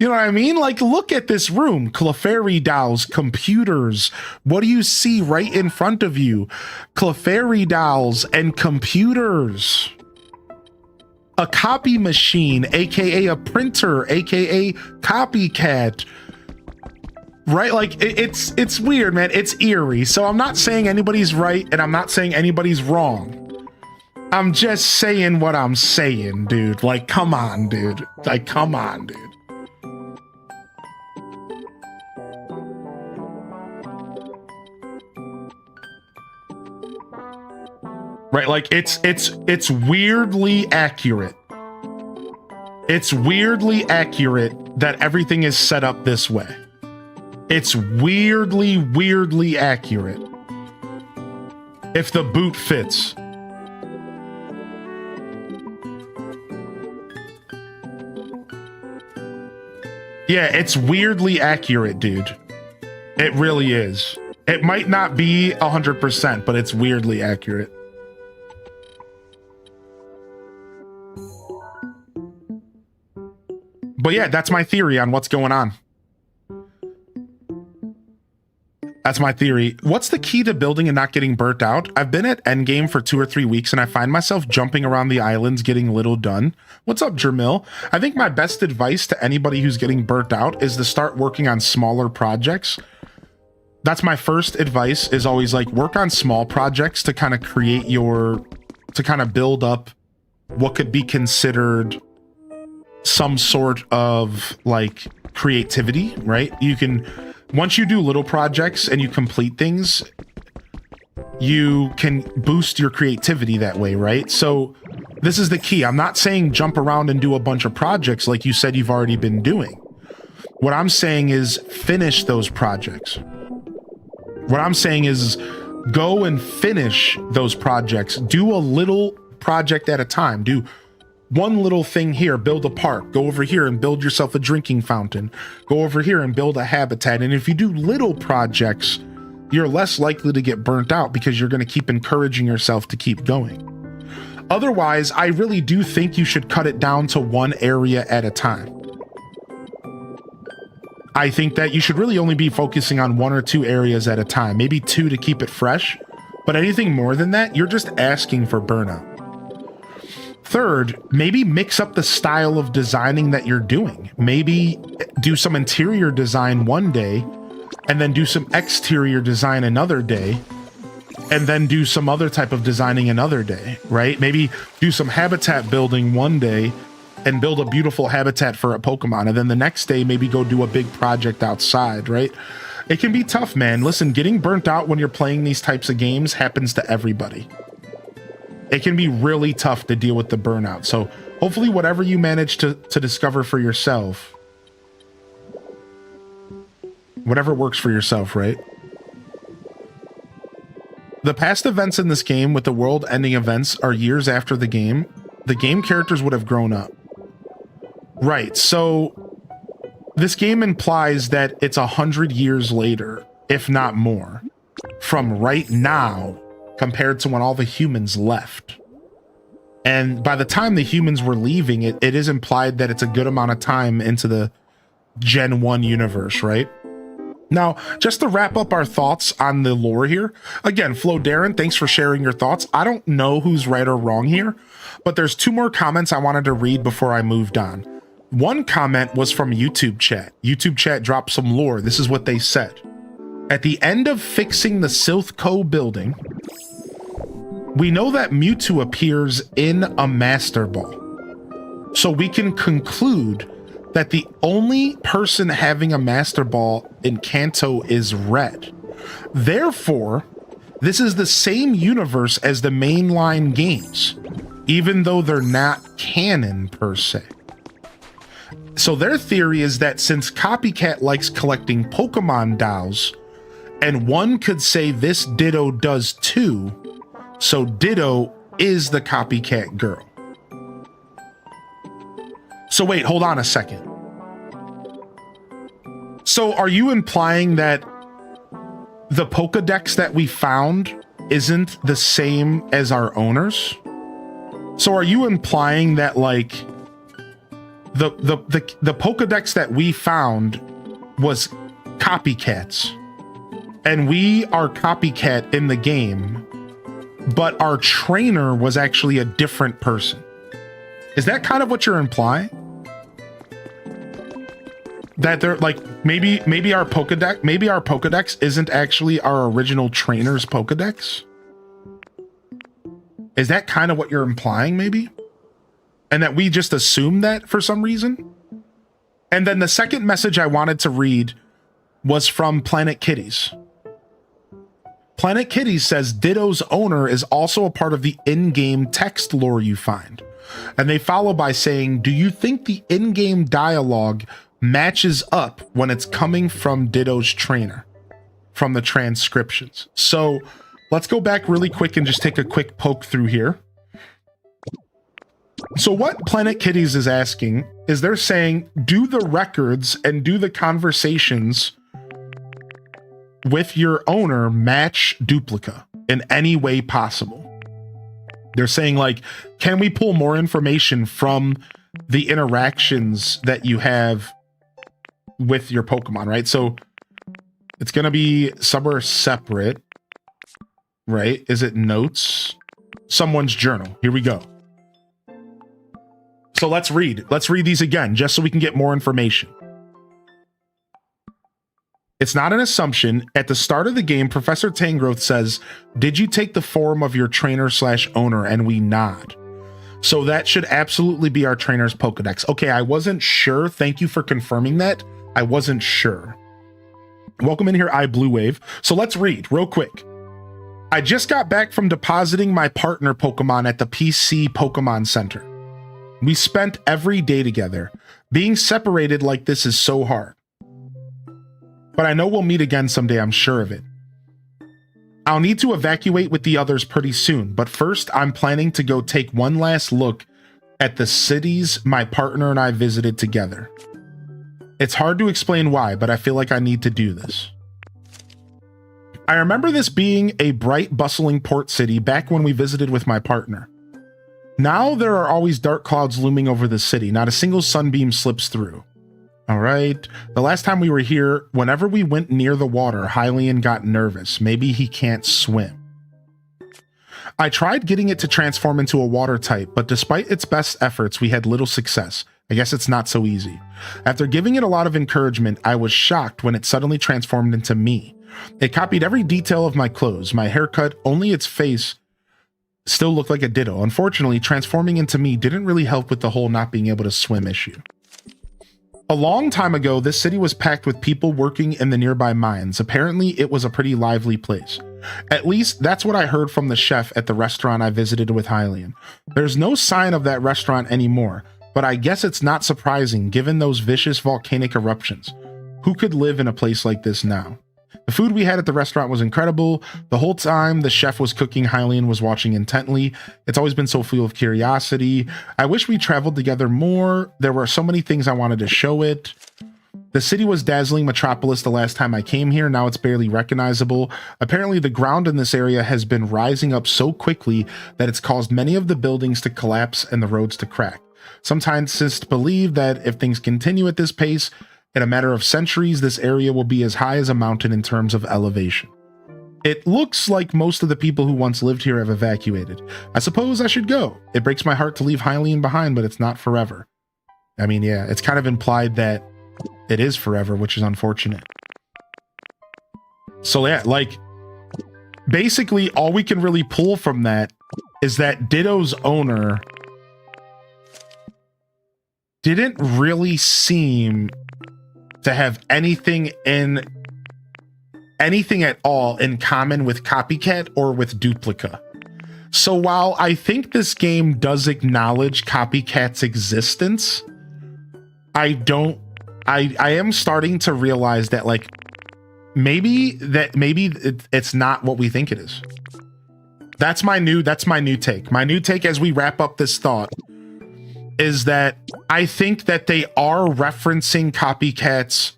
Speaker 1: You know what I mean? Like, look at this room. Clefairy dolls, computers. What do you see right in front of you? Clefairy dolls and computers. A copy machine, aka a printer, aka Copycat. Right? Like, it's weird, man. It's eerie. So I'm not saying anybody's right and I'm not saying anybody's wrong. I'm just saying what I'm saying, dude. Like, come on, dude. Like, come on, dude. Right, like it's weirdly accurate. It's weirdly accurate that everything is set up this way. It's weirdly accurate. If the boot fits. Yeah, it's weirdly accurate, dude. It really is. It might not be 100%, but it's weirdly accurate. But yeah, that's my theory on what's going on. That's my theory. What's the key to building and not getting burnt out? I've been at endgame for 2 or 3 weeks and I find myself jumping around the islands getting little done. What's up, Jermil? I think my best advice to anybody who's getting burnt out is to start working on smaller projects. That's my first advice, is always like work on small projects to kind of build up what could be considered some sort of like creativity, right? You can, once you do little projects and you complete things, you can boost your creativity that way, right? So this is the key. I'm not saying jump around and do a bunch of projects like you said you've already been doing. What I'm saying is finish those projects. What I'm saying is go and finish those projects. Do a little project at a time. Do one little thing here, build a park, go over here and build yourself a drinking fountain, go over here and build a habitat. And if you do little projects, you're less likely to get burnt out because you're going to keep encouraging yourself to keep going. Otherwise, I really do think you should cut it down to one area at a time. I think that you should really only be focusing on 1 or 2 areas at a time, maybe 2 to keep it fresh. But anything more than that, you're just asking for burnout. Third, maybe mix up the style of designing that you're doing. Maybe do some interior design one day, and then do some exterior design another day, and then do some other type of designing another day, right? Maybe do some habitat building one day and build a beautiful habitat for a Pokemon, and then the next day maybe go do a big project outside, right? It can be tough, man. Listen, getting burnt out when you're playing these types of games happens to everybody. It can be really tough to deal with the burnout. So hopefully whatever you manage to discover for yourself, whatever works for yourself, right? The past events in this game with the world-ending events are years after the game. The game characters would have grown up. Right, so this game implies that it's 100 years later, if not more, from right now compared to when all the humans left. And by the time the humans were leaving, it is implied that it's a good amount of time into the Gen 1 universe, right? Now, just to wrap up our thoughts on the lore here, again, Flo Darren, thanks for sharing your thoughts. I don't know who's right or wrong here, but there's 2 more comments I wanted to read before I moved on. One comment was from YouTube chat. YouTube chat dropped some lore. This is what they said. At the end of fixing the Silphco building, we know that Mewtwo appears in a Master Ball. So we can conclude that the only person having a Master Ball in Kanto is Red. Therefore, this is the same universe as the mainline games, even though they're not canon per se. So their theory is that since Copycat likes collecting Pokemon dolls, and one could say this Ditto does too, so Ditto is the Copycat girl. So wait, hold on a second. So are you implying that the Pokedex that we found isn't the same as our owners? So are you implying that like the Pokedex that we found was Copycats, and we are Copycat in the game, but our trainer was actually a different person? Is that kind of what you're implying? That they're like, maybe our Pokedex isn't actually our original trainer's Pokedex? Is that kind of what you're implying, maybe? And that we just assumed that for some reason? And then the second message I wanted to read was from Planet Kitties. Planet Kitties says Ditto's owner is also a part of the in-game text lore you find. And they follow by saying, do you think the in-game dialogue matches up when it's coming from Ditto's trainer, from the transcriptions? So let's go back really quick and just take a quick poke through here. So what Planet Kitties is asking is they're saying, do the records and do the conversations with your owner match Duplica in any way possible? They're saying like, can we pull more information from the interactions that you have with your Pokemon, right? So it's going to be somewhere separate, right? Is it notes? Someone's journal. Here we go. So let's read these again, just so we can get more information. It's not an assumption. At the start of the game, Professor Tangrowth says, did you take the form of your trainer/owner? And we nod. So that should absolutely be our trainer's Pokedex. Okay, I wasn't sure. Thank you for confirming that. I wasn't sure. Welcome in here, iBlueWave. So let's read real quick. I just got back from depositing my partner Pokemon at the PC Pokemon Center. We spent every day together. Being separated like this is so hard. But I know we'll meet again someday, I'm sure of it. I'll need to evacuate with the others pretty soon, but first I'm planning to go take one last look at the cities my partner and I visited together. It's hard to explain why, but I feel like I need to do this. I remember this being a bright, bustling port city back when we visited with my partner. Now there are always dark clouds looming over the city. Not a single sunbeam slips through. All right. The last time we were here, whenever we went near the water, Hylian got nervous. Maybe he can't swim. I tried getting it to transform into a water type, but despite its best efforts, we had little success. I guess it's not so easy. After giving it a lot of encouragement, I was shocked when it suddenly transformed into me. It copied every detail of my clothes, my haircut, only its face still looked like a ditto. Unfortunately, transforming into me didn't really help with the whole not being able to swim issue. A long time ago, this city was packed with people working in the nearby mines. Apparently, it was a pretty lively place. At least, that's what I heard from the chef at the restaurant I visited with Hylian. There's no sign of that restaurant anymore, but I guess it's not surprising given those vicious volcanic eruptions. Who could live in a place like this now? The food we had at the restaurant was incredible. The whole time the chef was cooking, Hylian was watching intently. It's always been so full of curiosity. I wish we traveled together more. There were so many things I wanted to show it. The city was dazzling metropolis the last time I came here. Now it's barely recognizable. Apparently the ground in this area has been rising up so quickly that it's caused many of the buildings to collapse and the roads to crack. Some scientists believe that if things continue at this pace, in a matter of centuries, this area will be as high as a mountain in terms of elevation. It looks like most of the people who once lived here have evacuated. I suppose I should go. It breaks my heart to leave Hylian behind, but it's not forever. I mean, yeah, it's kind of implied that it is forever, which is unfortunate. So yeah, like, basically all we can really pull from that is that Ditto's owner didn't really seem to have anything at all in common with Copycat or with Duplica. So while I think this game does acknowledge Copycat's existence, I am starting to realize that like maybe it's not what we think it is. That's my new take. My new take as we wrap up this thought is that I think that they are referencing Copycats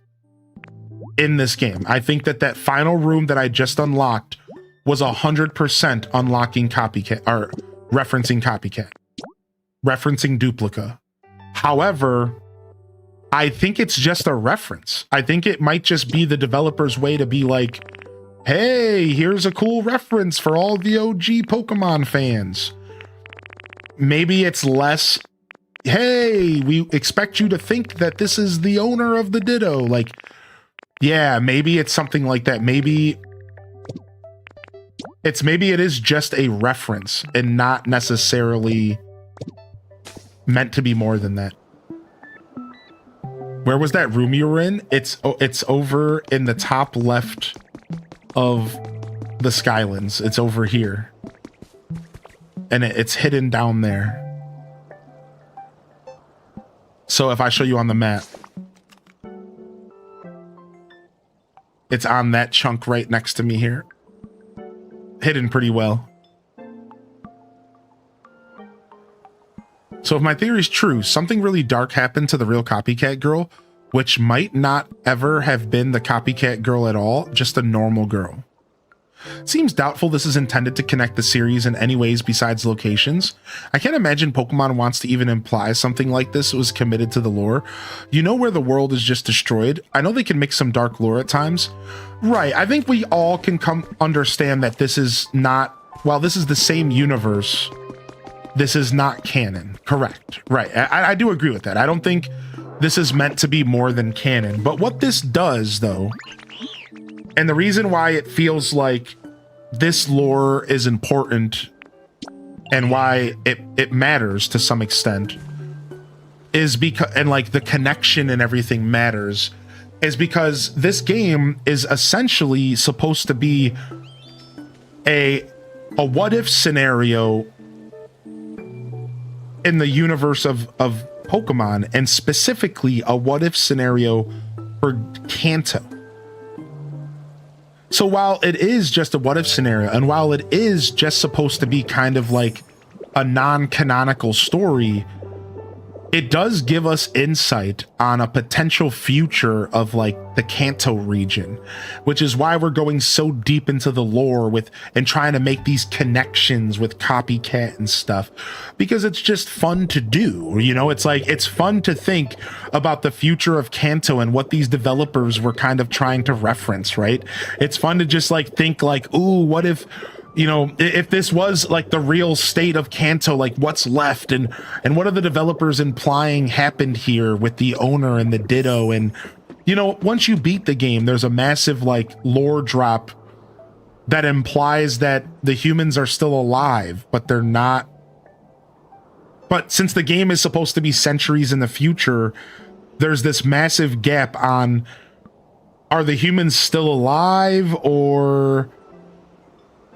Speaker 1: in this game. I think that that final room that I just unlocked was 100% unlocking Copycat or referencing Copycat, referencing Duplica. However, I think it's just a reference. I think it might just be the developer's way to be like, hey, here's a cool reference for all the OG Pokemon fans. Maybe it's less, hey, we expect you to think that this is the owner of the Ditto. Like, yeah, maybe it's something like that. Maybe it is just a reference and not necessarily meant to be more than that. Where was that room you were in? It's over in the top left of the Skylands. It's over here. And it's hidden down there. So if I show you on the map, it's on that chunk right next to me here. Hidden pretty well. So if my theory is true, something really dark happened to the real Copycat girl, which might not ever have been the Copycat girl at all, just a normal girl. Seems doubtful this is intended to connect the series in any ways besides locations. I can't imagine Pokemon wants to even imply something like this was committed to the lore. You know where the world is just destroyed? I know they can mix some dark lore at times. Right, I think we all can understand that this is not, while this is the same universe, this is not canon. Correct, right. I do agree with that. I don't think this is meant to be more than canon. But what this does, though, and the reason why it feels like this lore is important and why it matters to some extent is because, and like the connection and everything matters, is because this game is essentially supposed to be a what if scenario in the universe of Pokemon, and specifically a what if scenario for Kanto. So while it is just a what if scenario, and while it is just supposed to be kind of like a non-canonical story, it does give us insight on a potential future of like the Kanto region, which is why we're going so deep into the lore with and trying to make these connections with Copycat and stuff, because it's just fun to do. You know, it's like, it's fun to think about the future of Kanto and what these developers were kind of trying to reference, right? It's fun to just like think like, ooh, what if, you know, if this was like the real state of Kanto, like what's left, and what are the developers implying happened here with the owner and the Ditto. And, you know, once you beat the game, there's a massive like lore drop that implies that the humans are still alive, but they're not. But since the game is supposed to be centuries in the future, there's this massive gap on, are the humans still alive, or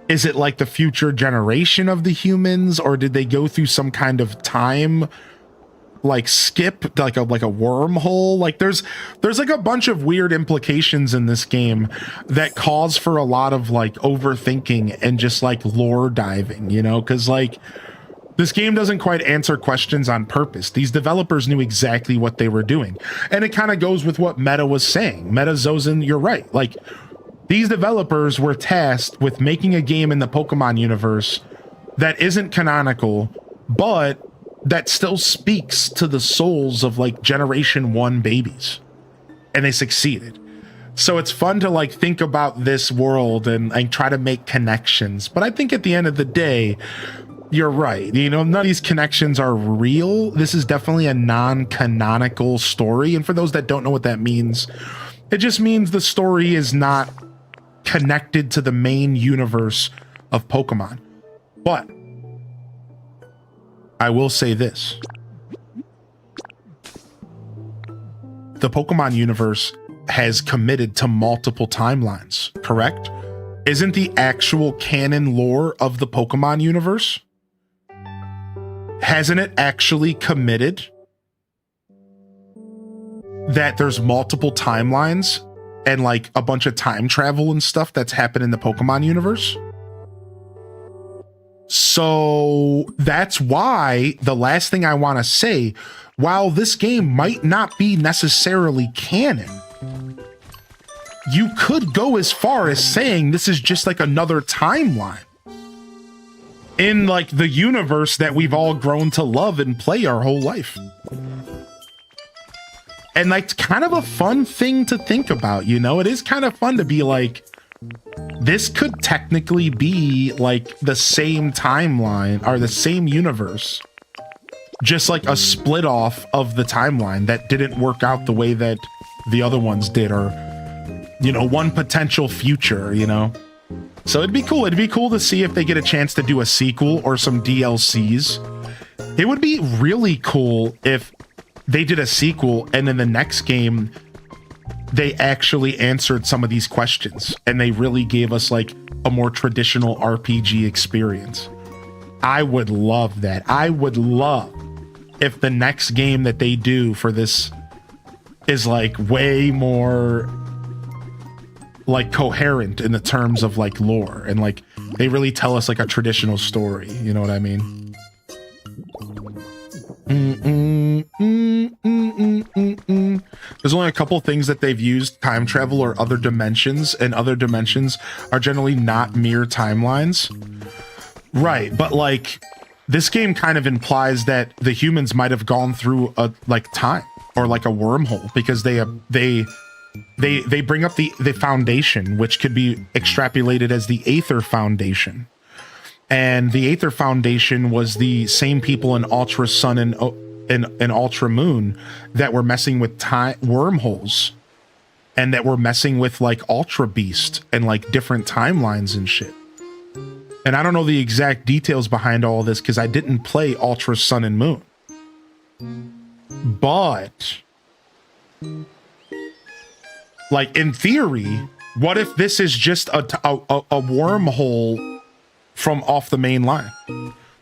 Speaker 1: is it like the future generation of the humans, or did they go through some kind of time like skip, like a wormhole? Like there's like a bunch of weird implications in this game that cause for a lot of like overthinking and just like lore diving, you know, because like this game doesn't quite answer questions on purpose. These developers knew exactly what they were doing, and it kind of goes with what Meta was saying. Meta Zozen, you're right. Like, these developers were tasked with making a game in the Pokemon universe that isn't canonical, but that still speaks to the souls of like Generation 1 babies. And they succeeded. So it's fun to like think about this world and try to make connections. But I think at the end of the day, you're right. You know, none of these connections are real. This is definitely a non-canonical story. And for those that don't know what that means, it just means the story is not connected to the main universe of Pokemon. But I will say this. The Pokemon universe has committed to multiple timelines, correct? Isn't the actual canon lore of the Pokemon universe? Hasn't it actually committed that there's multiple timelines and like a bunch of time travel and stuff that's happened in the Pokemon universe? So that's why the last thing I want to say, while this game might not be necessarily canon, you could go as far as saying this is just like another timeline in like the universe that we've all grown to love and play our whole life. And like, kind of a fun thing to think about, you know? It is kind of fun to be like, this could technically be like the same timeline or the same universe, just like a split off of the timeline that didn't work out the way that the other ones did, or, you know, one potential future, you know? So it'd be cool. It'd be cool to see if they get a chance to do a sequel or some DLCs. It would be really cool if they did a sequel and in the next game they actually answered some of these questions and they really gave us like a more traditional RPG experience. I would love that. I would love if the next game that they do for this is like way more like coherent in the terms of like lore, and like they really tell us like a traditional story, you know what I mean? There's only a couple things that they've used time travel or other dimensions, and other dimensions are generally not mere timelines. Right, but like this game kind of implies that the humans might have gone through a like time or like a wormhole, because they bring up the foundation, which could be extrapolated as the Aether Foundation. And the Aether Foundation was the same people in Ultra Sun and Ultra Moon that were messing with wormholes, and that were messing with like Ultra Beast and like different timelines and shit. And I don't know the exact details behind all this because I didn't play Ultra Sun and Moon. But like in theory, what if this is just a wormhole from off the main line?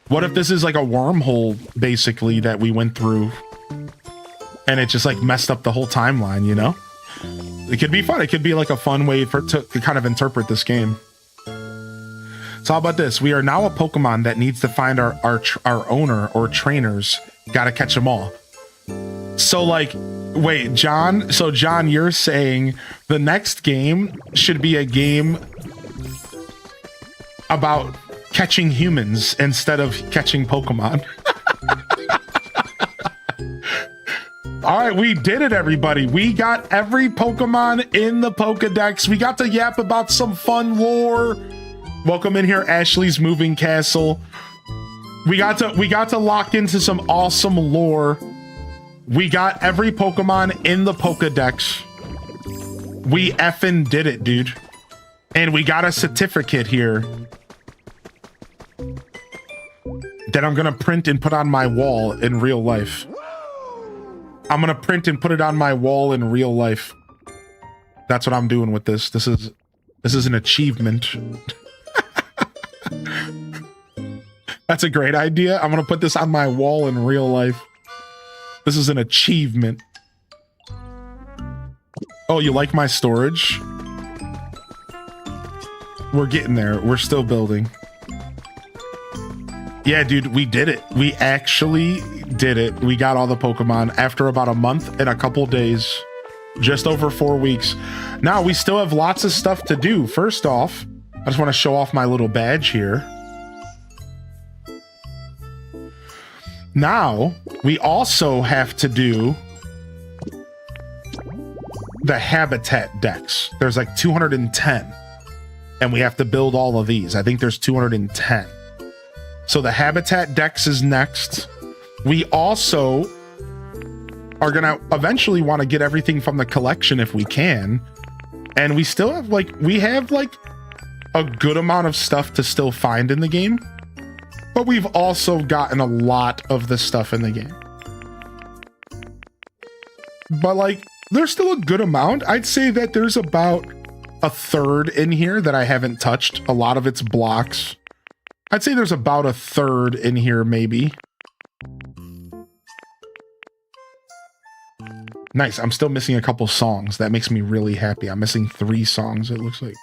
Speaker 1: What if this is like a wormhole basically that we went through and it just like messed up the whole timeline, you know? It could be fun. It could be like a fun way to kind of interpret this game. So how about this? We are now a Pokemon that needs to find our owner or trainers. Gotta catch them all. So like, wait, John. So John, you're saying the next game should be a game about catching humans instead of catching Pokemon. All right, we did it, everybody. We got every Pokemon in the Pokedex. We got to yap about some fun lore. Welcome in here, Ashley's Moving Castle. We got to lock into some awesome lore. We got every Pokemon in the Pokedex. We effing did it, dude. And we got a certificate here that I'm gonna print and put on my wall in real life. I'm gonna print and put it on my wall in real life. That's what I'm doing with this. This is an achievement. That's a great idea. I'm gonna put this on my wall in real life. This is an achievement. Oh, you like my storage? We're getting there. We're still building. Yeah, dude, we did it. We actually did it. We got all the Pokemon after about a month and a couple days. Just over 4 weeks. Now, we still have lots of stuff to do. First off, I just want to show off my little badge here. Now, we also have to do the habitat decks. There's like 210. And we have to build all of these. I think there's 210. So the habitat dex is next. We also are gonna eventually want to get everything from the collection if we can. And we still have we have a good amount of stuff to still find in the game. But we've also gotten a lot of the stuff in the game. But there's still a good amount. I'd say that there's about a third in here that I haven't touched. A lot of it's blocks. I'd say there's about a third in here, maybe. Nice. I'm still missing a couple songs. That makes me really happy. I'm missing 3 songs, it looks like.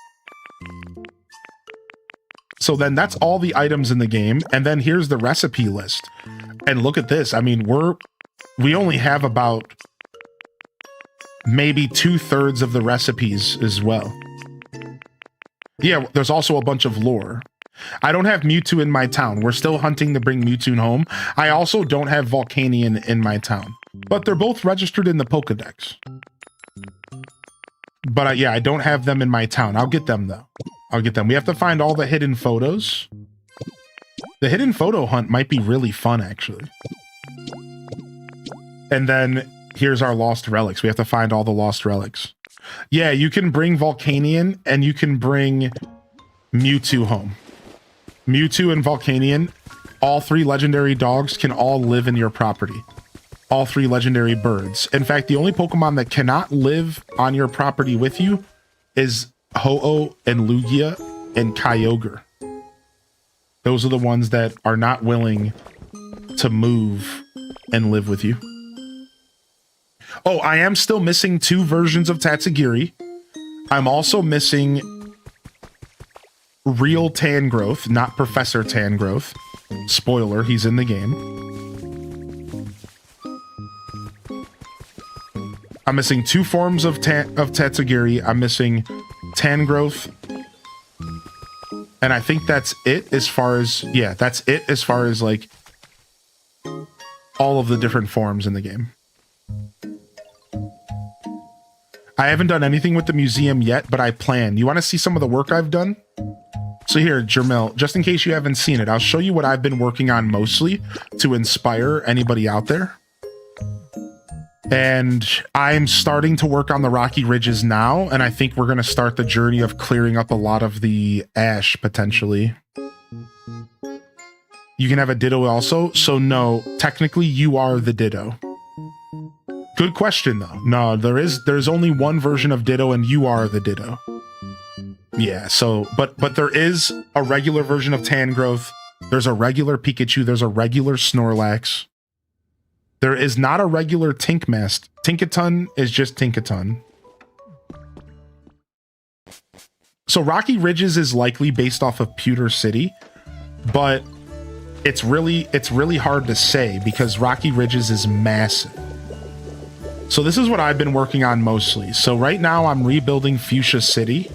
Speaker 1: So then that's all the items in the game. And then here's the recipe list. And look at this. I mean, we only have about maybe 2/3 of the recipes as well. Yeah, there's also a bunch of lore. I don't have Mewtwo in my town. We're still hunting to bring Mewtwo home. I also don't have Volcanion in my town, but they're both registered in the Pokedex. But yeah, I don't have them in my town. I'll get them though. I'll get them. We have to find all the hidden photos. The hidden photo hunt might be really fun, actually. And then here's our lost relics. We have to find all the lost relics. Yeah, you can bring Volcanion and you can bring Mewtwo home. Mewtwo and Volcanion, all 3 legendary dogs can all live in your property. All 3 legendary birds. In fact, the only Pokemon that cannot live on your property with you is Ho-Oh and Lugia and Kyogre. Those are the ones that are not willing to move and live with you. Oh, I am still missing 2 versions of Tatsugiri. I'm also missing real Tangrowth, not Professor Tangrowth. Spoiler, he's in the game. I'm missing 2 forms of Tatsugiri. I'm missing Tangrowth. And I think that's it as far as, yeah, that's it as far as all of the different forms in the game. I haven't done anything with the museum yet, but I plan. You want to see some of the work I've done? So here, Jermel, just in case you haven't seen it, I'll show you what I've been working on mostly to inspire anybody out there. And I'm starting to work on the Rocky Ridges now, and I think we're going to start the journey of clearing up a lot of the ash, potentially. You can have a Ditto also, so no, technically you are the Ditto. Good question, though. No, there's only one version of Ditto, and you are the Ditto. Yeah, so, but there is a regular version of Tangrowth. There's a regular Pikachu. There's a regular Snorlax. There is not a regular Tinkmast. Tinkaton is just Tinkaton. So Rocky Ridges is likely based off of Pewter City, but it's really hard to say because Rocky Ridges is massive. So this is what I've been working on mostly. So right now I'm rebuilding Fuchsia City.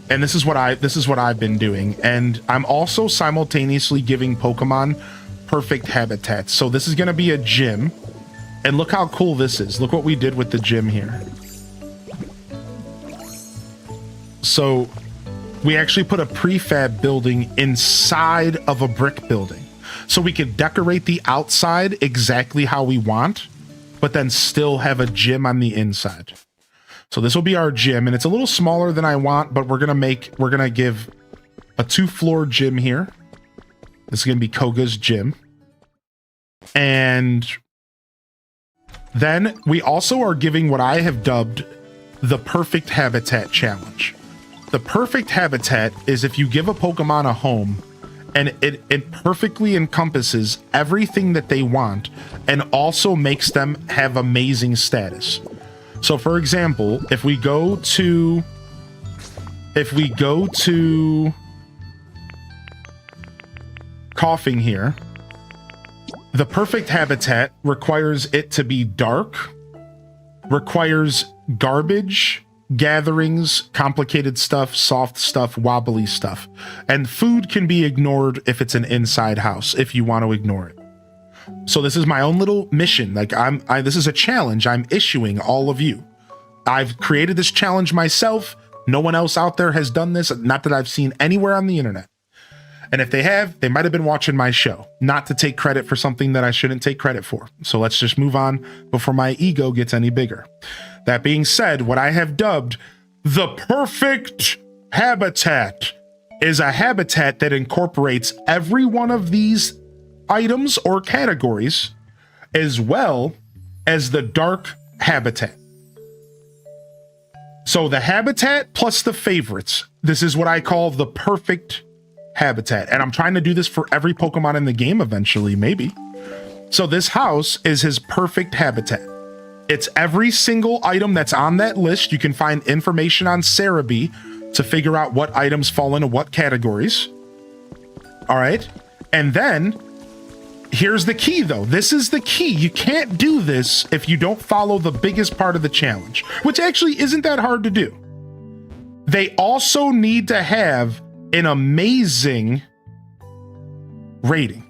Speaker 1: And this is what I've been doing. And I'm also simultaneously giving Pokemon perfect habitats. So this is going to be a gym. And look how cool this is. Look what we did with the gym here. So we actually put a prefab building inside of a brick building. So we could decorate the outside exactly how we want, but then still have a gym on the inside. So this will be our gym, and it's a little smaller than I want, but we're gonna give a 2-floor gym here. This is gonna be Koga's gym. And then we also are giving what I have dubbed the perfect habitat challenge. The perfect habitat is if you give a Pokemon a home and it perfectly encompasses everything that they want and also makes them have amazing status. So for example, if we go to coughing here, the perfect habitat requires it to be dark, requires garbage, gatherings, complicated stuff, soft stuff, wobbly stuff. And food can be ignored if it's an inside house, if you want to ignore it. So this is my own little mission. Like this is a challenge I'm issuing all of you. I've created this challenge myself. No one else out there has done this, not that I've seen anywhere on the internet. And if they have, they might have been watching my show, not to take credit for something that I shouldn't take credit for. So let's just move on before my ego gets any bigger. That being said, what I have dubbed the perfect habitat is a habitat that incorporates every one of these items or categories, as well as the dark habitat. So the habitat plus the favorites. This is what I call the perfect habitat. And I'm trying to do this for every Pokemon in the game eventually, maybe. So this house is his perfect habitat. It's every single item that's on that list. You can find information on Cerebi to figure out what items fall into what categories. All right. And then here's the key, though. This is the key. You can't do this if you don't follow the biggest part of the challenge, which actually isn't that hard to do. They also need to have an amazing rating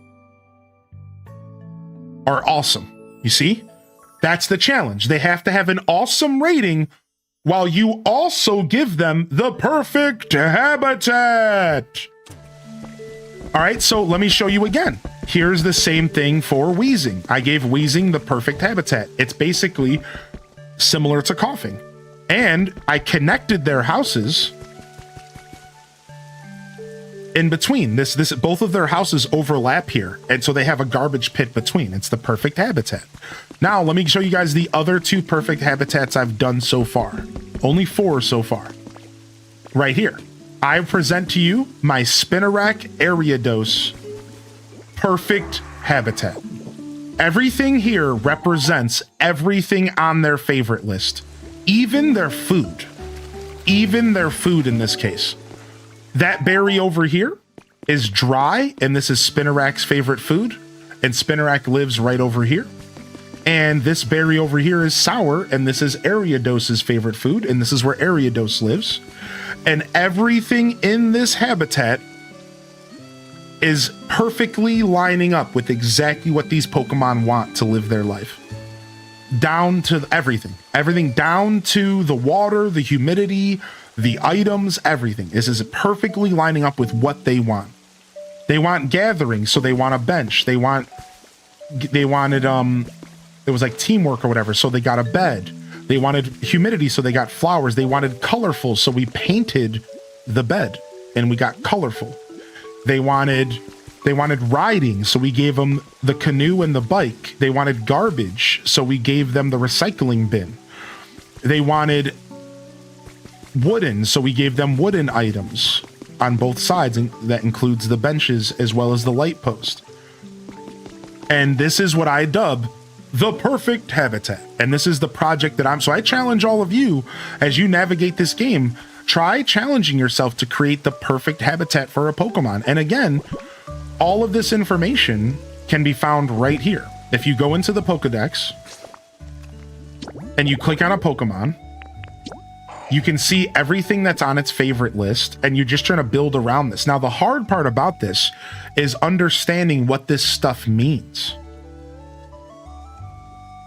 Speaker 1: or awesome. You see? That's the challenge. They have to have an awesome rating while you also give them the perfect habitat. All right, so let me show you again. Here's the same thing for Wheezing. I gave Wheezing the perfect habitat. It's basically similar to coughing. And I connected their houses in between. Both of their houses overlap here, and so they have a garbage pit between. It's the perfect habitat. Now, let me show you guys the other 2 perfect habitats I've done so far. Only 4 so far. Right here. I present to you my Spinarak Ariados perfect habitat. Everything here represents everything on their favorite list. Even their food. Even their food in this case. That berry over here is dry, and this is Spinarak's favorite food, and Spinarak lives right over here. And this berry over here is sour, and this is Ariados's favorite food, and this is where Ariados lives. And everything in this habitat is perfectly lining up with exactly what these Pokemon want to live their life. Down to everything. Everything down to the water, the humidity, the items, everything. This is perfectly lining up with what they want. They want gatherings, so they want a bench. They wanted, it was like teamwork or whatever, so they got a bed. They wanted humidity, so they got flowers. They wanted colorful, so we painted the bed and we got colorful. They wanted riding, so we gave them the canoe and the bike. They wanted garbage, so we gave them the recycling bin. They wanted wooden, so we gave them wooden items on both sides, and that includes the benches as well as the light post. And this is what I dub the perfect habitat. And this is the project that so I challenge all of you as you navigate this game, try challenging yourself to create the perfect habitat for a Pokemon. And again, all of this information can be found right here. If you go into the Pokedex and you click on a Pokemon, you can see everything that's on its favorite list, and you're just trying to build around this. Now, the hard part about this is understanding what this stuff means.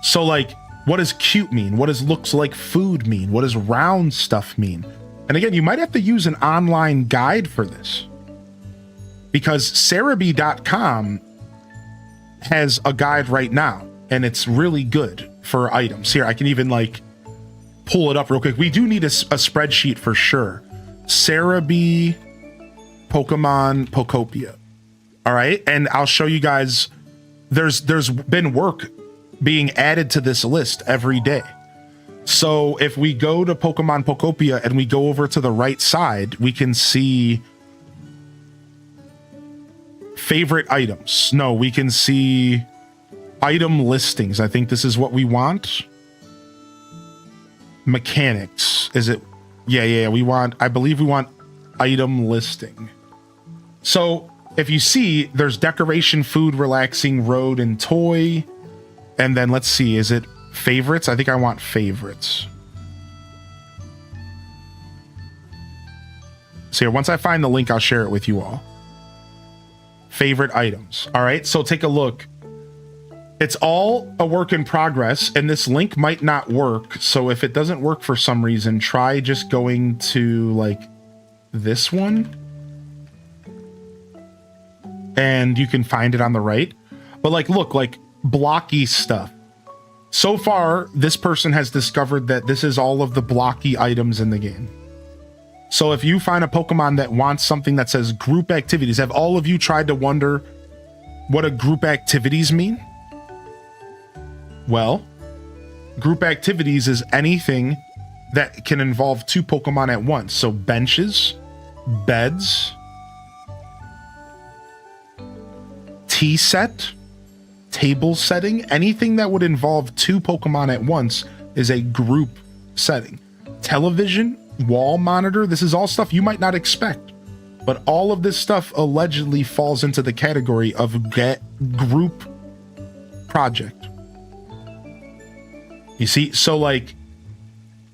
Speaker 1: So, like, what does cute mean? What does looks like food mean? What does round stuff mean? And again, you might have to use an online guide for this, because Cerebi.com has a guide right now, and it's really good for items. Here, I can even like pull it up real quick. We do need a spreadsheet for sure. Cerebi, Pokemon, Pokopia. All right, and I'll show you guys. There's been work being added to this list every day. So if we go to Pokemon Pokopia and we go over to the right side, we can see favorite items. No, we can see item listings. I think this is what we want. Mechanics. Is it? Yeah. We want, I believe we want item listing. So if you see, there's decoration, food, relaxing, road, and toy. And then let's see, is it favorites? I think I want favorites. So here, once I find the link, I'll share it with you all. Favorite items. All right, so take a look. It's all a work in progress, and this link might not work. So if it doesn't work for some reason, try just going to like this one. And you can find it on the right. But like, look, like blocky stuff. So far, this person has discovered that this is all of the blocky items in the game. So if you find a Pokemon that wants something that says group activities, have all of you tried to wonder what a group activities mean? Well, group activities is anything that can involve two Pokemon at once. So benches, beds, tea set, table setting, anything that would involve two Pokemon at once is a group setting. Television, wall monitor, this is all stuff you might not expect, but all of this stuff allegedly falls into the category of group project. You see, so like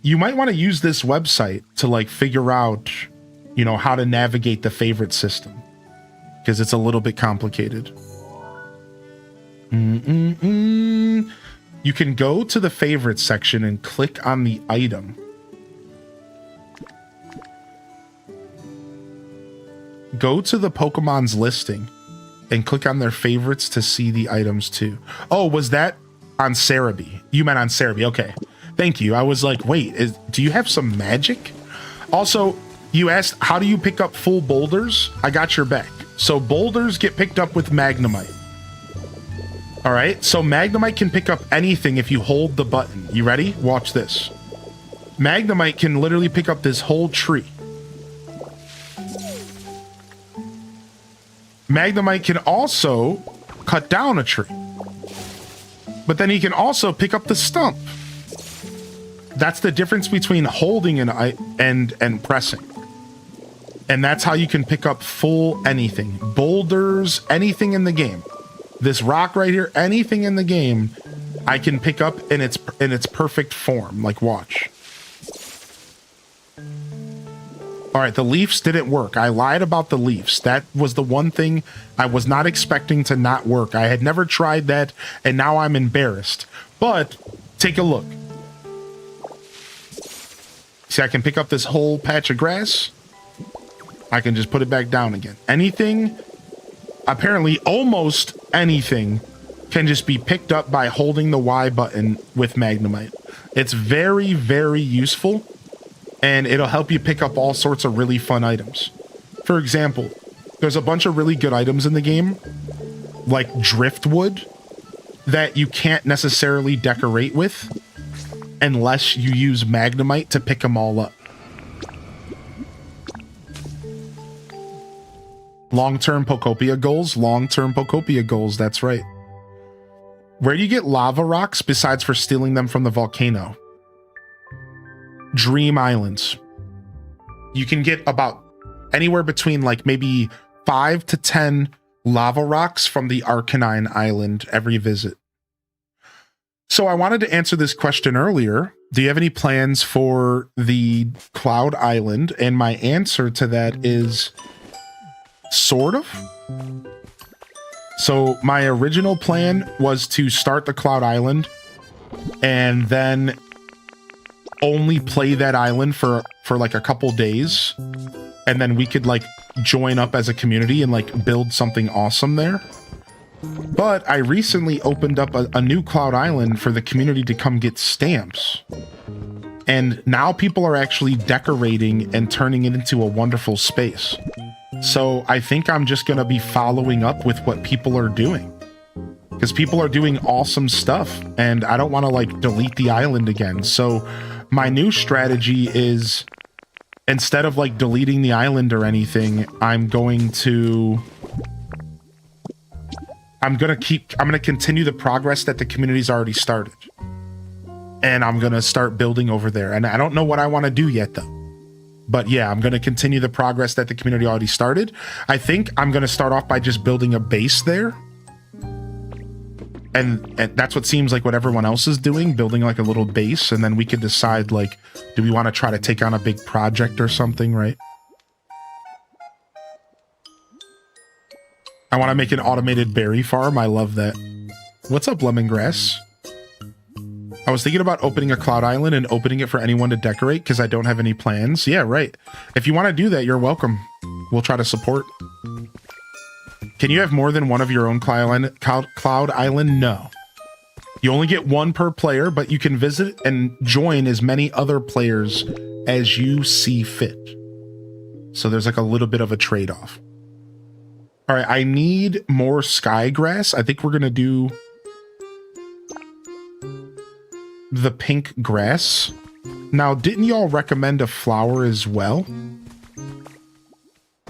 Speaker 1: you might want to use this website to like figure out, you know, how to navigate the favorite system, because it's a little bit complicated. You can go to the favorites section and click on the item. Go to the Pokemon's listing and click on their favorites to see the items too. Oh, was that on Cerebi? You meant on Cerebi. Okay. Thank you. I was like, wait, do you have some magic? Also, you asked, how do you pick up full boulders? I got your back. So boulders get picked up with Magnemite. All right, so Magnemite can pick up anything if you hold the button. You ready? Watch this. Magnemite can literally pick up this whole tree. Magnemite can also cut down a tree. But then he can also pick up the stump. That's the difference between holding and pressing. And that's how you can pick up full anything. Boulders, anything in the game. This rock right here, anything in the game, I can pick up in its perfect form. Like, watch. All right, the leaves didn't work. I lied about the leaves. That was the one thing I was not expecting to not work. I had never tried that, and now I'm embarrassed. But take a look. See, I can pick up this whole patch of grass. I can just put it back down again. Anything, apparently almost anything, can just be picked up by holding the Y button with Magnemite. It's very, very useful, and it'll help you pick up all sorts of really fun items. For example, there's a bunch of really good items in the game, like driftwood, that you can't necessarily decorate with unless you use Magnemite to pick them all up. Long-term Pokopia goals, long-term Pokopia goals, that's right. Where do you get lava rocks besides for stealing them from the volcano? Dream Islands. You can get about anywhere between like maybe 5 to 10 lava rocks from the Arcanine Island every visit. So I wanted to answer this question earlier. Do you have any plans for the Cloud Island? And my answer to that is sort of. So my original plan was to start the Cloud Island and then only play that island for like a couple days. And then we could like join up as a community and like build something awesome there. But I recently opened up a new Cloud Island for the community to come get stamps. And now people are actually decorating and turning it into a wonderful space. So I think I'm just going to be following up with what people are doing. Because people are doing awesome stuff. And I don't want to like delete the island again. So my new strategy is, instead of like deleting the island or anything, I'm going to continue the progress that the community's already started. And I'm going to start building over there. And I don't know what I want to do yet though. But yeah, I'm going to continue the progress that the community already started. I think I'm going to start off by just building a base there. And that's what seems like what everyone else is doing, building like a little base. And then we could decide like, do we want to try to take on a big project or something, right? I want to make an automated berry farm. I love that. What's up, lemongrass? I was thinking about opening a Cloud Island and opening it for anyone to decorate because I don't have any plans. Yeah, right. If you want to do that, you're welcome. We'll try to support. Can you have more than one of your own Cloud Island? No. You only get one per player, but you can visit and join as many other players as you see fit. So there's like a little bit of a trade-off. All right, I need more sky grass. I think we're going to do the pink grass. Now, didn't y'all recommend a flower as well?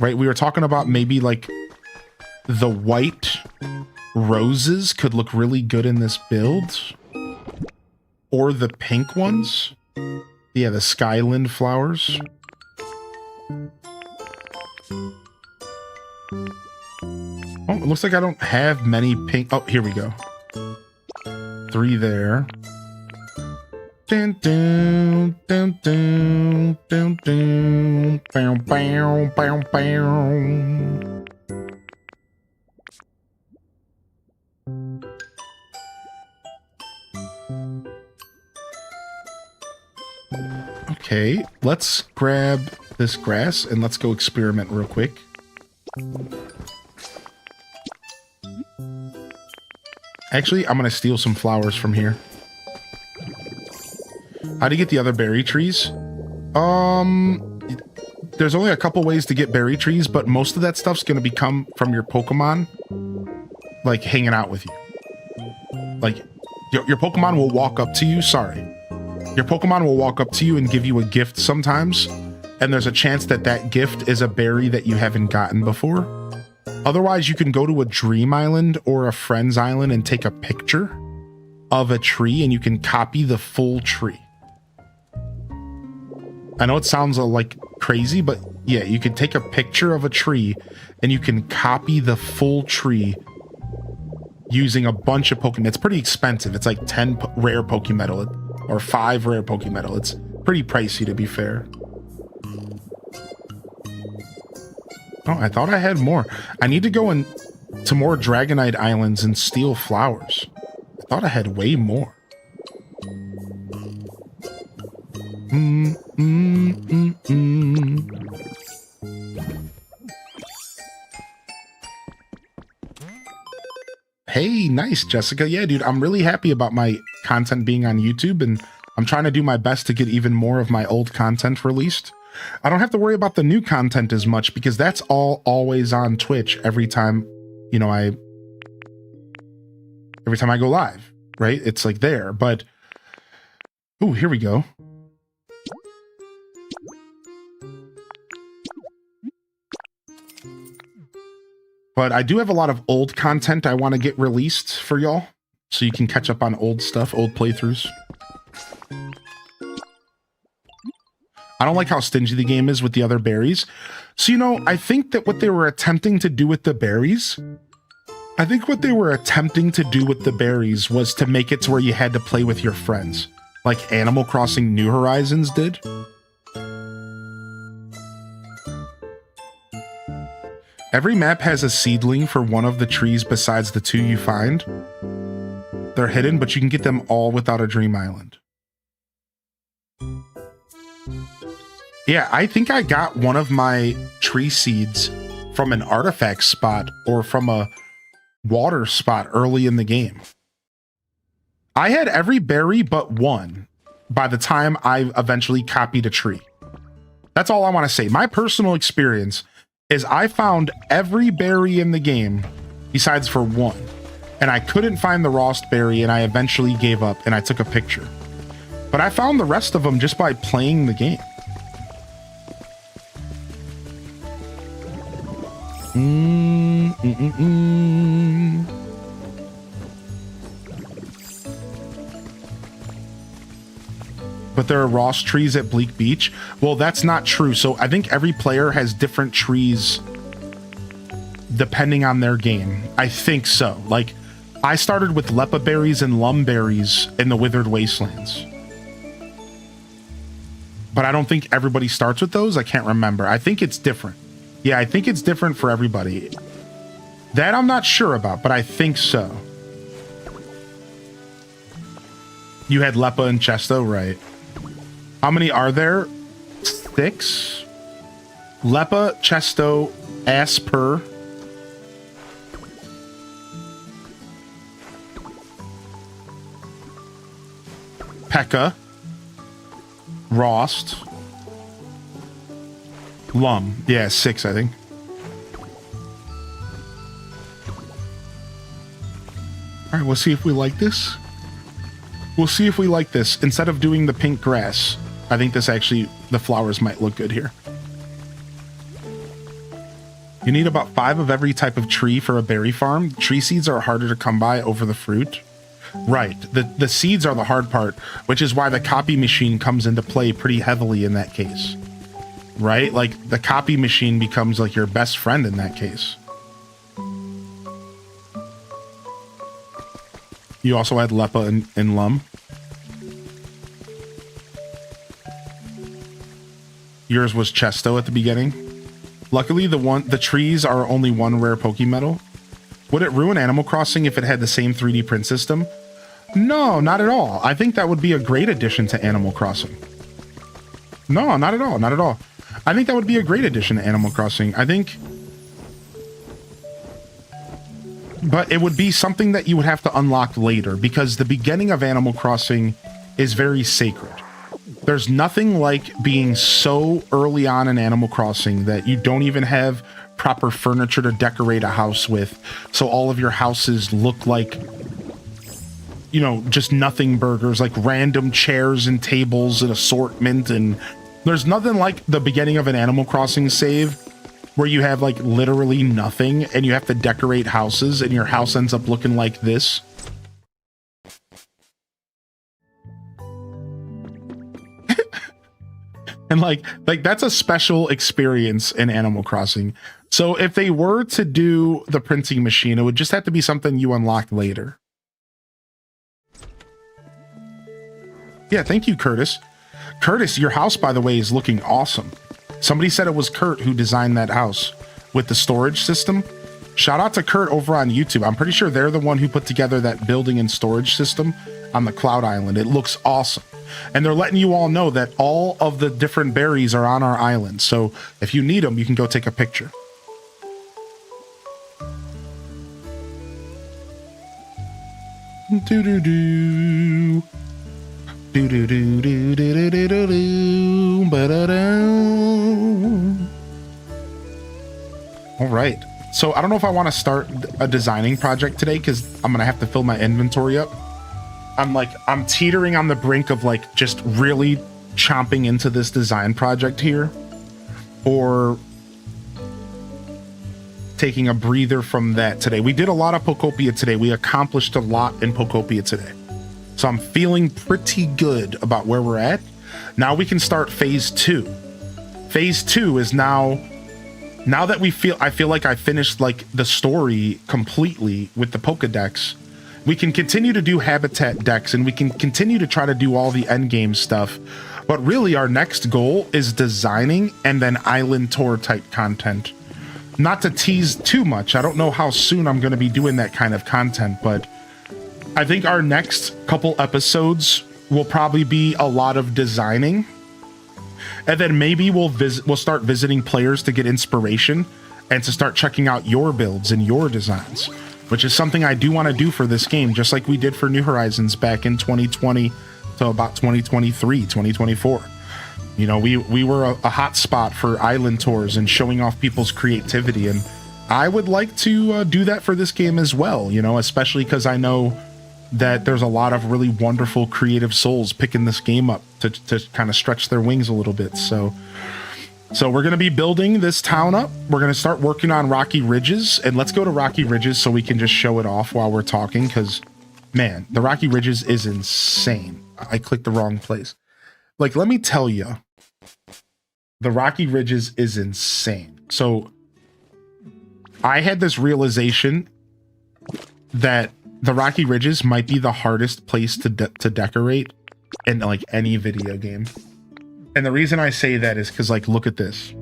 Speaker 1: Right, we were talking about maybe like the white roses could look really good in this build. Or the pink ones. Yeah, the Skyland flowers. Oh, it looks like I don't have many pink. Oh, here we go. 3 there. Dun, dun, dun, dun, dun, dun, bow, bow, bow, bow. Okay, let's grab this grass and let's go experiment real quick. Actually, I'm going to steal some flowers from here. How do you get the other berry trees? There's only a couple ways to get berry trees, but most of that stuff's going to come from your Pokemon, like, hanging out with you. Like, your Pokemon will walk up to you, Your Pokemon will walk up to you and give you a gift sometimes, and there's a chance that that gift is a berry that you haven't gotten before. Otherwise, you can go to a Dream Island or a Friends Island and take a picture of a tree, and you can copy the full tree. I know it sounds like crazy, but yeah, you can take a picture of a tree, and you can copy the full tree using a bunch of Pokemon. It's pretty expensive. It's like 10 rare Pokemetal or 5 rare Pokemetal. It's pretty pricey, to be fair. Oh, I thought I had more. I need to go to more Dragonite Islands and steal flowers. I thought I had way more. Hey, nice, Jessica. Yeah, dude, I'm really happy about my content being on YouTube, and I'm trying to do my best to get even more of my old content released. I don't have to worry about the new content as much because that's all always on Twitch every time, you know, every time I go live, right? It's like there, but, oh, here we go. But I do have a lot of old content I want to get released for y'all, so you can catch up on old stuff, old playthroughs. I don't like how stingy the game is with the other berries. So, you know, I think that what they were attempting to do with the berries, was to make it to where you had to play with your friends, like Animal Crossing New Horizons did. Every map has a seedling for one of the trees besides the 2 you find. They're hidden, but you can get them all without a Dream Island. Yeah, I think I got one of my tree seeds from an artifact spot or from a water spot early in the game. I had every berry but one by the time I eventually copied a tree. That's all I want to say. My personal experience is I found every berry in the game besides for one, and I couldn't find the Rost berry, and I eventually gave up and I took a picture. But I found the rest of them just by playing the game. But there are Rost trees at Bleak Beach. Well, that's not true. So I think every player has different trees depending on their game. I think so. Like, I started with Lepa berries and Lum berries in the Withered Wastelands. But I don't think everybody starts with those. I can't remember. I think it's different. Yeah, I think it's different for everybody. That I'm not sure about, but I think so. You had Lepa and Chesto, right? How many are there? 6? Lepa, Chesto, Asper. Pekka. Rost. Lum. Yeah, 6, I think. All right, we'll see if we like this. We'll see if we like this. Instead of doing the pink grass, I think this actually, the flowers might look good here. You need about 5 of every type of tree for a berry farm. Tree seeds are harder to come by over the fruit. Right. The seeds are the hard part, which is why the copy machine comes into play pretty heavily in that case. Right? Like, the copy machine becomes like your best friend in that case. You also had Lepa and Lum. Yours was Chesto at the beginning. Luckily, the trees are only 1 rare Pokemetal. Would it ruin Animal Crossing if it had the same 3D print system? No, not at all. I think that would be a great addition to Animal Crossing. No, not at all. Not at all. I think that would be a great addition to Animal Crossing. I think... But it would be something that you would have to unlock later, because the beginning of Animal Crossing is very sacred. There's nothing like being so early on in Animal Crossing that you don't even have proper furniture to decorate a house with, so all of your houses look like, you know, just nothing burgers, like random chairs and tables and assortment. And there's nothing like the beginning of an Animal Crossing save where you have like literally nothing and you have to decorate houses and your house ends up looking like this. And like that's a special experience in Animal Crossing. So if they were to do the printing machine, it would just have to be something you unlock later. Yeah, thank you, Curtis. Curtis, your house, by the way, is looking awesome. Somebody said it was Kurt who designed that house with the storage system. Shout out to Kurt over on YouTube. I'm pretty sure they're the one who put together that building and storage system on the Cloud Island. It looks awesome. And they're letting you all know that all of the different berries are on our island. So if you need them, you can go take a picture. Do-do-do. Do-do-do-do-do-do-do-do. Ba-da-da. All right. So I don't know if I want to start a designing project today because I'm going to have to fill my inventory up. I'm teetering on the brink of like just really chomping into this design project here, or taking a breather from that today. We did a lot of Pokopia today. We accomplished a lot in Pokopia today. So I'm feeling pretty good about where we're at. Now we can start phase 2. Phase 2 is now that I feel like I finished like the story completely with the Pokedex. We can continue to do habitat decks and we can continue to try to do all the end game stuff. But really our next goal is designing and then island tour type content. Not to tease too much. I don't know how soon I'm going to be doing that kind of content, but I think our next couple episodes will probably be a lot of designing. And then maybe we'll start visiting players to get inspiration and to start checking out your builds and your designs, which is something I do want to do for this game, just like we did for New Horizons back in 2020 to about 2023, 2024. You know, we were a hot spot for island tours and showing off people's creativity. And I would like to do that for this game as well, you know, especially because I know that there's a lot of really wonderful creative souls picking this game up to kind of stretch their wings a little bit. So we're going to be building this town up. We're going to start working on Rocky Ridges, and let's go to Rocky Ridges so we can just show it off while we're talking. Cause man, the Rocky Ridges is insane. I clicked the wrong place. Like, let me tell you, the Rocky Ridges is insane. So I had this realization that the Rocky Ridges might be the hardest place to decorate in like any video game. And the reason I say that is because, like, look at this.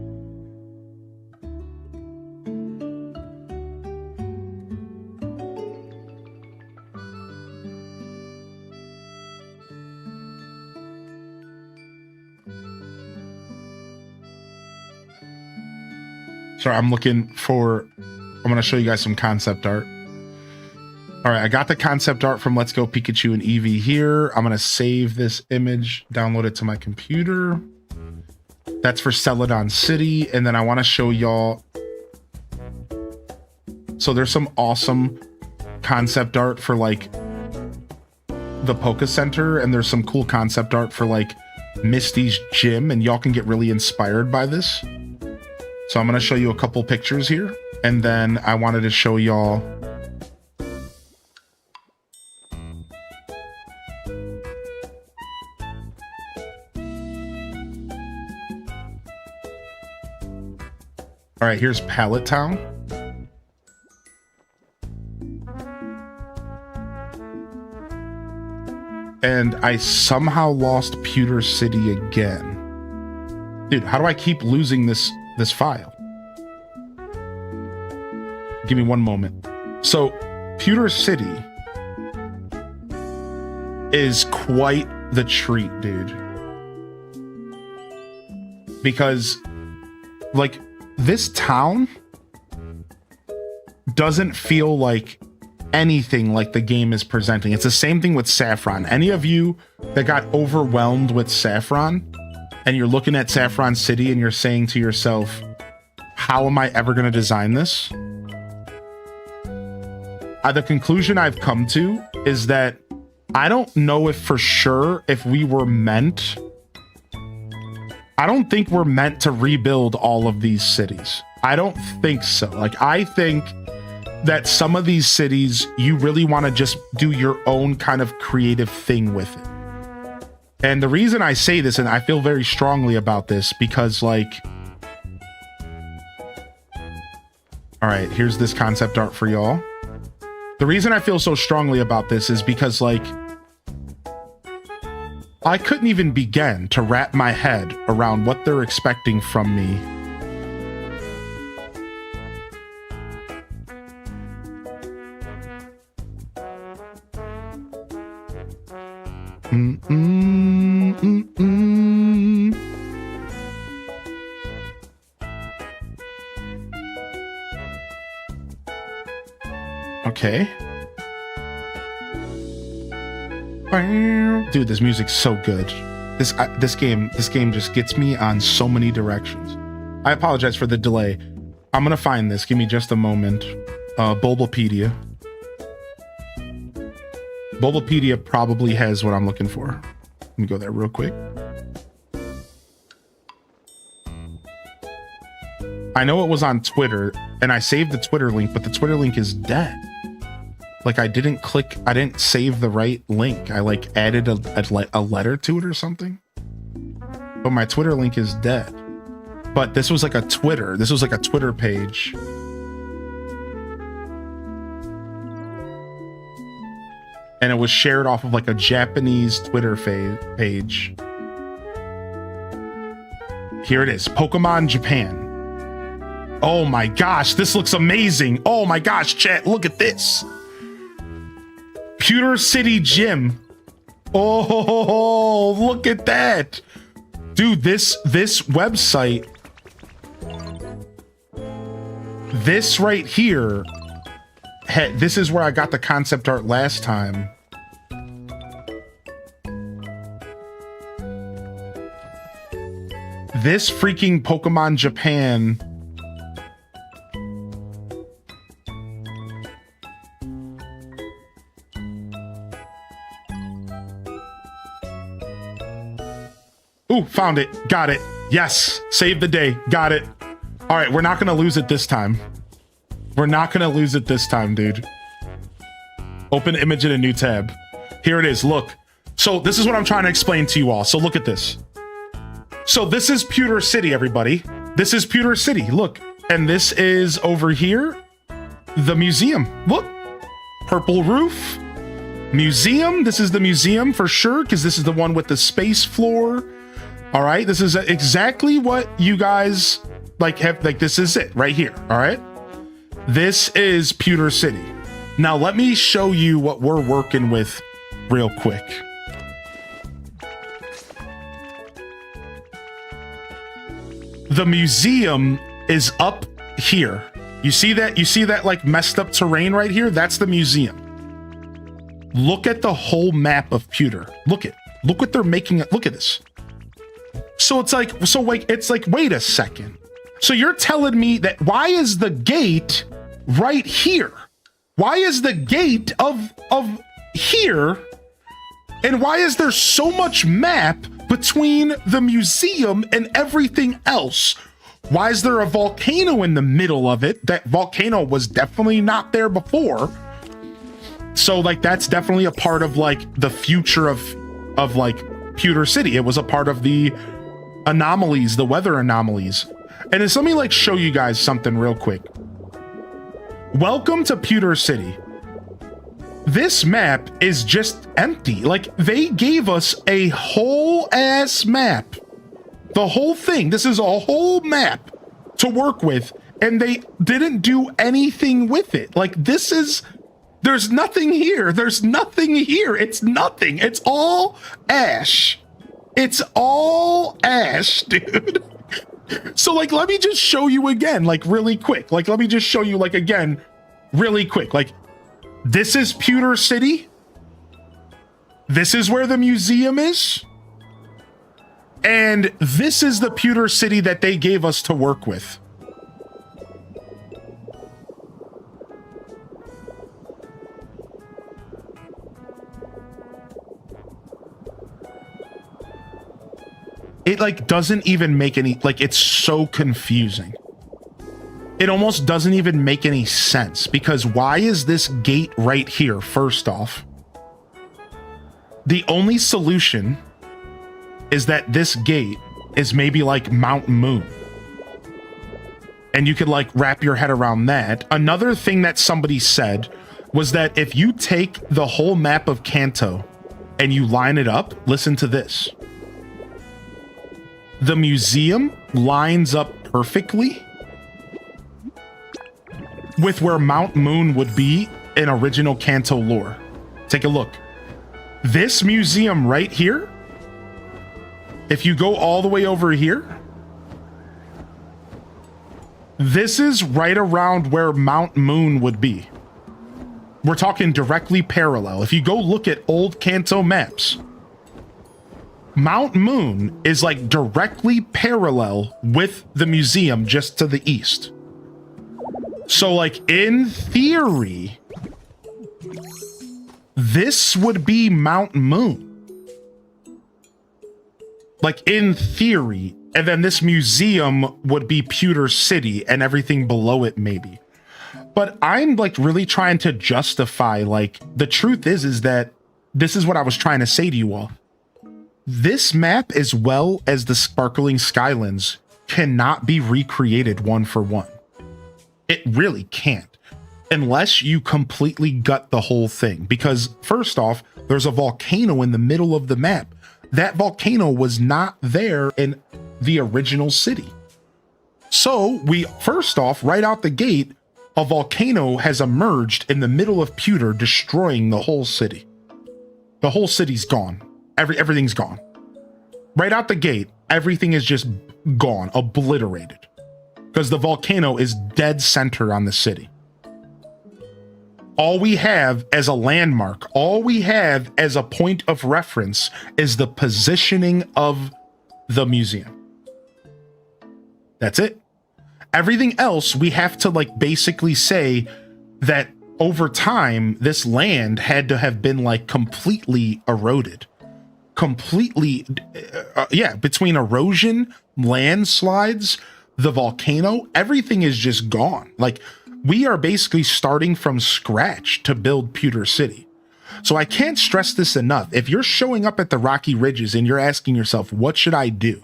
Speaker 1: Sorry, I'm going to show you guys some concept art. All right, I got the concept art from Let's Go Pikachu and Eevee here. I'm going to save this image, download it to my computer. That's for Celadon City. And then I want to show y'all. So there's some awesome concept art for like the Poke Center. And there's some cool concept art for like Misty's gym. And y'all can get really inspired by this. So I'm going to show you a couple pictures here. And then I wanted to show y'all all right, here's Pallet Town. And I somehow lost Pewter City again. Dude, how do I keep losing this file? Give me one moment. So, Pewter City is quite the treat, dude. Because, like, this town doesn't feel like anything like the game is presenting. It's the same thing with Saffron. Any of you that got overwhelmed with Saffron and you're looking at Saffron City and you're saying to yourself, how am I ever going to design this? The conclusion I've come to is that I don't know if for sure if we were meant... I don't think we're meant to rebuild all of these cities. I don't think so. Like, I think that some of these cities, you really want to just do your own kind of creative thing with it. And the reason I say this, and I feel very strongly about this, because like, all right, here's this concept art for y'all. The reason I feel so strongly about this is because like, I couldn't even begin to wrap my head around what they're expecting from me. Okay. Dude, this music's so good. This game just gets me on so many directions. I apologize for the delay. I'm gonna find this. Give me just a moment. Bulbapedia. Bulbapedia probably has what I'm looking for. Let me go there real quick. I know it was on Twitter, and I saved the Twitter link, but the Twitter link is dead. Like, I didn't save the right link. I like added a letter to it or something. but my Twitter link is dead. But this was like a Twitter. This was like a Twitter page. And it was shared off of like a Japanese Twitter page. Here it is, Pokemon Japan. Oh my gosh, this looks amazing. Oh my gosh, chat, look at this. Pewter City Gym. Oh, look at that. Dude, this website, this right here, this is where I got the concept art last time. This freaking Pokemon Japan. Ooh, found it. Got it. Yes. Save the day. Got it. All right, we're not going to lose it this time. We're not going to lose it this time, dude. Open image in a new tab. Here it is. Look. So this is what I'm trying to explain to you all. So look at this. So this is Pewter City, everybody. This is Pewter City. Look. And this is over here, the museum. Look. Purple roof. Museum. This is the museum for sure, because this is the one with the space floor. All right. This is exactly what you guys have. Like, this is it right here. All right. This is Pewter City. Now, let me show you what we're working with real quick. The museum is up here. You see that? You see that like messed up terrain right here? That's the museum. Look at the whole map of Pewter. Look what they're making. Look at this. So it's like, wait a second. So you're telling me that why is the gate right here? Why is the gate of here? And why is there so much map between the museum and everything else? Why is there a volcano in the middle of it? That volcano was definitely not there before. So like, that's definitely a part of like the future of like Pewter City. It was a part of the anomalies, the weather anomalies. And it's, let me like show you guys something real quick. Welcome to Pewter City. This map is just empty. Like, they gave us a whole ass map. The whole thing. This is a whole map to work with, and they didn't do anything with it. Like, this is, there's nothing here. There's nothing here. It's nothing. It's all ash. It's all ash, dude. So like, let me just show you again, like really quick. Like, let me just show you like again, really quick. Like, this is Pewter City. This is where the museum is. And this is the Pewter City that they gave us to work with. It like doesn't even make any, like, it's so confusing. It almost doesn't even make any sense, because why is this gate right here? First off, the only solution is that this gate is maybe like Mount Moon. And you could like wrap your head around that. Another thing that somebody said was that if you take the whole map of Kanto and you line it up, listen to this. The museum lines up perfectly with where Mount Moon would be in original Kanto lore. Take a look. This museum right here, if you go all the way over here, this is right around where Mount Moon would be. We're talking directly parallel. If you go look at old Kanto maps, Mount Moon is like directly parallel with the museum just to the east. So like in theory, this would be Mount Moon. Like in theory, and then this museum would be Pewter City and everything below it maybe. But I'm like really trying to justify, like, the truth is that this is what I was trying to say to you all. This map, as well as the Sparkling Skylands, cannot be recreated one for one. It really can't, unless you completely gut the whole thing. Because first off, there's a volcano in the middle of the map. That volcano was not there in the original city. So we, first off, right out the gate, a volcano has emerged in the middle of Pewter, destroying the whole city. The whole city's gone. Everything's gone. Right out the gate, everything is just gone, obliterated. Because the volcano is dead center on the city. All we have as a landmark, all we have as a point of reference is the positioning of the museum. That's it. Everything else, we have to like basically say that over time, this land had to have been like completely eroded. Completely, between erosion, landslides, the volcano, everything is just gone. Like, we are basically starting from scratch to build Pewter City. So I can't stress this enough. If you're showing up at the Rocky Ridges and you're asking yourself, what should I do?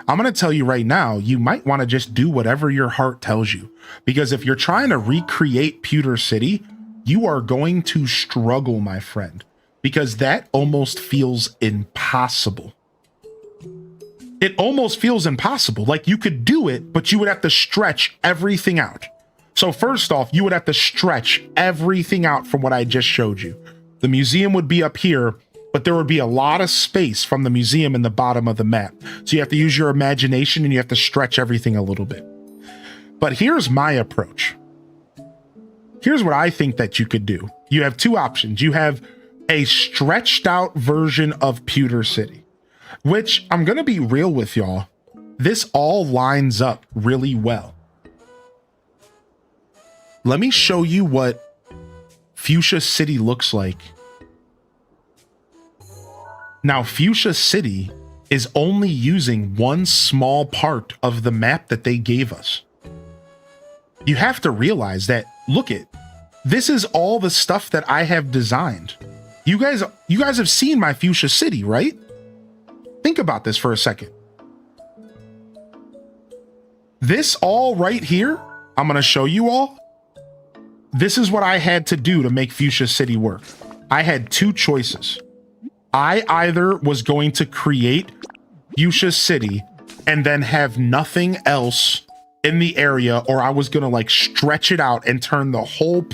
Speaker 1: I'm going to tell you right now, you might want to just do whatever your heart tells you. Because if you're trying to recreate Pewter City, you are going to struggle, my friend. Because that almost feels impossible. It almost feels impossible. Like you could do it, but you would have to stretch everything out. So first off, you would have to stretch everything out from what I just showed you. The museum would be up here, but there would be a lot of space from the museum in the bottom of the map. So you have to use your imagination and you have to stretch everything a little bit. But here's my approach. Here's what I think that you could do. You have two options. You have a stretched out version of Pewter City, which I'm going to be real with y'all. This all lines up really well. Let me show you what Fuchsia City looks like. Now, Fuchsia City is only using one small part of the map that they gave us. You have to realize that, look it, this is all the stuff that I have designed. You guys have seen my Fuchsia City, right? Think about this for a second. This all right here, I'm going to show you all. This is what I had to do to make Fuchsia City work. I had two choices. I either was going to create Fuchsia City and then have nothing else in the area, or I was going to like stretch it out and turn the whole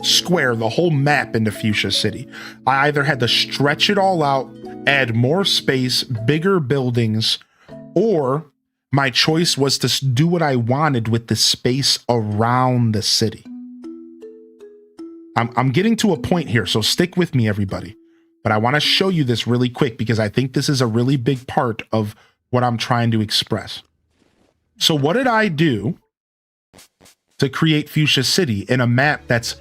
Speaker 1: square, the whole map into Fuchsia City. I either had to stretch it all out, add more space, bigger buildings, or my choice was to do what I wanted with the space around the city. I'm getting to a point here, so stick with me, everybody. But I want to show you this really quick because I think this is a really big part of what I'm trying to express. So what did I do to create Fuchsia City in a map that's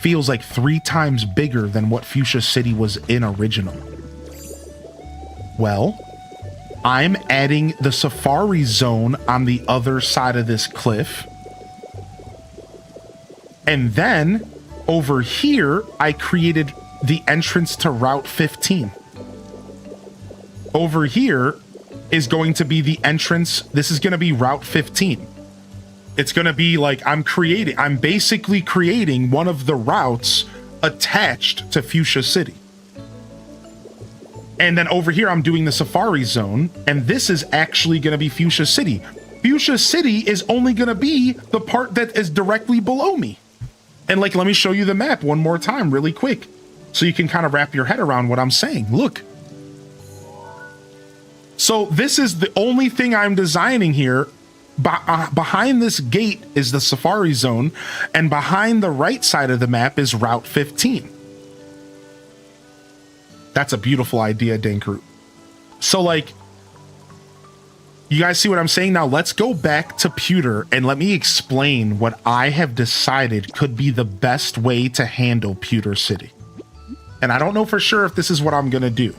Speaker 1: feels like 3 times bigger than what Fuchsia City was in original? Well, I'm adding the safari zone on the other side of this cliff. And then over here, I created the entrance to Route 15. Over here is going to be the entrance. This is going to be Route 15. It's going to be like I'm basically creating one of the routes attached to Fuchsia City. And then over here, I'm doing the safari zone, and this is actually going to be Fuchsia City. Fuchsia City is only going to be the part that is directly below me. And like, let me show you the map one more time really quick so you can kind of wrap your head around what I'm saying. Look. So this is the only thing I'm designing here. Behind this gate is the safari zone, and behind the right side of the map is Route 15. That's a beautiful idea, Dankroot. So like, you guys see what I'm saying? Now let's go back to Pewter and let me explain what I have decided could be the best way to handle Pewter City. And I don't know for sure if this is what I'm going to do,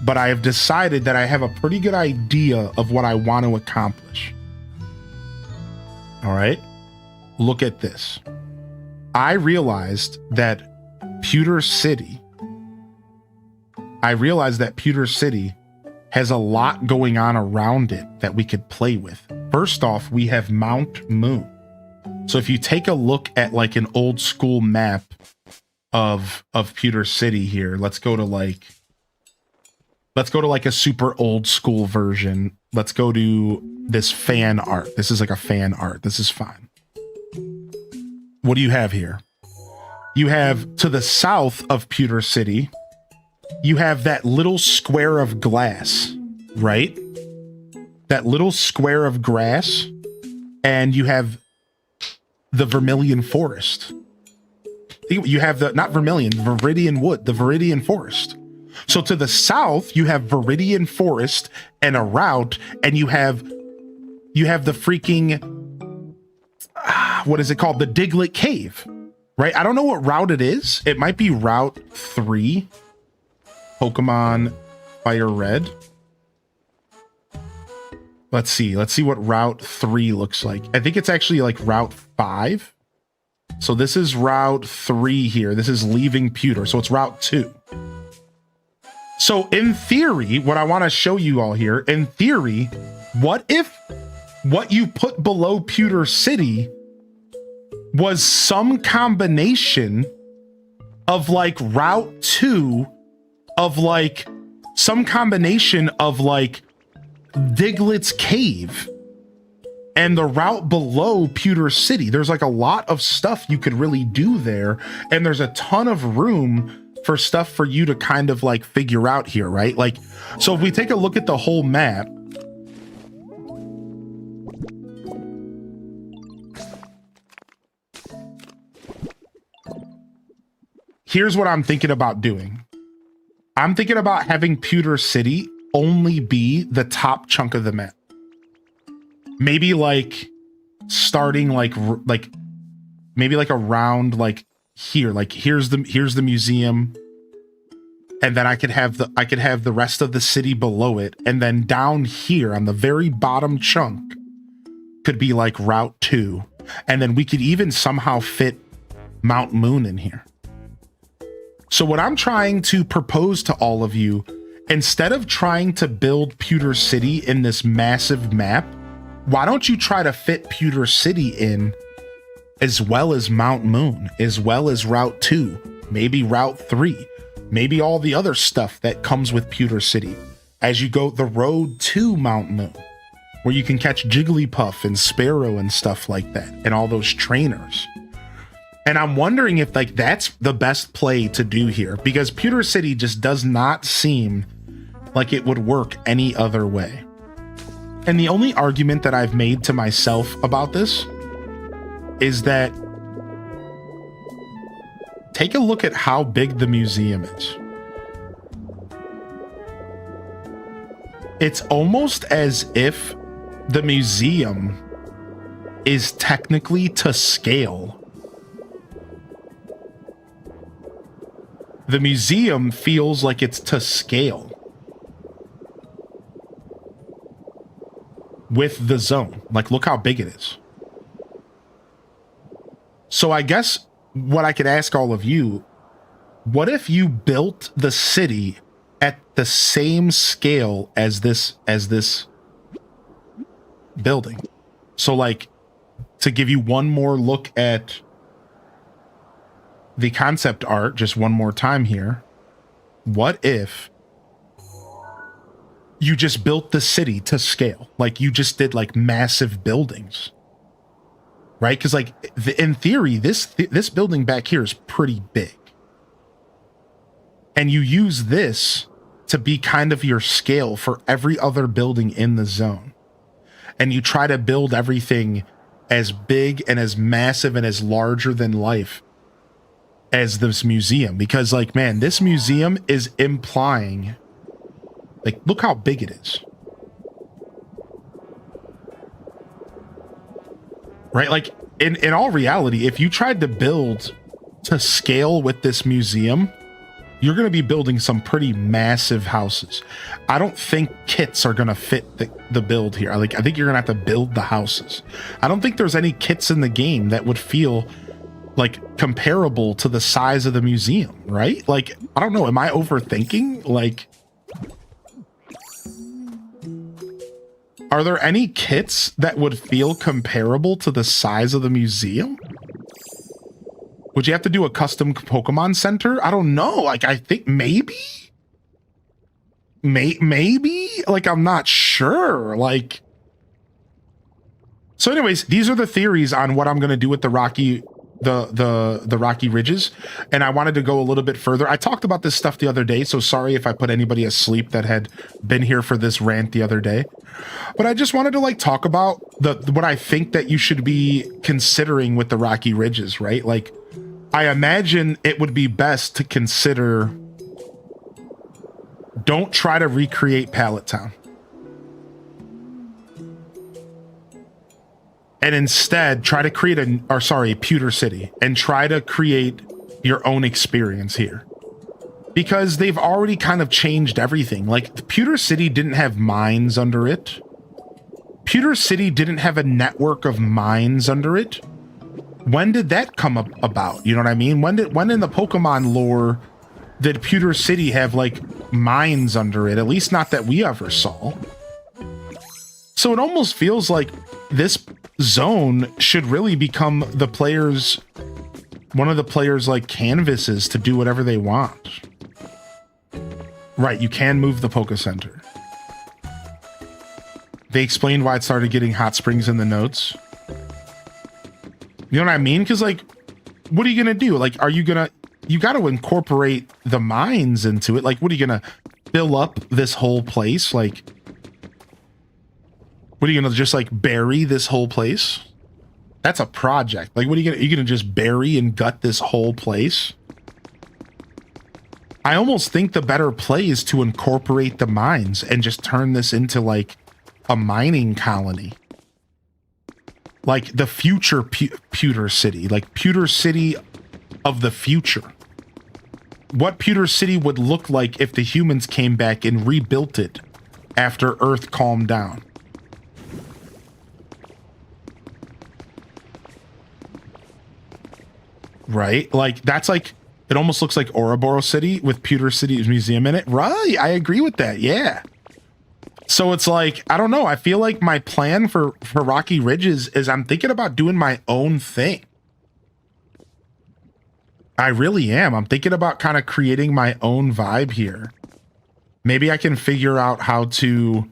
Speaker 1: but I have decided that I have a pretty good idea of what I want to accomplish. All right, look at this. I realized that Pewter City I realized that Pewter City has a lot going on around it that we could play with. First off, we have Mount Moon. So if you take a look at like an old school map of Pewter City here, let's go to like a super old school version. Let's go to this fan art. This is like a fan art. This is fine. What do you have here? You have to the south of Pewter City, you have that little square of glass, right? That little square of grass, and you have the Vermilion Forest. You have the, not Vermilion, Viridian Wood, the Viridian Forest. So to the south, you have Viridian Forest and a route, and you have the freaking, what is it called? The Diglett Cave, right? I don't know what route it is. It might be Route 3, Pokemon Fire Red. Let's see what Route 3 looks like. I think it's actually like Route 5. So this is Route 3 here. This is leaving Pewter, so it's Route 2. So in theory, what I want to show you all here, in theory, what if what you put below Pewter City was some combination of like Route 2, of like some combination of like Diglett's Cave and the route below Pewter City? There's like a lot of stuff you could really do there, and there's a ton of room for stuff for you to kind of like figure out here, right? Like, so if we take a look at the whole map, here's what I'm thinking about doing. I'm thinking about having Pewter City only be the top chunk of the map. Maybe like starting like maybe like around like here, like here's the museum, and then I could have the rest of the city below it, and then down here on the very bottom chunk could be like Route 2, and then we could even somehow fit Mount Moon in here. So what I'm trying to propose to all of you, instead of trying to build Pewter City in this massive map, why don't you try to fit Pewter City in as well as Mount Moon, as well as Route 2, maybe Route 3, maybe all the other stuff that comes with Pewter City as you go the road to Mount Moon, where you can catch Jigglypuff and Sparrow and stuff like that, and all those trainers. And I'm wondering if like that's the best play to do here, because Pewter City just does not seem like it would work any other way. And the only argument that I've made to myself about this is that take a look at how big the museum is. It's almost as if the museum is technically to scale. The museum feels like it's to scale with the zone. Like, look how big it is. So I guess what I could ask all of you, what if you built the city at the same scale as this building? So like, to give you one more look at the concept art just one more time here, what if you just built the city to scale? Like you just did like massive buildings, right? Because like in theory, this building back here is pretty big, and you use this to be kind of your scale for every other building in the zone, and you try to build everything as big and as massive and as larger than life as this museum. Because like, man, this museum is implying, like, look how big it is, right? Like in all reality, if you tried to build to scale with this museum, you're going to be building some pretty massive houses. I don't think kits are going to fit the build here. Like, I think you're going to have to build the houses. I don't think there's any kits in the game that would feel like comparable to the size of the museum, right? Like, I don't know. Am I overthinking? Like, are there any kits that would feel comparable to the size of the museum? Would you have to do a custom Pokemon Center? I don't know. Like, I think maybe? Maybe? Like, I'm not sure. Like, so anyways, these are the theories on what I'm going to do with the Rocky, the Rocky Ridges. And I wanted to go a little bit further. I talked about this stuff the other day, so sorry if I put anybody asleep that had been here for this rant the other day. But I just wanted to like talk about what I think that you should be considering with the Rocky Ridges, right? Like, I imagine it would be best to consider, don't try to recreate Pallet Town. And instead try to create Pewter City, and try to create your own experience here. Because they've already kind of changed everything. Like, Pewter City didn't have mines under it. Pewter City didn't have a network of mines under it. When did that come about? You know what I mean? When in the Pokemon lore did Pewter City have like mines under it? At least not that we ever saw. So it almost feels like this zone should really become the players, one of the players' like canvases to do whatever they want. Right, you can move the Poke Center. They explained why it started getting hot springs in the notes. You know what I mean? Because like, what are you gonna do? Like, you got to incorporate the mines into it. Like, what are you gonna fill up this whole place? Like, what are you gonna just like bury this whole place? That's a project. Like, what are you gonna just bury and gut this whole place? I almost think the better play is to incorporate the mines and just turn this into like a mining colony. Like the future Pewter City, like Pewter City of the future. What Pewter City would look like if the humans came back and rebuilt it after Earth calmed down. Right? Like, that's like, it almost looks like Ouroboros City with Pewter City's museum in it. Right, I agree with that, yeah. So it's like, I don't know, I feel like my plan for Rocky Ridges is I'm thinking about doing my own thing. I really am. I'm thinking about kind of creating my own vibe here. Maybe I can figure out how to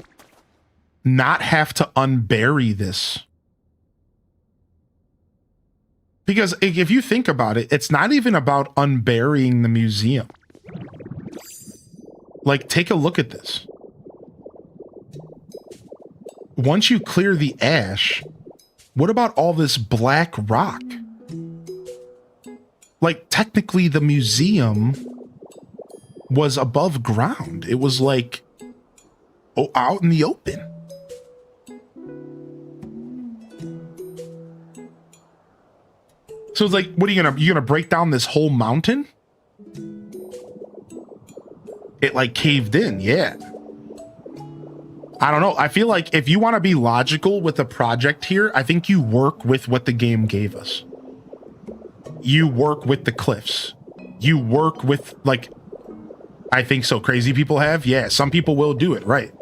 Speaker 1: not have to unbury this. Because if you think about it, it's not even about unburying the museum. Like, take a look at this. Once you clear the ash, what about all this black rock? Like, technically the museum was above ground. It was like out in the open. So it's like, what are you gonna break down this whole mountain? It like caved in, yeah. I don't know. I feel like if you want to be logical with a project here, I think you work with what the game gave us. You work with the cliffs. You work with, like, I think so. Crazy people have? Yeah, some people will do it, right?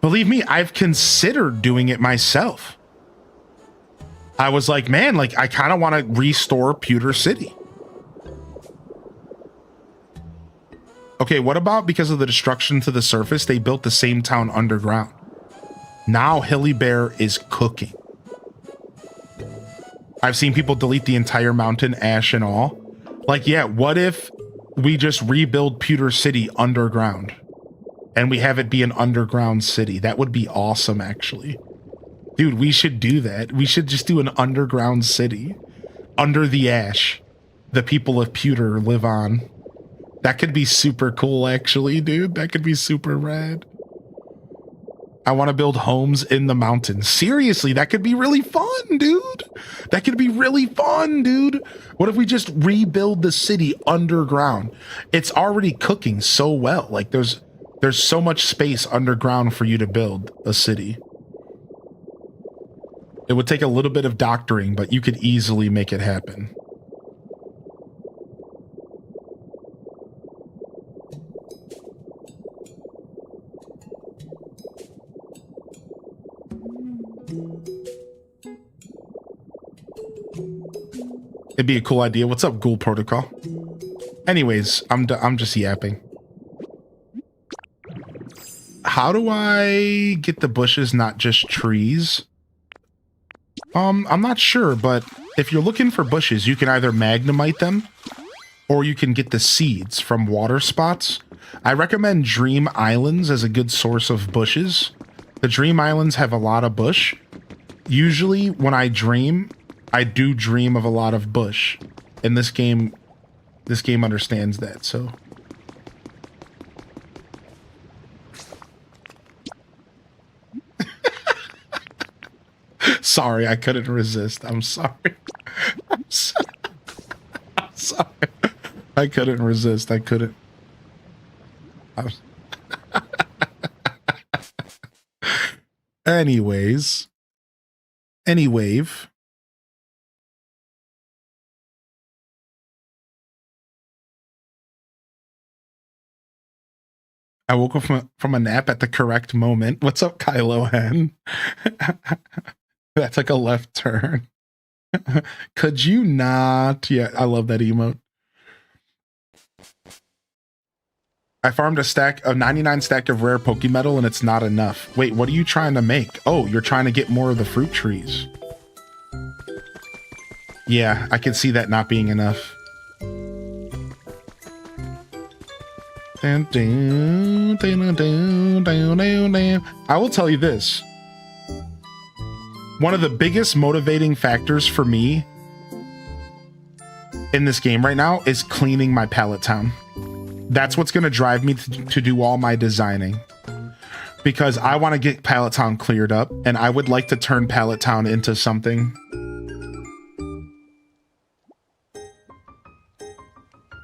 Speaker 1: Believe me, I've considered doing it myself. I was like, man, like, I kind of want to restore Pewter City. Okay, what about because of the destruction to the surface, they built the same town underground? Now Hilly Bear is cooking. I've seen people delete the entire mountain, ash and all. Like, yeah, what if we just rebuild Pewter City underground and we have it be an underground city? That would be awesome, actually. Dude, we should do that. We should just do an underground city under the ash the people of Pewter live on. That could be super cool, actually, dude. That could be super rad. I want to build homes in the mountains. Seriously, that could be really fun, dude. That could be really fun, dude. What if we just rebuild the city underground? It's already cooking so well. Like, there's so much space underground for you to build a city. It would take a little bit of doctoring, but you could easily make it happen. It'd be a cool idea. What's up, Ghoul Protocol? Anyways, I'm just yapping. How do I get the bushes, not just trees? I'm not sure, but if you're looking for bushes, you can either magnemite them or you can get the seeds from water spots. I recommend Dream Islands as a good source of bushes. The Dream Islands have a lot of bush. Usually when I dream, I do dream of a lot of bush. And this game understands that, so. Sorry, I couldn't resist. I'm sorry. I'm sorry. I'm sorry. I couldn't resist. I couldn't. Anyways. Anyway. I woke up from a nap at the correct moment. What's up, Kylo Hen? That took a left turn. Could you not? Yeah, I love that emote. I farmed a 99 stack of rare Pokemetal and it's not enough. Wait, what are you trying to make? Oh, you're trying to get more of the fruit trees. Yeah, I can see that not being enough. I will tell you this. One of the biggest motivating factors for me in this game right now is cleaning my pallet town. That's what's going to drive me to do all my designing. Because I want to get Pallet Town cleared up, and I would like to turn Pallet Town into something.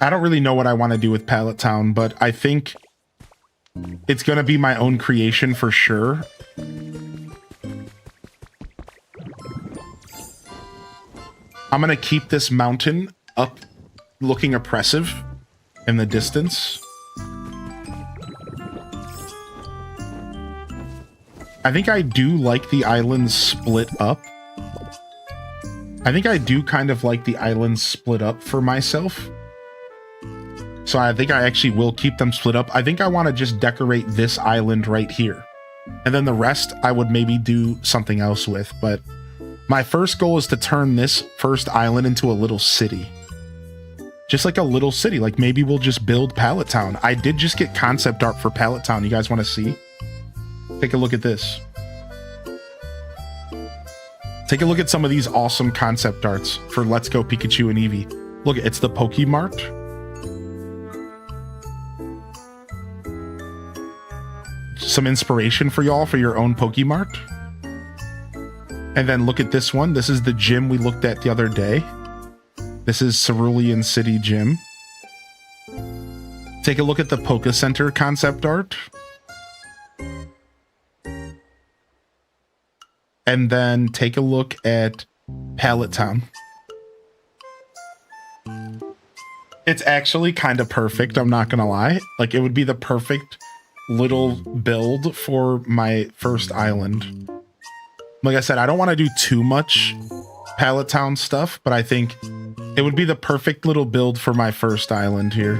Speaker 1: I don't really know what I want to do with Pallet Town, but I think it's going to be my own creation for sure. I'm going to keep this mountain up looking oppressive in the distance. I think I do like the islands split up. I think I do kind of like the islands split up for myself. So I think I actually will keep them split up. I think I want to just decorate this island right here. And then the rest I would maybe do something else with. But my first goal is to turn this first island into a little city. Just like a little city. Like maybe we'll just build Pallet Town. I did just get concept art for Pallet Town. You guys want to see? Take a look at this. Take a look at some of these awesome concept arts for Let's Go Pikachu and Eevee. Look, it's the Pokemart. Some inspiration for y'all for your own Pokemart. And then look at this one. This is the gym we looked at the other day. This is Cerulean City Gym. Take a look at the Poke Center concept art. And then take a look at Pallet Town. It's actually kind of perfect, I'm not gonna lie. Like, it would be the perfect little build for my first island. Like I said, I don't want to do too much Pallet Town stuff, but I think it would be the perfect little build for my first island here.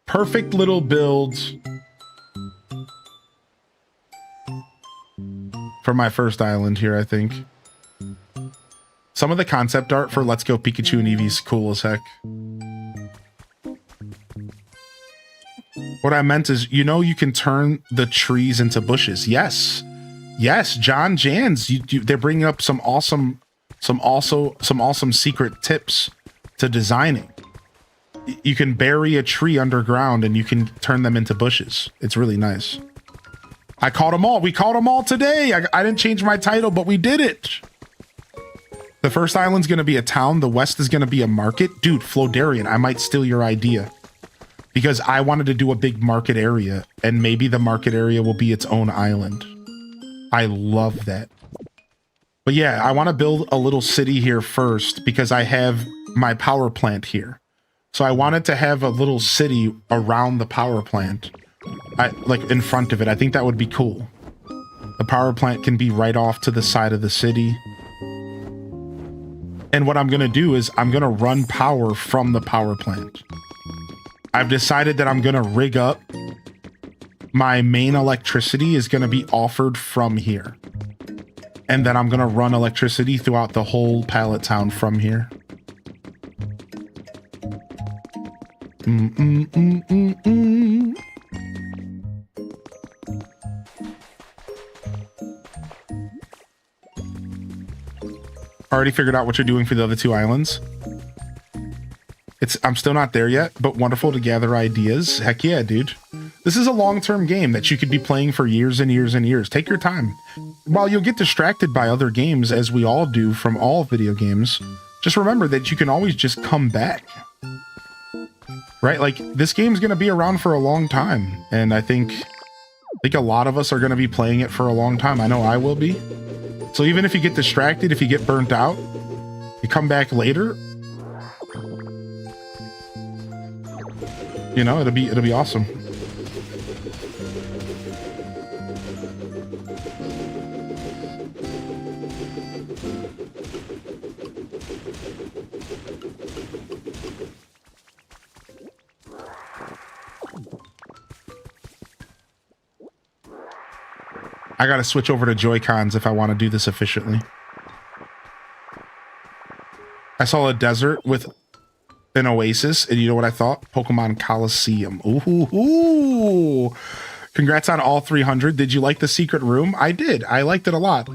Speaker 1: Perfect little build for my first island here, I think. Some of the concept art for Let's Go Pikachu and Eevee is cool as heck. What I meant is, you know, you can turn the trees into bushes. Yes. Yes, John Jans, they're bringing up some awesome secret tips to designing. You can bury a tree underground and you can turn them into bushes. It's really nice. I caught them all. We caught them all today. I didn't change my title, but we did it. The first island's going to be a town. The west is going to be a market. Dude, Flodarian, I might steal your idea. Because I wanted to do a big market area, and maybe the market area will be its own island. I love that. But yeah, I want to build a little city here first because I have my power plant here. So I wanted to have a little city around the power plant. Like in front of it. I think that would be cool. The power plant can be right off to the side of the city. And what I'm going to do is I'm going to run power from the power plant. I've decided that I'm going to rig up. My main electricity is going to be offered from here. And then I'm going to run electricity throughout the whole pallet town from here. Already figured out what you're doing for the other two islands. I'm still not there yet, but wonderful to gather ideas. Heck yeah, dude. This is a long-term game that you could be playing for years and years and years. Take your time. While you'll get distracted by other games, as we all do from all video games, just remember that you can always just come back. Right? Like, this game's going to be around for a long time, and I think a lot of us are going to be playing it for a long time. I know I will be. So even if you get distracted, if you get burnt out, you come back later, you know, it'll be awesome. I gotta switch over to Joy-Cons if I want to do this efficiently. I saw a desert with an oasis, and you know what I thought? Pokemon Coliseum. Ooh. Congrats on all 300. Did you like the secret room? I did. I liked it a lot.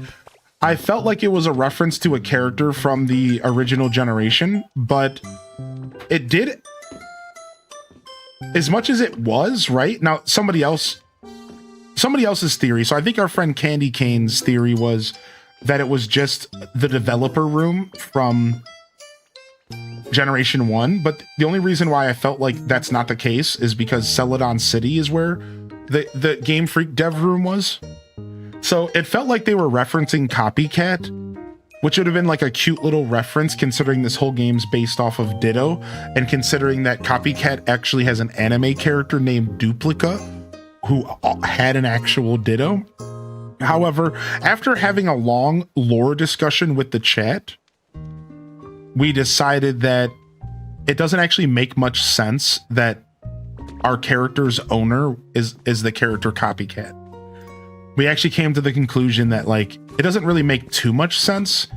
Speaker 1: I felt like it was a reference to a character from the original generation, but it did as much as it was, right? Now, somebody else's theory. So I think our friend Candy Cane's theory was that it was just the developer room from Generation 1, but the only reason why I felt like that's not the case is because Celadon City is where the Game Freak dev room was. So it felt like they were referencing Copycat, which would have been like a cute little reference considering this whole game's based off of Ditto, and considering that Copycat actually has an anime character named Duplica who had an actual Ditto. However, after having a long lore discussion with the chat, we decided that it doesn't actually make much sense that our character's owner is the character Copycat. We actually came to the conclusion that, like, it doesn't really make too much sense.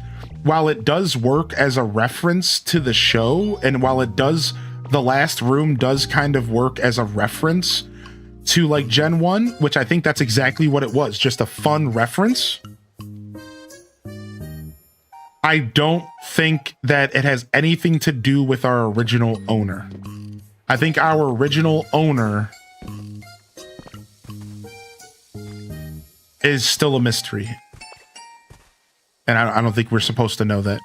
Speaker 1: While it does work as a reference to the show, and while it does, the last room does kind of work as a reference to like Gen 1, which I think that's exactly what it was, just a fun reference. I don't think that it has anything to do with our original owner. I think our original owner is still a mystery. And I don't think we're supposed to know that.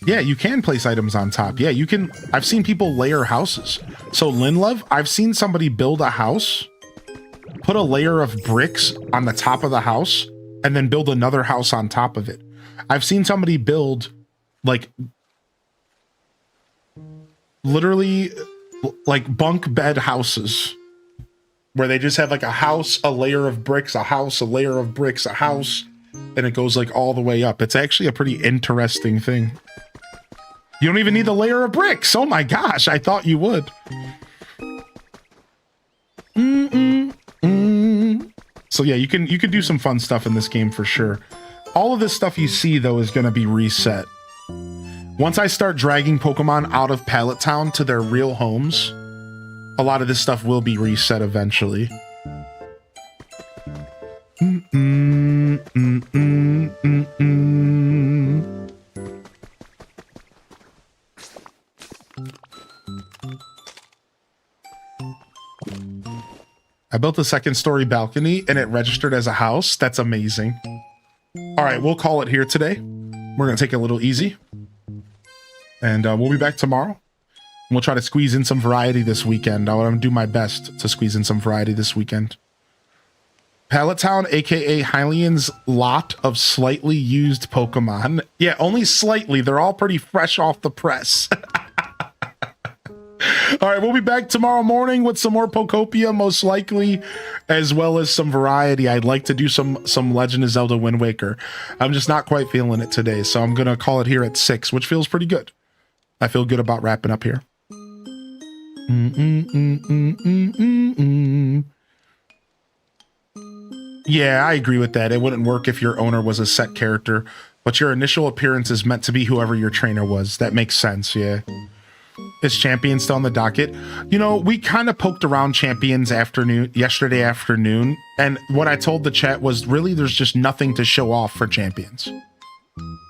Speaker 1: Yeah, you can place items on top. Yeah, you can. I've seen people layer houses. So Linlove, I've seen somebody build a house, put a layer of bricks on the top of the house, and then build another house on top of it. I've seen somebody build like literally like bunk bed houses where they just have like a house, a layer of bricks, a house, a layer of bricks, a house, and it goes like all the way up. It's actually a pretty interesting thing. You don't even need the layer of bricks. Oh my gosh, I thought you would. So yeah, you can do some fun stuff in this game for sure. All of this stuff you see though is going to be reset. Once I start dragging Pokemon out of Pallet Town to their real homes, a lot of this stuff will be reset eventually. I built a second-story balcony and it registered as a house. That's amazing. All right, we'll call it here today. We're going to take it a little easy. And we'll be back tomorrow. We'll try to squeeze in some variety this weekend. I'm going to do my best to squeeze in some variety this weekend. Pallet Town, aka Hylian's lot of slightly used Pokemon. Yeah, only slightly. They're all pretty fresh off the press. All right, we'll be back tomorrow morning with some more Pokopia, most likely, as well as some variety. I'd like to do some Legend of Zelda Wind Waker. I'm just not quite feeling it today, so I'm gonna call it here at 6, which feels pretty good. I feel good about wrapping up here. Yeah, I agree with that. It wouldn't work if your owner was a set character, but your initial appearance is meant to be whoever your trainer was. That makes sense, yeah. Is Champion still on the docket? You know, we kind of poked around Champions yesterday afternoon, and what I told the chat was really there's just nothing to show off for Champions.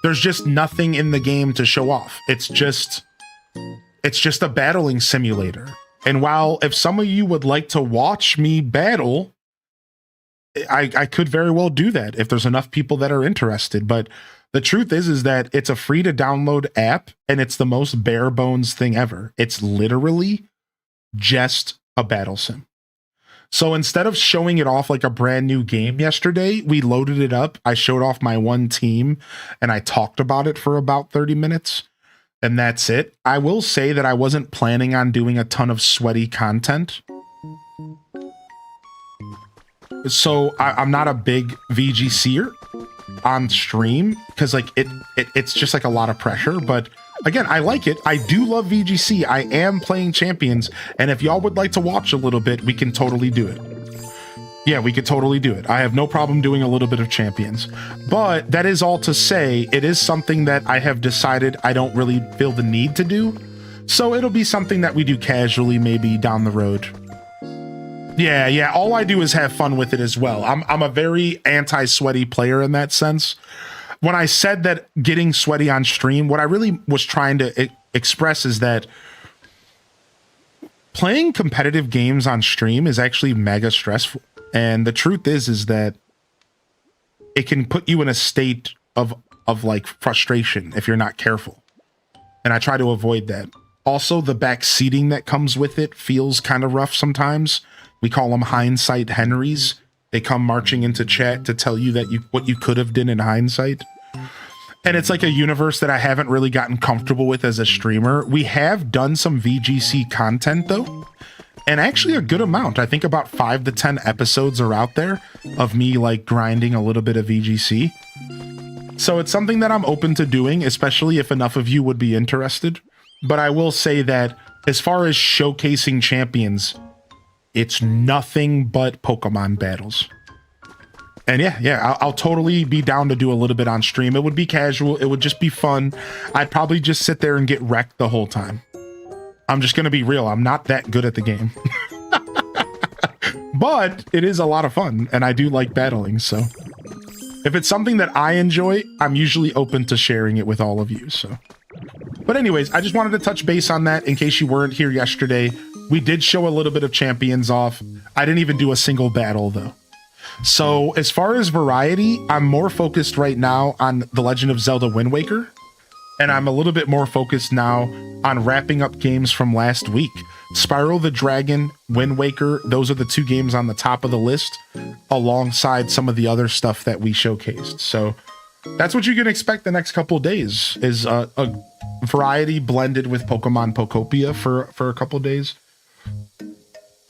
Speaker 1: There's just nothing in the game to show off. It's just a battling simulator. And while if some of you would like to watch me battle, I could very well do that if there's enough people that are interested. But the truth is that it's a free to download app and it's the most bare bones thing ever. It's literally just a battle sim. So instead of showing it off like a brand new game yesterday, we loaded it up. I showed off my one team and I talked about it for about 30 minutes. And that's it. I will say that I wasn't planning on doing a ton of sweaty content. So I'm not a big VGCer on stream because like it's just like a lot of pressure. But again, I like it. I do love VGC. I am playing Champions. And if y'all would like to watch a little bit, we can totally do it. Yeah, we could totally do it. I have no problem doing a little bit of Champions. But that is all to say, it is something that I have decided I don't really feel the need to do. So it'll be something that we do casually maybe down the road. Yeah, all I do is have fun with it as well. I'm a very anti-sweaty player in that sense. When I said that getting sweaty on stream, what I really was trying to express is that playing competitive games on stream is actually mega stressful. And the truth is that it can put you in a state of like frustration if you're not careful. And I try to avoid that. Also, the back seating that comes with it feels kind of rough sometimes. We call them hindsight Henrys. They come marching into chat to tell you that what you could have done in hindsight. And it's like a universe that I haven't really gotten comfortable with as a streamer. We have done some VGC content though, and actually a good amount. I think about 5 to 10 episodes are out there of me like grinding a little bit of VGC. So it's something that I'm open to doing, especially if enough of you would be interested. But I will say that as far as showcasing Champions, it's nothing but Pokemon battles. And yeah, I'll totally be down to do a little bit on stream. It would be casual. It would just be fun. I'd probably just sit there and get wrecked the whole time. I'm just going to be real. I'm not that good at the game. But it is a lot of fun, and I do like battling, so. If it's something that I enjoy, I'm usually open to sharing it with all of you, so. But anyways, I just wanted to touch base on that in case you weren't here yesterday. We did show a little bit of Champions off. I didn't even do a single battle, though. So as far as variety, I'm more focused right now on The Legend of Zelda Wind Waker. And I'm a little bit more focused now on wrapping up games from last week. Spyro the Dragon, Wind Waker, those are the 2 games on the top of the list, alongside some of the other stuff that we showcased. So that's what you can expect the next couple of days, is a variety blended with Pokemon Pokopia for a couple of days.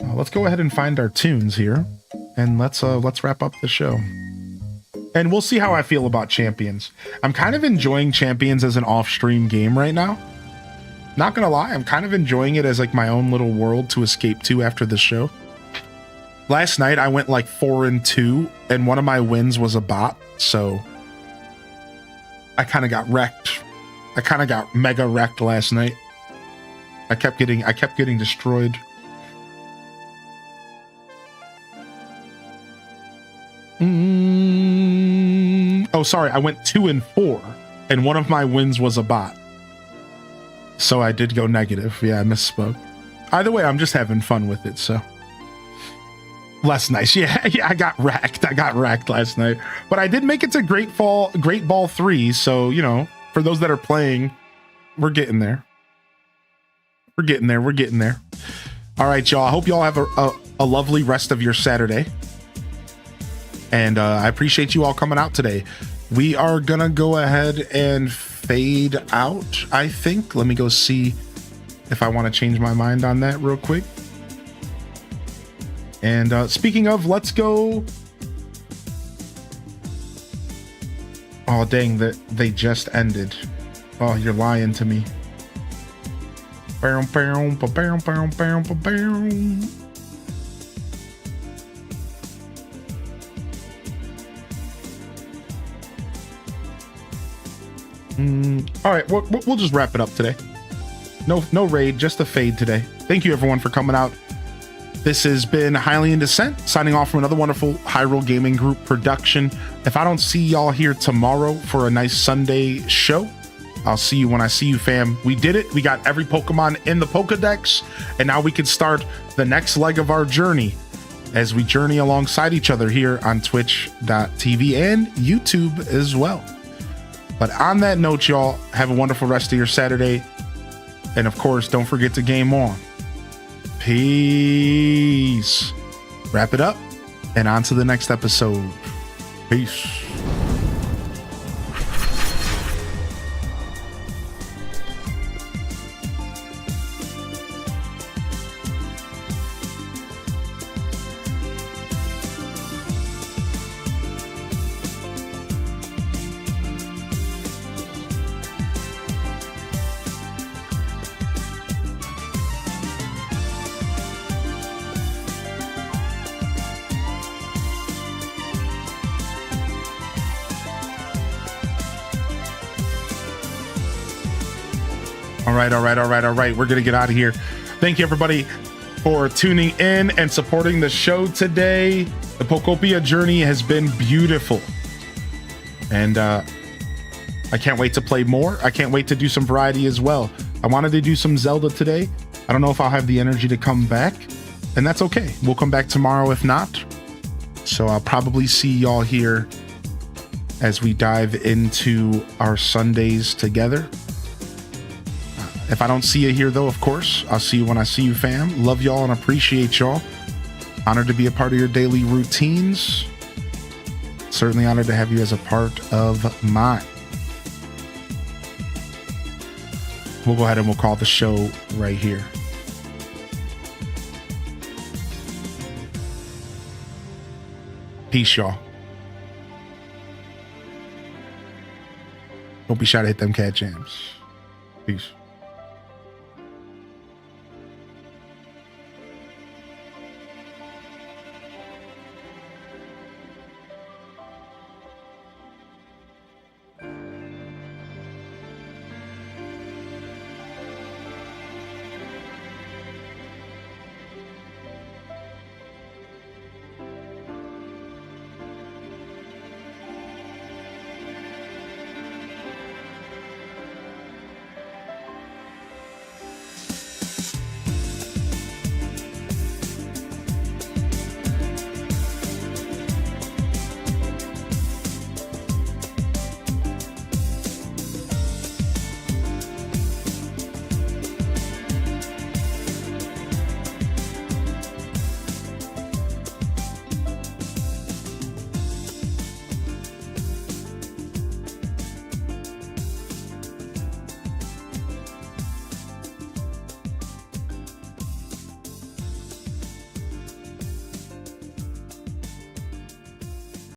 Speaker 1: Let's go ahead and find our tunes here, and let's wrap up the show. And we'll see how I feel about Champions. I'm kind of enjoying Champions as an off-stream game right now. Not gonna lie, I'm kind of enjoying it as like my own little world to escape to after the show. Last night I went like 4-2, and one of my wins was a bot, so I kind of got wrecked. I kind of got mega wrecked last night. I kept getting destroyed. Oh, sorry, I went 2-4, and one of my wins was a bot. So I did go negative. Yeah, I misspoke. Either way, I'm just having fun with it, so. Less nice. Yeah, I got wrecked. I got wrecked last night. But I did make it to Great Ball 3, so, you know, for those that are playing, we're getting there. We're getting there. All right, y'all. I hope y'all have a lovely rest of your Saturday. And I appreciate you all coming out today. We are going to go ahead and fade out, I think. Let me go see if I want to change my mind on that real quick. And speaking of, let's go. Oh, dang, that they just ended. Oh, you're lying to me. All right, we'll just wrap it up today. No raid, just a fade today. Thank you everyone for coming out. This has been Highly in Descent, signing off from another wonderful Hyrule Gaming Group production. If I don't see y'all here tomorrow for a nice Sunday show, I'll see you when I see you, fam. We did it. We got every Pokemon in the Pokedex, and now we can start the next leg of our journey as we journey alongside each other here on twitch.tv and YouTube as well. But on that note, y'all, have a wonderful rest of your Saturday. And of course, don't forget to game on. Peace. Wrap it up and on to the next episode. Peace. All right. We're going to get out of here. Thank you, everybody, for tuning in and supporting the show today. The Pokopia journey has been beautiful. And I can't wait to play more. I can't wait to do some variety as well. I wanted to do some Zelda today. I don't know if I'll have the energy to come back. And that's okay. We'll come back tomorrow if not. So I'll probably see y'all here as we dive into our Sundays together. If I don't see you here, though, of course, I'll see you when I see you, fam. Love y'all and appreciate y'all. Honored to be a part of your daily routines. Certainly honored to have you as a part of mine. We'll go ahead and we'll call the show right here. Peace, y'all. Don't be shy to hit them cat jams. Peace.